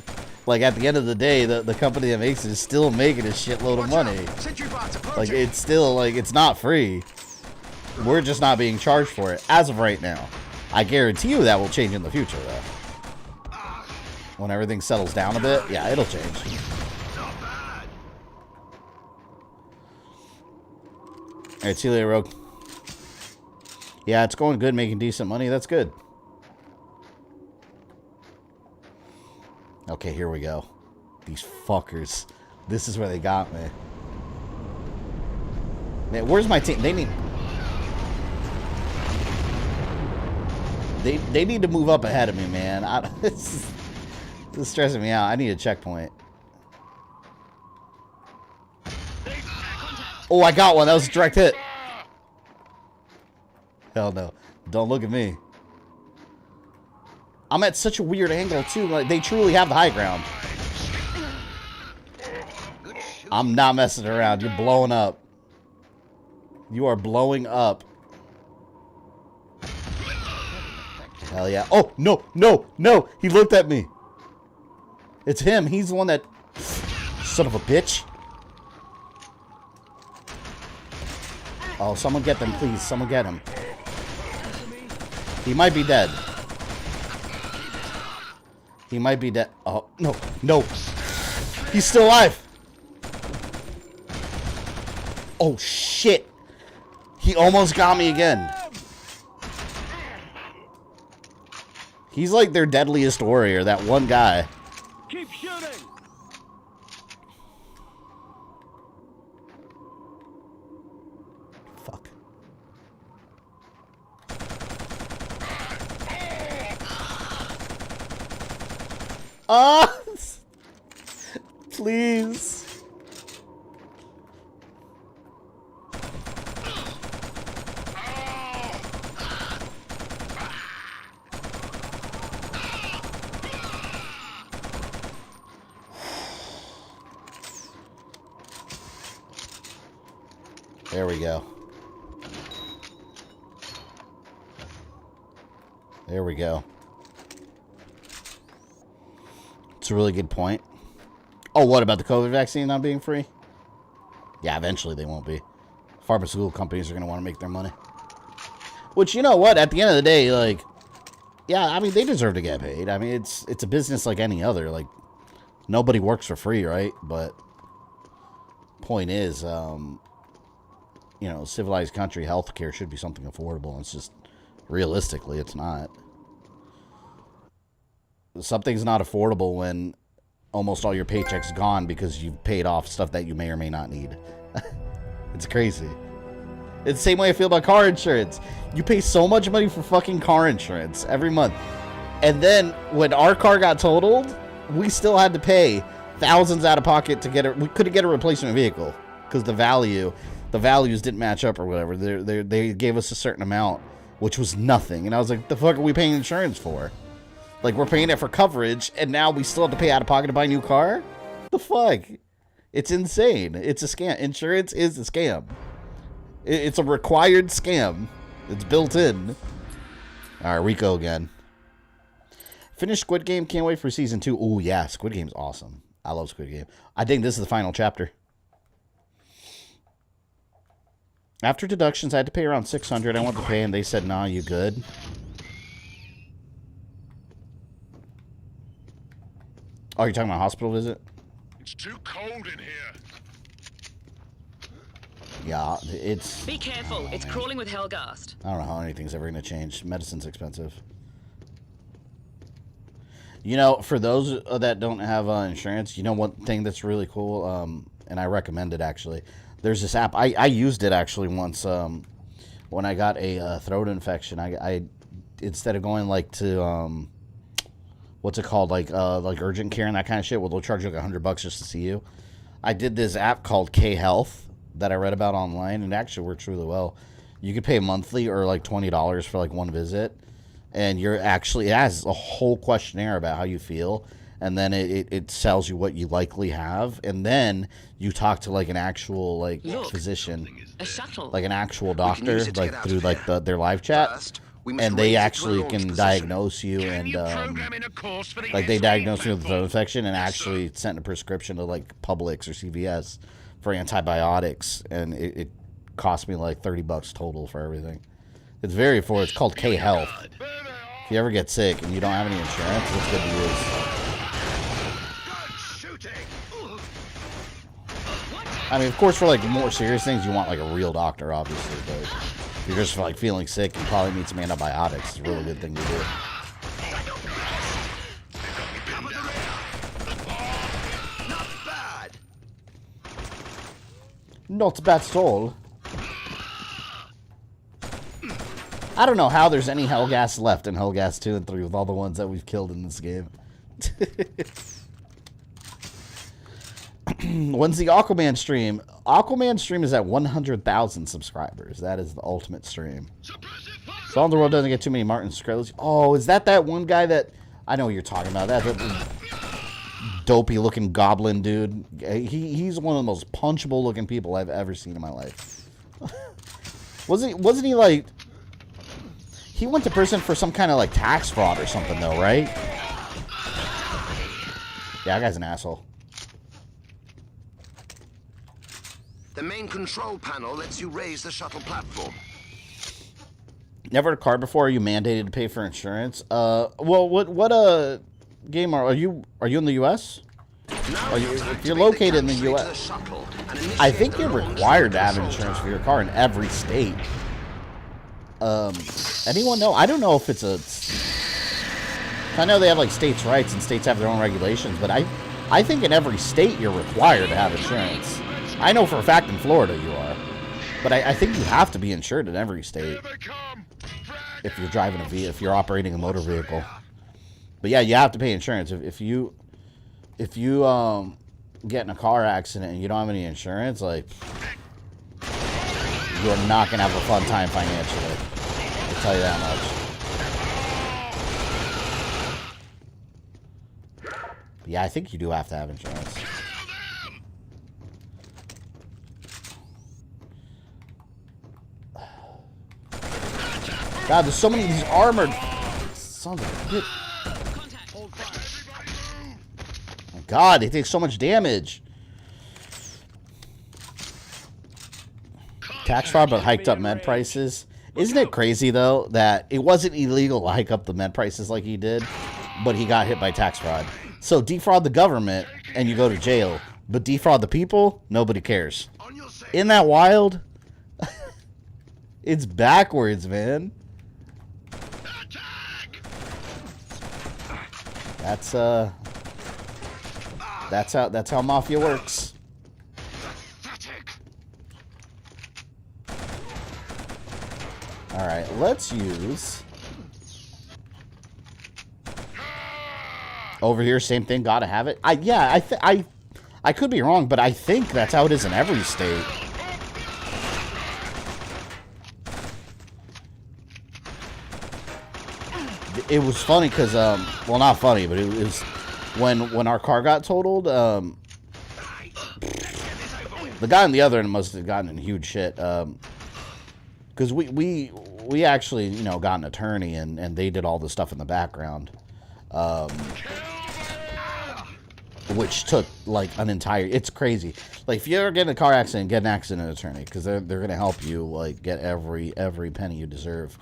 Like at the end of the day, the company that makes it is still making a shitload of money. Like it's still like it's not free. We're just not being charged for it as of right now. I guarantee you that will change in the future though. When everything settles down a bit, yeah, it'll change. Alright, see you later, Rogue. Yeah, it's going good, making decent money. That's good. Okay, here we go. These fuckers. This is where they got me. Man, where's my team? They need to move up ahead of me, man. This is stressing me out. I need a checkpoint. Oh, I got one. That was a direct hit. Hell no. Don't look at me. I'm at such a weird angle, too. Like, they truly have the high ground. I'm not messing around. You're blowing up. You are blowing up. Hell yeah. Oh, no, no, no. He looked at me. It's him. He's the one that... Son of a bitch. Oh, someone get them, please. Someone get him. He might be dead. He might be dead. Oh, no, no. He's still alive. Oh, shit. He almost got me again. He's like their deadliest warrior, that one guy. Keep shooting. Fuck. Ah! Please. There we go. There we go. It's a really good point. Oh, what about the COVID vaccine not being free? Yeah, eventually they won't be. Pharmaceutical companies are going to want to make their money. Which, you know what? At the end of the day, like, yeah, I mean, they deserve to get paid. I mean, it's a business like any other. Like, nobody works for free, right? But point is, you know, civilized country healthcare should be something affordable. It's just, realistically, it's not. Something's not affordable when almost all your paycheck's gone because you've paid off stuff that you may or may not need. It's crazy. It's the same way I feel about car insurance. You pay so much money for fucking car insurance every month. And then when our car got totaled, we still had to pay thousands out of pocket to get it. We couldn't get a replacement vehicle because the values didn't match up or whatever. They gave us a certain amount, which was nothing. And I was like, the fuck are we paying insurance for? Like, we're paying it for coverage, and now we still have to pay out of pocket to buy a new car? The fuck? It's insane. It's a scam. Insurance is a scam. It's a required scam. It's built in. All right, Rico again. Finished Squid Game. Can't wait for season 2. Oh, yeah. Squid Game's awesome. I love Squid Game. I think this is the final chapter. After deductions, I had to pay around $600. I went to pay, and they said, "Nah, you good." Oh, you're talking about hospital visit? It's too cold in here. Yeah, it's... Be careful. It's man. crawling with Hellgast. I don't know how anything's ever going to change. Medicine's expensive. You know, for those that don't have insurance, you know one thing that's really cool, and I recommend it, actually. There's this app. I used it, actually, once when I got a throat infection. I instead of going, like, to... what's it called, like urgent care and that kind of shit, where they'll charge you like $100 just to see you. I did this app called K Health that I read about online, and it actually works really well. You could pay monthly or like $20 for like one visit, and it has a whole questionnaire about how you feel, and then it tells you what you likely have, and then you talk to like an actual physician, A shuttle. like an actual doctor, like through like their live chat. And they actually can diagnose you, and like they diagnosed me with a throat infection and actually sent a prescription to like Publix or CVS for antibiotics, and it cost me like $30 total for everything. It's very affordable. It's called K Health. If you ever get sick and you don't have any insurance, it's good to use. I mean, of course, for like more serious things, you want like a real doctor, obviously, but if you're just like feeling sick, you probably need some antibiotics. It's a really good thing to do. Not bad soul. I don't know how there's any Hellgas left in Hellgas 2 and 3 with all the ones that we've killed in this game. When's the Aquaman stream? Aquaman stream is at 100,000 subscribers. That is the ultimate stream. So the world doesn't get too many Martin Skrulls. Oh, is that one guy that... I know what you're talking about. That dopey looking goblin dude. He's one of the most punchable looking people I've ever seen in my life. Wasn't he like... He went to prison for some kind of like tax fraud or something though, right? Yeah, that guy's an asshole. The main control panel lets you raise the shuttle platform. Never had a car before. Are you mandated to pay for insurance? Well, what game are you in the U.S.? If you're located in the U.S., I think you're required to have insurance for your car in every state. Anyone know? I don't know if it's a... I know they have like states' rights and states have their own regulations, but I think in every state you're required to have insurance. I know for a fact in Florida you are, but I think you have to be insured in every state if you're driving if you're operating a motor vehicle. But yeah, you have to pay insurance. If you get in a car accident and you don't have any insurance, like, you're not gonna have a fun time financially. I'll tell you that much. But yeah, I think you do have to have insurance. God, there's so many of these armored sons of a bitch. My God, they take so much damage. Tax fraud, but hiked up med prices. Isn't it crazy though that it wasn't illegal to hike up the med prices like he did, but he got hit by tax fraud? So defraud the government and you go to jail, but defraud the people, nobody cares. Isn't that wild? It's backwards, man. That's how mafia works. All right, let's use over here. Same thing. Gotta have it. I could be wrong, but I think that's how it is in every state. It was funny because, well, not funny, but it was when our car got totaled. The guy on the other end must have gotten in huge shit. Because we actually, you know, got an attorney and they did all the stuff in the background. which took like an entire. It's crazy. Like if you ever get in a car accident, get an accident attorney because they're gonna help you like get every penny you deserve.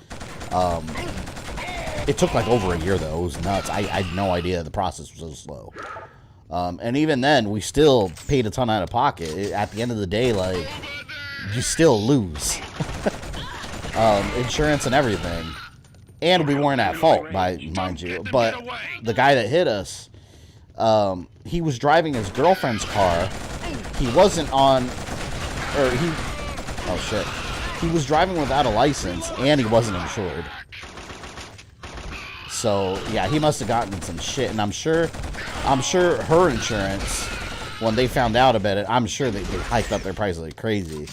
It took like over a year though. It was nuts. I had no idea the process was so slow. And even then, we still paid a ton out of pocket. At the end of the day, like you still lose insurance and everything. And we weren't at fault, mind you. But the guy that hit us, he was driving his girlfriend's car. He wasn't on, or he, oh shit. He was driving without a license, and he wasn't insured. So, yeah, he must have gotten in some shit. And I'm sure her insurance, when they found out about it, I'm sure they hiked up their prices like crazy.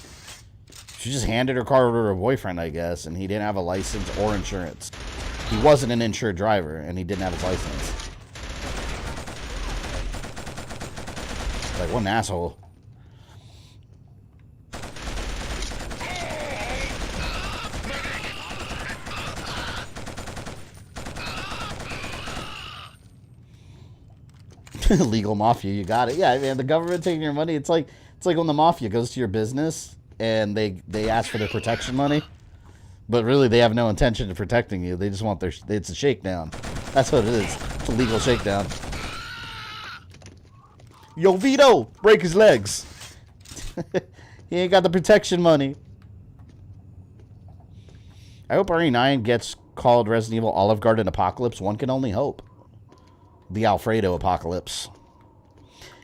She just handed her car over to her boyfriend, I guess, and he didn't have a license or insurance. He wasn't an insured driver, and he didn't have his license. Like, what an asshole. Legal mafia, you got it. Yeah, man, the government taking your money. It's like when the mafia goes to your business and they ask for their protection money, but really they have no intention of protecting you. They just want it's a shakedown. That's what it is. It's a legal shakedown. Yo, Vito, break his legs. He ain't got the protection money. I hope RE9 gets called Resident Evil Olive Garden Apocalypse. One can only hope. The Alfredo Apocalypse.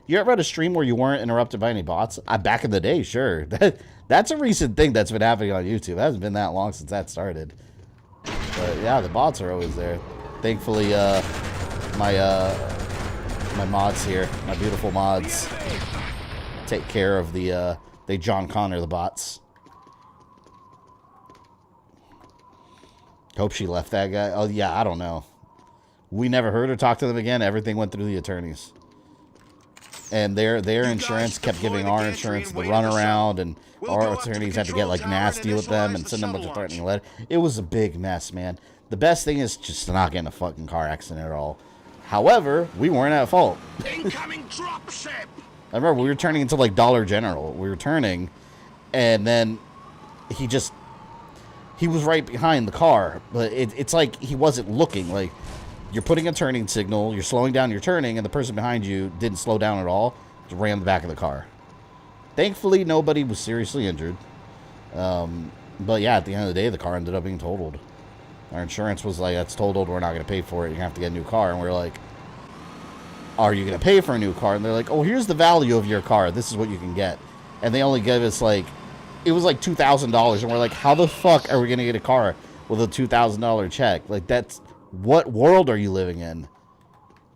You ever had a stream where you weren't interrupted by any bots? Back in the day, sure. That's a recent thing that's been happening on YouTube. It hasn't been that long since that started. But yeah, the bots are always there. Thankfully, my mods here, my beautiful mods, take care of they John Connor the bots. Hope she left that guy. Oh yeah, I don't know. We never heard her talk to them again. Everything went through the attorneys. And their insurance kept giving our insurance the runaround, and our attorneys had to get like nasty with them and send them a bunch of threatening letters. It was a big mess, man. The best thing is just to not get in a fucking car accident at all. However, we weren't at fault. Incoming dropship. I remember we were turning into like Dollar General. We were turning, and then he was right behind the car, but it's like he wasn't looking. Like, you're putting a turning signal, you're slowing down your turning, and the person behind you didn't slow down at all, just ran the back of the car. Thankfully, nobody was seriously injured. But yeah, at the end of the day, the car ended up being totaled. Our insurance was like, that's totaled, we're not going to pay for it, you're going to have to get a new car. And we're like, are you going to pay for a new car? And they're like, oh, here's the value of your car, this is what you can get. And they only gave us like, it was like $2,000, and we're like, how the fuck are we going to get a car with a $2,000 check? Like, that's... What world are you living in?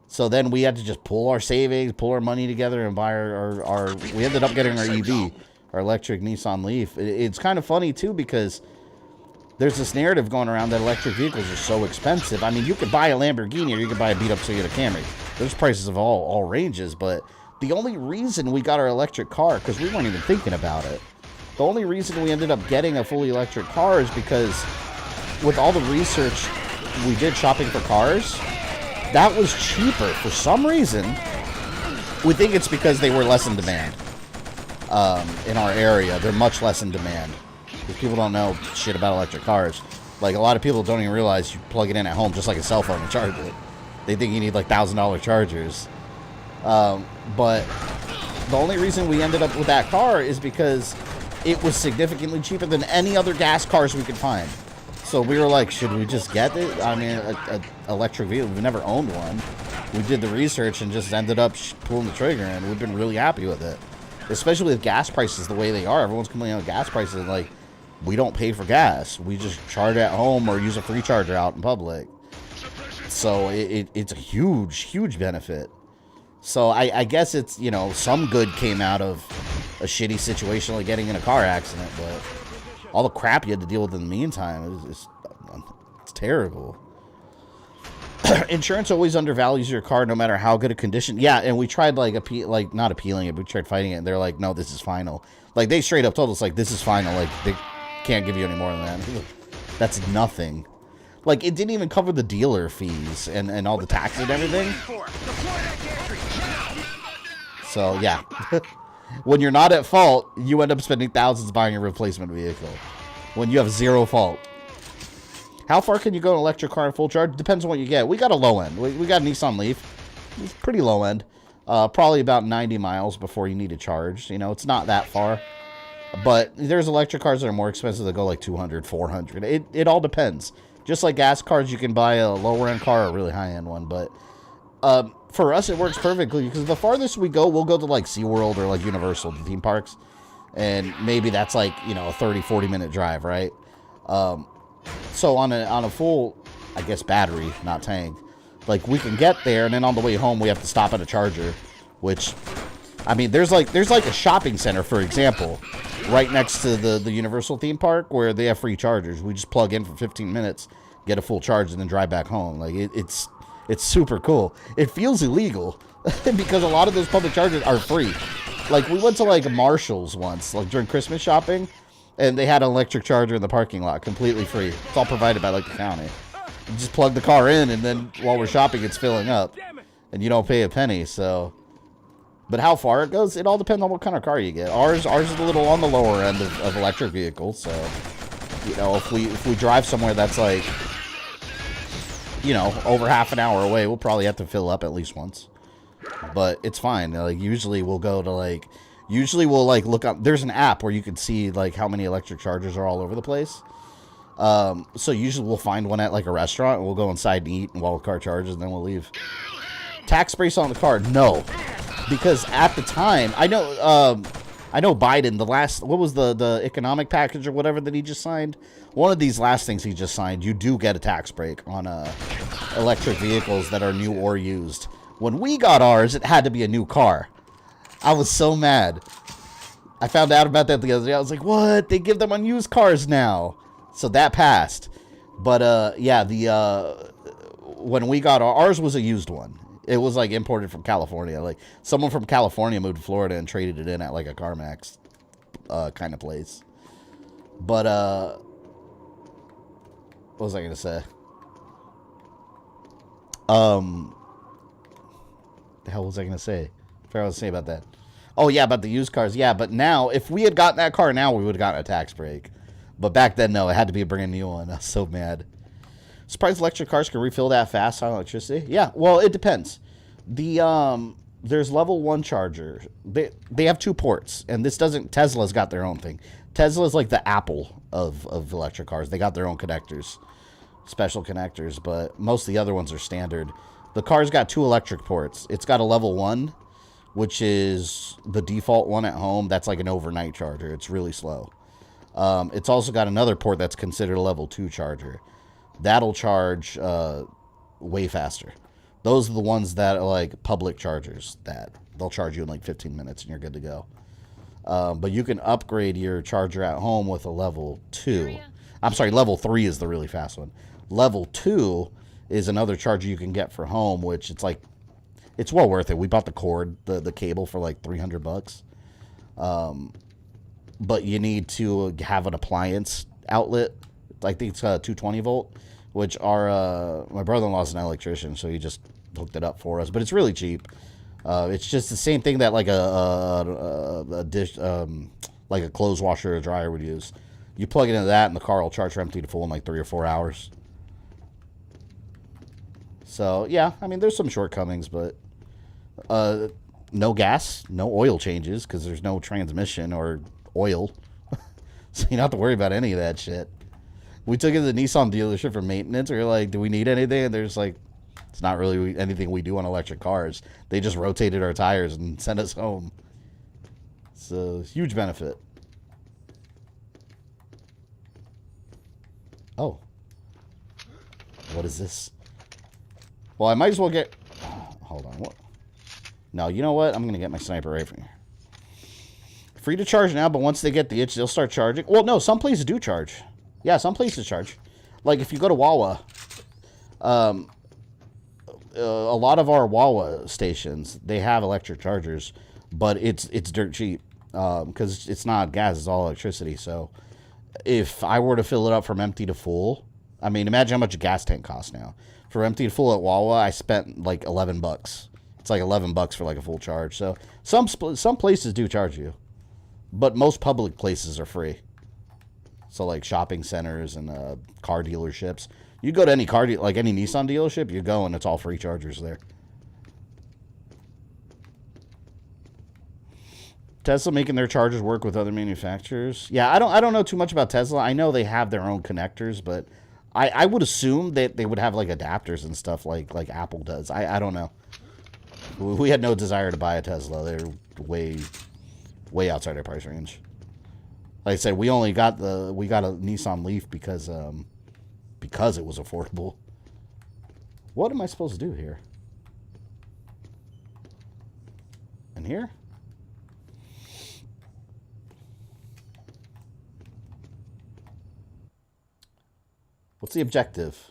So then we had to just pull our savings, pull our money together, and buy our we ended up getting our EV, our electric Nissan Leaf. It's kind of funny, too, because there's this narrative going around that electric vehicles are so expensive. I mean, you could buy a Lamborghini or you could buy a beat-up Toyota Camry. There's prices of all ranges, but the only reason we got our electric car, because we weren't even thinking about it, the only reason we ended up getting a fully electric car is because with all the research we did shopping for cars, that was cheaper for some reason. We think it's because they were less in demand. In our area, they're much less in demand because people don't know shit about electric cars. Like, a lot of people don't even realize you plug it in at home just like a cell phone and charge it. They think you need like $1,000 chargers. But the only reason we ended up with that car is because it was significantly cheaper than any other gas cars we could find. So we were like, should we just get it? I mean, an electric vehicle. We've never owned one. We did the research and just ended up pulling the trigger, and we've been really happy with it. Especially with gas prices the way they are. Everyone's complaining about gas prices. Like, we don't pay for gas. We just charge at home or use a free charger out in public. So it's a huge, huge benefit. So I guess it's, you know, some good came out of a shitty situation like getting in a car accident, but all the crap you had to deal with in the meantime, it's terrible. Insurance always undervalues your car no matter how good a condition. Yeah, and we tried not appealing it, but we tried fighting it, and they're like, no, this is final. Like, they straight up told us, like, this is final. Like, they can't give you any more than that. That's nothing. Like, it didn't even cover the dealer fees and all the taxes and everything. So, yeah. When you're not at fault, you end up spending thousands buying a replacement vehicle. When you have zero fault. How far can you go in an electric car in full charge? Depends on what you get. We got a low end. We got a Nissan Leaf. It's pretty low end. Probably about 90 miles before you need to charge. You know, it's not that far. But there's electric cars that are more expensive that go like 200, 400. It all depends. Just like gas cars, you can buy a lower end car or a really high end one. But for us, it works perfectly because the farthest we go, we'll go to like SeaWorld or like Universal, the theme parks. And maybe that's like, you know, a 30, 40 minute drive, right? So on a full, I guess, battery, not tank, like we can get there, and then on the way home we have to stop at a charger, which, I mean, there's like a shopping center, for example, right next to the Universal theme park where they have free chargers. We just plug in for 15 minutes, get a full charge, and then drive back home. Like it's super cool. It feels illegal because a lot of those public chargers are free. Like we went to like Marshall's once, like during Christmas shopping, and they had an electric charger in the parking lot, completely free. It's all provided by like the county. You just plug the car in, and then while we're shopping, it's filling up, and you don't pay a penny. So, but how far it goes, it all depends on what kind of car you get. Ours is a little on the lower end of electric vehicles. So, you know, if we drive somewhere that's like, you know, over half an hour away, we'll probably have to fill up at least once. But it's fine. Like usually we'll go to like. Usually we'll like look up. There's an app where you can see like how many electric chargers are all over the place. So usually we'll find one at like a restaurant and we'll go inside and eat and while the car charges and then we'll leave. Tax brace on the car? No, because at the time I know Biden, the last, what was the economic package or whatever that he just signed? One of these last things he just signed, you do get a tax break on electric vehicles that are new or used. When we got ours, it had to be a new car. I was so mad. I found out about that the other day. I was like, what? They give them on used cars now. So that passed. But, yeah, when we got ours was a used one. It was, like, imported from California. Like, someone from California moved to Florida and traded it in at, like, a CarMax kind of place. But, what was I going to say? The hell was I going to say? I forgot what I was saying about that. Oh, yeah, about the used cars. Yeah, but now, if we had gotten that car now, we would have gotten a tax break. But back then, no, it had to be a brand new one. I was so mad. Surprised electric cars can refill that fast on electricity? Yeah, well, it depends. There's level 1 charger. They have 2 ports, and this doesn't... Tesla's got their own thing. Tesla's like the Apple of electric cars. They got their own connectors. Special connectors, but most of the other ones are standard. The car's got 2 electric ports. It's got a level 1, which is the default one at home. That's like an overnight charger. It's really slow. It's also got another port that's considered a level 2 charger. That'll charge way faster. Those are the ones that are like public chargers that they'll charge you in like 15 minutes and you're good to go. But you can upgrade your charger at home with a level 2. I'm sorry, level 3 is the really fast one. Level 2 is another charger you can get for home, which it's well worth it. We bought the cord, the cable for like $300. But you need to have an appliance outlet. I think it's 220 volt, which my brother-in-law's an electrician, so he just hooked it up for us. But it's really cheap. It's just the same thing that like a dish, like a clothes washer or dryer would use. You plug it into that, and the car will charge from empty to full in like 3 or 4 hours. So yeah, I mean, there's some shortcomings, but no gas, no oil changes because there's no transmission or oil, so you don't have to worry about any of that shit. We took it to the Nissan dealership for maintenance. We were like, do we need anything? And there's like, it's not really anything we do on electric cars. They just rotated our tires and sent us home. So huge benefit. Oh, what is this? Well, I might as well get... Hold on. What? No, you know what? I'm going to get my sniper rifle here. Free to charge now, but once they get the itch, they'll start charging. Well, no, some places do charge. Yeah, some places charge. Like, if you go to Wawa, a lot of our Wawa stations, they have electric chargers, but it's dirt cheap because it's not gas, it's all electricity. So if I were to fill it up from empty to full, I mean, imagine how much a gas tank costs now. For empty to full at Wawa, I spent like $11 It's like $11 for like a full charge. So some places do charge you, but most public places are free. So like shopping centers and car dealerships. You go to any like any Nissan dealership, you go and it's all free chargers there. Tesla making their chargers work with other manufacturers. Yeah, I don't know too much about Tesla. I know they have their own connectors, but I would assume that they would have like adapters and stuff like Apple does. I don't know. We had no desire to buy a Tesla. They're way outside our price range. Like I said, we got a Nissan Leaf because it was affordable. What am I supposed to do here? In here? What's the objective?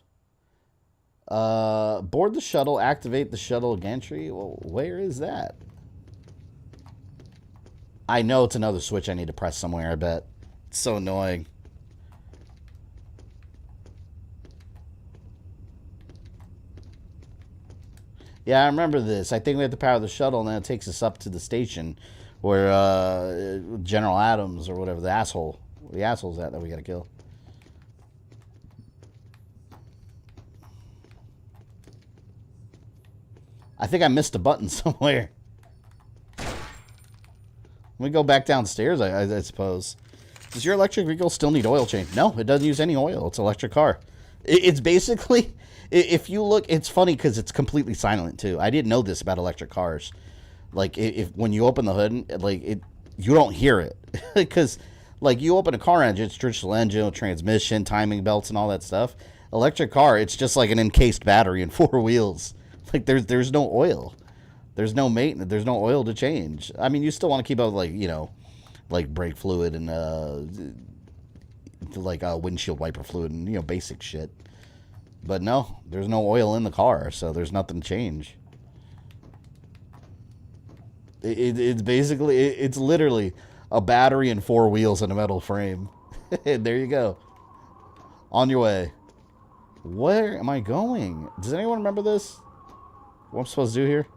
Board the shuttle, activate the shuttle gantry. Well, where is that? I know it's another switch I need to press somewhere, I bet. It's so annoying. Yeah, I remember this. I think we have to power the shuttle, and then it takes us up to the station where General Adams or whatever, the asshole's at that we gotta kill. I think I missed a button somewhere. Let me go back downstairs, I suppose. Does your electric vehicle still need oil change? No, it doesn't use any oil. It's an electric car. It's basically, if you look, it's funny because it's completely silent too. I didn't know this about electric cars. Like, when you open the hood, like, you don't hear it. Because, like, you open a car engine, it's traditional engine, transmission, timing belts, and all that stuff. Electric car, it's just like an encased battery and 4 wheels. Like, there's no oil. There's no maintenance. There's no oil to change. I mean, you still want to keep up, like, you know, like brake fluid and, like, windshield wiper fluid and, you know, basic shit. But no, there's no oil in the car, so there's nothing to change. It's basically, it's literally a battery and 4 wheels and a metal frame. There you go. On your way. Where am I going? Does anyone remember this? What I'm supposed to do here?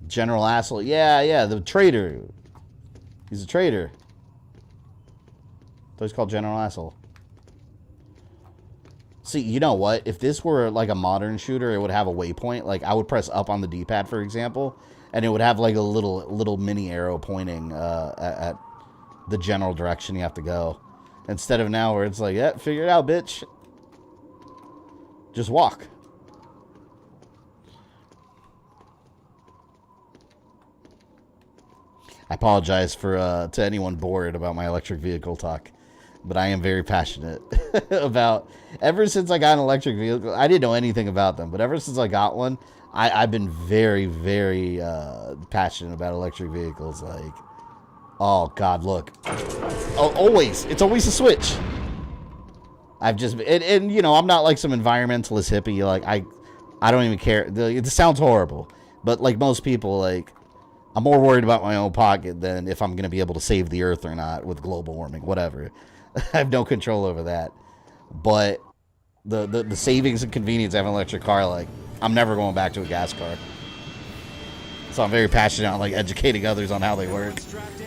General Asshole. Yeah, the traitor. He's a traitor. So he's called General Asshole. See, you know what? If this were like a modern shooter, it would have a waypoint. Like, I would press up on the D-pad, for example, and it would have like a little mini arrow pointing at the general direction you have to go. Instead of now where it's like, yeah, figure it out, bitch. Just walk. I apologize for to anyone bored about my electric vehicle talk, but I am very passionate about. Ever since I got an electric vehicle, I didn't know anything about them, but ever since I got one, I've been very, very passionate about electric vehicles. Like, oh God, look! Oh, always, it's always a switch. I've just and you know, I'm not like some environmentalist hippie. Like, I don't even care. It sounds horrible, but like most people, like, I'm more worried about my own pocket than if I'm going to be able to save the earth or not with global warming, whatever. I have no control over that. But the savings and convenience of having an electric car, like, I'm never going back to a gas car. So I'm very passionate on, like, educating others on how they work.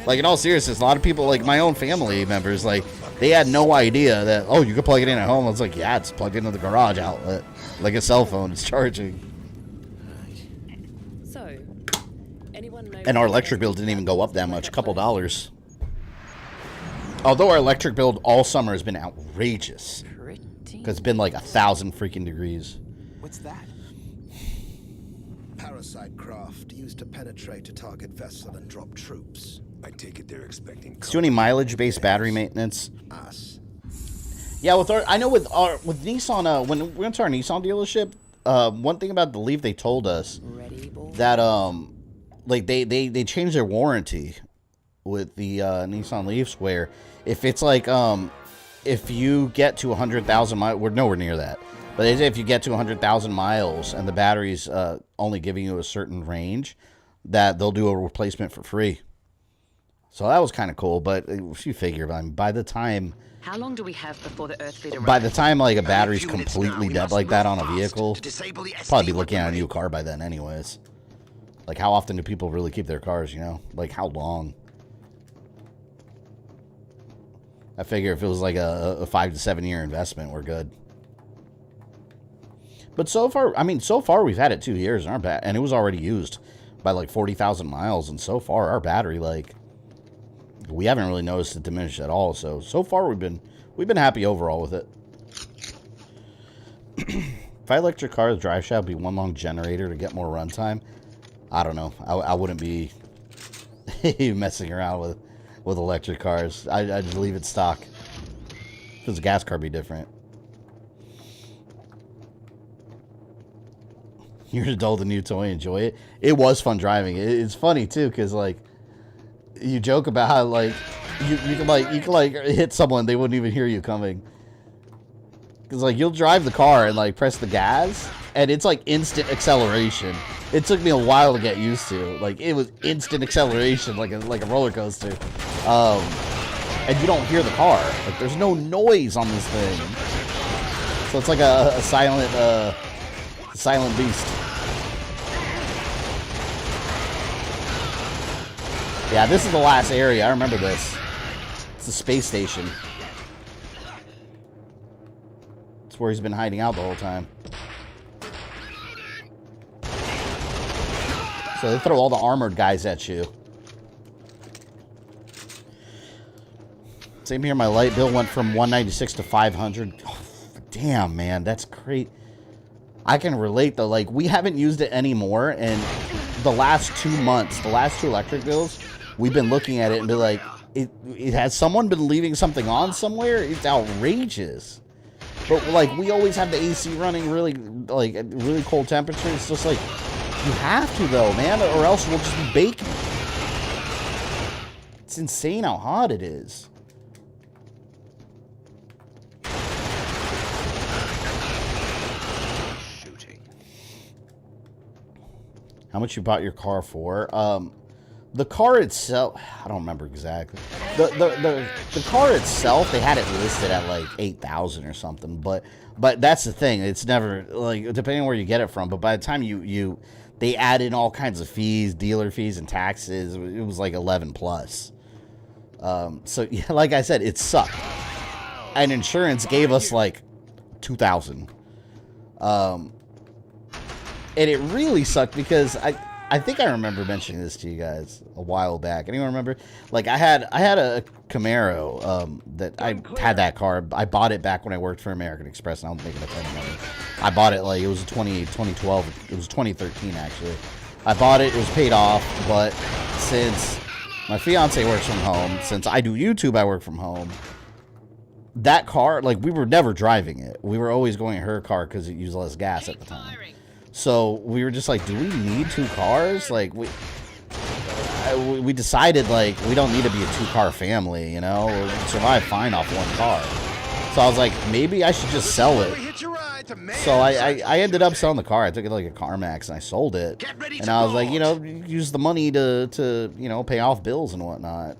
Like, in all seriousness, a lot of people, like my own family members, like, they had no idea that, oh, you could plug it in at home. I was like, yeah, it's plugged into the garage outlet. Like a cell phone, it's charging. So, anyone know? And our electric bill didn't even go up that much, a couple dollars. Although our electric bill all summer has been outrageous. Because it's been like 1,000 freaking degrees. What's that? Parasite craft used to penetrate a target vessel and drop troops. I take it they're expecting. Let's do any mileage-based battery maintenance. Us. Yeah, with Nissan, when we went to our Nissan dealership, one thing about the Leaf, they told us that like they changed their warranty with the Nissan Leafs, where if it's like if you get to 100,000 miles, we're nowhere near that, but if you get to 100,000 miles and the battery's only giving you a certain range, that they'll do a replacement for free. So that was kind of cool, but if you figure, by the time... How long do we have before the Earth fleet arrives? By the time, like, a battery's completely dead like that on a vehicle, probably be looking at a new car by then anyways. Like, how often do people really keep their cars, you know? Like, how long? I figure if it was like a 5 to 7 year investment, we're good. But so far, I mean, so far we've had it 2 years, and it was already used by like 40,000 miles, and so far our battery, like, we haven't really noticed it diminish at all. So far we've been happy overall with it. If I electric cars drive shaft be one long generator to get more runtime, I don't know. I wouldn't be messing around with electric cars. I'd just leave it stock. If it was a gas car, it'd be different. You're an adult, a new toy, enjoy it. It was fun driving. It's funny too, because like, you joke about how like you can hit someone, they wouldn't even hear you coming. Because like you'll drive the car and like press the gas, and it's like instant acceleration. It took me a while to get used to. Like it was instant acceleration, like a roller coaster. And you don't hear the car. Like there's no noise on this thing. So it's like a silent beast. Yeah, this is the last area. I remember this. It's the space station. It's where he's been hiding out the whole time. So they throw all the armored guys at you. Same here, my light bill went from 196 to 500. Oh, damn, man, that's great. I can relate though. Like, we haven't used it anymore, and the last 2 months, the last 2 electric bills, we've been looking at it and be like, it has someone been leaving something on somewhere? It's outrageous. But like, we always have the AC running really, like, at really cold temperatures. It's just like, you have to though, man, or else we'll just be baking. It's insane how hot it is. How much you bought your car for? The car itself, I don't remember exactly. The car itself, they had it listed at like 8,000 or something. But that's the thing. It's never like, depending on where you get it from. But by the time they add in all kinds of fees, dealer fees and taxes, it was like 11 plus. So yeah, like I said, it sucked. And insurance gave us like 2,000. And it really sucked because I think I remember mentioning this to you guys a while back. Anyone remember? Like I had a Camaro that I had that car. I bought it back when I worked for American Express, and I was making a ton of money. I bought it like it was 2012. It was 2013 actually. I bought it. It was paid off, but since my fiance works from home, since I do YouTube, I work from home. That car, like, we were never driving it. We were always going in her car because it used less gas at the time. So we were just like, do we need 2 cars? Like, we decided, like, we don't need to be a 2-car family, you know? We'll survive fine off 1 car. So I was like, maybe I should just sell it. So I ended up selling the car. I took it to like a CarMax and I sold it. And I was like, you know, use the money to you know, pay off bills and whatnot.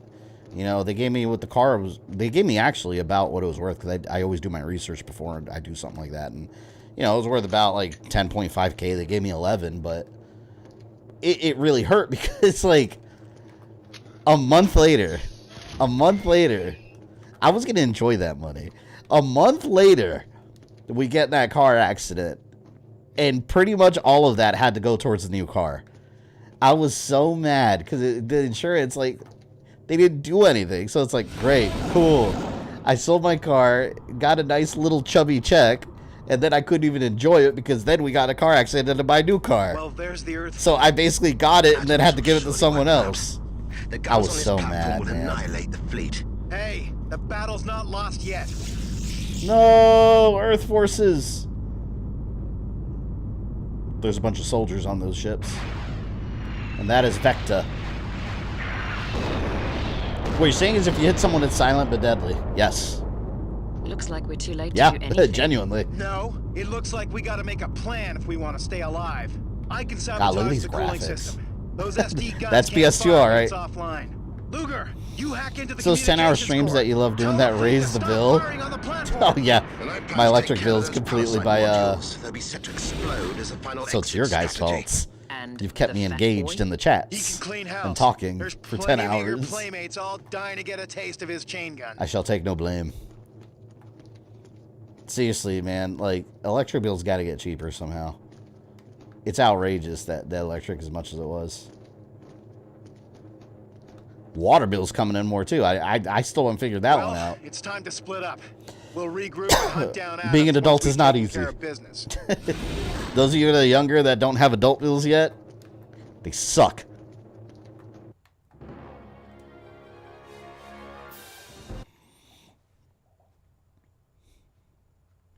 You know, they gave me what the car was. They gave me actually about what it was worth, because I always do my research before I do something like that. And you know, it was worth about like 10.5K. They gave me 11, but it really hurt because like a month later, I was gonna enjoy that money. A month later, we get in that car accident, and pretty much all of that had to go towards the new car. I was so mad because the insurance, like, they didn't do anything. So it's like, great, cool. I sold my car, got a nice little chubby check, and then I couldn't even enjoy it because then we got in a car accident and had to buy a new car. Well, there's the Earth. So I basically got it and then had to give it to someone else. I was so mad, man. Annihilate the fleet. Hey, the battle's not lost yet. No, Earth forces. There's a bunch of soldiers on those ships. And that is Vecta. What you're saying is if you hit someone, it's silent but deadly. Yes. Looks like we're too late to do anything. Yeah, genuinely. No, it looks like we gotta make a plan if we want to stay alive. I can sabotage the cooling system. Those SD guns That's PS2, all right. offline. Luger, you hack into the It's those 10-hour streams that you love doing that raise the bill. Oh yeah, my electric bill is completely by so it's your guys' faults. You've kept me engaged in the chats and talking for 10 hours. Playmates all dying to get a taste of his chain gun. I shall take no blame. Seriously, man, like electric bills got to get cheaper somehow. It's outrageous that the electric as much as it was. Water bill's coming in more too. I still haven't figured that one out. It's time to split up. We'll regroup and hunt down Adams. Being an adult is not easy. Those of you that are younger that don't have adult bills yet, they suck.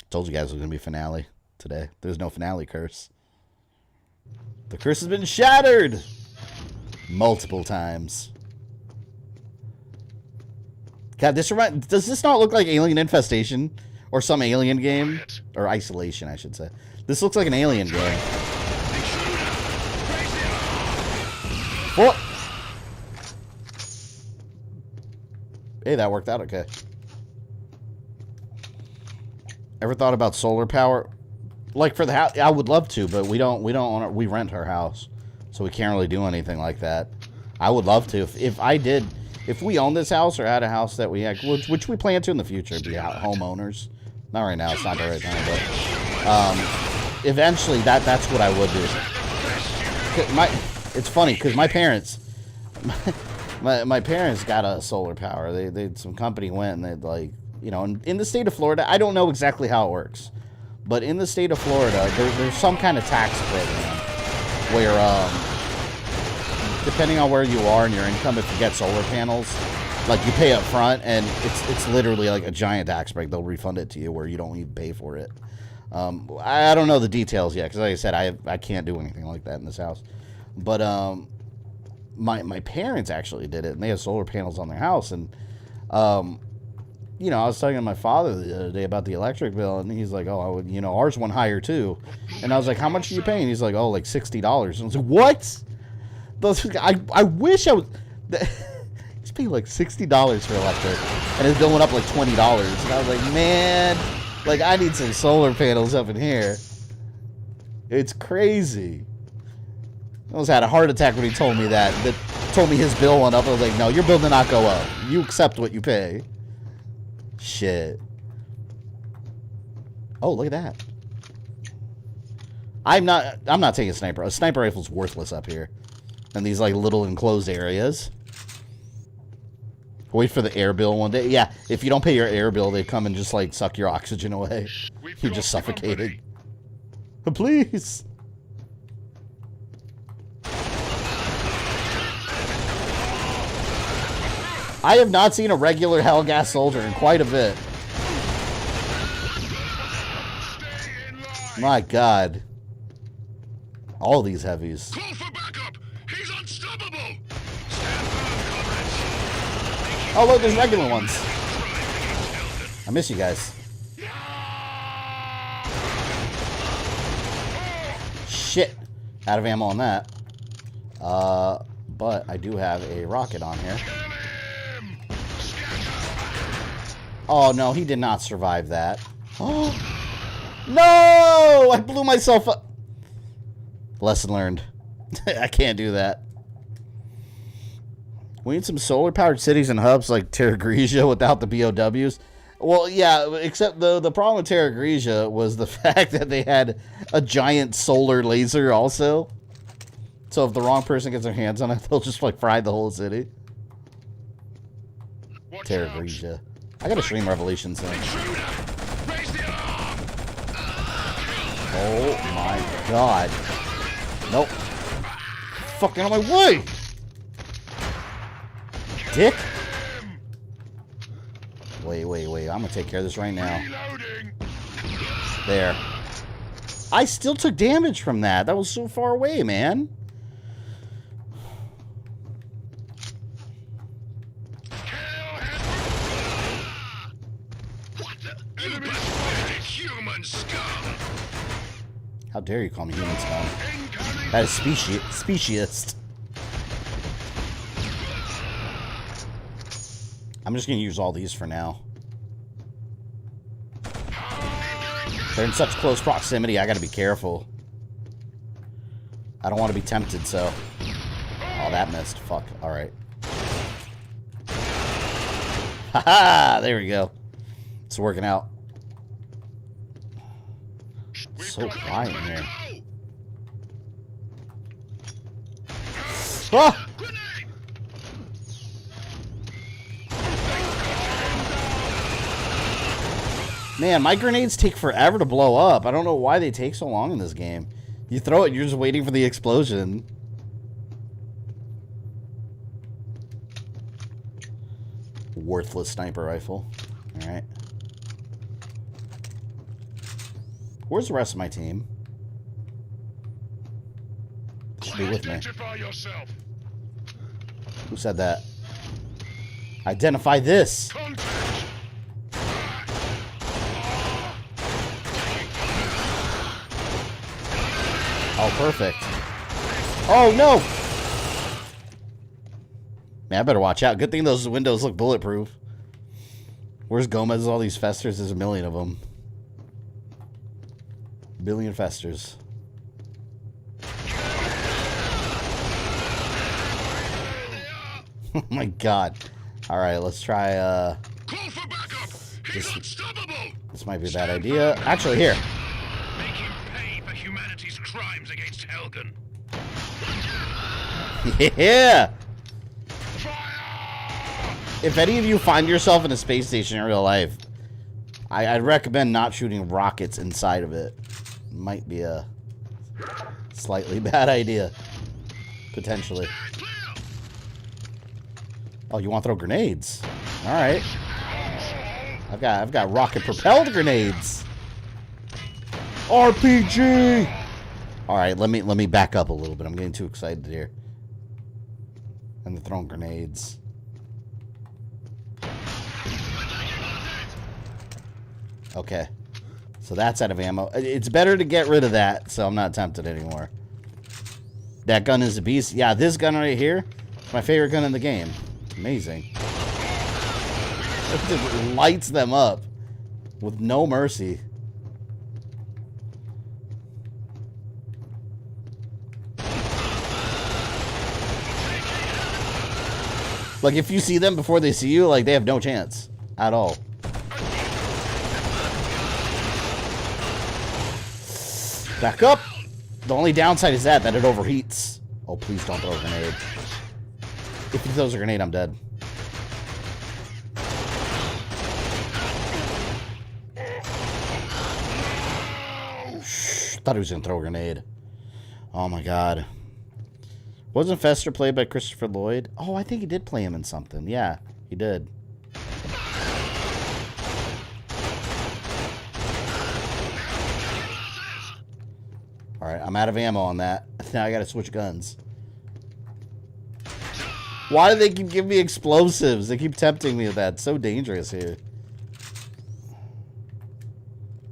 Told you guys it was going to be finale today. There's no finale curse. The curse has been shattered multiple times. God, does this not look like Alien Infestation or some alien game? Or Isolation, I should say. This looks like an alien game. What? Hey, that worked out okay. Ever thought about solar power? Like for the house, I would love to, but we rent our house, so we can't really do anything like that. I would love to. If we owned this house or had a house that we had, which we plan to in the future, be homeowners. Not right now, it's not the right time, but eventually that's what I would do. It's funny because my parents, my parents got a solar power. Some company went and they'd like, you know, in the state of Florida, I don't know exactly how it works, but in the state of Florida, there's some kind of tax program where, depending on where you are and your income, if you get solar panels, like you pay up front, and it's literally like a giant tax break. They'll refund it to you where you don't even pay for it. I don't know the details yet because, like I said, I can't do anything like that in this house. But my parents actually did it, and they had solar panels on their house, and you know, I was talking to my father the other day about the electric bill, and he's like, "Oh, you know, ours went higher too." And I was like, "How much are you paying?" He's like, "Oh, like $60." And I was like, "What?" I wish I was. He's paying like $60 for electric, and his bill went up like $20. And I was like, man, like I need some solar panels up in here. It's crazy. I almost had a heart attack when he told me that. That told me his bill went up. I was like, no, your bill did not go up. You accept what you pay. Shit. Oh, look at that. I'm not taking a sniper. A sniper rifle's worthless up here. In these like little enclosed areas. Wait for the air bill one day. Yeah, if you don't pay your air bill, they come and just like suck your oxygen away. You're just suffocated. Please. I have not seen a regular Hellgas soldier in quite a bit. My God. All these heavies. Call for backup. He's unstoppable. Oh, look, there's regular ones. I miss you guys. Shit. Out of ammo on that. But I do have a rocket on here. Oh, no, he did not survive that. Oh, no! I blew myself up. Lesson learned. I can't do that. We need some solar-powered cities and hubs like Terra Grigia without the BOWs. Well, yeah, except the problem with Terra Grigia was the fact that they had a giant solar laser also. So if the wrong person gets their hands on it, they'll just like fry the whole city. Terra Grigia. I gotta stream Revelation soon. Oh my God. Nope. Fucking out of my way! Dick? Wait. I'm gonna take care of this right now. There. I still took damage from that. That was so far away, man. How dare you call me human scum? That is speciest. I'm just going to use all these for now. They're in such close proximity, I got to be careful. I don't want to be tempted, so... Oh, that missed. Fuck. Alright. Haha! There we go. It's working out. So quiet in here. Ah! Man, my grenades take forever to blow up. I don't know why they take so long in this game. You throw it, you're just waiting for the explosion. Worthless sniper rifle. Alright. Where's the rest of my team? They should be with me. Identify yourself. Who said that? Identify this! Oh, perfect. Oh, no! Man, I better watch out. Good thing those windows look bulletproof. Where's Gomez? All these festers? There's a million of them. A billion festers. Oh my god. Alright, let's try, Call for backup. He's unstoppable. This might be a bad idea. Actually, here. Make him pay for humanity's crimes against Helgen. Yeah! If any of you find yourself in a space station in real life, I'd recommend not shooting rockets inside of it. Might be a slightly bad idea. Potentially. Oh, you want to throw grenades? Alright. I've got rocket-propelled grenades. RPG! Alright, let me back up a little bit. I'm getting too excited here. I'm throwing grenades. Okay. So that's out of ammo. It's better to get rid of that, so I'm not tempted anymore. That gun is a beast. Yeah, this gun right here is my favorite gun in the game. Amazing. It just lights them up with no mercy. Like, if you see them before they see you, like, they have no chance at all. Back up. The only downside is that it overheats. Oh, please don't throw a grenade. If he throws a grenade, I'm dead. Shh, thought he was going to throw a grenade. Oh my god. Wasn't Fester played by Christopher Lloyd? Oh, I think he did play him in something. Yeah, he did. Alright, I'm out of ammo on that. Now I gotta switch guns. Why do they keep giving me explosives? They keep tempting me with that. It's so dangerous here.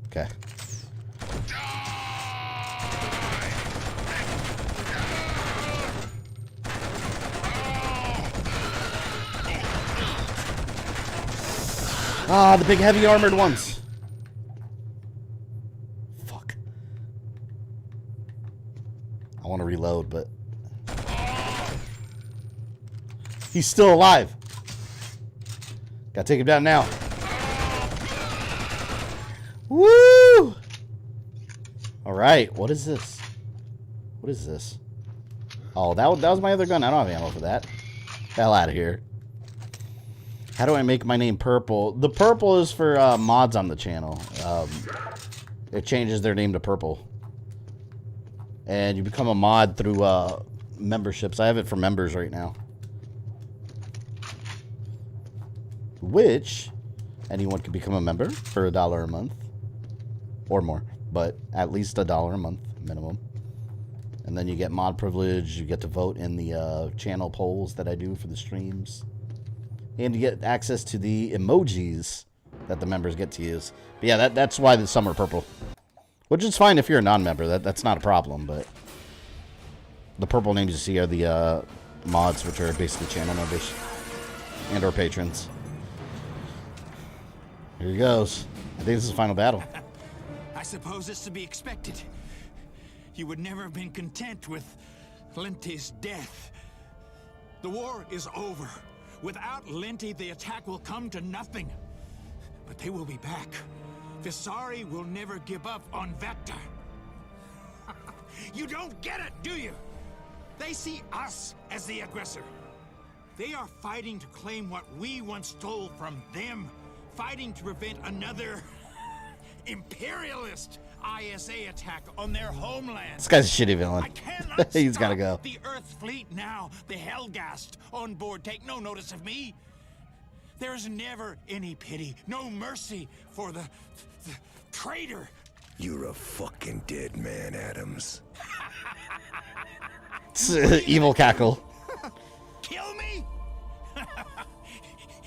Okay. Ah, the big heavy armored ones. Fuck. I want to reload, but... He's still alive. Gotta take him down now. Woo! Alright, what is this? What is this? Oh, that was my other gun. I don't have ammo for that. Hell out of here. How do I make my name purple? The purple is for mods on the channel. It changes their name to purple. And you become a mod through memberships. I have it for members right now. Which anyone can become a member for $1 a month. Or more. But at least $1 a month minimum. And then you get mod privilege. You get to vote in the channel polls that I do for the streams. And you get access to the emojis that the members get to use. But yeah, that's why the some are purple. Which is fine if you're a non-member. That's not a problem, but... The purple names you see are the mods, which are basically channel members. And or patrons. Here he goes. I think this is the final battle. I suppose it's to be expected. You would never have been content with Linty's death. The war is over. Without Linty, the attack will come to nothing. But they will be back. Visari will never give up on Vector. You don't get it, do you? They see us as the aggressor. They are fighting to claim what we once stole from them. Fighting to prevent another imperialist ISA attack on their homeland. This guy's a shitty villain. He's gotta go. The Earth fleet now, the Hellgast on board, take no notice of me. There's never any pity, no mercy for the traitor. You're a fucking dead man, Adams. Evil cackle. Kill me?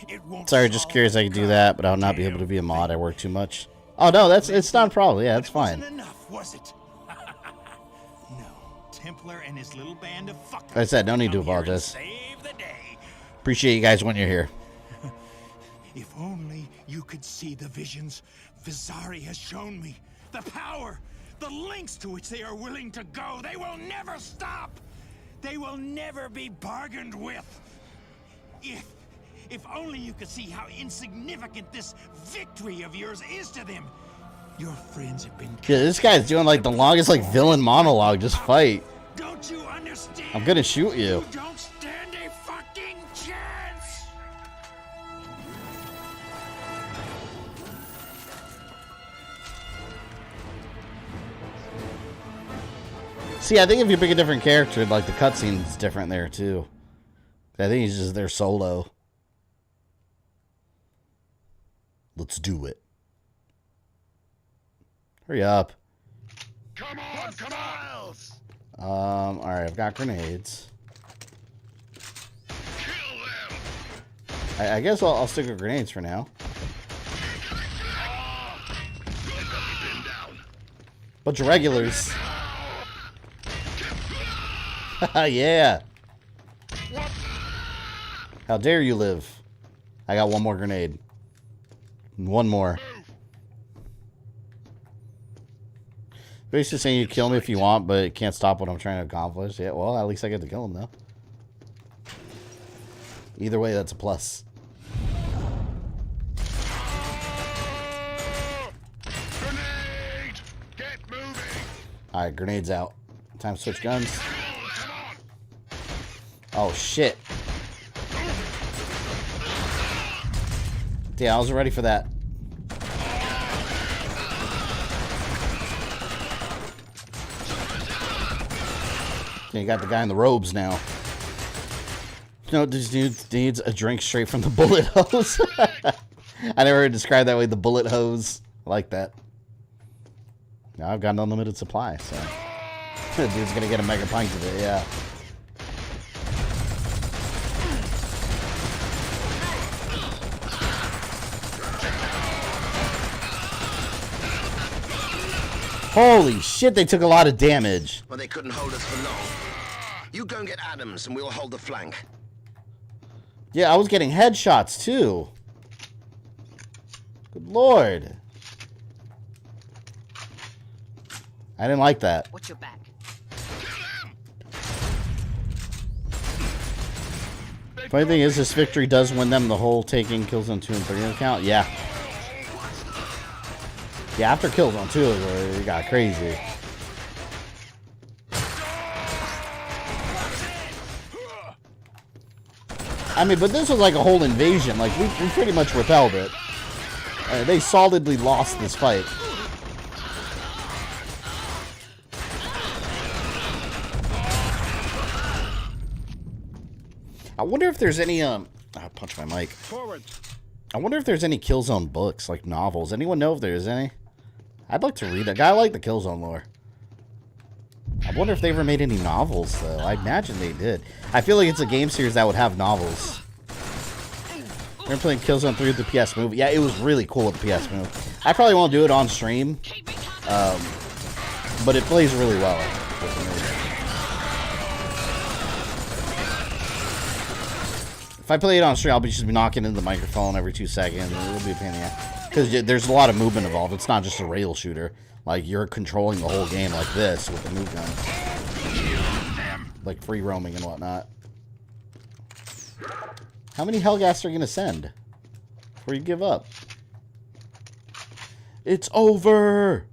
It won't. Sorry, just curious I could do that, but I'll not be able to be a mod. I work too much. Oh no, it's not a problem. Yeah, it's fine. Enough, was it? No, Templar and his little band of fuckers. Like I said, no need to apologize. Save the day. Appreciate you guys when you're here. If only you could see the visions Visari has shown me. The power, the lengths to which they are willing to go. They will never stop. They will never be bargained with. If only you could see how insignificant this victory of yours is to them. Your friends have been. Yeah, this guy's doing like the longest like villain monologue. Just fight. Don't you understand? I'm gonna shoot you. You don't stand a fucking chance. See, I think if you pick a different character, like the cutscene's different there too. I think he's just there solo. Let's do it. Hurry up. Come on, come on! Alright, I've got grenades. Kill them! I guess I'll stick with grenades for now. Bunch of regulars. Yeah. How dare you live? I got one more grenade. One more. Basically saying you kill me if you want, but it can't stop what I'm trying to accomplish. Yeah, well, at least I get to kill him, though. Either way, that's a plus. Grenade! Get moving! Alright, grenades out. Time to switch guns. Oh, shit. Yeah, I was ready for that. Okay, you got the guy in the robes now. You know, this dude needs a drink straight from the bullet hose. I never heard it described that way, the bullet hose. I like that. Now I've got an unlimited supply, so. The dude's gonna get a mega pint of it, yeah. Holy shit, they took a lot of damage. Well, they couldn't hold us for long. You go and get Adams, and we'll hold the flank. Yeah, I was getting headshots, too. Good lord. I didn't like that. Watch your back. Funny thing is, this victory does win them the whole taking Killzone 2 and 3 account. Yeah. Yeah, after Killzone 2 is where it got crazy. I mean, but this was like a whole invasion. Like, we pretty much repelled it. They solidly lost this fight. I wonder if there's any, I punched my mic. Forward. I wonder if there's any Killzone books, like novels. Anyone know if there's any? I'd like to read that. I like the Killzone lore. I wonder if they ever made any novels, though. I imagine they did. I feel like it's a game series that would have novels. Remember playing Killzone 3 with the PS Move? Yeah, it was really cool with the PS Move. I probably won't do it on stream, but it plays really well with the Move. If I play it on stream, I'll just be knocking into the microphone every 2 seconds. It'll be a pain in the ass. Because there's a lot of movement involved. It's not just a rail shooter. Like, you're controlling the whole game like this with the move gun. Like, free roaming and whatnot. How many Hellgas are you going to send before you give up? It's over!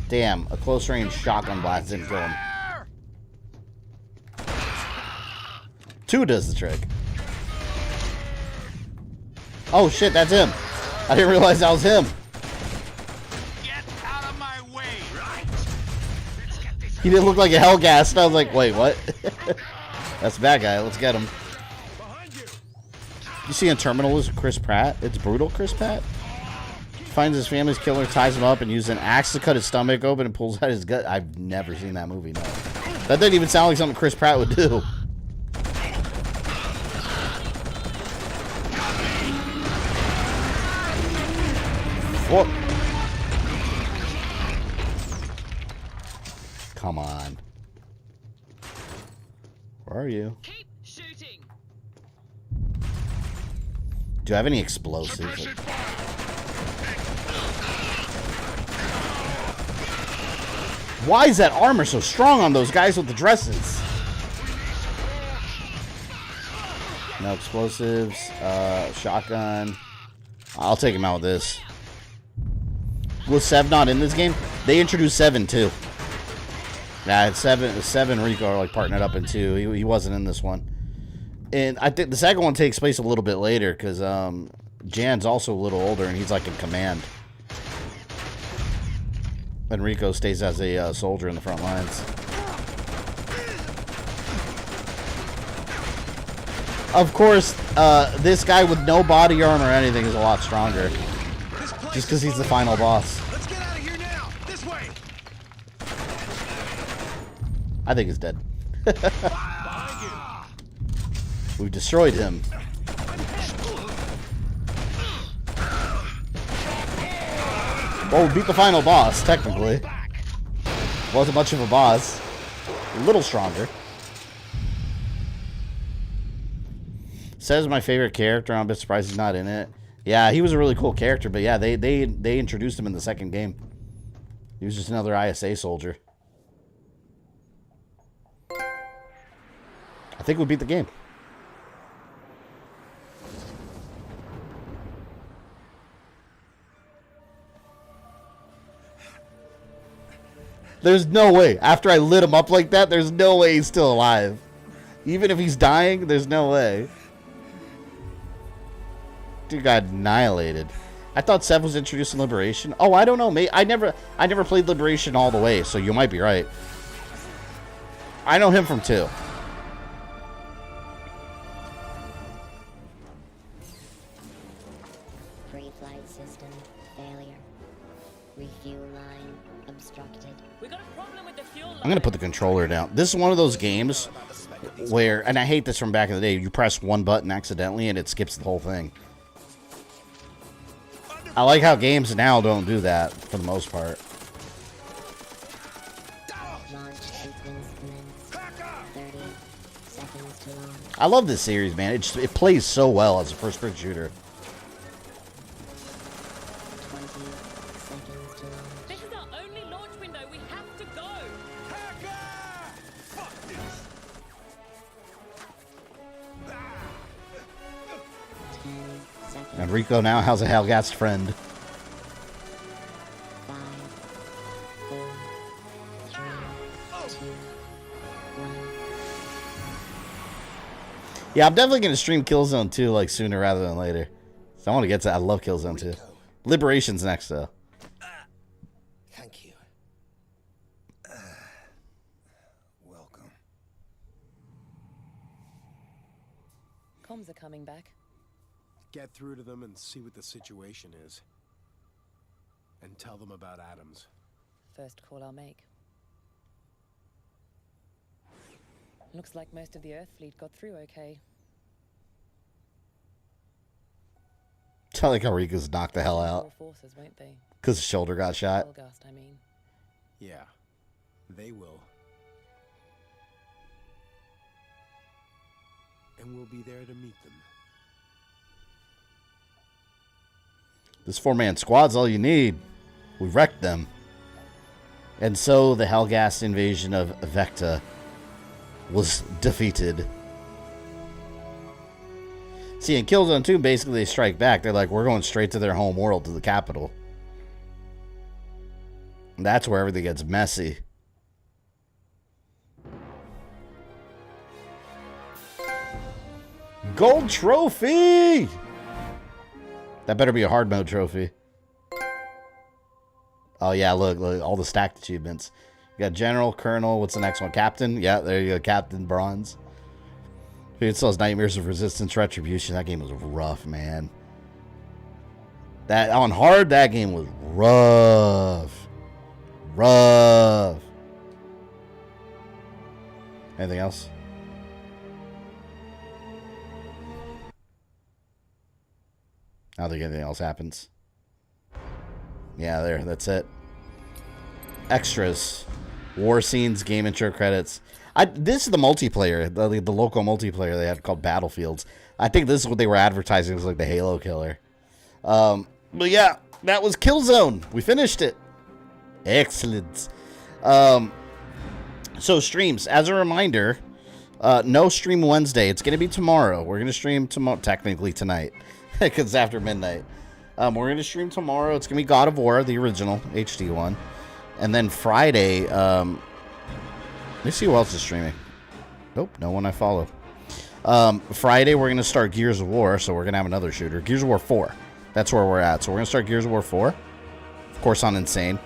Damn, a close-range shotgun blast didn't kill him. 2 does the trick. Oh shit, that's him. I didn't realize that was him. Get out of my way. He didn't look like a Hellgas, and I was like, wait, what? That's a bad guy. Let's get him. You see in Terminal is Chris Pratt. It's brutal, Chris Pratt. Finds his family's killer, ties him up, and uses an axe to cut his stomach open and pulls out his gut. I've never seen that movie, no. That didn't even sound like something Chris Pratt would do. Whoa. Come on. Where are you? Keep shooting. Do I have any explosives? Why is that armor so strong on those guys with the dresses? No explosives. Shotgun. I'll take him out with this. Was Sev not in this game? They introduced Seven too. Yeah, it's Seven Rico are like partnered up in 2. He wasn't in this one. And I think the second one takes place a little bit later because Jan's also a little older and he's like in command. And Rico stays as a soldier in the front lines. Of course, this guy with no body armor or anything is a lot stronger. Just because he's the final boss. Let's get out of here now. This way. I think he's dead. We've destroyed him. Well, we beat the final boss, technically. Wasn't much of a boss. A little stronger. Says my favorite character. I'm a bit surprised he's not in it. Yeah, he was a really cool character, but yeah, they introduced him in the second game. He was just another ISA soldier. I think we beat the game. There's no way. After I lit him up like that, there's no way he's still alive. Even if he's dying, there's no way. Dude got annihilated. I thought Sev was introduced in Liberation. Oh, I don't know, mate. I never played Liberation all the way, so you might be right. I know him from 2. Pre-flight system failure. Refuel line obstructed. We got a problem with the fuel line. I'm gonna put the controller down. This is one of those games where, and I hate this from back in the day, you press one button accidentally and it skips the whole thing. I like how games now don't do that for the most part. Launch sequence commenced. 30 seconds to launch. I love this series, man. It plays so well as a first-person shooter. 20 seconds to launch. This is our only launch window. We have to go. Fuck this. 10 seconds. And Rico now has a Hellgas friend. 5, 4, 3, 2, 1. Yeah, I'm definitely gonna stream Killzone 2 like sooner rather than later. So I want to get to. I love Killzone 2. Liberation's next though. Thank you. Welcome. Comms are coming back. Get through to them and see what the situation is. And tell them about Adams. First call I'll make. Looks like most of the Earth fleet got through okay. I like how Rico's knocked the hell out. More forces, won't they? Because his shoulder got shot. Hellgast, I mean. Yeah, they will. And we'll be there to meet them. This 4-man squad's all you need. We wrecked them. And so the Helghast invasion of Vecta was defeated. See, in Killzone 2, basically they strike back. They're like, we're going straight to their home world, to the capital. And that's where everything gets messy. Gold trophy! That better be a hard mode trophy. Oh, yeah, look, all the stacked achievements. You got General, Colonel, what's the next one? Captain? Yeah, there you go, Captain Bronze. It sells Nightmares of Resistance Retribution. That game was rough, man. That on hard, that game was rough. Rough. Anything else? I don't think anything else happens. Yeah, there. That's it. Extras. War scenes, game intro credits. This is the multiplayer, the local multiplayer they had called Battlefields. I think this is what they were advertising. It was like the Halo killer. But yeah, that was Killzone. We finished it. Excellent. So streams, as a reminder, no stream Wednesday. It's going to be tomorrow. We're going to stream tomorrow, technically tonight, because it's after midnight. We're going to stream tomorrow. It's going to be God of War, the original HD one. And then Friday, let me see who else is streaming. Nope, no one I follow. Friday, we're going to start Gears of War, so we're going to have another shooter. Gears of War 4. That's where we're at. So we're going to start Gears of War 4. Of course, on Insane.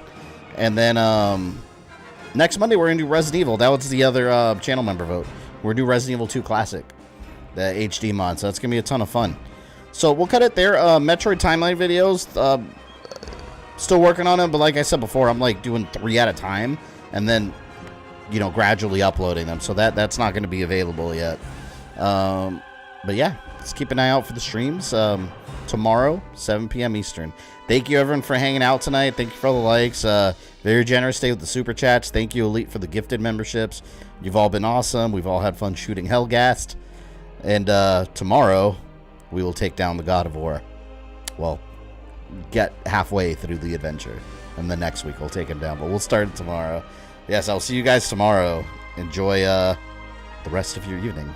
And then next Monday, we're going to do Resident Evil. That was the other channel member vote. We're going to do Resident Evil 2 Classic, the HD mod. So that's going to be a ton of fun. So we'll cut it there. Metroid Timeline videos, still working on them. But like I said before, I'm like doing 3 at a time. And then, you know, gradually uploading them. So that's not going to be available yet. But yeah, let's keep an eye out for the streams. Tomorrow, 7 p.m. Eastern. Thank you, everyone, for hanging out tonight. Thank you for all the likes. Very generous day with the super chats. Thank you, Elite, for the gifted memberships. You've all been awesome. We've all had fun shooting Helghast. And tomorrow, we will take down the God of War. Well, get halfway through the adventure. And the next week, we'll take him down. But we'll start it tomorrow. Yes, I'll see you guys tomorrow. Enjoy the rest of your evening.